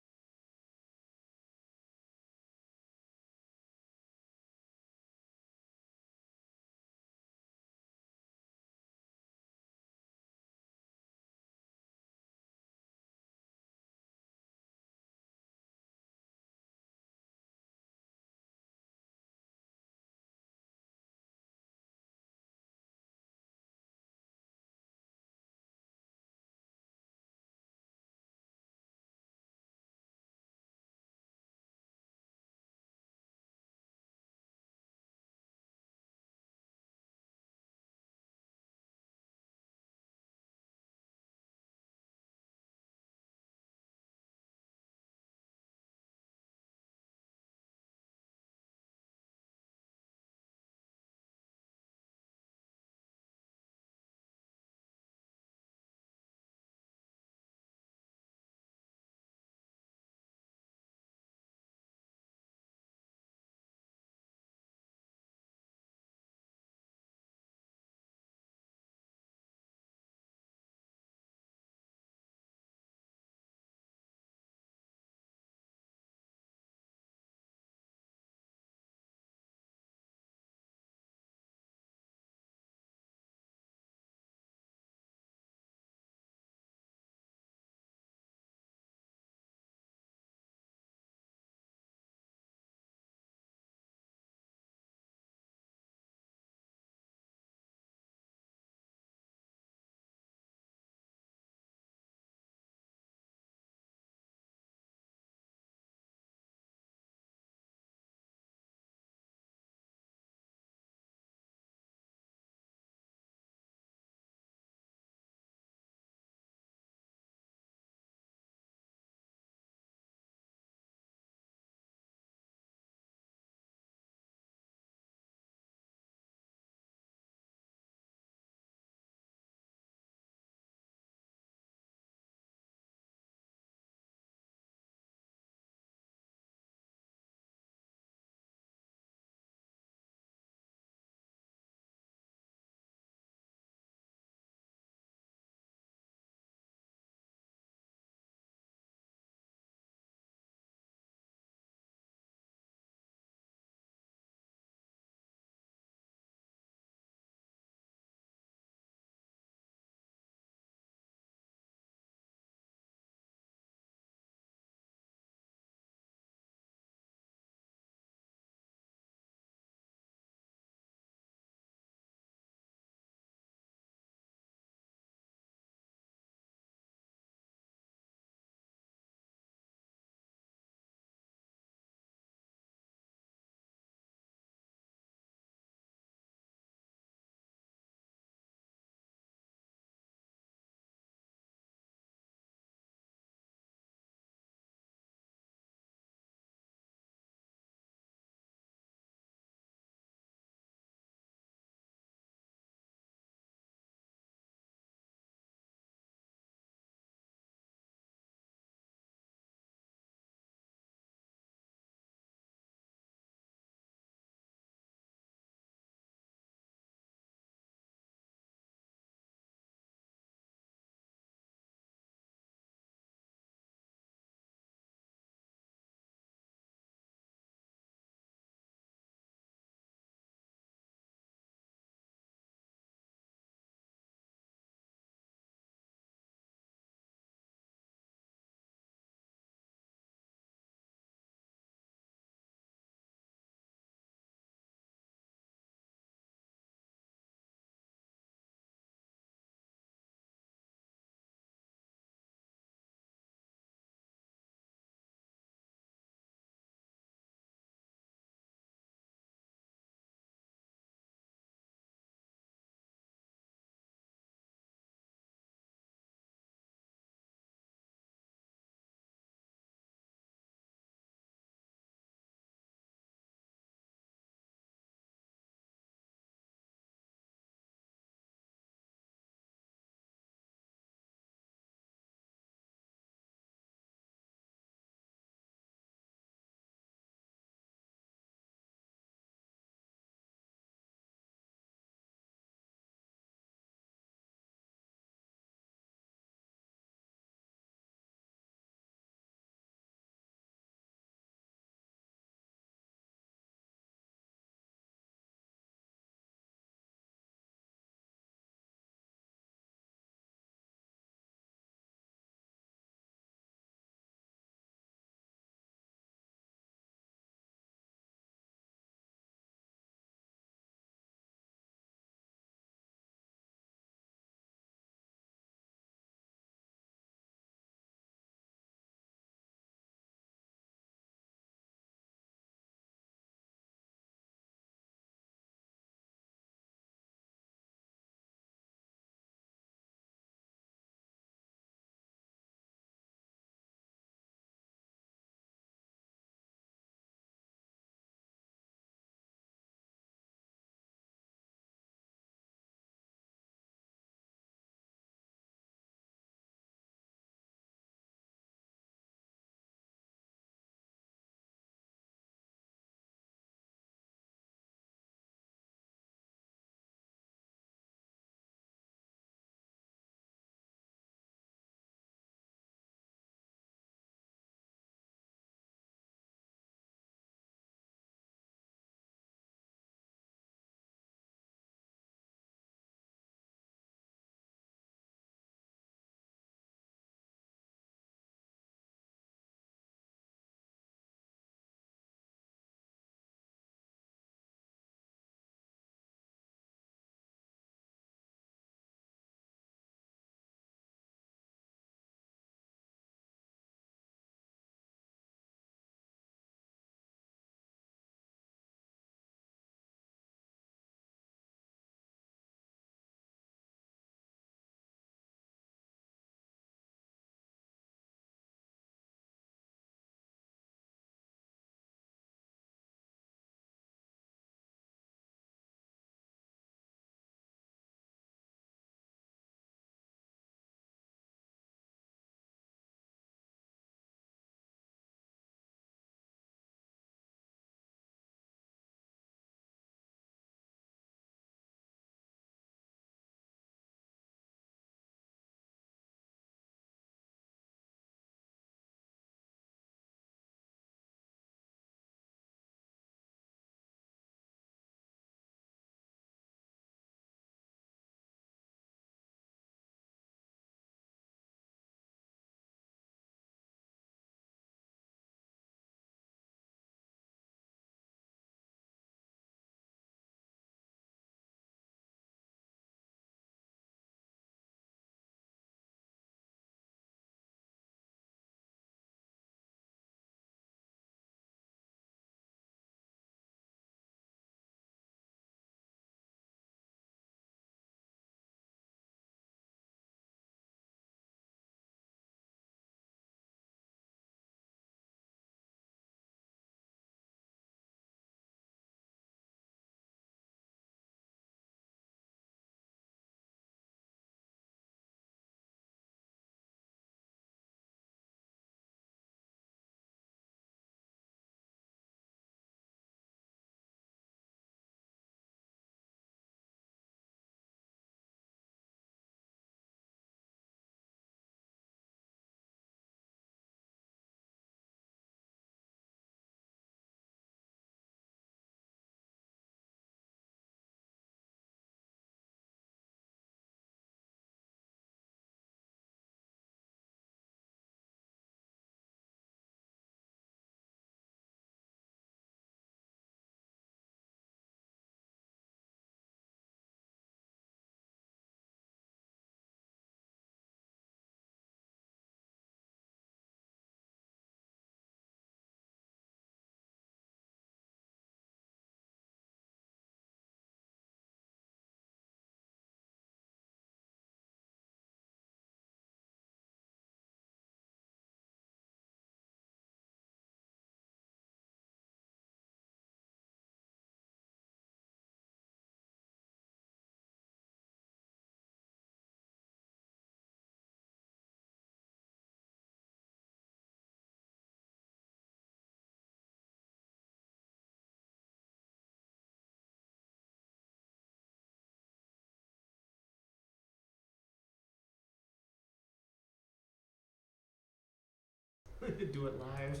could do it live.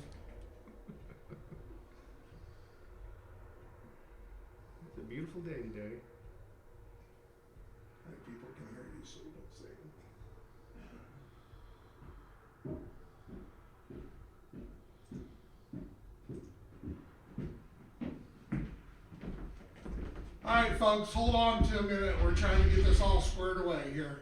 It's a beautiful day today. People can hear you, so don't say it. All right, folks, hold on to a minute. We're trying to get this all squared away here.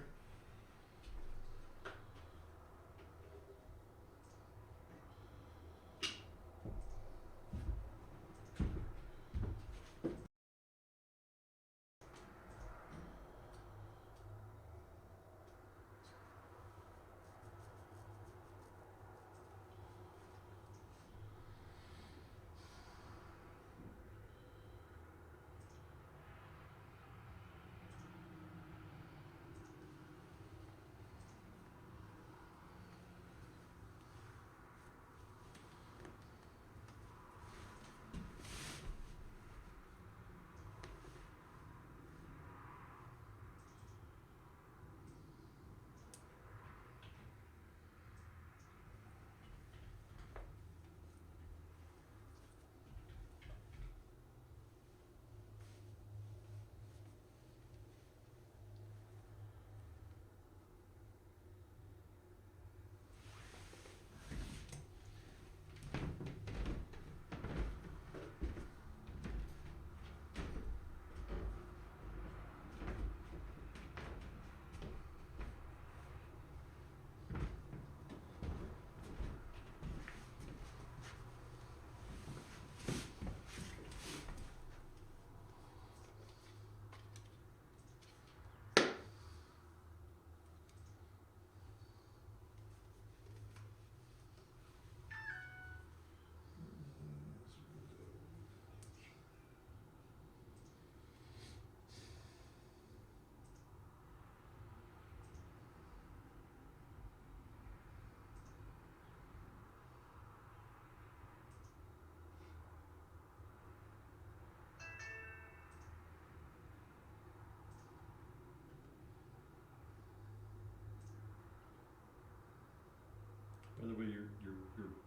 By the way, you're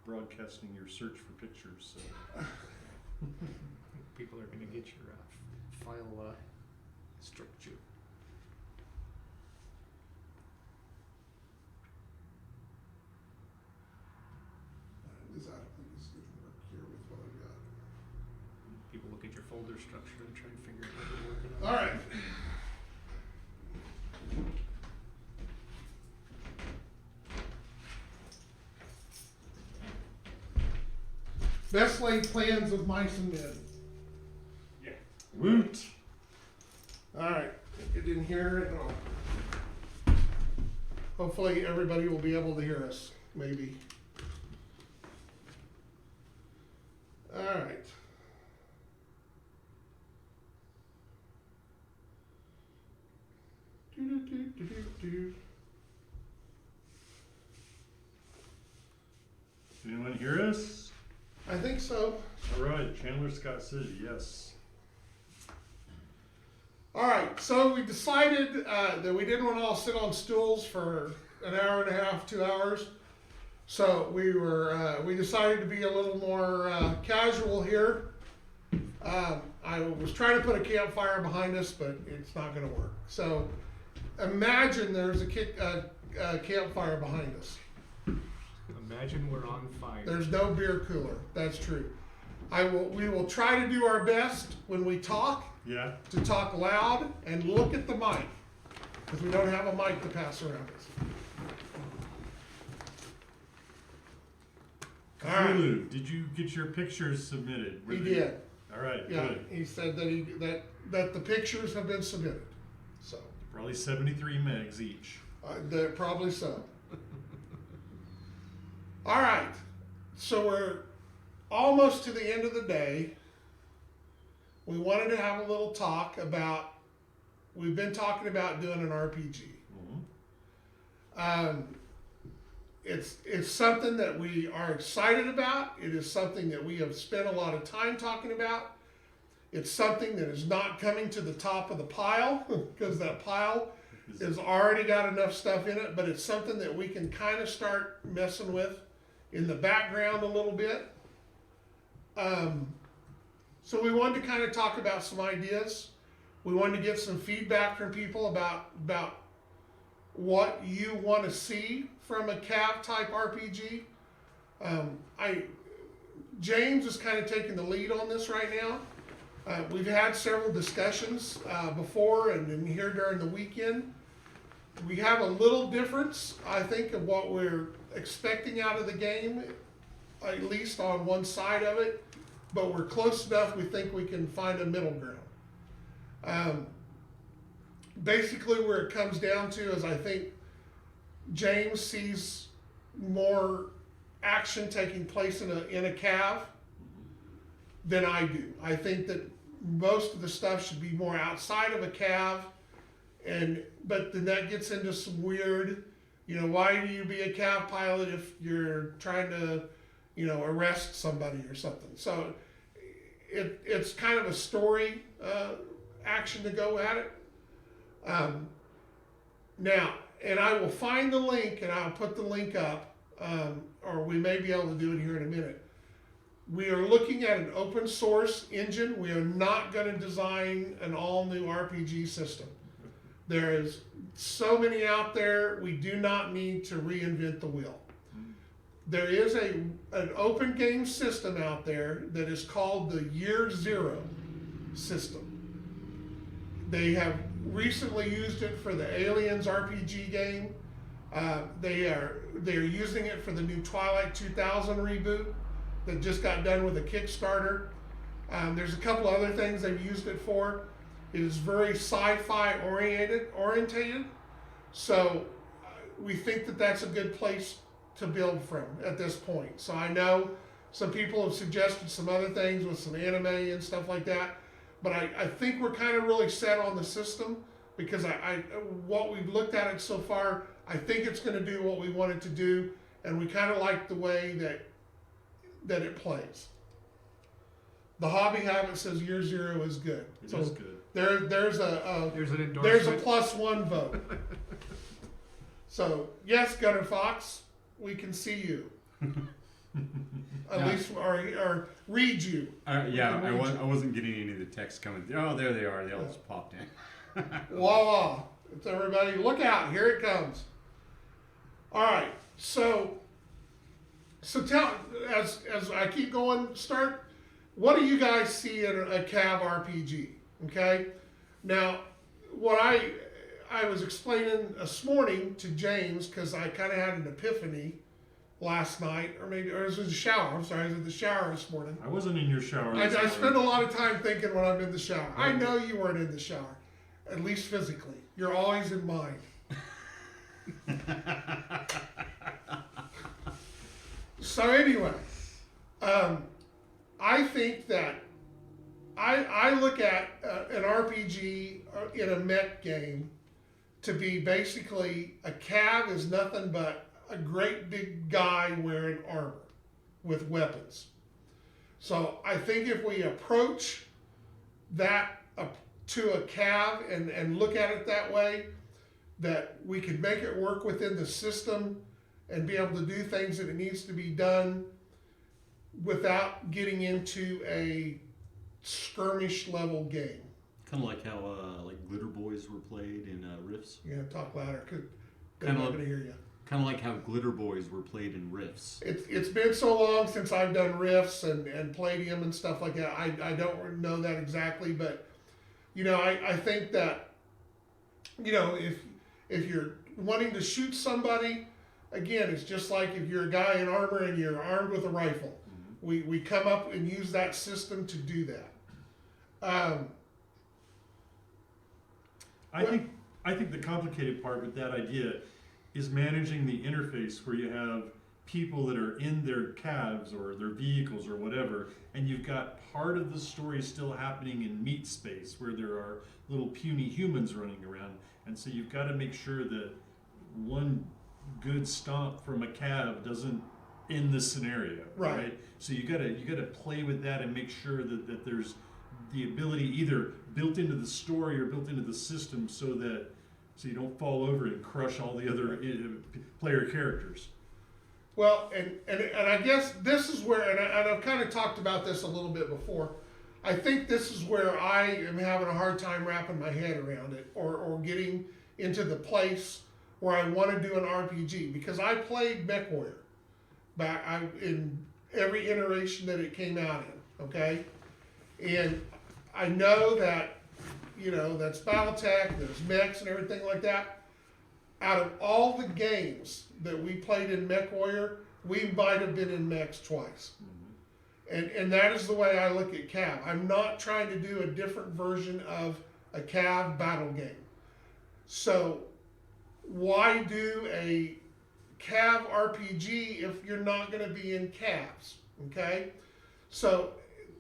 broadcasting your search for pictures. So. People are going to get your file structure. This I don't think is going to work here with what I've got. People look at your folder structure and try to figure out what you're working on. All right. Best laid plans of mice and men. Yeah. Woot. All right, you didn't hear it at all. Hopefully everybody will be able to hear us, maybe. All right. Do-do-do-do-do-do. Anyone hear us? I think so. All right. Chandler Scott says yes. All right, so we decided that we didn't want to all sit on stools for an hour and a half, 2 hours. So we decided to be a little more casual here. I was trying to put a campfire behind us, but it's not going to work. So imagine there's a campfire behind us. Imagine we're on fire. There's no beer cooler. That's true. We will try to do our best when we talk. Yeah. To talk loud and look at the mic, because we don't have a mic to pass around us. All right. Cthulhu, did you get your pictures submitted? He did. All right, Yeah, good. he said that the pictures have been submitted. So Probably 73 megs each. probably so. All right, so we're almost to the end of the day. We wanted to have a little talk about. We've been talking about doing an RPG. Mm-hmm. It's something that we are excited about. It is something that we have spent a lot of time talking about. It's something that is not coming to the top of the pile because that pile has already got enough stuff in it, but it's something that we can kind of start messing with in the background a little bit. So we wanted to kind of talk about some ideas. We wanted to get some feedback from people about what you want to see from a CAV type RPG. James is kind of taking the lead on this right now. We've had several discussions before and here during the weekend. We have a little difference, I think, of what we're expecting out of the game, at least on one side of it, but we're close enough we think we can find a middle ground. Basically where it comes down to is I think James sees more action taking place in a CAV than I do. I think that most of the stuff should be more outside of a CAV, but then that gets into some weird, why do you be a CAV pilot if you're trying to, arrest somebody or something? So it's kind of a story action to go at it. Now, and I will find the link and I'll put the link up, or we may be able to do it here in a minute. We are looking at an open source engine. We are not going to design an all new RPG system. There is so many out there. We do not need to reinvent the wheel. There is an open game system out there that is called the Year Zero system. They have recently used it for the Aliens RPG game. They're using it for the new Twilight 2000 reboot that just got done with a Kickstarter. There's a couple other things they've used it for. It is very sci-fi orientated. So we think that that's a good place to build from at this point. So I know some people have suggested some other things with some anime and stuff like that, but I think we're kind of really set on the system because what we've looked at it so far, I think it's going to do what we want it to do, and we kind of like the way that it plays. The Hobby Habit says Year Zero is good. It So is good. there's There's an there's a endorsement. +1 vote. So yes, Gunner Fox, we can see you. At least, or read you. Yeah, We can read I wasn't getting any of the text coming through. Oh, there they are. They all just popped in. Voila! It's everybody. Look out! Here it comes. All right. So tell as I keep going. Start. What do you guys see in a CAV RPG? Okay. Now, what I was explaining this morning to James because I kind of had an epiphany last night, or it was in the shower. I'm sorry, I was in the shower this morning. I wasn't in your shower. I spend a lot of time thinking when I'm in the shower. I know you weren't in the shower, at least physically. You're always in mind. So anyway, I think that I look at an RPG in a mech game to be basically a CAV is nothing but a great big guy wearing armor with weapons. So I think if we approach that to a CAV and look at it that way, that we could make it work within the system and be able to do things that it needs to be done without getting into a skirmish level game. Kind of like how like Glitter Boys were played in Rifts. You're gonna talk louder because they're Kinda not like- gonna hear you. Kind of like how Glitter Boys were played in Rifts. It's been so long since I've done riffs and Palladium and stuff like that. I don't know that exactly, but I think that if you're wanting to shoot somebody, again, it's just like if you're a guy in armor and you're armed with a rifle. Mm-hmm. We come up and use that system to do that. I think the complicated part with that idea is managing the interface where you have people that are in their CAVs or their vehicles or whatever, and you've got part of the story still happening in meat space where there are little puny humans running around, and so you've got to make sure that one good stomp from a CAV doesn't end the scenario, right? So you gotta play with that and make sure that there's the ability either built into the story or built into the system so you don't fall over and crush all the other player characters. Well, and I guess this is where, and I've kind of talked about this a little bit before. I think this is where I am having a hard time wrapping my head around it, or getting into the place where I want to do an RPG, because I played MechWarrior in every iteration that it came out in, okay? And I know that, that's Battletech, there's mechs and everything like that. Out of all the games that we played in MechWarrior, we might have been in mechs twice. And that is the way I look at CAV. I'm not trying to do a different version of a CAV battle game. So why do a CAV RPG if you're not going to be in CAVs? Okay? So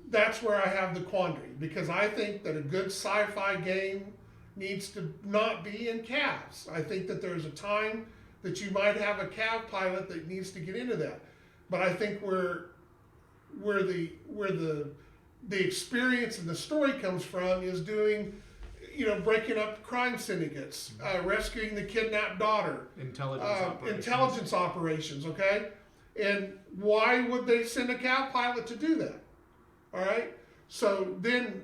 that's where I have the quandary, because I think that a good sci-fi game needs to not be in CAVs. I think that there's a time that you might have a CAV pilot that needs to get into that. But I think where the experience and the story comes from is doing, breaking up crime syndicates, rescuing the kidnapped daughter, intelligence operations, okay? And why would they send a CAV pilot to do that? All right? So then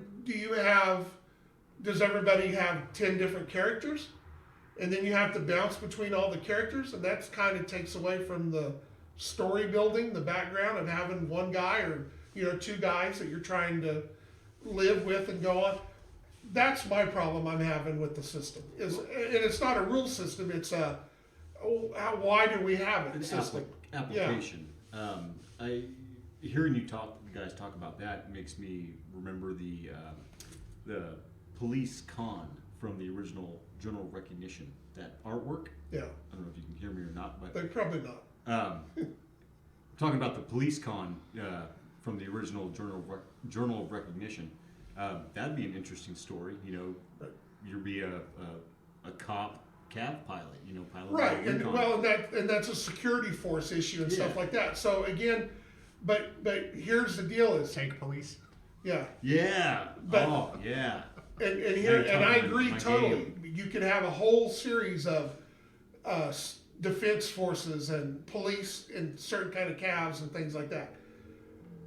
does everybody have 10 different characters? And then you have to bounce between all the characters, and that's kind of takes away from the story building, the background of having one guy or, two guys that you're trying to live with and go on. That's my problem I'm having with the system. And it's not a rule system, it's why do we have it An system. application. Hearing you guys talk about that makes me remember the police con from the original Journal of Recognition. That artwork. Yeah. I don't know if you can hear me or not, but They're probably not. talking about the police con from the original Journal of Recognition. That'd be an interesting story. You'd be a cop CAV pilot. Pilot. Right, and that's a security force issue and stuff like that. So again, but here's the deal: is Tank police. yeah. Yeah. But- yeah. And I agree totally. You can have a whole series of defense forces and police and certain kind of CAVs and things like that.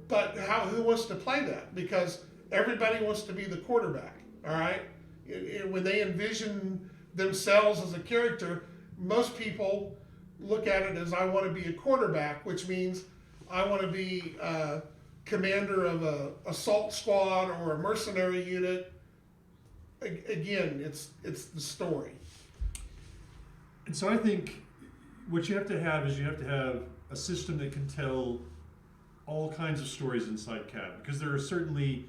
But who wants to play that? Because everybody wants to be the quarterback, all right? When they envision themselves as a character, most people look at it as, I want to be a quarterback, which means I want to be commander of a assault squad or a mercenary unit. Again, it's the story. And so I think what you have to have is a system that can tell all kinds of stories inside CAV, because there are certainly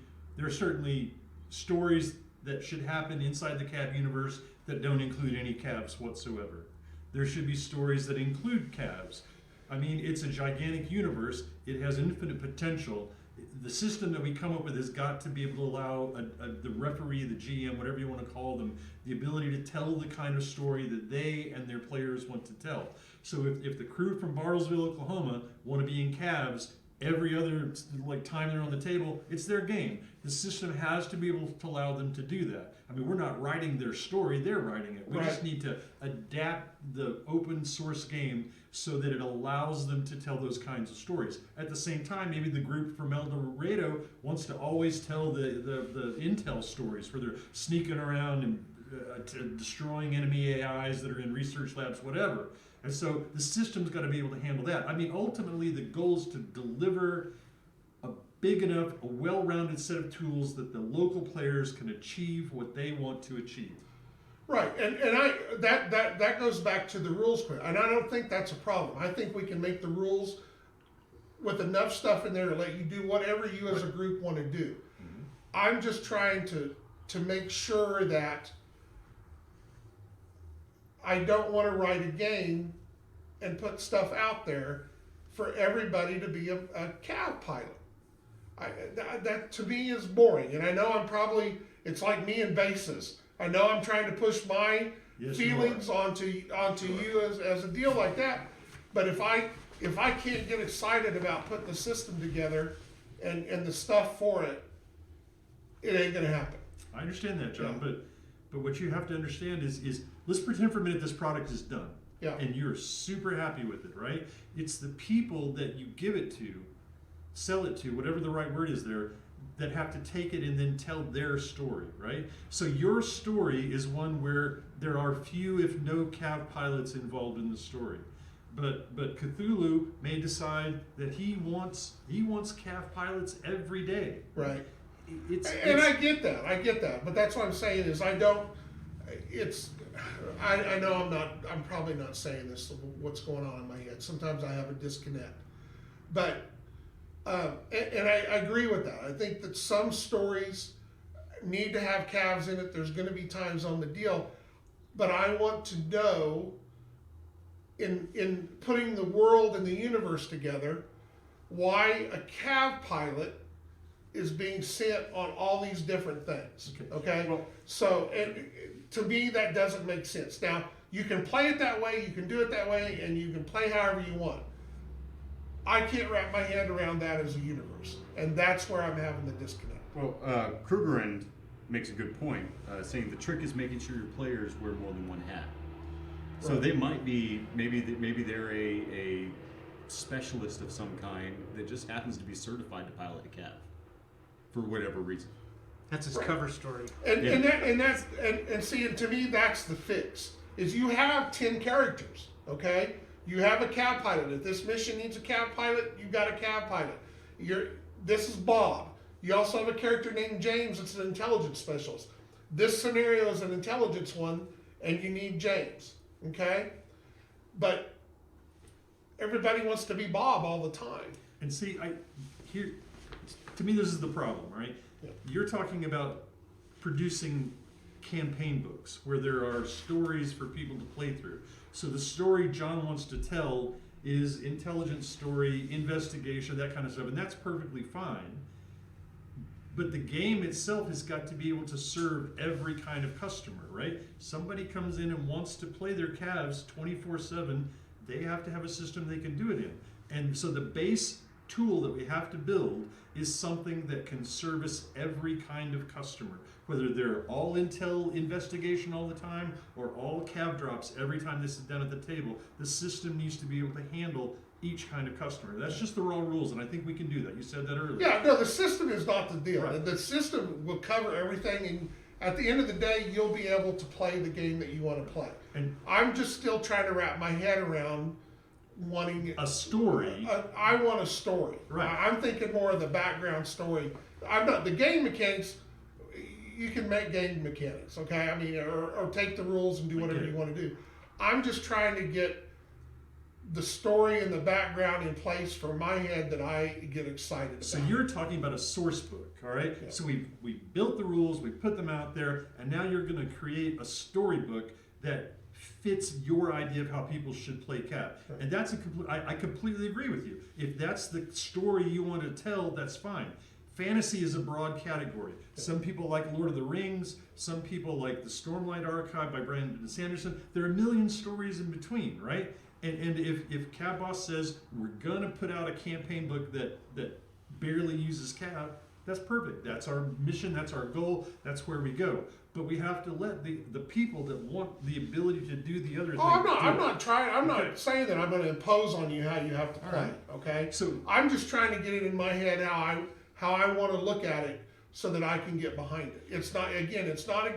stories that should happen inside the CAV universe that don't include any CAVs whatsoever. There should be stories that include CAVs. I mean, it's a gigantic universe. It has infinite potential. The system that we come up with has got to be able to allow the referee, the GM, whatever you want to call them, the ability to tell the kind of story that they and their players want to tell. So if the crew from Bartlesville, Oklahoma want to be in CAVs, every other time they're on the table, it's their game. The system has to be able to allow them to do that. I mean, we're not writing their story, they're writing it. We just need to adapt the open source game so that it allows them to tell those kinds of stories. At the same time, maybe the group from El Dorado wants to always tell the intel stories where they're sneaking around and destroying enemy AIs that are in research labs, whatever. And so the system's got to be able to handle that. I mean, ultimately, the goal is to deliver a big enough, a well-rounded set of tools that the local players can achieve what they want to achieve. Right, and that goes back to the rules, and I don't think that's a problem. I think we can make the rules with enough stuff in there to let you do whatever you as a group want to do. Mm-hmm. I'm just trying to make sure that I don't want to write a game and put stuff out there for everybody to be a CAV pilot. That to me is boring, and I know it's like me and bases. I know I'm trying to push my feelings onto you as a deal like that, but if I can't get excited about putting the system together and the stuff for it, it ain't gonna happen. I understand that, John, but what you have to understand is let's pretend for a minute this product is done. Yeah. and you're super happy with it, right? It's the people that you give it to, sell it to, whatever the right word is there, that have to take it and then tell their story, right? So your story is one where there are few, if no, CAV pilots involved in the story. But Cthulhu may decide that he wants CAV pilots every day. Right. It's I get that. But that's what I'm saying is I know I'm probably not saying this, what's going on in my head. Sometimes I have a disconnect. But, and I agree with that. I think that some stories need to have calves in it. There's going to be times on the deal. But I want to know, in putting the world and the universe together, why a CAV pilot is being sent on all these different things. Okay? Well, So, to me, that doesn't make sense. Now, you can play it that way, you can do it that way, and you can play however you want. I can't wrap my head around that as a universe, and that's where I'm having the disconnect. Well, Krugerrand makes a good point, saying the trick is making sure your players wear more than one hat. So Right. they might be, maybe they're a specialist of some kind that just happens to be certified to pilot a CAV for whatever reason. That's his cover story. And see, and to me, that's the fix. Is you have 10 characters, okay? You have a CAV pilot. If this mission needs a CAV pilot, you've got a CAV pilot. This is Bob. You also have a character named James that's an intelligence specialist. This scenario is an intelligence one, and you need James, okay? But everybody wants to be Bob all the time. and see, to me, this is the problem, right? Yeah. You're talking about producing campaign books where there are stories for people to play through. So the story John wants to tell is intelligence story, investigation, that kind of stuff, and that's perfectly fine. But the game itself has got to be able to serve every kind of customer, right? Somebody comes in and wants to play their calves 24/7, they have to have a system they can do it in. And so the base tool that we have to build is something that can service every kind of customer, whether they're all intel investigation all the time or all CAV drops every time they sit down at the table. The system needs to be able to handle each kind of customer. That's just the raw rules, and I think we can do that. You said that earlier. Yeah, no, the system is not the deal. Right. The system will cover everything, and at the end of the day, you'll be able to play the game that you want to play. And I'm just still trying to wrap my head around wanting a story. I want a story. Right. I'm thinking more of the background story. I'm not the game mechanics. You can make game mechanics, okay? I mean, or take the rules and do whatever Okay. you want to do. I'm just trying to get the story and the background in place for my head that I get excited about. So you're talking about a source book, all right? Yeah. So we built the rules, we put them out there, and now you're going to create a storybook that fits your idea of how people should play CAV. Right. And that's I completely agree with you. If that's the story you want to tell, that's fine. Fantasy is a broad category. Some people like Lord of the Rings. Some people like the Stormlight Archive by Brandon Sanderson. There are a million stories in between, right? And if CAV Boss says we're gonna put out a campaign book that barely uses CAV, that's perfect. That's our mission. That's our goal. That's where we go. But we have to let the people that want the ability to do the other thing. I'm do it. not trying. I'm Okay. not saying that I'm going to impose on you how you have to play. right. Okay. So I'm just trying to get it in my head how I want to look at it so that I can get behind it. It's not a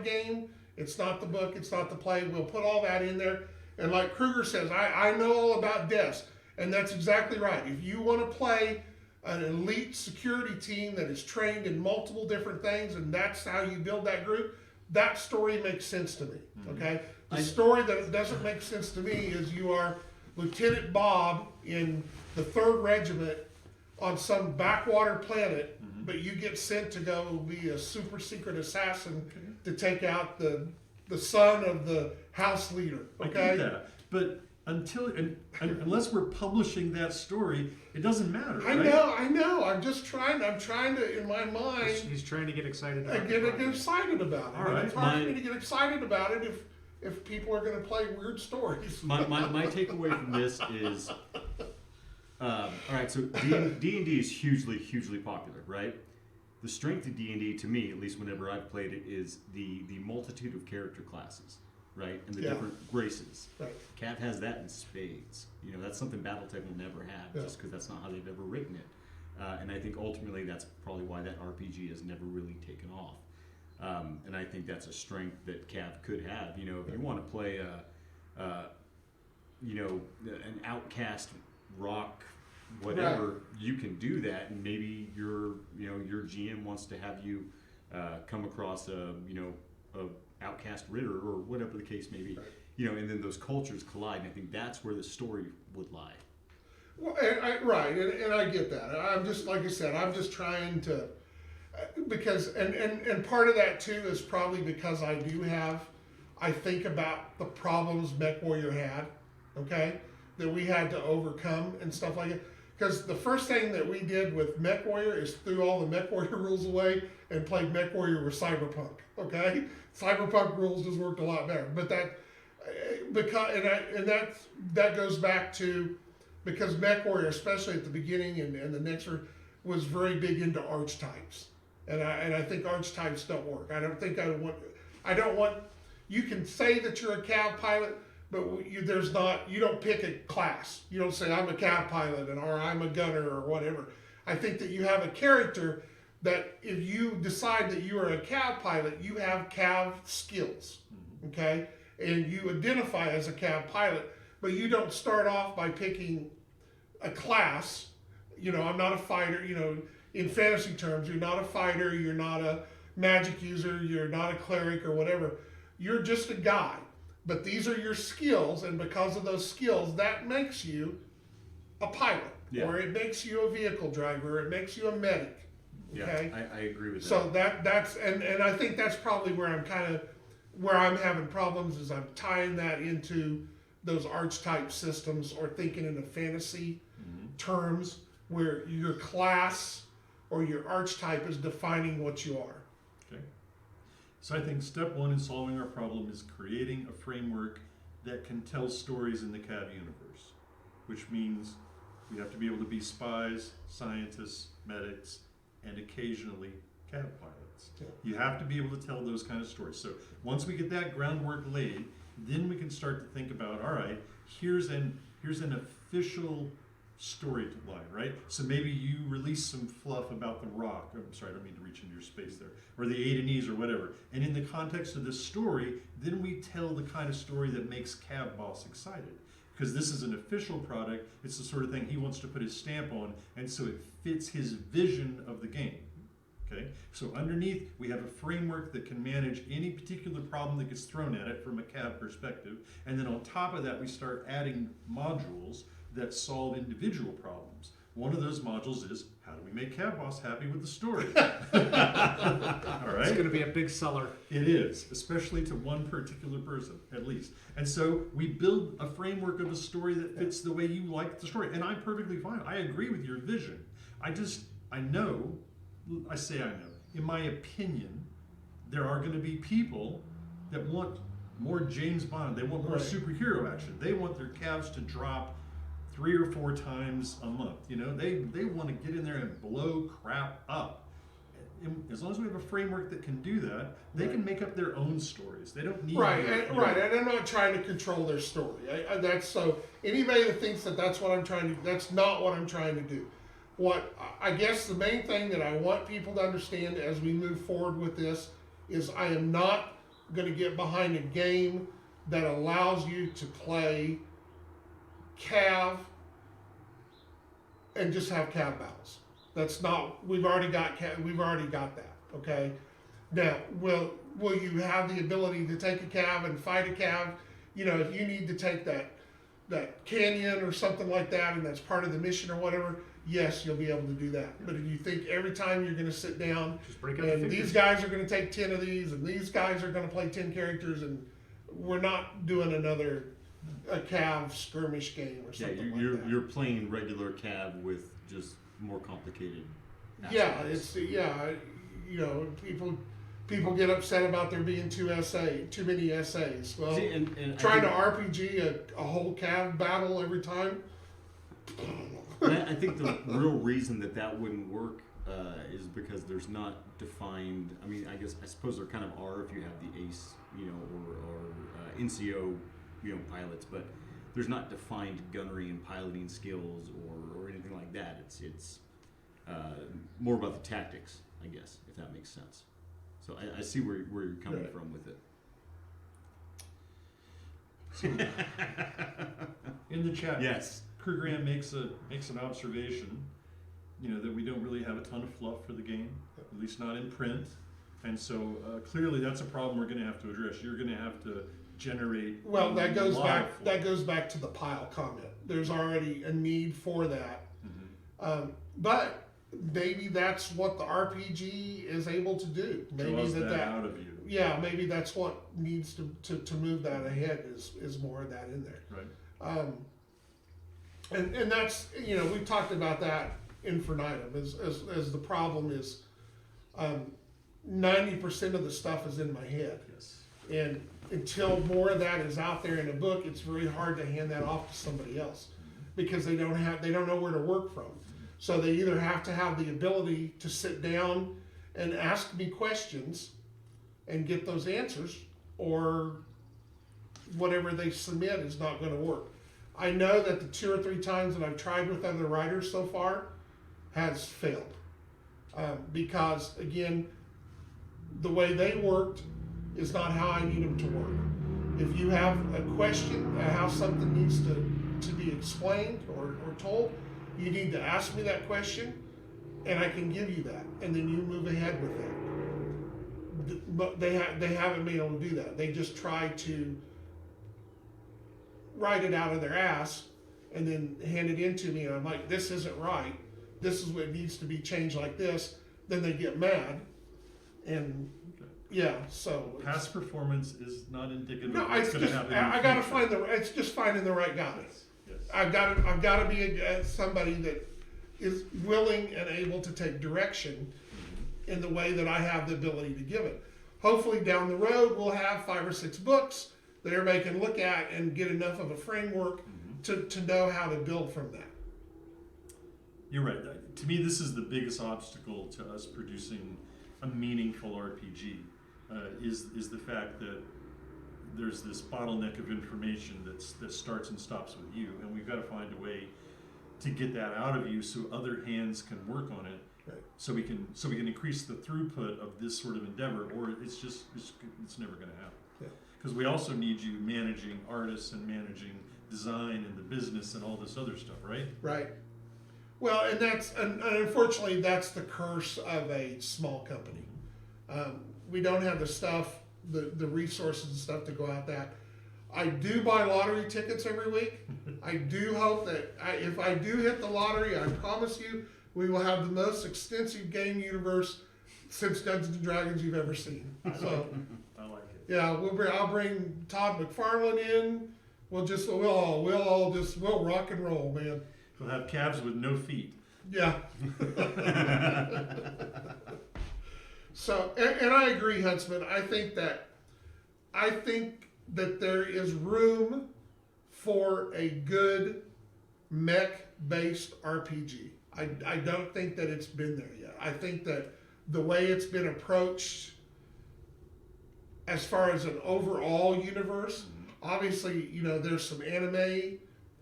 game. It's not the book. It's not the play. We'll put all that in there. And like Kruger says, I know all about deaths, and that's exactly right. If you want to play an elite security team that is trained in multiple different things, and that's how you build that group, that story makes sense to me. Okay. The story that doesn't make sense to me is you are Lieutenant Bob in the 3rd Regiment on some backwater planet, but you get sent to go be a super secret assassin to take out the son of the house leader. I Okay. get that. But unless we're publishing that story, it doesn't matter. I right? know. I'm trying to, in my mind, He's trying to get excited I about get the project. excited about it. All And right. it's hard for me to get excited about it if people are going to play weird stories. My takeaway from this is, all right. So D&D is hugely popular, right? The strength of D&D, to me, at least whenever I've played it, is the multitude of character classes. right? And the Yeah. different races. Right. CAV has that in spades. You know, that's something BattleTech will never have, Yeah. just because that's not how they've ever written it. And I think ultimately that's probably why that RPG has never really taken off. And I think that's a strength that CAV could have. You know, if you want to play you know, an outcast rock, whatever, you can do that. And maybe your GM wants to have you come across a outcast ritter or whatever the case may be. Right. You know, and then those cultures collide. And I think that's where the story would lie. Well, and I get that. I'm just, like I said, I'm just trying to, because, and part of that too is probably because I think about the problems MechWarrior had, okay, that we had to overcome and stuff like that. Because the first thing that we did with MechWarrior is threw all the MechWarrior rules away and played MechWarrior with Cyberpunk, okay? Cyberpunk rules just worked a lot better. But that, that goes back to, because MechWarrior, especially at the beginning and the next one, was very big into archetypes. And I think archetypes don't work. I don't want, you can say that you're a CAV pilot, but you don't pick a class. You don't say I'm a CAV pilot or I'm a gunner or whatever. I think that you have a character that if you decide that you are a CAV pilot, you have CAV skills, okay? And you identify as a CAV pilot, but you don't start off by picking a class. You know, I'm not a fighter, you know, in fantasy terms, you're not a fighter, you're not a magic user, you're not a cleric or whatever. You're just a guy. But these are your skills, and because of those skills, that makes you a pilot, or it makes you a vehicle driver, it makes you a medic. Okay? Yeah, I agree with that. So that's and I think that's probably where I'm having problems is I'm tying that into those archetype systems or thinking in a fantasy terms where your class or your archetype is defining what you are. Okay. So I think step one in solving our problem is creating a framework that can tell stories in the CAV universe, which means we have to be able to be spies, scientists, medics, and occasionally CAV pilots. Yeah. You have to be able to tell those kind of stories. So once we get that groundwork laid, then we can start to think about, all right, here's an official storyline, right? So maybe you release some fluff about the rock. I'm sorry, I don't mean to reach into your space there. Or the A to E's or whatever. And in the context of this story, then we tell the kind of story that makes CAV Boss excited. Because this is an official product, it's the sort of thing he wants to put his stamp on, and so it fits his vision of the game. Okay? So underneath, we have a framework that can manage any particular problem that gets thrown at it from a CAV perspective. And then on top of that, we start adding modules that solve individual problems. One of those modules is, how do we make CAV Boss happy with the story? All right? It's going to be a big seller. It is, especially to one particular person, at least. And so we build a framework of a story that fits the way you like the story. And I'm perfectly fine. I agree with your vision. I know, in my opinion, there are going to be people that want more James Bond. They want more superhero action. They want their CAVs to drop 3 or 4 times a month. You know, they want to get in there and blow crap up. And as long as we have a framework that can do that, they can make up their own stories. They don't need And I'm not trying to control their story. That's so anybody that thinks that that's what I'm trying to. That's not what I'm trying to do. What I guess the main thing that I want people to understand as we move forward with this is I am not going to get behind a game that allows you to play CAV and just have CAV battles. That's not. We've already got that. Okay. Now, will you have the ability to take a CAV and fight a CAV? You know, if you need to take that canyon or something like that, and that's part of the mission or whatever, yes, you'll be able to do that. But if you think every time you're going to sit down and these guys are going to take 10 of these and these guys are going to play 10 characters and we're not doing a CAV skirmish game or something like that. You're playing regular CAV with just more complicated aspects. You know, people get upset about there being too many essays. Well, trying to RPG a whole CAV battle every time. I think the real reason that wouldn't work is because there's not defined. I mean, I suppose there kind of are if you have the ACE, or NCO, pilots, but there's not defined gunnery and piloting skills or anything like that. It's more about the tactics, I guess, if that makes sense. So I see where you're coming Right. from with it. In the chat, Yes. Crew Graham makes an observation, that we don't really have a ton of fluff for the game, at least not in print, and so clearly that's a problem we're going to have to address. You're going to have to generate. Well, that a goes lot back. of fluff. That goes back to the pile comment. There's already a need for that, but maybe that's what the RPG is able to do. Maybe Draws that out of you. yeah, maybe that's what needs to move that ahead is more of that in there. Right. And that's, we've talked about that infinitum as the problem is 90% of the stuff is in my head. Yes. And until more of that is out there in a book, it's very hard to hand that off to somebody else because they don't know where to work from. So they either have to have the ability to sit down and ask me questions and get those answers, or whatever they submit is not going to work. I know that the 2 or 3 times that I've tried with other writers so far has failed. Because again, the way they worked is not how I need them to work. If you have a question, how something needs to be explained or told, you need to ask me that question and I can give you that. And then you move ahead with that. But they haven't been able to do that. They just try to write it out of their ass and then hand it in to me, and I'm like, this isn't right. This is what needs to be changed like this. Then they get mad, and yeah, so Past performance is not indicative no, of what's it's going to just happen. in the I gotta future. it's just finding the right guy. Yes. I've got to be somebody that is willing and able to take direction in the way that I have the ability to give it. Hopefully down the road we'll have 5 or 6 books that everybody can look at and get enough of a framework to know how to build from that. You're right. To me, this is the biggest obstacle to us producing a meaningful RPG. Is the fact that there's this bottleneck of information that starts and stops with you, and we've got to find a way to get that out of you so other hands can work on it. Right. So we can increase the throughput of this sort of endeavor, or it's never going to happen. Yeah. Because we also need you managing artists and managing design and the business and all this other stuff, right? Right. Well, and unfortunately, that's the curse of a small company. We don't have the stuff, the resources and stuff to go out that. I do buy lottery tickets every week. I do hope that if I do hit the lottery, I promise you, we will have the most extensive game universe since Dungeons and Dragons you've ever seen. So, I like it. yeah, I'll bring Todd McFarlane in. We'll rock and roll, man. We'll have calves with no feet. Yeah. So, and I agree, Huntsman. I think that there is room for a good mech-based RPG. I don't think that it's been there yet. I think that the way it's been approached as far as an overall universe, obviously, there's some anime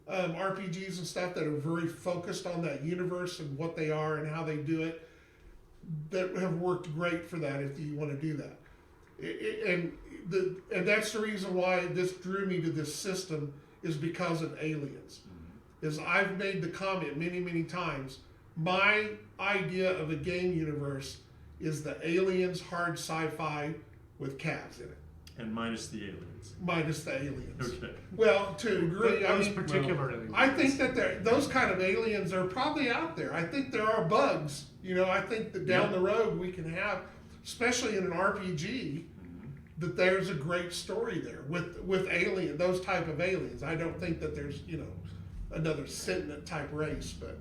RPGs and stuff that are very focused on that universe and what they are and how they do it, that have worked great for that if you want to do that. And that's the reason why this drew me to this system is because of aliens. Is I've made the comment many times, my idea of a game universe is the aliens hard sci-fi with CAVs in it. And minus the aliens. Minus the aliens. Okay. Well, to a degree, Those particular I think that those kind of aliens are probably out there. I think there are bugs. I think that down the road we can have, especially in an RPG, that there's a great story there with alien, those type of aliens. I don't think that there's another sentient type race, but.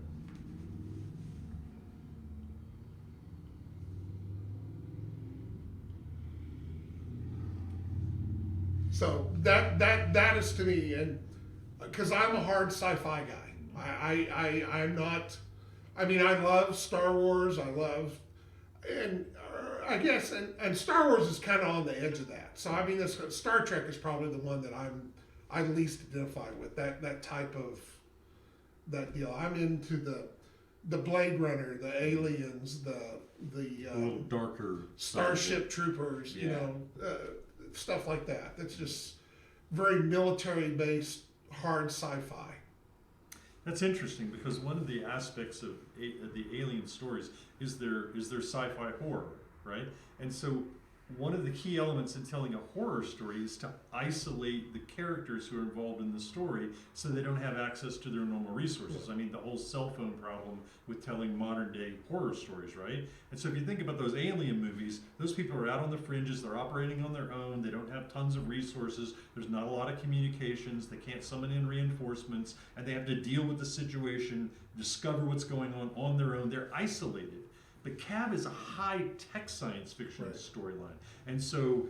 So that is to me, and because I'm a hard sci-fi guy, I mean, I love Star Wars. I love, and I guess, and Star Wars is kind of on the edge of that. So I mean, Star Trek is probably the one that I least identify with, that type of that deal. I'm into the Blade Runner, the Aliens, the A little darker. Starship Troopers, you Yeah. know, stuff like that. That's just very military based, hard sci-fi. That's interesting because one of the aspects of the Alien stories is their sci-fi horror, right? And so one of the key elements in telling a horror story is to isolate the characters who are involved in the story so they don't have access to their normal resources. I mean, the whole cell phone problem with telling modern day horror stories, right? And so if you think about those Alien movies, those people are out on the fringes, they're operating on their own, they don't have tons of resources, there's not a lot of communications, they can't summon in reinforcements, and they have to deal with the situation, discover what's going on their own. They're isolated. But CAV is a high-tech science fiction Right. storyline, and so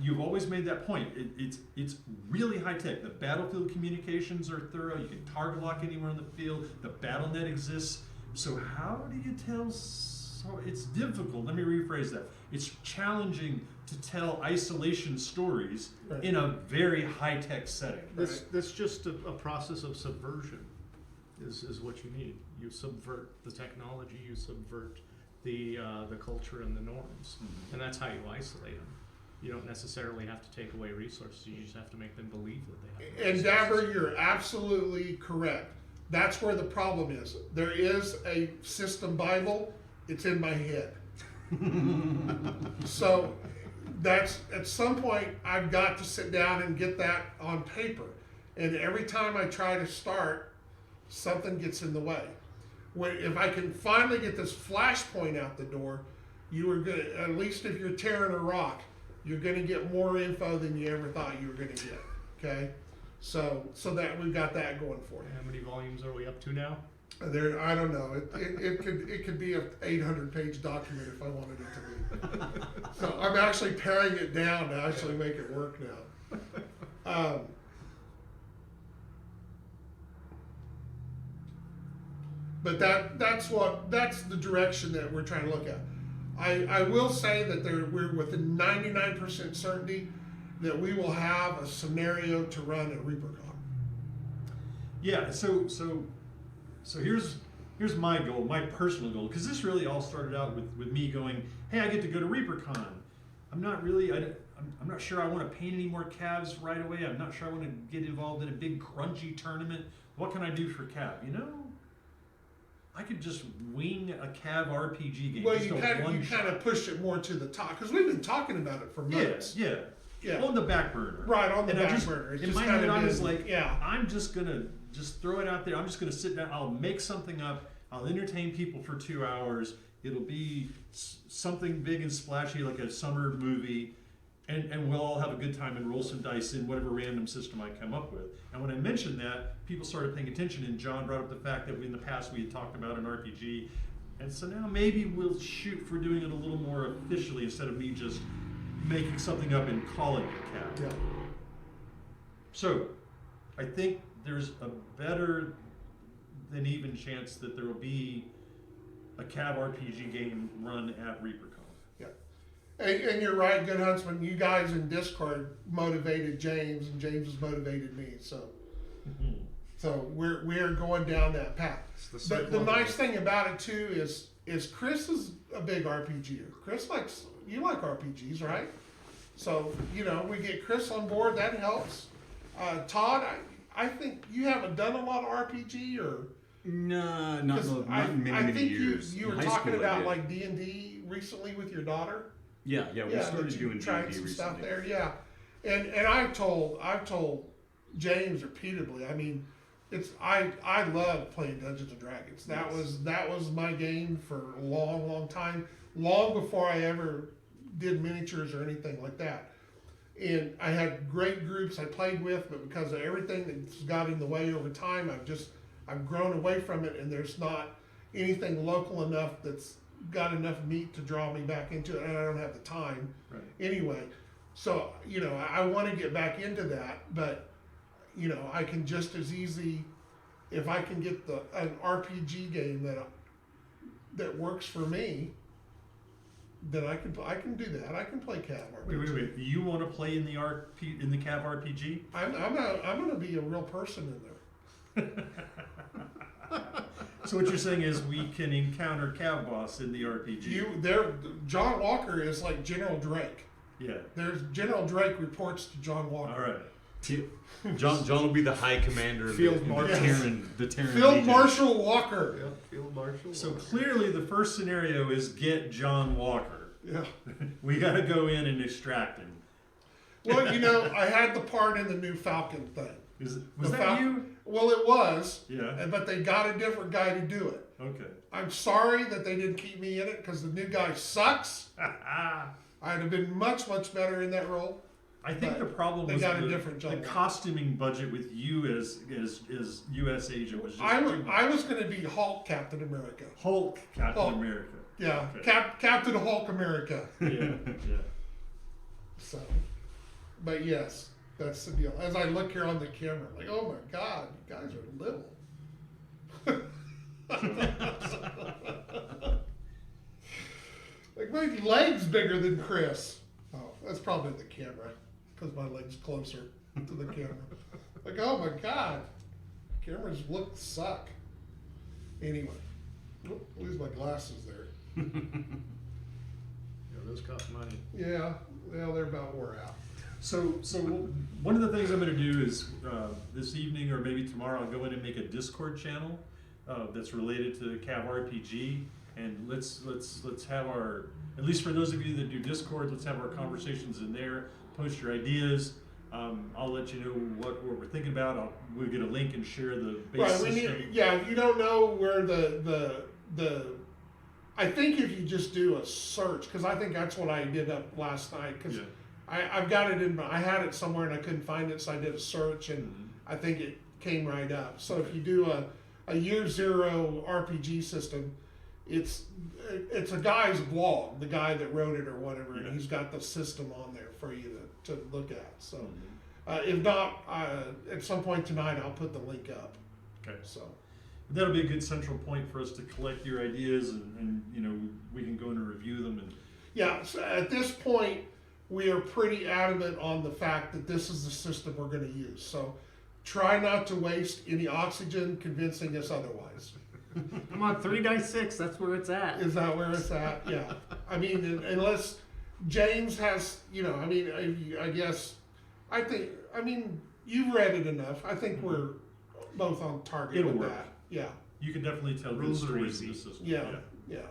you've always made that point. It's really high-tech. The battlefield communications are thorough. You can target lock anywhere on the field. The battle net exists. So how do you tell? So it's difficult. Let me rephrase that. It's challenging to tell isolation stories Right. in a very high-tech setting. That's just a process of subversion, is what you need. You subvert the technology, you subvert the culture and the norms, and that's how you isolate them. You don't necessarily have to take away resources. You just have to make them believe that they have. And Dabber, you're absolutely correct. That's where the problem is. There is a system Bible. It's in my head. So that's, at some point, I've got to sit down and get that on paper. And every time I try to start, something gets in the way. If I can finally get this flashpoint out the door, you are gonna, at least if you're tearing a rock, you're gonna get more info than you ever thought you were gonna get. Okay, so that we've got that going for you. How many volumes are we up to now? There, I don't know. It could be a 800-page document if I wanted it to be. So I'm actually paring it down to actually make it work now. But that's the direction that we're trying to look at. I will say that we're within 99% certainty that we will have a scenario to run at ReaperCon. Yeah, so here's my goal, my personal goal, because this really all started out with me going, hey, I get to go to ReaperCon. I'm not sure I want to paint any more CAVs right away. I'm not sure I want to get involved in a big crunchy tournament. What can I do for CAV? You know, I could just wing a CAV RPG game. Well, just you a kind one-shot. of pushed it more to the top because we've been talking about it for months. Yeah. On the back burner. Right, on the And I back just- burner. It's In just my kind head, of I was been- like, yeah. I'm just gonna just throw it out there. I'm just gonna sit down. I'll make something up. I'll entertain people for 2 hours. It'll be something big and splashy, like a summer movie, and we'll all have a good time and roll some dice in whatever random system I come up with. And when I mentioned that, people started paying attention, and John brought up the fact that in the past we had talked about an RPG. And so now maybe we'll shoot for doing it a little more officially instead of me just making something up and calling it CAV. Yeah. So, I think there's a better than even chance that there will be a CAV RPG game run at ReaperCon. Yeah. And you're right, Good Huntsman. You guys in Discord motivated James, and James has motivated me. So we're going down that path. It's the But the nice thing about it too is Chris is a big RPGer. Chris you like RPGs, right? So we get Chris on board. That helps. Todd, I think you haven't done a lot of RPG, or No, not 'cause in I many think years. you In were high talking school, I about did. like D&D recently with your daughter. Yeah, we started that you doing tried D&D some recently. stuff there. Yeah, and I've told James repeatedly. I mean, I love playing Dungeons and Dragons. That was my game for a long time, long before I ever did miniatures or anything like that. And I had great groups I played with, but because of everything that's got in the way over time, I've grown away from it, and there's not anything local enough that's got enough meat to draw me back into it, and I don't have the time anyway. So, I want to get back into that, but, I can just as easy, if I can get an RPG game that that works for me, then I can do that. I can play CAV. Wait. You want to play in the CAV RPG? I'm gonna be a real person in there. So what you're saying is we can encounter CAV Boss in the RPG. John Walker is like General Drake. Yeah. There's General Drake reports to John Walker. All right. John will be the high commander of Field the Marshal. The Terran Field Legion. Marshal Walker. Yep, Field Marshal. So clearly the first scenario is get John Walker. Yeah. We got to go in and extract him. Well, I had the part in the new Falcon thing. Was The that you? Well, it was. Yeah. But they got a different guy to do it. Okay. I'm sorry that they didn't keep me in it because the new guy sucks. I'd have been much, much better in that role. I think But the problem they was got a different the John Walker. costuming budget with you as U.S. agent was just too much. I was going to be Hulk Captain America. Hulk Captain Hulk. America. Yeah, Okay. Captain Hulk America. Yeah. So, but yes, that's the deal. As I look here on the camera, like, oh my God, you guys are little. Like my leg's bigger than Chris. Oh, that's probably the camera, because my leg's closer to the camera. Like, oh my God, cameras suck. Anyway, lose my glasses there. Yeah, those cost money. Yeah, well, they're about wore out. So one of the things I'm going to do is this evening or maybe tomorrow I'll go in and make a Discord channel that's related to CAV RPG, and let's have our, at least for those of you that do Discord, let's have our conversations in there. Post your ideas. I'll let you know what we're thinking about. We'll get a link and share the base Right, system. if you don't know where the I think if you just do a search, because I think that's what I did up last night, because Yeah. I've got it I had it somewhere and I couldn't find it, so I did a search and I think it came right up. So if you do a year zero RPG system, it's a guy's blog, the guy that wrote it or whatever, Yeah. and he's got the system on there for you to look at. So if not, at some point tonight I'll put the link up. Okay. So. That'll be a good central point for us to collect your ideas, and we can go in and review them. And Yeah, so at this point, we are pretty adamant on the fact that this is the system we're going to use. So try not to waste any oxygen convincing us otherwise. I'm on 3-6. That's where it's at. Is that where it's at? Yeah. I mean, unless James has, I guess, you've read it enough. I think we're both on target It'll with work. that. Yeah. you can definitely tell good Rules are stories in easy. the system. Yeah.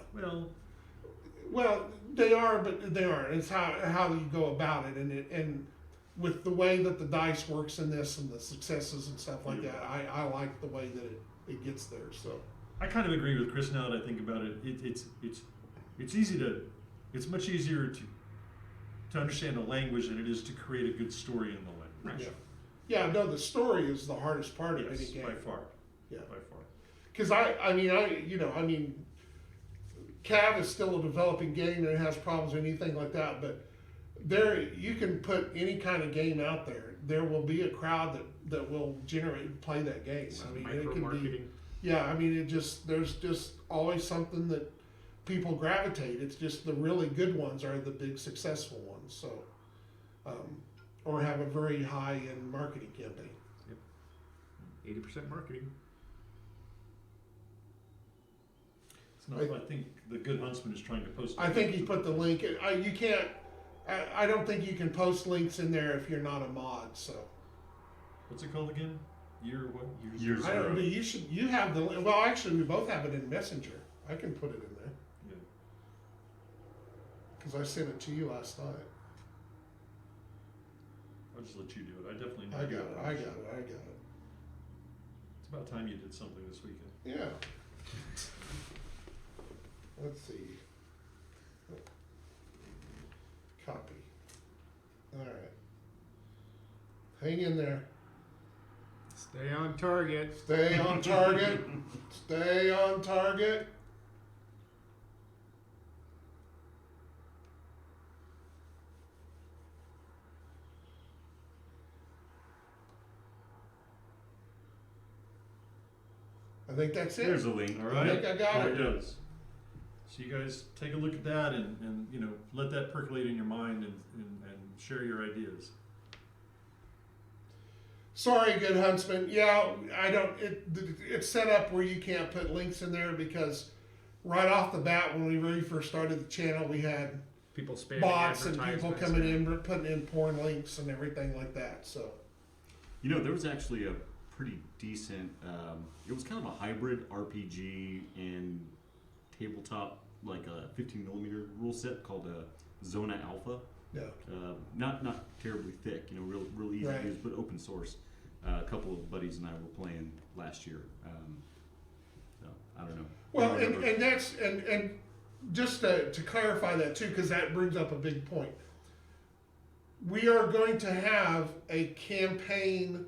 Well, They are, but they aren't. It's how you go about it, and with the way that the dice works in this and the successes and stuff like that, I like the way that it gets there. So I kind of agree with Chris now that I think about it. It's much easier to understand a language than it is to create a good story in the language. yeah, no, the story is the hardest part of any Yes, game. by far. Yeah. By far. Because CAV is still a developing game and it has problems or anything like that, but you can put any kind of game out there. There will be a crowd that will play that game. It can be. Yeah, there's just always something that people gravitate. It's just the really good ones are the big successful ones. So, or have a very high end marketing campaign. 80% marketing. It's not, I think the Good Huntsman is trying to post. I think he put the link. You can't. I don't think you can post links in there if you're not a mod. So What's it called again? Year what? Year I don't. But you have the. Well, actually, we both have it in Messenger. I can put it in there Yeah. because I sent it to you last night. I'll just let you do it. I definitely know. I you. got it. It's about time you did something this weekend. Yeah. Let's see. Copy. All right. Hang in there. Stay on target. Stay on target. Stay on target. I think that's it. There's a link. All I right. think I got There it. it is. So you guys take a look at that and you know, let that percolate in your mind and share your ideas. Sorry, Good Huntsman. Yeah, I don't. It's set up where you can't put links in there because right off the bat, when we really first started the channel, we had People spamming bots and people advertisements, coming yeah. in, putting in porn links and everything like that. So You know, there was actually a pretty decent. It was kind of a hybrid RPG and tabletop, like a 15mm rule set called Zona Alpha. yeah, Not terribly thick, you know, real easy Right. to use, but open source. A couple of buddies and I were playing last year. So I don't know. well, Whatever. and that's and just to clarify that too, because that brings up a big point. We are going to have a campaign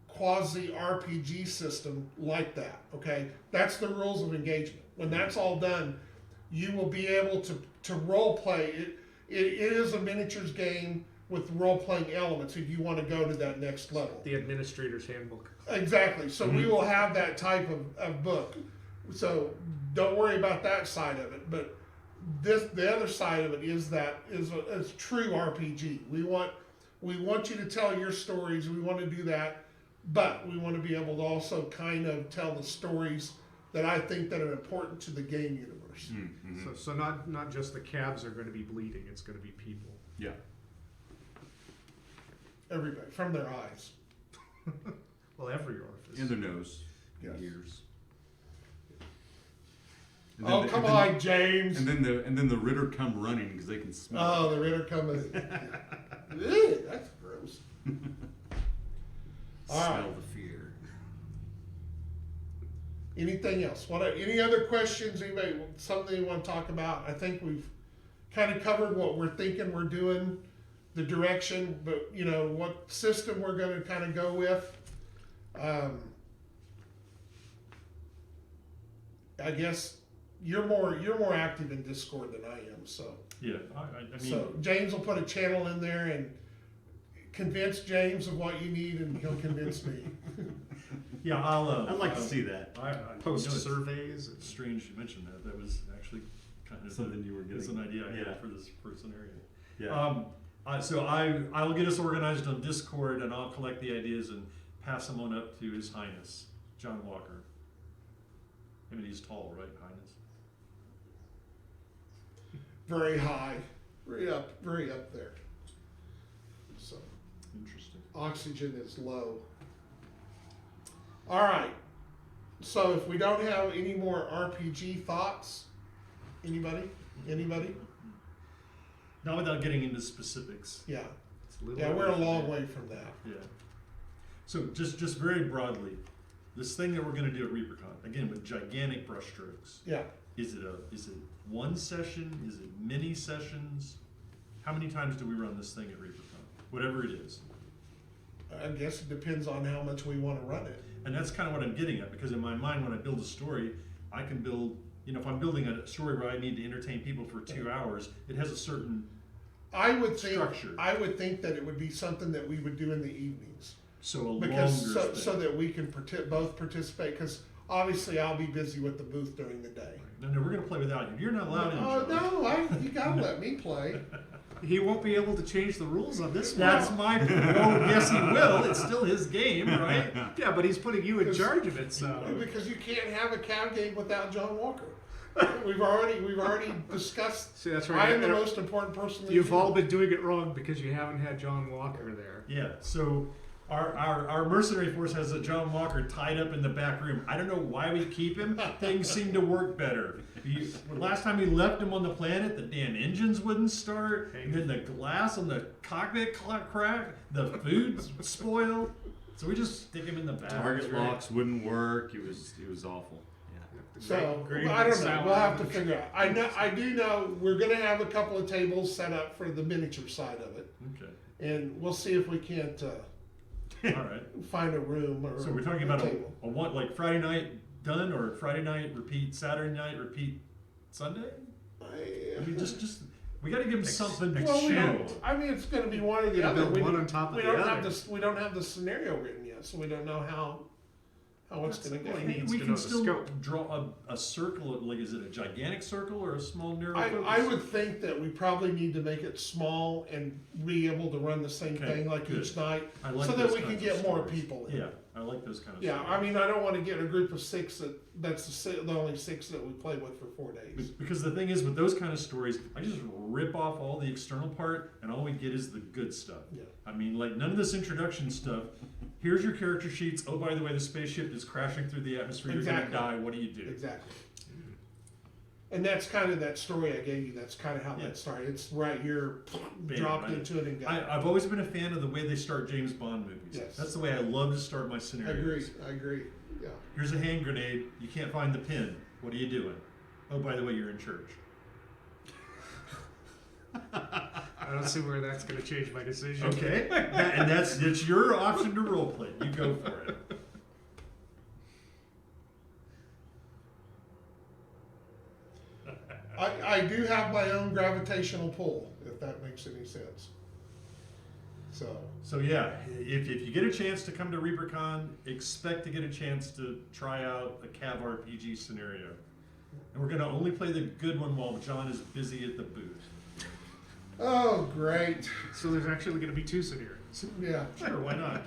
quasi RPG system like that. Okay, that's the rules of engagement. When that's all done, you will be able to role play. It is a miniatures game with role playing elements if you want to go to that next level. The administrator's handbook. Exactly. So we will have that type of book. So don't worry about that side of it. But the other side of it is that is true RPG. We want you to tell your stories. We want to do that, but we want to be able to also kind of tell the stories that I think that are important to the game universe. Mm-hmm. So not just the calves are going to be bleeding, it's going to be people. Yeah. Everybody from their eyes. Well, every orifice. And their nose, Yes. and ears. And Oh, the- come and on, James. And then the Ritter come running because they can smell. Oh, the Ritter coming. Ew, that's gross. All Smell right. the fear. Anything else? Any other questions? Anybody, something you want to talk about? I think we've kind of covered what we're thinking we're doing, the direction, but you know what system we're going to kind of go with. I guess you're more active in Discord than I am, so. Yeah, I mean, So James will put a channel in there and convince James of what you need, and he'll convince me. yeah, I'll. I'd like to see that. I Post you know, it's surveys. It's strange you mentioned that. That was actually kind of Something you were It's getting- an idea I yeah. had for this scenario. Yeah. So I'll get us organized on Discord and I'll collect the ideas and pass them on up to His Highness John Walker. I mean, he's tall, right, Highness? Very high, very up there. So Interesting. oxygen is low. All right. So if we don't have any more RPG thoughts, anybody? Not without getting into specifics. Yeah. It's a little Yeah, we're a early. long way from that. Yeah. So just very broadly, this thing that we're going to do at ReaperCon, again with gigantic brushstrokes. Yeah. Is it one session? Is it many sessions? How many times do we run this thing at ReaperCon? Whatever it is. I guess it depends on how much we want to run it. And that's kind of what I'm getting at, because in my mind, when I build a story, I can build, you know, if I'm building a story where I need to entertain people for 2 hours, it has a certain I would structure. think that it would be something that we would do in the evenings. So a Because longer so thing. that we can both participate, because obviously I'll be busy with the booth during the day. No, we're going to play without you. You're not allowed in. Oh, Joe. no, you gotta let me play. He won't be able to change the rules on this one. That's my. Oh, yes, he will. It's still his game, right? Yeah, but he's putting you in charge of it, so. Because you can't have a CAV game without John Walker. We've already discussed. See, that's right. I am the most important person. that You've you- all been doing it wrong because you haven't had John Walker there. Yeah. So our mercenary force has a John Walker tied up in the back room. I don't know why we keep him. Things seem to work better. Last time we left him on the planet, the damn engines wouldn't start, and then the glass on the cockpit cracked, the food spoiled. So we just stick him in the back. Target locks wouldn't work. It was awful. Yeah. So Great I don't know. sound. We'll have to figure out. I do know we're gonna have a couple of tables set up for the miniature side of it, Okay. and we'll see if we can't All right. find a room or. So we're talking about table. a one, like Friday night done, or Friday night repeat, Saturday night repeat, Sunday. I mean, just we got to give him something to Well, we show. don't, I mean, it's going to be one or the You're other. gonna build one on top of we the don't other. have this. We don't have the scenario written yet, so we don't know how it's going to go. Well, he needs We to can know the still scope. draw a circle. Like, is it a gigantic circle or a small narrow I focus? would think that we probably need to make it small and be able to run the same Okay, thing like good. each night, I like so that those we can kinds get of more stories. people in. Yeah, I like those kind of Yeah, stories. I mean, I don't want to get a group of six that's the only six that we play with for 4 days. Because the thing is, with those kind of stories, I just rip off all the external part, and all we get is the good stuff. Yeah. I mean, like, none of this introduction stuff. Here's your character sheets. Oh, by the way, the spaceship is crashing through the atmosphere. Exactly. You're gonna die. What do you do? Exactly. And that's kind of that story I gave you. That's kind of how Yeah. that started. It's right here, Bam, dropped right? into it and got it. I've always been a fan of the way they start James Bond movies. Yes. That's the way I love to start my I scenarios. agree. Yeah. Here's a hand grenade. You can't find the pin. What are you doing? Oh, by the way, you're in church. I don't see where that's going to change my decision. Okay, and it's your option to role play. You go for it. I do have my own gravitational pull, if that makes any sense. So yeah, if you get a chance to come to ReaperCon, expect to get a chance to try out a CAV RPG scenario. And we're gonna only play the good one while John is busy at the booth. Oh, great. So there's actually going to be 2 scenarios. Yeah. Sure, why not?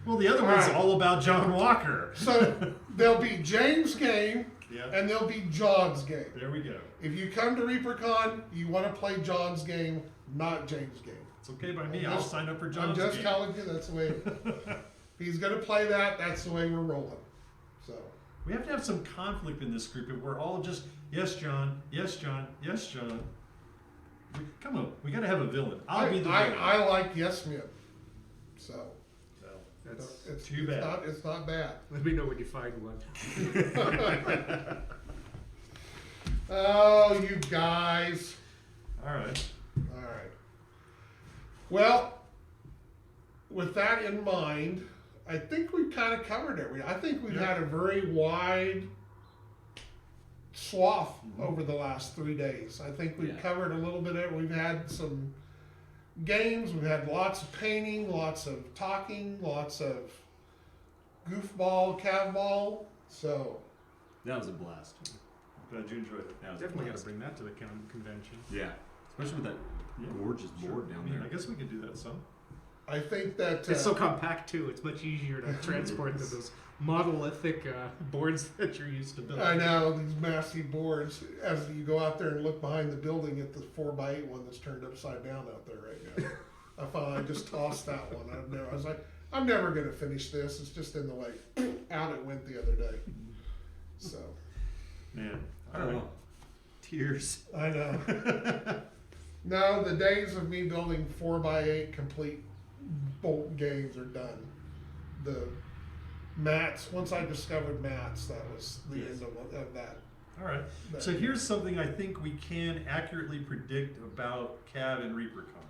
Well, the other All one's right. all about John Walker. So there'll be James' game Yeah, and there'll be John's game. there we go. If you come to ReaperCon, you want to play John's game, not James' game. It's okay by me. I'm I'll just- sign up for I'm John's just game. telling you, that's the way. If he's going to play that, that's the way we're rolling. So. We have to have some conflict in this group if we're all just, yes, John, yes, John, yes, John. Come on, we gotta have a villain. I'll be the villain. I like Yes Men. So. So, That's too bad. It's not bad. Let me know when you find one. Oh, you guys. all right. All right. Well, with that in mind, I think we've kind of covered everything. I think we've had a very wide swath over the last 3 days. I think we've Yeah. covered a little bit of it. We've had some games, we've had lots of painting, lots of talking, lots of goofball, CAVBALL. So, That was a blast. Glad you enjoyed it. That was Definitely a got blast. to bring that to the convention. Yeah, especially with that Yeah, gorgeous sure. board down I mean, there. I guess we could do that some. I think that It's so compact too. It's much easier to transport than those monolithic boards that you're used to building. I know these massive boards. As you go out there and look behind the building at the 4x8 one that's turned upside down out there right now, I finally just tossed that one. I was like, I'm never gonna finish this. It's just in the way. Out it went the other day. So Man, I don't know. Tears. I know. No, the days of me building 4x8 complete bolt games are done. The mats. Once I discovered mats, that was the Yes. end of that. All right. that- So here's something I think we can accurately predict about CAV and ReaperCon.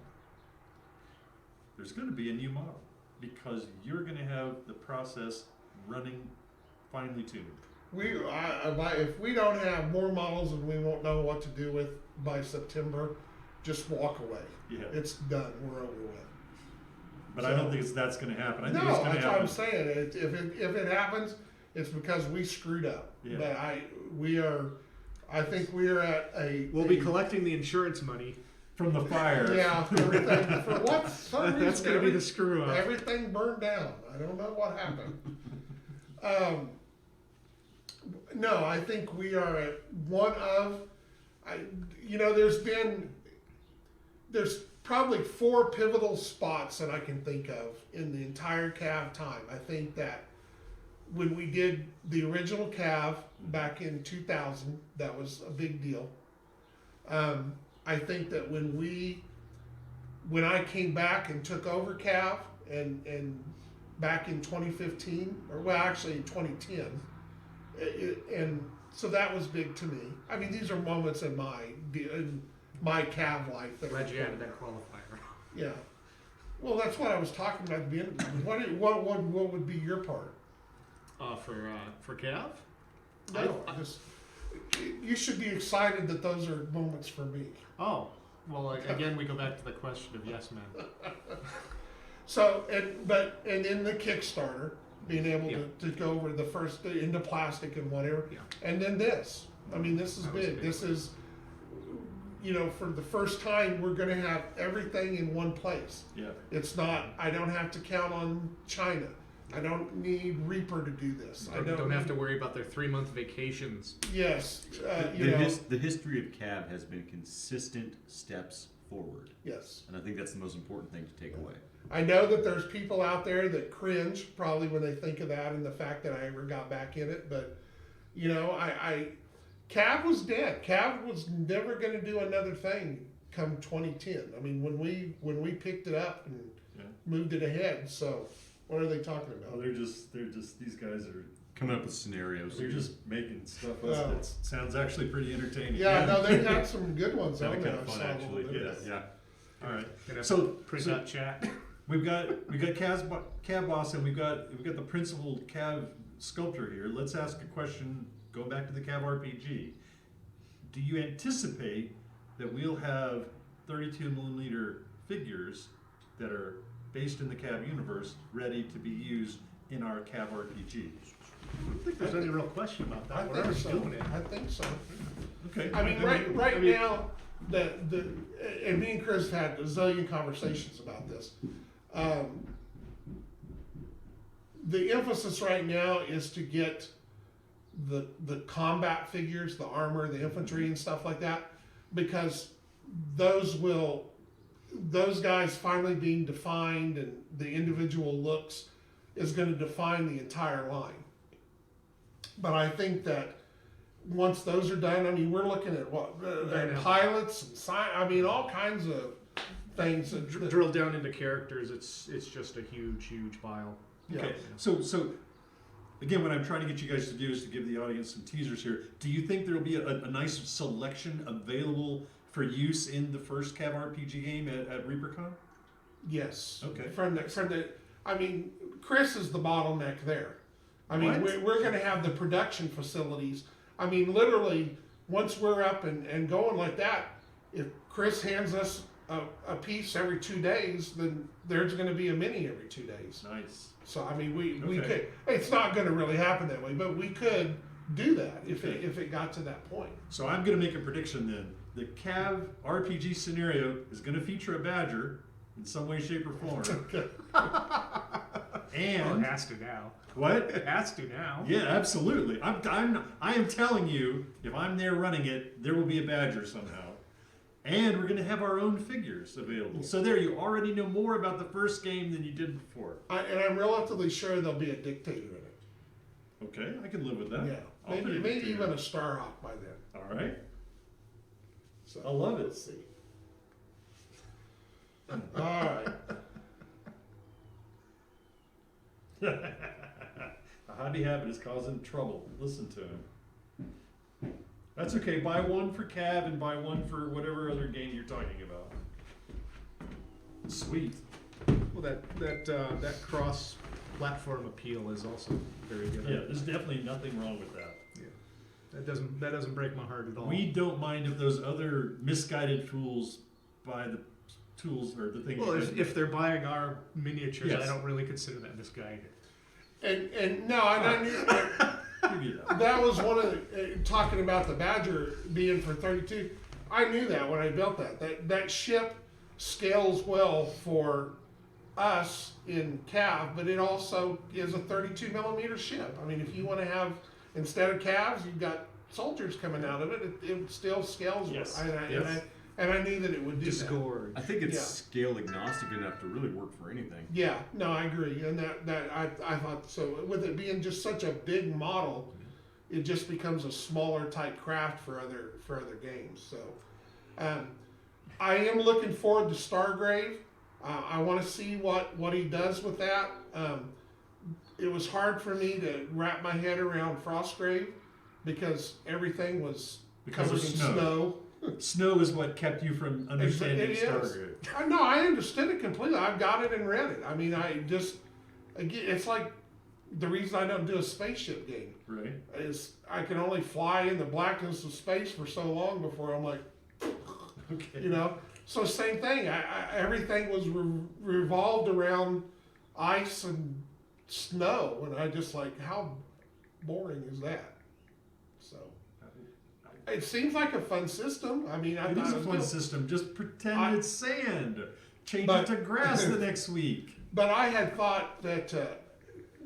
There's going to be a new model because you're going to have the process running finely tuned. If we don't have more models and we won't know what to do with by September, just walk away. Yeah. It's done. We're over with. But I don't think that's going to happen. I think No, it's going to that's what I'm happen. saying. If it happens, it's because we screwed up. Yeah. But I think we are at a. We'll be collecting the insurance money. From the fire. Yeah, everything for what some reason. That's going to be the screw up. Everything burned down. I don't know what happened. No, I think we are at one of. There's probably 4 pivotal spots that I can think of in the entire CAV time. I think that when we did the original CAV back in 2000, that was a big deal. I think that when I came back and took over CAV and back in 2015, or well, actually in 2010, and so that was big to me. I mean, these are moments in my CAV life that Glad are you added that qualifier. yeah. Well, that's what I was talking about at the beginning. What would be your part? For Cav? No, you should be excited that those are moments for me. Oh, well, again, we go back to the question of yes men. So, and in the Kickstarter, being able Yeah. to go over the first into plastic and whatever. Yeah. And then this. I mean, this is That was big. big. This is, you know, for the first time, we're gonna have everything in one place. Yeah. It's not, I don't have to count on China. I don't need Reaper to do this. I Don't have need- to worry about their 3-month vacations. Yes, you The, know, the history of CAV has been consistent steps forward, yes. and I think that's the most important thing to take away. I know that there's people out there that cringe probably when they think of that and the fact that I ever got back in it, but you know, CAV was dead. CAV was never going to do another thing come 2010. I mean, when we picked it up and Yeah. moved it ahead. So, what are they talking Oh, about? they're just these guys are Coming up with scenarios. they're just making stuff Oh. up that sounds actually pretty entertaining. Yeah, no, they got some good ones on Sounded there. kind of I fun, saw a actually. little bit of Yeah, that. yeah. All right. Gonna have So- to print so- out chat. We've got CAV boss and we've got the principal CAV sculptor here. Let's ask a question. Going back to the CAV RPG, do you anticipate that we'll have 32 millimeter figures that are based in the CAV universe ready to be used in our CAV RPG? I don't think there's any real question about I that. think Whatever's so. doing it. I think so. Okay. I mean, right now, and me and Chris have had a zillion conversations about this. The emphasis right now is to get the combat figures, the armor, the infantry and stuff like that, because those guys finally being defined and the individual looks is going to define the entire line. But I think that once those are done, I mean, we're looking at what pilots and I mean, all kinds of things. Drill down into characters. It's just a huge pile. Yeah. Okay, so again, what I'm trying to get you guys to do is to give the audience some teasers here. Do you think there'll be a nice selection available for use in the first CAV RPG game at ReaperCon? Yes. Okay. From the, I mean, Chris is the bottleneck there. I mean, What? we're going to have the production facilities. I mean, literally, once we're up and going like that, if Chris hands us a piece every 2 days, then there's going to be a mini every 2 days. Nice. So I mean, we Okay. could. It's not going to really happen that way, but we could do that if Okay. it got to that point. So I'm going to make a prediction then. The CAV RPG scenario is going to feature a badger in some way, shape, or form. Well, it And has to now. what? It has to now. Yeah, absolutely. I am telling you, if I'm there running it, there will be a badger somehow. And we're going to have our own figures available. So there, you already know more about the first game than you did before. And I'm relatively sure there'll be a dictator in it. Okay, I can live with that. Yeah, I'll put maybe it maybe together. even a Starhawk by then. All right. So I love it. let's see. All right. A hobby habit is causing trouble. Listen to him. That's okay. Buy one for CAV and buy one for whatever other game you're talking about. Sweet. Well, that cross-platform appeal is also very good. Yeah, there's definitely nothing wrong with that. That doesn't break my heart at all. We don't mind if those other misguided fools buy the tools or the things. Well, you if they're buying our miniatures, Yes. I don't really consider that misguided. And no, I knew give you that. that was one of the, talking about the Badger being for 32. I knew that when I built that ship scales well for us in CAV, but it also is a 32 millimeter ship. I mean, if you want to have, instead of CAVs, you've got soldiers coming out of it. It still scales Yes. well. Yes. And I knew that it would do that. Disgorge. I think it's Yeah. scale agnostic enough to really work for anything. Yeah, no, I agree, and I thought so. With it being just such a big model, it just becomes a smaller type craft for other games. So, I am looking forward to Stargrave. I want to see what he does with that. It was hard for me to wrap my head around Frostgrave because everything was Because covered of in snow. snow. Snow is what kept you from understanding It is. Stargrave. I know, I understood it completely. I've got it and read it. I mean, it's like the reason I don't do a spaceship game Right. is I can only fly in the blackness of space for so long before I'm like, Okay. you know. So same thing. Everything was revolved around ice and snow, and I just like, how boring is that? So it seems like a fun system. I mean, I It thought is a was fun good. system. Just pretend I- it's sand. Change But- it to grass the next week. But I had thought that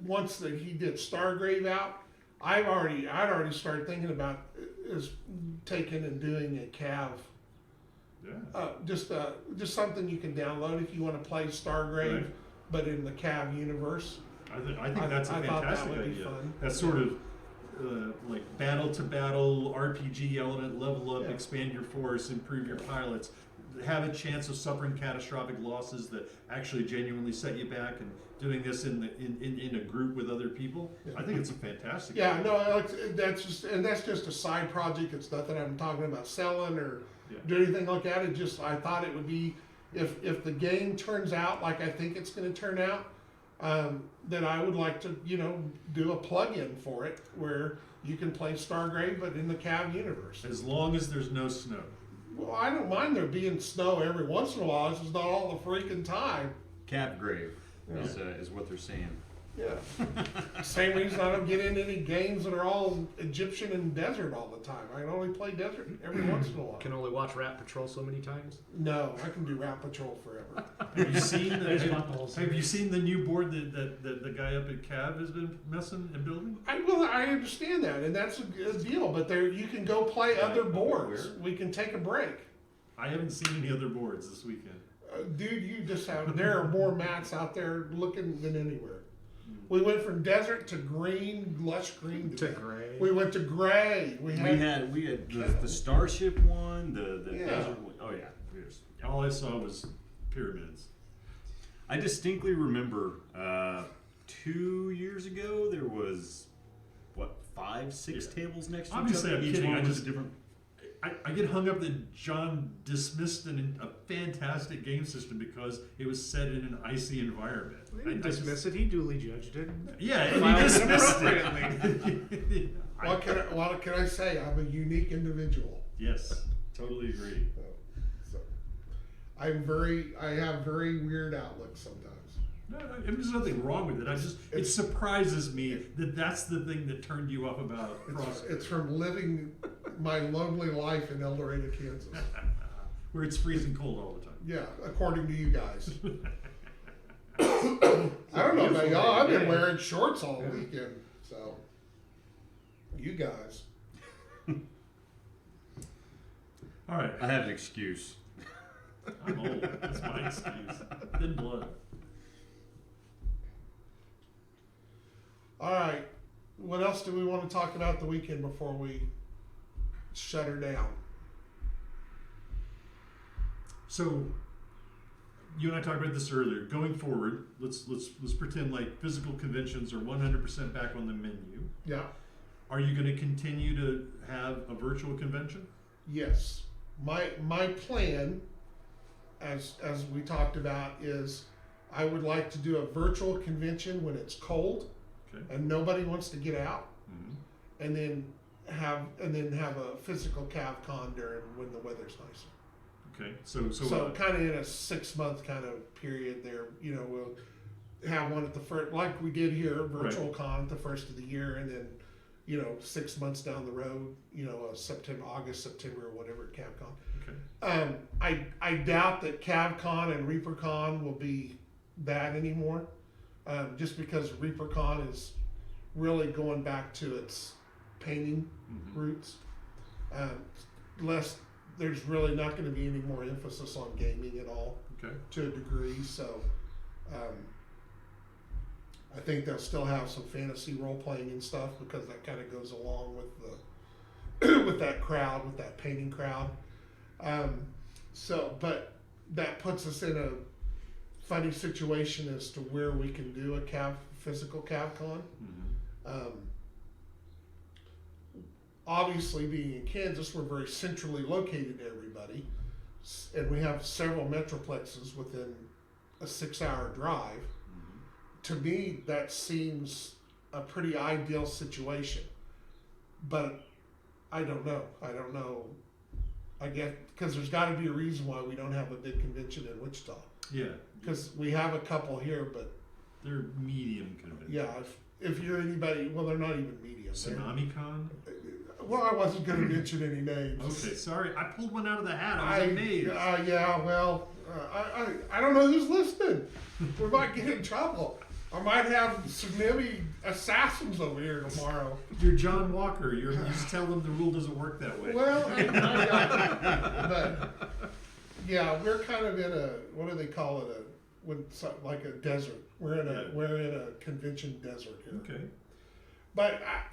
once that he did Stargrave out, I'd already started thinking about is taking and doing a CAV. Yeah. Just something you can download if you want to play Stargrave, Right. but in the CAV universe. I think that's a I thought that fantastic would be idea. fun. That's sort of like battle to battle RPG element, level up, Yeah. expand your force, improve your pilots, have a chance of suffering catastrophic losses that actually genuinely set you back, and doing this in a group with other people. I think it's a fantastic Yeah, idea. no, that's just a side project. It's nothing I'm talking about selling or Yeah. do anything like that. It just, I thought it would be, if the game turns out like I think it's going to turn out, then I would like to, do a plug-in for it where you can play Stargrave but in the CAV universe. As long as there's no snow. Well, I don't mind there being snow every once in a while. It's just not all the freaking time. Cap grave is what they're saying. Yeah. Same reason I don't get into any games that are all Egyptian and desert all the time. I can only play desert every once in a while. Can only watch Rat Patrol so many times. No, I can do Rat Patrol forever. Have you seen There's not the whole have you series. seen the new board that the guy up at CAV has been messing and building? I understand that, and that's a good deal. But there, you can go play other boards. We can take a break. I haven't seen any other boards this weekend. Dude, you just have. There are more mats out there looking than anywhere. We went from desert to green, lush green To today. gray. We went to gray. We had We had the Starship one, the Yeah. desert one. Oh yeah. All I saw was pyramids. I distinctly remember 2 years ago there was what 5, 6 Yeah. tables next to Obviously, each other. I'm Each kidding. one I was just- a different. I get hung up that John dismissed a fantastic game system because it was set in an icy environment. He didn't dismiss it. He duly judged it. Yeah, and Filed he it dismissed appropriately. it. what can I say? I'm a unique individual. Yes, totally agree. So, I have very weird outlooks sometimes. No, there's nothing wrong with it. It surprises me that that's the thing that turned you up about CrossFit, It's from living my lonely life in El Dorado, Kansas. where it's freezing cold all the time. Yeah, according to you guys. I don't know about y'all. I've been wearing shorts all weekend, so you guys. All right, I have an excuse. I'm old. That's my excuse. Thin blood. All right. What else do we want to talk about the weekend before we shut her down? So, you and I talked about this earlier. Going forward, let's pretend like physical conventions are 100% back on the menu. Yeah. Are you going to continue to have a virtual convention? Yes. My plan, as we talked about, is I would like to do a virtual convention when it's cold Okay. and nobody wants to get out, Mm-hmm. and then have a physical CAV-CON during when the weather's nicer. Okay. So So kind of in a 6-month kind of period there, we'll have one at the first, like we did here, virtual con at the first of the year, and then, 6 months down the road, August, September, or whatever at CAV-CON. okay. I doubt that CAV-CON and ReaperCon will be that anymore, just because ReaperCon is really going back to its painting roots. There's really not going to be any more emphasis on gaming at all, Okay. to a degree. So I think they'll still have some fantasy role playing and stuff because that kind of goes along with the with that crowd, with that painting crowd. But that puts us in a funny situation as to where we can do a physical CAV-CON. Obviously, being in Kansas, we're very centrally located to everybody, and we have several metroplexes within a 6-hour drive. To me, that seems a pretty ideal situation, but I don't know. I guess because there's got to be a reason why we don't have a big convention in Wichita. Yeah. Because we have a couple here, but They're medium conventions. Yeah, if you're anybody, well, they're not even medium. Tsunami-Con? Well, I wasn't going to mention any names. Okay, sorry. I pulled one out of the hat. I was amazed. Yeah, well, I don't know who's listening. We might get in trouble. I might have tsunami assassins over here tomorrow. You're John Walker. You just tell them the rule doesn't work that way. Well, but yeah, we're kind of in a, what do they call it? Like a desert. We're in a convention desert here. Okay. But I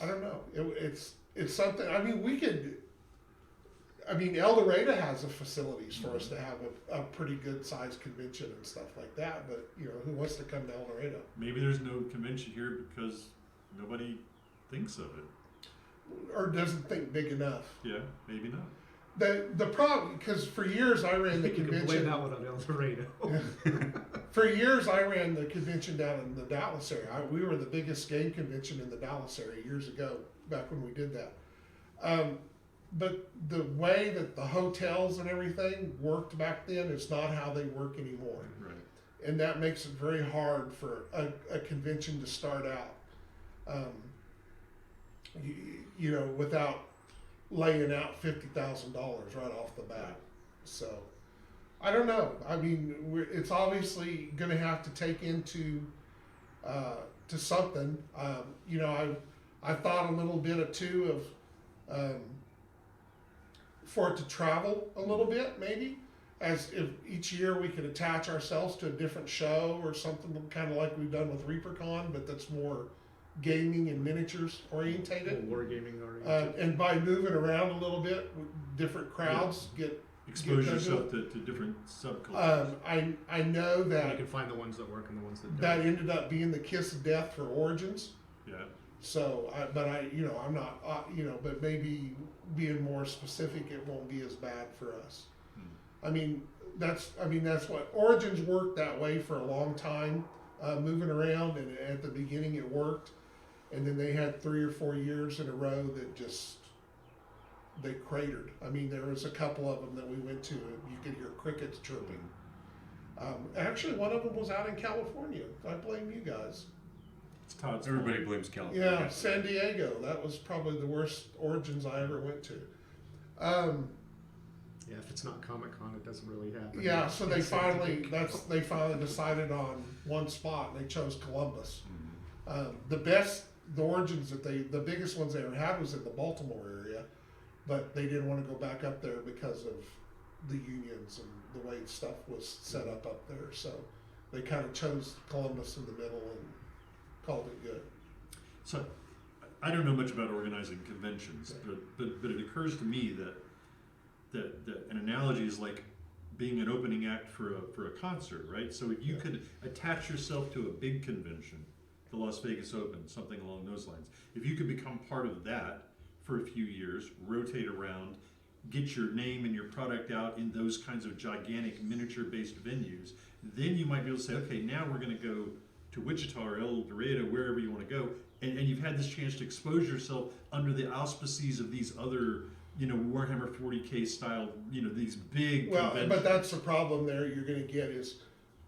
don't know. It's something. I mean, we could. I mean, El Dorado has the facilities for us to have a pretty good sized convention and stuff like that. But who wants to come to El Dorado? Maybe there's no convention here because nobody thinks of it. Or doesn't think big enough. Yeah, maybe not. The problem, because for years I ran the You can blame convention. that one on El Dorado. For years I ran the convention down in the Dallas area. We were the biggest game convention in the Dallas area years ago, back when we did that. But the way that the hotels and everything worked back then is not how they work anymore. Right. And that makes it very hard for a convention to start out, without laying out $50,000 right off the bat. So I don't know. I mean, it's obviously going to have to take into to something. I thought a little bit too of for it to travel a little bit, maybe, as if each year we could attach ourselves to a different show or something, kind of like we've done with ReaperCon, but that's more gaming and miniatures orientated. Wargaming oriented. And by moving around a little bit, different crowds get Expose get yourself to different subcultures. I know You that can find the ones that work and the ones that don't. that ended up being the kiss of death for Origins. Yeah. So, I'm not, but maybe being more specific, it won't be as bad for us. I mean, that's what Origins worked that way for a long time, moving around, and at the beginning it worked, and then they had 3 or 4 years in a row that just they cratered. I mean, there was a couple of them that we went to, and you could hear crickets chirping. Actually, one of them was out in California. I blame you guys. It's Todd's Everybody fault. blames California. Yeah, San Diego. That was probably the worst Origins I ever went to. Yeah, if it's not Comic-Con, it doesn't really happen. Yeah, so they finally decided on one spot, and they chose Columbus. The Origins the biggest ones they ever had was in the Baltimore area, but they didn't want to go back up there because of the unions and the way stuff was set up there. So they kind of chose Columbus in the middle and called it good. So, I don't know much about organizing conventions, but it occurs to me that an analogy is like being an opening act for a concert, right? So if you could attach yourself to a big convention, the Las Vegas Open, something along those lines, if you could become part of that for a few years, rotate around, get your name and your product out in those kinds of gigantic miniature-based venues, then you might be able to say, okay, now we're going to go to Wichita or El Dorado, wherever you want to go, and you've had this chance to expose yourself under the auspices of these other, Warhammer 40K style, these big conventions. But that's the problem there you're going to get is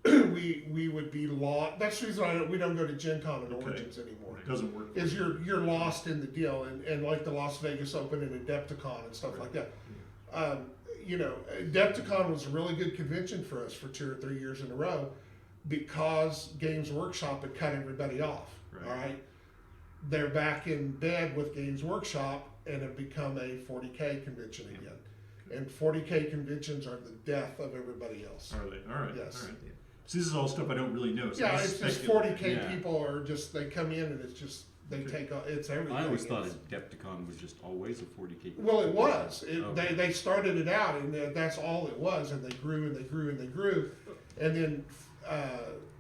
we would be lost. That's the reason we don't go to Gen Con and Origins anymore. It doesn't work. Is you're lost in the deal, and like the Las Vegas Open and Adepticon and stuff like that. Adepticon was a really good convention for us for 2 or 3 years in a row because Games Workshop had cut everybody off. Right. All right, they're back in bed with Games Workshop and have become a 40K convention again. And 40K conventions are the death of everybody else. Are they? All right. Yes. All right. So this is all stuff I don't really know. So Yeah, this it's is just speculative. 40K Yeah. people are just, they come in and it's just, they take, it's everything. I always thought It's- Adepticon was just always a 40K. Well, it was. Okay. They started it out, and that's all it was, and they grew and they grew and they grew, and then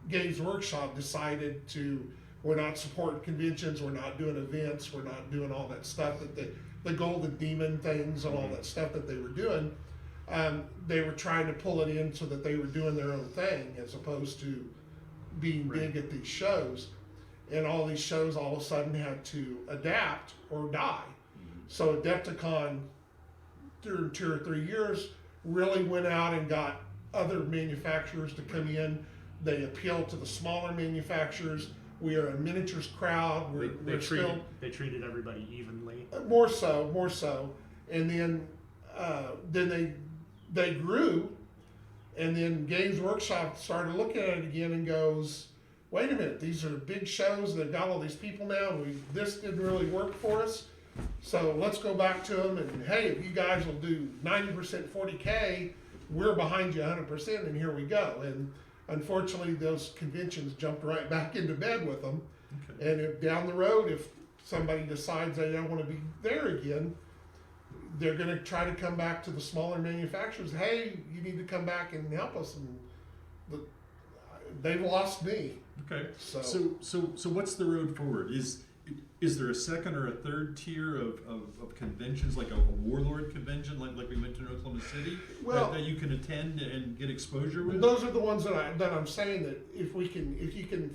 Games Workshop decided we're not supporting conventions, we're not doing events, we're not doing all that stuff that the Golden Demon things and all that stuff that they were doing. They were trying to pull it in so that they were doing their own thing as opposed to being big at these shows. And all these shows all of a sudden had to adapt or die. So Adepticon, during 2 or 3 years, really went out and got other manufacturers to come in They appeal to the smaller manufacturers. We are a miniatures crowd. We're still They treated everybody evenly. more so, and then they grew, and then Games Workshop started looking at it again and goes, wait a minute, these are big shows that got all these people now. This didn't really work for us, so let's go back to them and hey, if you guys will do 90% 40K, we're behind you 100%, and here we go. And unfortunately, those conventions jumped right back into bed with them. Okay. And if down the road, if somebody decides they don't want to be there again, they're going to try to come back to the smaller manufacturers. Hey, you need to come back and help us. And they've lost me. Okay. So, So what's the road forward? Is there a second or a third tier of conventions, like a warlord convention, like we went to in Oklahoma City, Well- that you can attend and get exposure with? those are the ones that I'm saying that if you can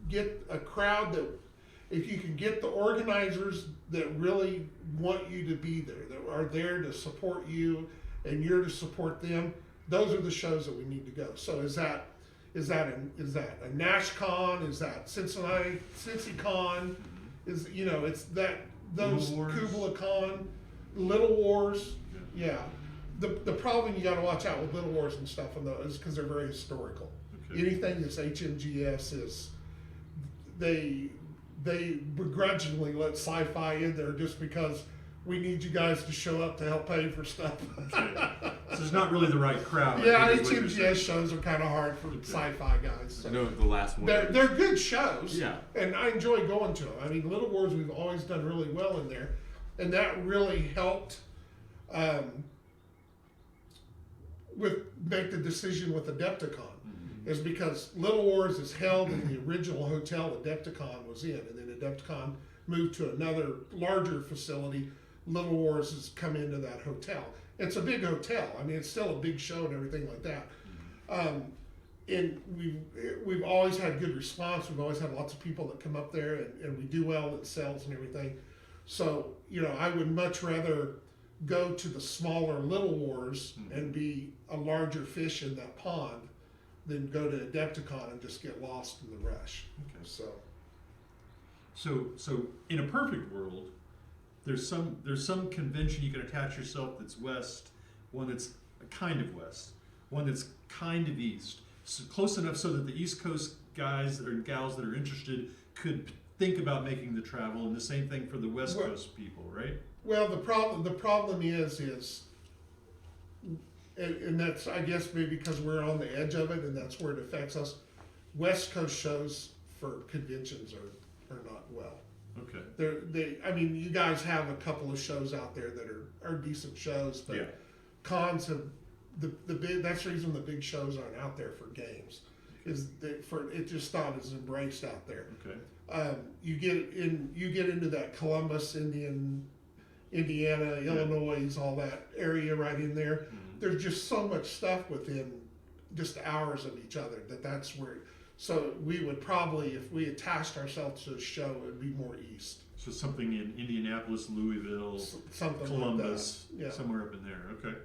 get a crowd if you can get the organizers that really want you to be there, that are there to support you, and you're to support them, those are the shows that we need to go. So is that a NashCon? Is that CincyCon? Is it's that those Little Wars. KUBLA-Con, Little Wars, yeah. The problem you got to watch out with Little Wars and stuff on those is because they're very historical. Okay. Anything that's HMGS is they begrudgingly let sci-fi in there just because we need you guys to show up to help pay for stuff. So it's not really the right crowd. I Yeah, think is what you're HMGS saying. shows are kind of hard for sci-fi guys. So. I know the last one. They're good shows. Yeah. And I enjoy going to them. I mean, Little Wars, we've always done really well in there. And that really helped make the decision with Adepticon. Is because Little Wars is held in the original hotel Adepticon was in. And then Adepticon moved to another larger facility. Little Wars has come into that hotel. It's a big hotel. I mean, it's still a big show and everything like that. And we've always had good response. We've always had lots of people that come up there, and we do well in sales and everything. So I would much rather go to the smaller Little Wars and be a larger fish in that pond than go to Adepticon and just get lost in the rush. Okay. So So in a perfect world, there's some convention you can attach yourself that's west, one that's kind of west, one that's kind of east, so close enough so that the East Coast guys or gals that are interested could think about making the travel, and the same thing for the West Well- Coast people, right? well, the problem is, and that's I guess maybe because we're on the edge of it, and that's where it affects us. West Coast shows for conventions are not well. Okay. I mean, you guys have a couple of shows out there that are decent shows, but Yeah. cons have that's the reason the big shows aren't out there for games, is that it just not as embraced out there. Okay. You get into that Columbus, Indiana, Illinois, all that area right in there. There's just so much stuff within just hours of each other that's where. So we would probably, if we attached ourselves to a show, it would be more east. So something in Indianapolis, Louisville, Something Columbus, like that. Yeah. somewhere up in there. Okay.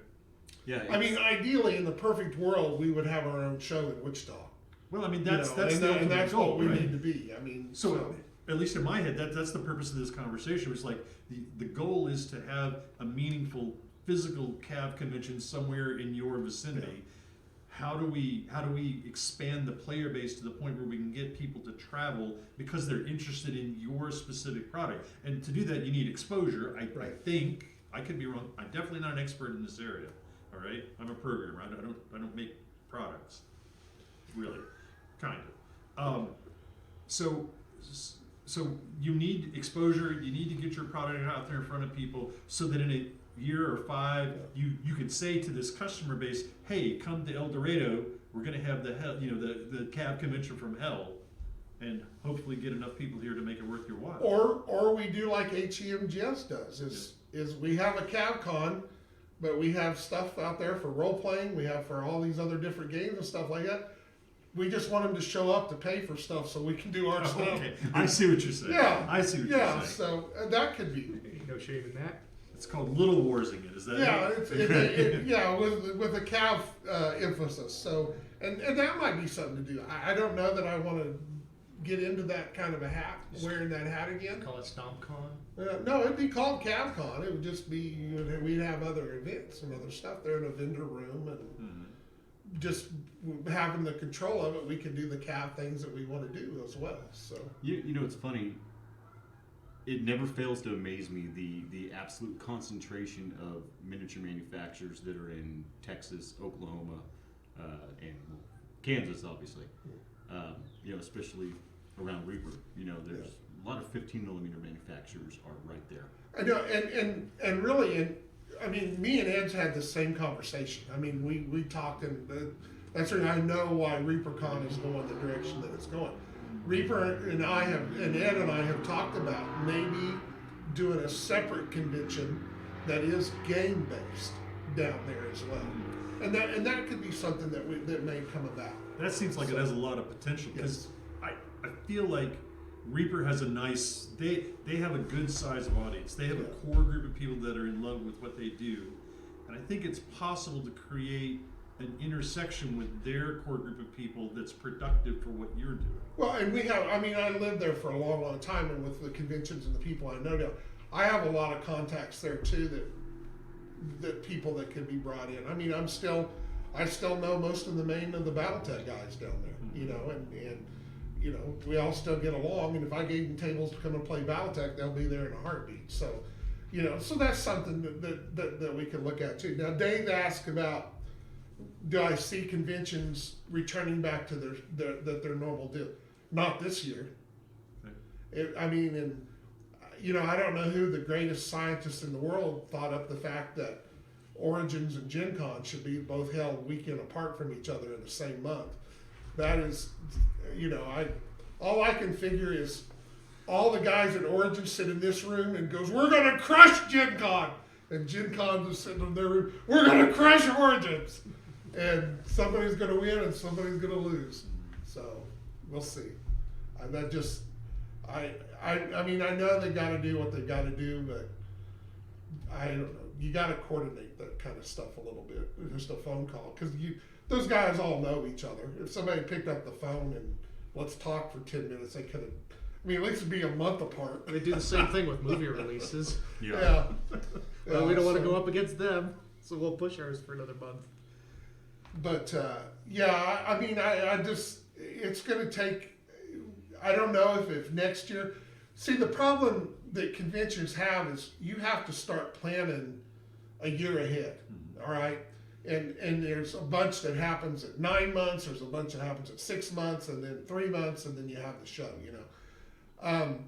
Yeah. I mean, ideally, in the perfect world, we would have our own show in Wichita. Well, I mean, You that's know, the and ultimate that's goal, what we right? need to be. I mean, So, at least in my head, that's the purpose of this conversation. Was like the goal is to have a meaningful physical CAV convention somewhere in your vicinity. How do we expand the player base to the point where we can get people to travel because they're interested in your specific product? And to do that, you need exposure. I think I could be wrong. I'm definitely not an expert in this area. All right, I'm a programmer. I don't make products, really, kind of. So you need exposure. You need to get your product out there in front of people so that in a year or 5, you could say to this customer base, "Hey, come to El Dorado. We're going to have the CAV convention from hell, and hopefully get enough people here to make it worth your while." or we do like HEMGS does. Is we have a CAV-CON, but we have stuff out there for role playing. We have for all these other different games and stuff like that. We just want them to show up to pay for stuff so we can do our stuff. Okay, I see what you're saying. Yeah, I see what you're yeah. saying. So that could be. No shame in that. It's called Little Warsing it. Is that Yeah, it? yeah, with a CAV emphasis. So, and that might be something to do. I don't know that I want to get into that kind of a hat, wearing that hat again. Call it StompCon. No, it'd be called CAV-CON. It would just be, we'd have other events and other stuff there in a vendor room, and just having the control of it, we can do the CAV things that we want to do as well. So You know, it's funny. It never fails to amaze me the absolute concentration of miniature manufacturers that are in Texas, Oklahoma, and Kansas, obviously. You know, especially around Reaper. You know, there's a lot of 15 millimeter manufacturers are right there. I know, and really, I mean, me and Ed's had the same conversation. I mean, we talked, and that's why I know why ReaperCon is going the direction that it's going. Reaper and Ed and I have talked about maybe doing a separate convention that is game based down there as well, and that could be something that may come about. That seems like it has a lot of potential because I feel like Reaper has a nice, they have a good size of audience. They have a core group of people that are in love with what they do. And I think it's possible to create an intersection with their core group of people that's productive for what you're doing. Well, and we have, I mean, I lived there for a long, long time, and with the conventions and the people I know now, I have a lot of contacts there too that people that could be brought in. I mean, I still know most of the main of the BattleTech guys down there, you know, and you know, we all still get along, and if I gave them tables to come and play BattleTech, they'll be there in a heartbeat. So, you know, so that's something that we can look at too. Now, Dave asked about, do I see conventions returning back to their normal deal? Not this year. I mean, and you know, I don't know who the greatest scientist in the world thought up the fact that Origins and Gen Con should be both held a weekend apart from each other in the same month. That is, you know, all I can figure is all the guys at Origins sit in this room and goes, "We're gonna crush Gen Con," and Gen Con is sitting in their room, "We're gonna crush Origins," and somebody's gonna win and somebody's gonna lose. So we'll see. I mean, I know they got to do what they got to do, but I don't know. You got to coordinate that kind of stuff a little bit. Just a phone call, because those guys all know each other. If somebody picked up the phone and let's talk for 10 minutes, they could have. I mean, at least it'd be a month apart. They do the same thing with movie releases. Yeah. Well, we don't want to go up against them, so we'll push ours for another month. But yeah, I mean, I just, it's going to take. I don't know if next year. See, the problem that conventions have is you have to start planning a year ahead. All right. And there's a bunch that happens at 9 months, there's a bunch that happens at 6 months, and then 3 months, and then you have the show, you know.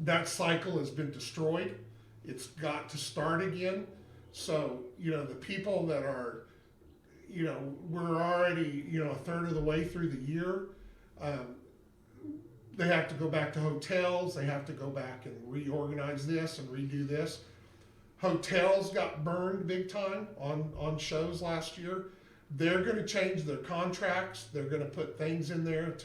That cycle has been destroyed. It's got to start again. So, you know, the people that are, you know, we're already, you know, a third of the way through the year. They have to go back to hotels. They have to go back and reorganize this and redo this. Hotels got burned big time on shows last year. They're going to change their contracts. They're going to put things in there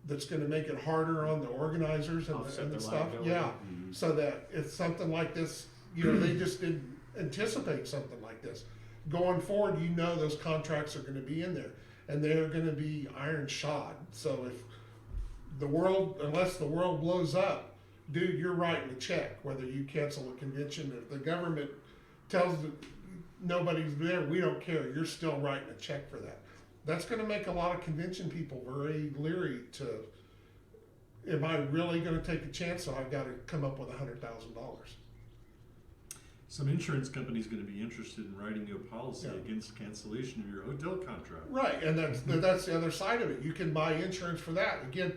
that's going to make it harder on the organizers and the stuff. Yeah, so that if something like this, you know, they just didn't anticipate something like this. Going forward, you know, those contracts are going to be in there, and they're going to be iron shod. So unless the world blows up, dude, you're writing a check whether you cancel a convention. If the government tells nobody's there, we don't care. You're still writing a check for that. That's going to make a lot of convention people very leery to, am I really going to take a chance? So I've got to come up with $100,000. Some insurance company's going to be interested in writing you a policy against cancellation of your hotel contract. Right, and that's the other side of it. You can buy insurance for that. Again,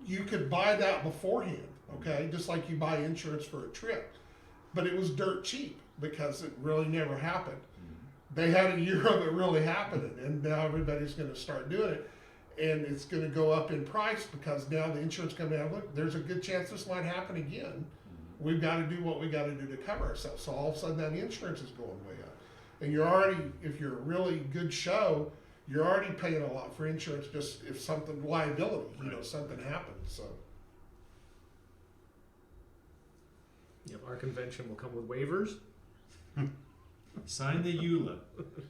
you could buy that beforehand, okay? Just like you buy insurance for a trip. But it was dirt cheap because it really never happened. They had a year of it really happening, and now everybody's going to start doing it. And it's going to go up in price because now the insurance company, look, there's a good chance this might happen again. We've got to do what we got to do to cover ourselves. So all of a sudden that insurance is going way up. And you're already, if you're a really good show, you're already paying a lot for insurance just if something, liability, you know, something happens. So. Yep, our convention will come with waivers. Sign the EULA.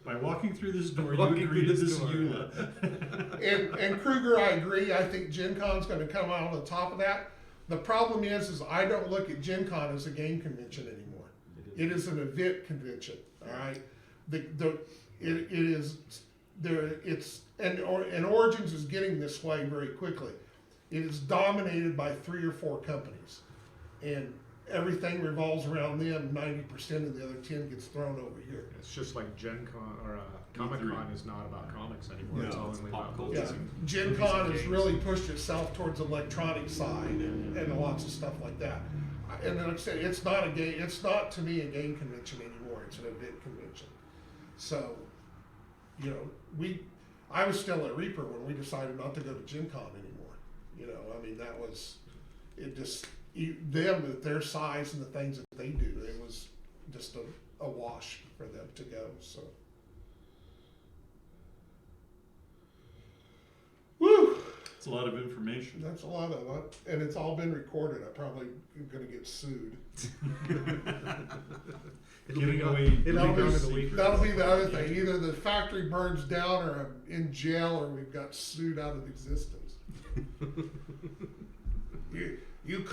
By walking through this door, you Walking agree to through this this door. EULA. And Kruger, I agree. I think Gen Con's going to come out on the top of that. The problem is I don't look at Gen Con as a game convention anymore. It is an event convention. All right. It is there. It's and Origins is getting this way very quickly. It is dominated by 3 or 4 companies, and everything revolves around them. 90% of the other 10 gets thrown over here. It's just like Gen Con or Comic Con is not about comics anymore. No, it's all it's only pop about culture. Yeah, movies Gen and Con has games. really pushed itself towards the electronic side and lots of stuff like that. And like I said, it's not a game. It's not to me a game convention anymore. It's an event convention. So, you know, I was still at Reaper when we decided not to go to Gen Con anymore. You know, I mean, that was it. Just them at their size and the things that they do, it was just a wash for them to go. So. Woo! It's a lot of information. That's a lot of it, and it's all been recorded. I probably am gonna get sued. Giving away That'll down in the secrets. week. That'll be the other thing. Either the factory burns down, or I'm in jail, or we've got sued out of existence. You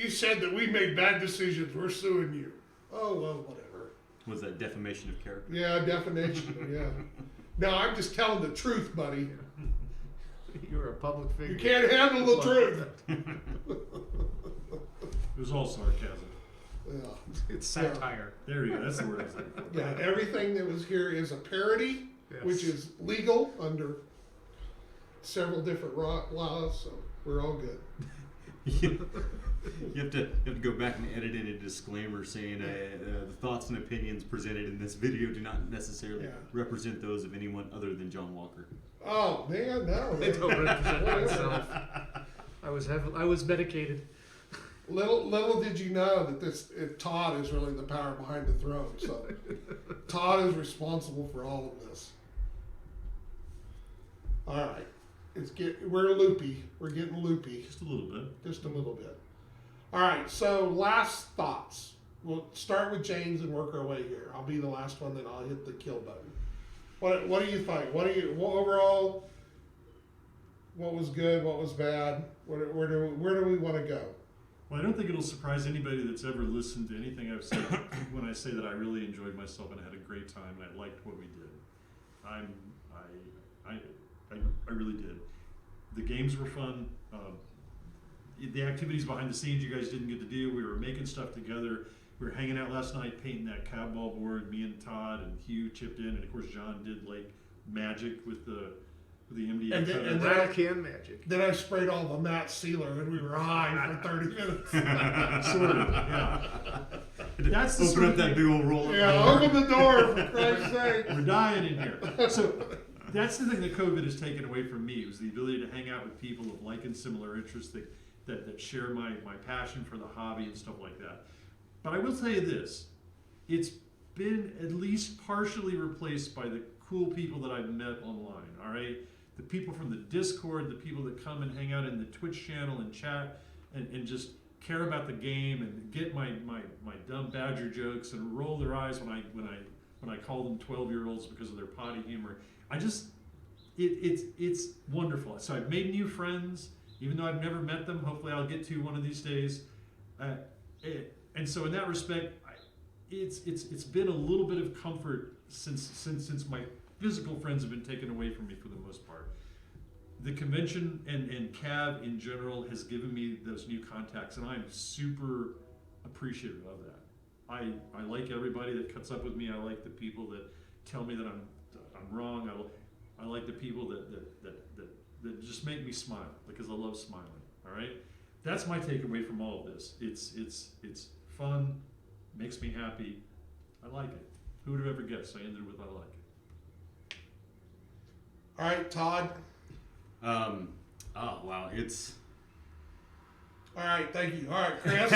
said that we made bad decisions. We're suing you. Oh well, whatever. Was that defamation of character? Yeah, defamation. Yeah. No, I'm just telling the truth, buddy. You're a public figure. You can't handle the truth. It was all sarcasm. Yeah. It's satire. There you go. That's the word I was looking for. Yeah, everything that was here is a parody, Yes. which is legal under several different laws, so we're all good. You have to go back and edit in a disclaimer saying the thoughts and opinions presented in this video do not necessarily Yeah. represent those of anyone other than John Walker. Oh man, no. I don't represent myself. I was medicated. Little did you know that Todd is really the power behind the throne. So Todd is responsible for all of this. All right, we're loopy. We're getting loopy. Just a little bit. Just a little bit. All right, so last thoughts. We'll start with James and work our way here. I'll be the last one, then I'll hit the kill button. What do you think? Overall? What was good? What was bad? Where do we want to go? Well, I don't think it'll surprise anybody that's ever listened to anything I've said when I say that I really enjoyed myself and I had a great time and I liked what we did. I really did. The games were fun. The activities behind the scenes you guys didn't get to do. We were making stuff together. We were hanging out last night painting that CAVBALL board. Me and Todd and Hugh chipped in, and of course John did like magic with the MDF. And cutter. then Black can magic. Then I sprayed all the matte sealer, and we were high for 30 minutes. Sort of, yeah. That's the Open sort up of that thing. big old roll. Yeah, open the door for Christ's sake. We're dying in here. So that's the thing that COVID has taken away from me, was the ability to hang out with people of like and similar interests that share my passion for the hobby and stuff like that. But I will tell you this, it's been at least partially replaced by the cool people that I've met online, all right? The people from the Discord, the people that come and hang out in the Twitch channel and chat and just care about the game and get my dumb Badger jokes and roll their eyes when I call them 12-year-olds because of their potty humor. It's wonderful. So I've made new friends, even though I've never met them. Hopefully I'll get to one of these days. And so in that respect, it's been a little bit of comfort since my physical friends have been taken away from me for the most part. The convention and CAV in general has given me those new contacts, and I'm super appreciative of that. I like everybody that cuts up with me. I like the people that tell me that I'm wrong. I like the people that just make me smile, because I love smiling. All right, that's my takeaway from all of this. It's fun, makes me happy. I like it. Who would have ever guessed? I ended with I like it. All right, Todd. Oh wow, it's. All right, thank you. All right, Chris.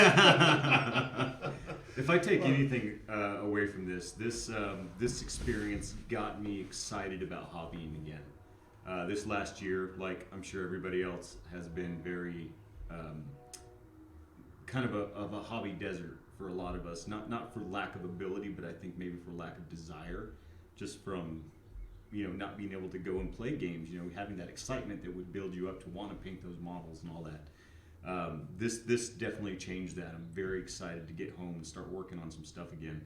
If I take anything away from this experience got me excited about hobbying again. This last year, like I'm sure everybody else, has been very kind of a hobby desert for a lot of us. Not for lack of ability, but I think maybe for lack of desire, just from not being able to go and play games. Having that excitement that would build you up to want to paint those models and all that. This definitely changed that. I'm very excited to get home and start working on some stuff again.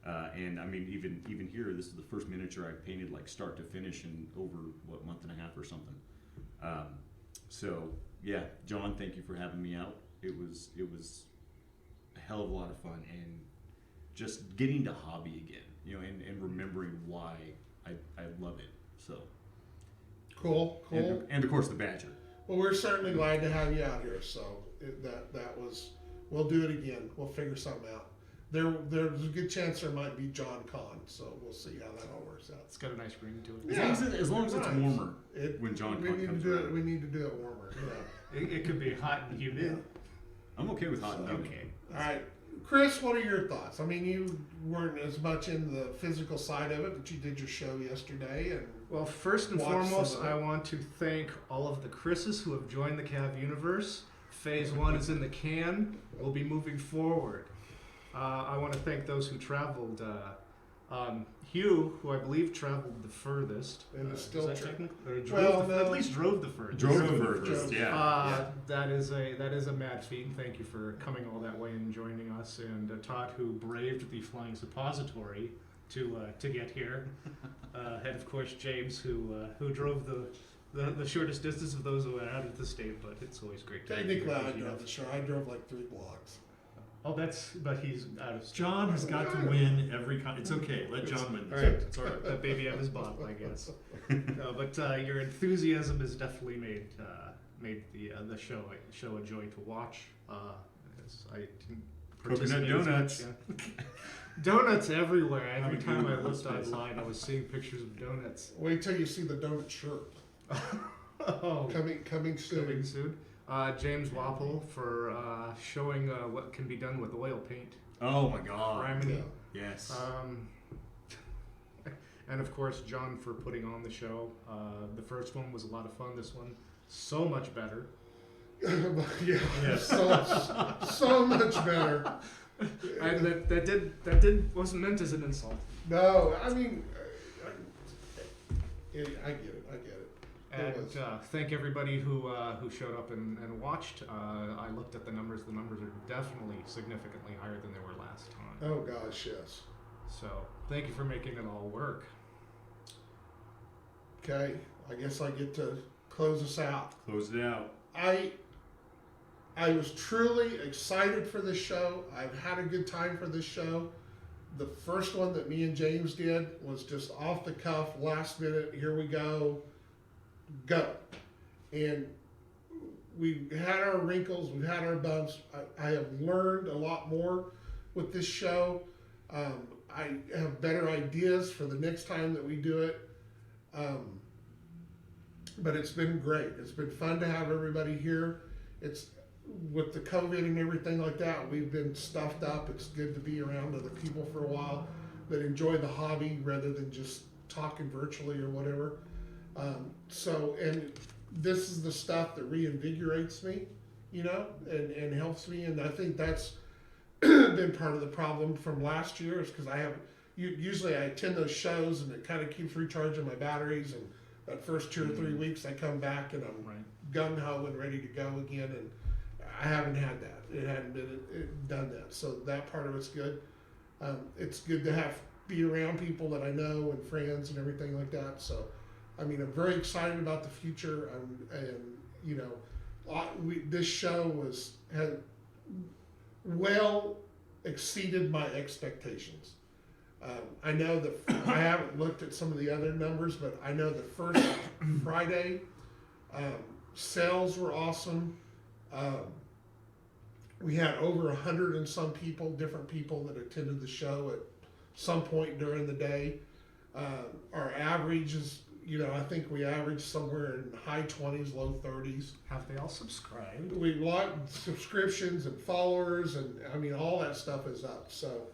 And I mean, even here, this is the first miniature I've painted like start to finish in over month and a half or something. So yeah, John, thank you for having me out. It was a hell of a lot of fun, and just getting to hobby again, and remembering why I love it. So Cool. and of course the badger. Well, we're certainly glad to have you out here. So we'll do it again. We'll figure something out. There's a good chance there might be John Con, so we'll see how that all works out. It's got a nice ring to it. Yeah. As long as it's Nice. warmer when John Con comes around. We need to do it warmer. Yeah. It could be hot and humid. I'm okay with hot and humid. Okay. All right, Chris, what are your thoughts? I mean, you weren't as much in the physical side of it, but you did your show yesterday, and Well, first and Watch foremost, some of it. I want to thank all of the Chris's who have joined the CAV universe. Phase 1 is in the can. We'll be moving forward. I want to thank those who traveled. Hugh, who I believe traveled the furthest. And is still is that tra- technically? Or Well, no. At least drove the furthest. Drove the furthest, yeah. That is a mad feat, and thank you for coming all that way and joining us. And Todd, who braved the flying suppository to get here, and of course James, who drove the shortest distance of those who went out of the state. But it's always great to have you technically here, I you know. drove the show. I drove like 3 blocks. Oh, but he's out of state. John has got to win every con. It's okay. Let John win. All right. It's all right. That baby out of his bottle, I guess. No, but your enthusiasm has definitely made the show a joy to watch. As I didn't Coconut participate as donuts. much, yeah. Donuts everywhere. Every time I looked online, I was seeing pictures of donuts. Wait till you see the donut shirt Oh, coming soon. coming soon. James Wapple for showing what can be done with oil paint. Oh my God. Primony. Yeah. Yes. And of course, John for putting on the show. The first one was a lot of fun. This one, so much better. Yeah, so much better. And that wasn't meant as an insult. No, I mean, I get it. And was. thank everybody who showed up and watched. I looked at the numbers. The numbers are definitely significantly higher than they were last time. Oh gosh, yes. So thank you for making it all work. Okay, I guess I get to close us out. Close it out. I was truly excited for this show. I've had a good time for this show. The first one that me and James did was just off the cuff, last minute, here we go. And we had our wrinkles, we've had our bumps. I have learned a lot more with this show. I have better ideas for the next time that we do it. But it's been great. It's been fun to have everybody here. It's with the COVID and everything like that, we've been stuffed up. It's good to be around other people for a while that enjoy the hobby rather than just talking virtually or whatever. And this is the stuff that reinvigorates me, and helps me. And I think that's been part of the problem from last year, is because usually I attend those shows and it kind of keeps recharging my batteries. And that first 2 or 3 weeks I come back and I'm gung ho and ready to go again. And I haven't had that. It hadn't done that. So that part of it's good. It's good to be around people that I know and friends and everything like that. So, I mean, I'm very excited about the future. This show had well exceeded my expectations. I know that I haven't looked at some of the other numbers, but I know the first Friday sales were awesome. We had over 100 and some different people that attended the show at some point during the day. Our average is, I think we averaged somewhere in high 20s, low 30s. Have they all subscribed? We like subscriptions and followers, and I mean, all that stuff is up. So,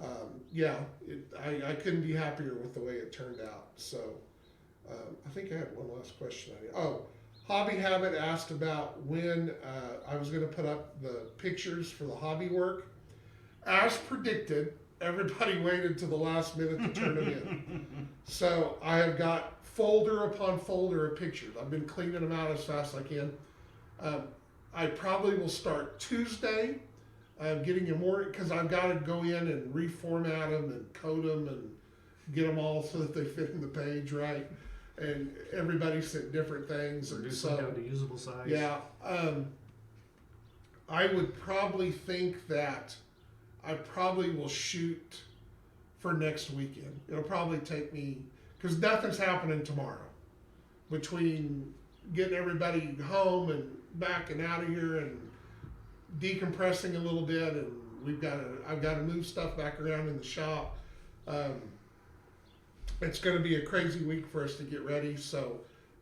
I couldn't be happier with the way it turned out. So, I think I had one last question. Hobby Habit asked about when I was going to put up the pictures for the hobby work. as predicted, everybody waited to the last minute to turn them in. So I have got folder upon folder of pictures. I've been cleaning them out as fast as I can. I probably will start Tuesday. I'm getting them more because I've got to go in and reformat them and code them and get them all so that they fit in the page right. And everybody sent different things. Reduce So, them down to usable size. yeah, I would probably think that I probably will shoot for next weekend. It'll probably take me, because nothing's happening tomorrow. Between getting everybody home and back and out of here and decompressing a little bit, and I've got to move stuff back around in the shop. It's going to be a crazy week for us to get ready, so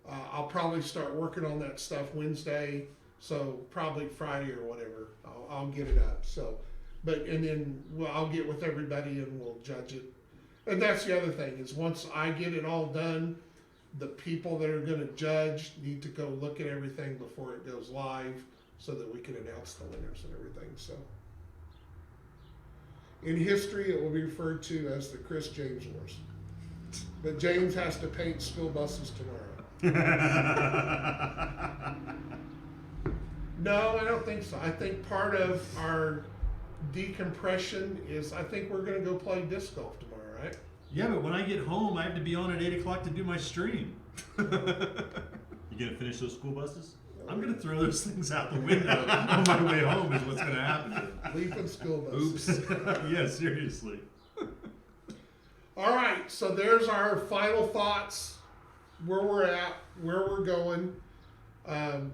I'll probably start working on that stuff Wednesday. So probably Friday or whatever, I'll get it up. So, and then I'll get with everybody and we'll judge it. And that's the other thing is once I get it all done, the people that are going to judge need to go look at everything before it goes live, so that we can announce the winners and everything. So, in history, it will be referred to as the Chris James Wars. But James has to paint school buses tomorrow. No, I don't think so. I think part of our decompression is I think we're going to go play disc golf tomorrow, right? Yeah, but when I get home, I have to be on at 8 o'clock to do my stream. You gonna finish those school buses? I'm gonna throw those things out the window on my way home. Is what's gonna happen. Leaping school buses. Oops. Yeah, seriously. All right, so there's our final thoughts, where we're at, where we're going.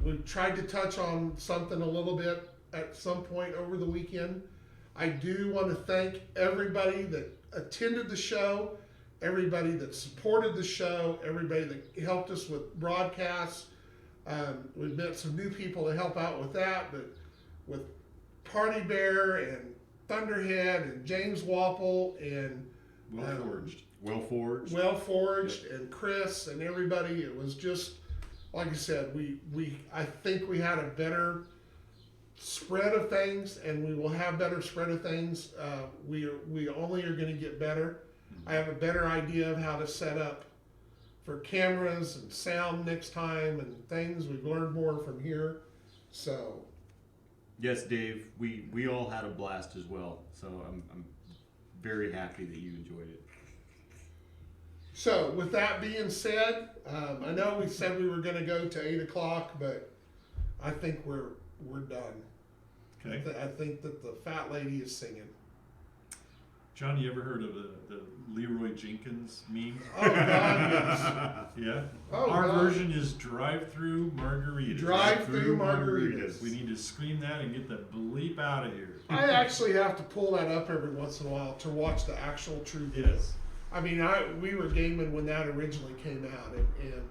We tried to touch on something a little bit at some point over the weekend. I do want to thank everybody that attended the show, everybody that supported the show, everybody that helped us with broadcasts. We've met some new people to help out with that, but with Party Bear and Thunderhead and James Wapple and Well Forged and Chris and everybody, it was just like I said, I think we had a better spread of things, and we will have better spread of things. We only are going to get better. I have a better idea of how to set up for cameras and sound next time and things. We've learned more from here. So Yes, Dave, we all had a blast as well. So I'm very happy that you enjoyed it. So with that being said, I know we said we were going to go to 8 o'clock, but I think we're done. Okay. I think that the fat lady is singing. John, you ever heard of the Leroy Jenkins meme? Oh God, yes. Yeah. Oh, Our God. version is drive-through margaritas. Drive-through margaritas. We need to scream that and get the bleep out of here. I actually have to pull that up every once in a while to watch the actual true video. Yes. I mean, we were gaming when that originally came out, and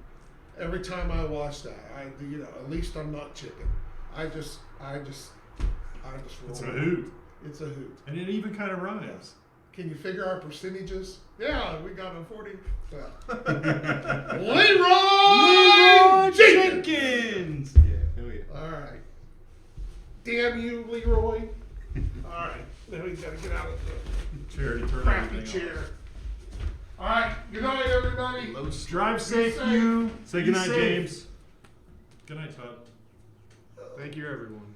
every time I watch that, at least I'm not chicken. I just roll. It's a hoot. It's a hoot. And it even kind of rhymes. Can you figure our percentages? Yeah, we got a 40. Leroy Jenkins! Yeah, hell yeah. All right. Damn you, Leroy. All right. Now we got to get out of the Charity turn crappy everything chair. All right. Good night, everybody. off. Drive safe, safe. you. Say Be goodnight, safe. James. Good night, Todd. Thank you, everyone.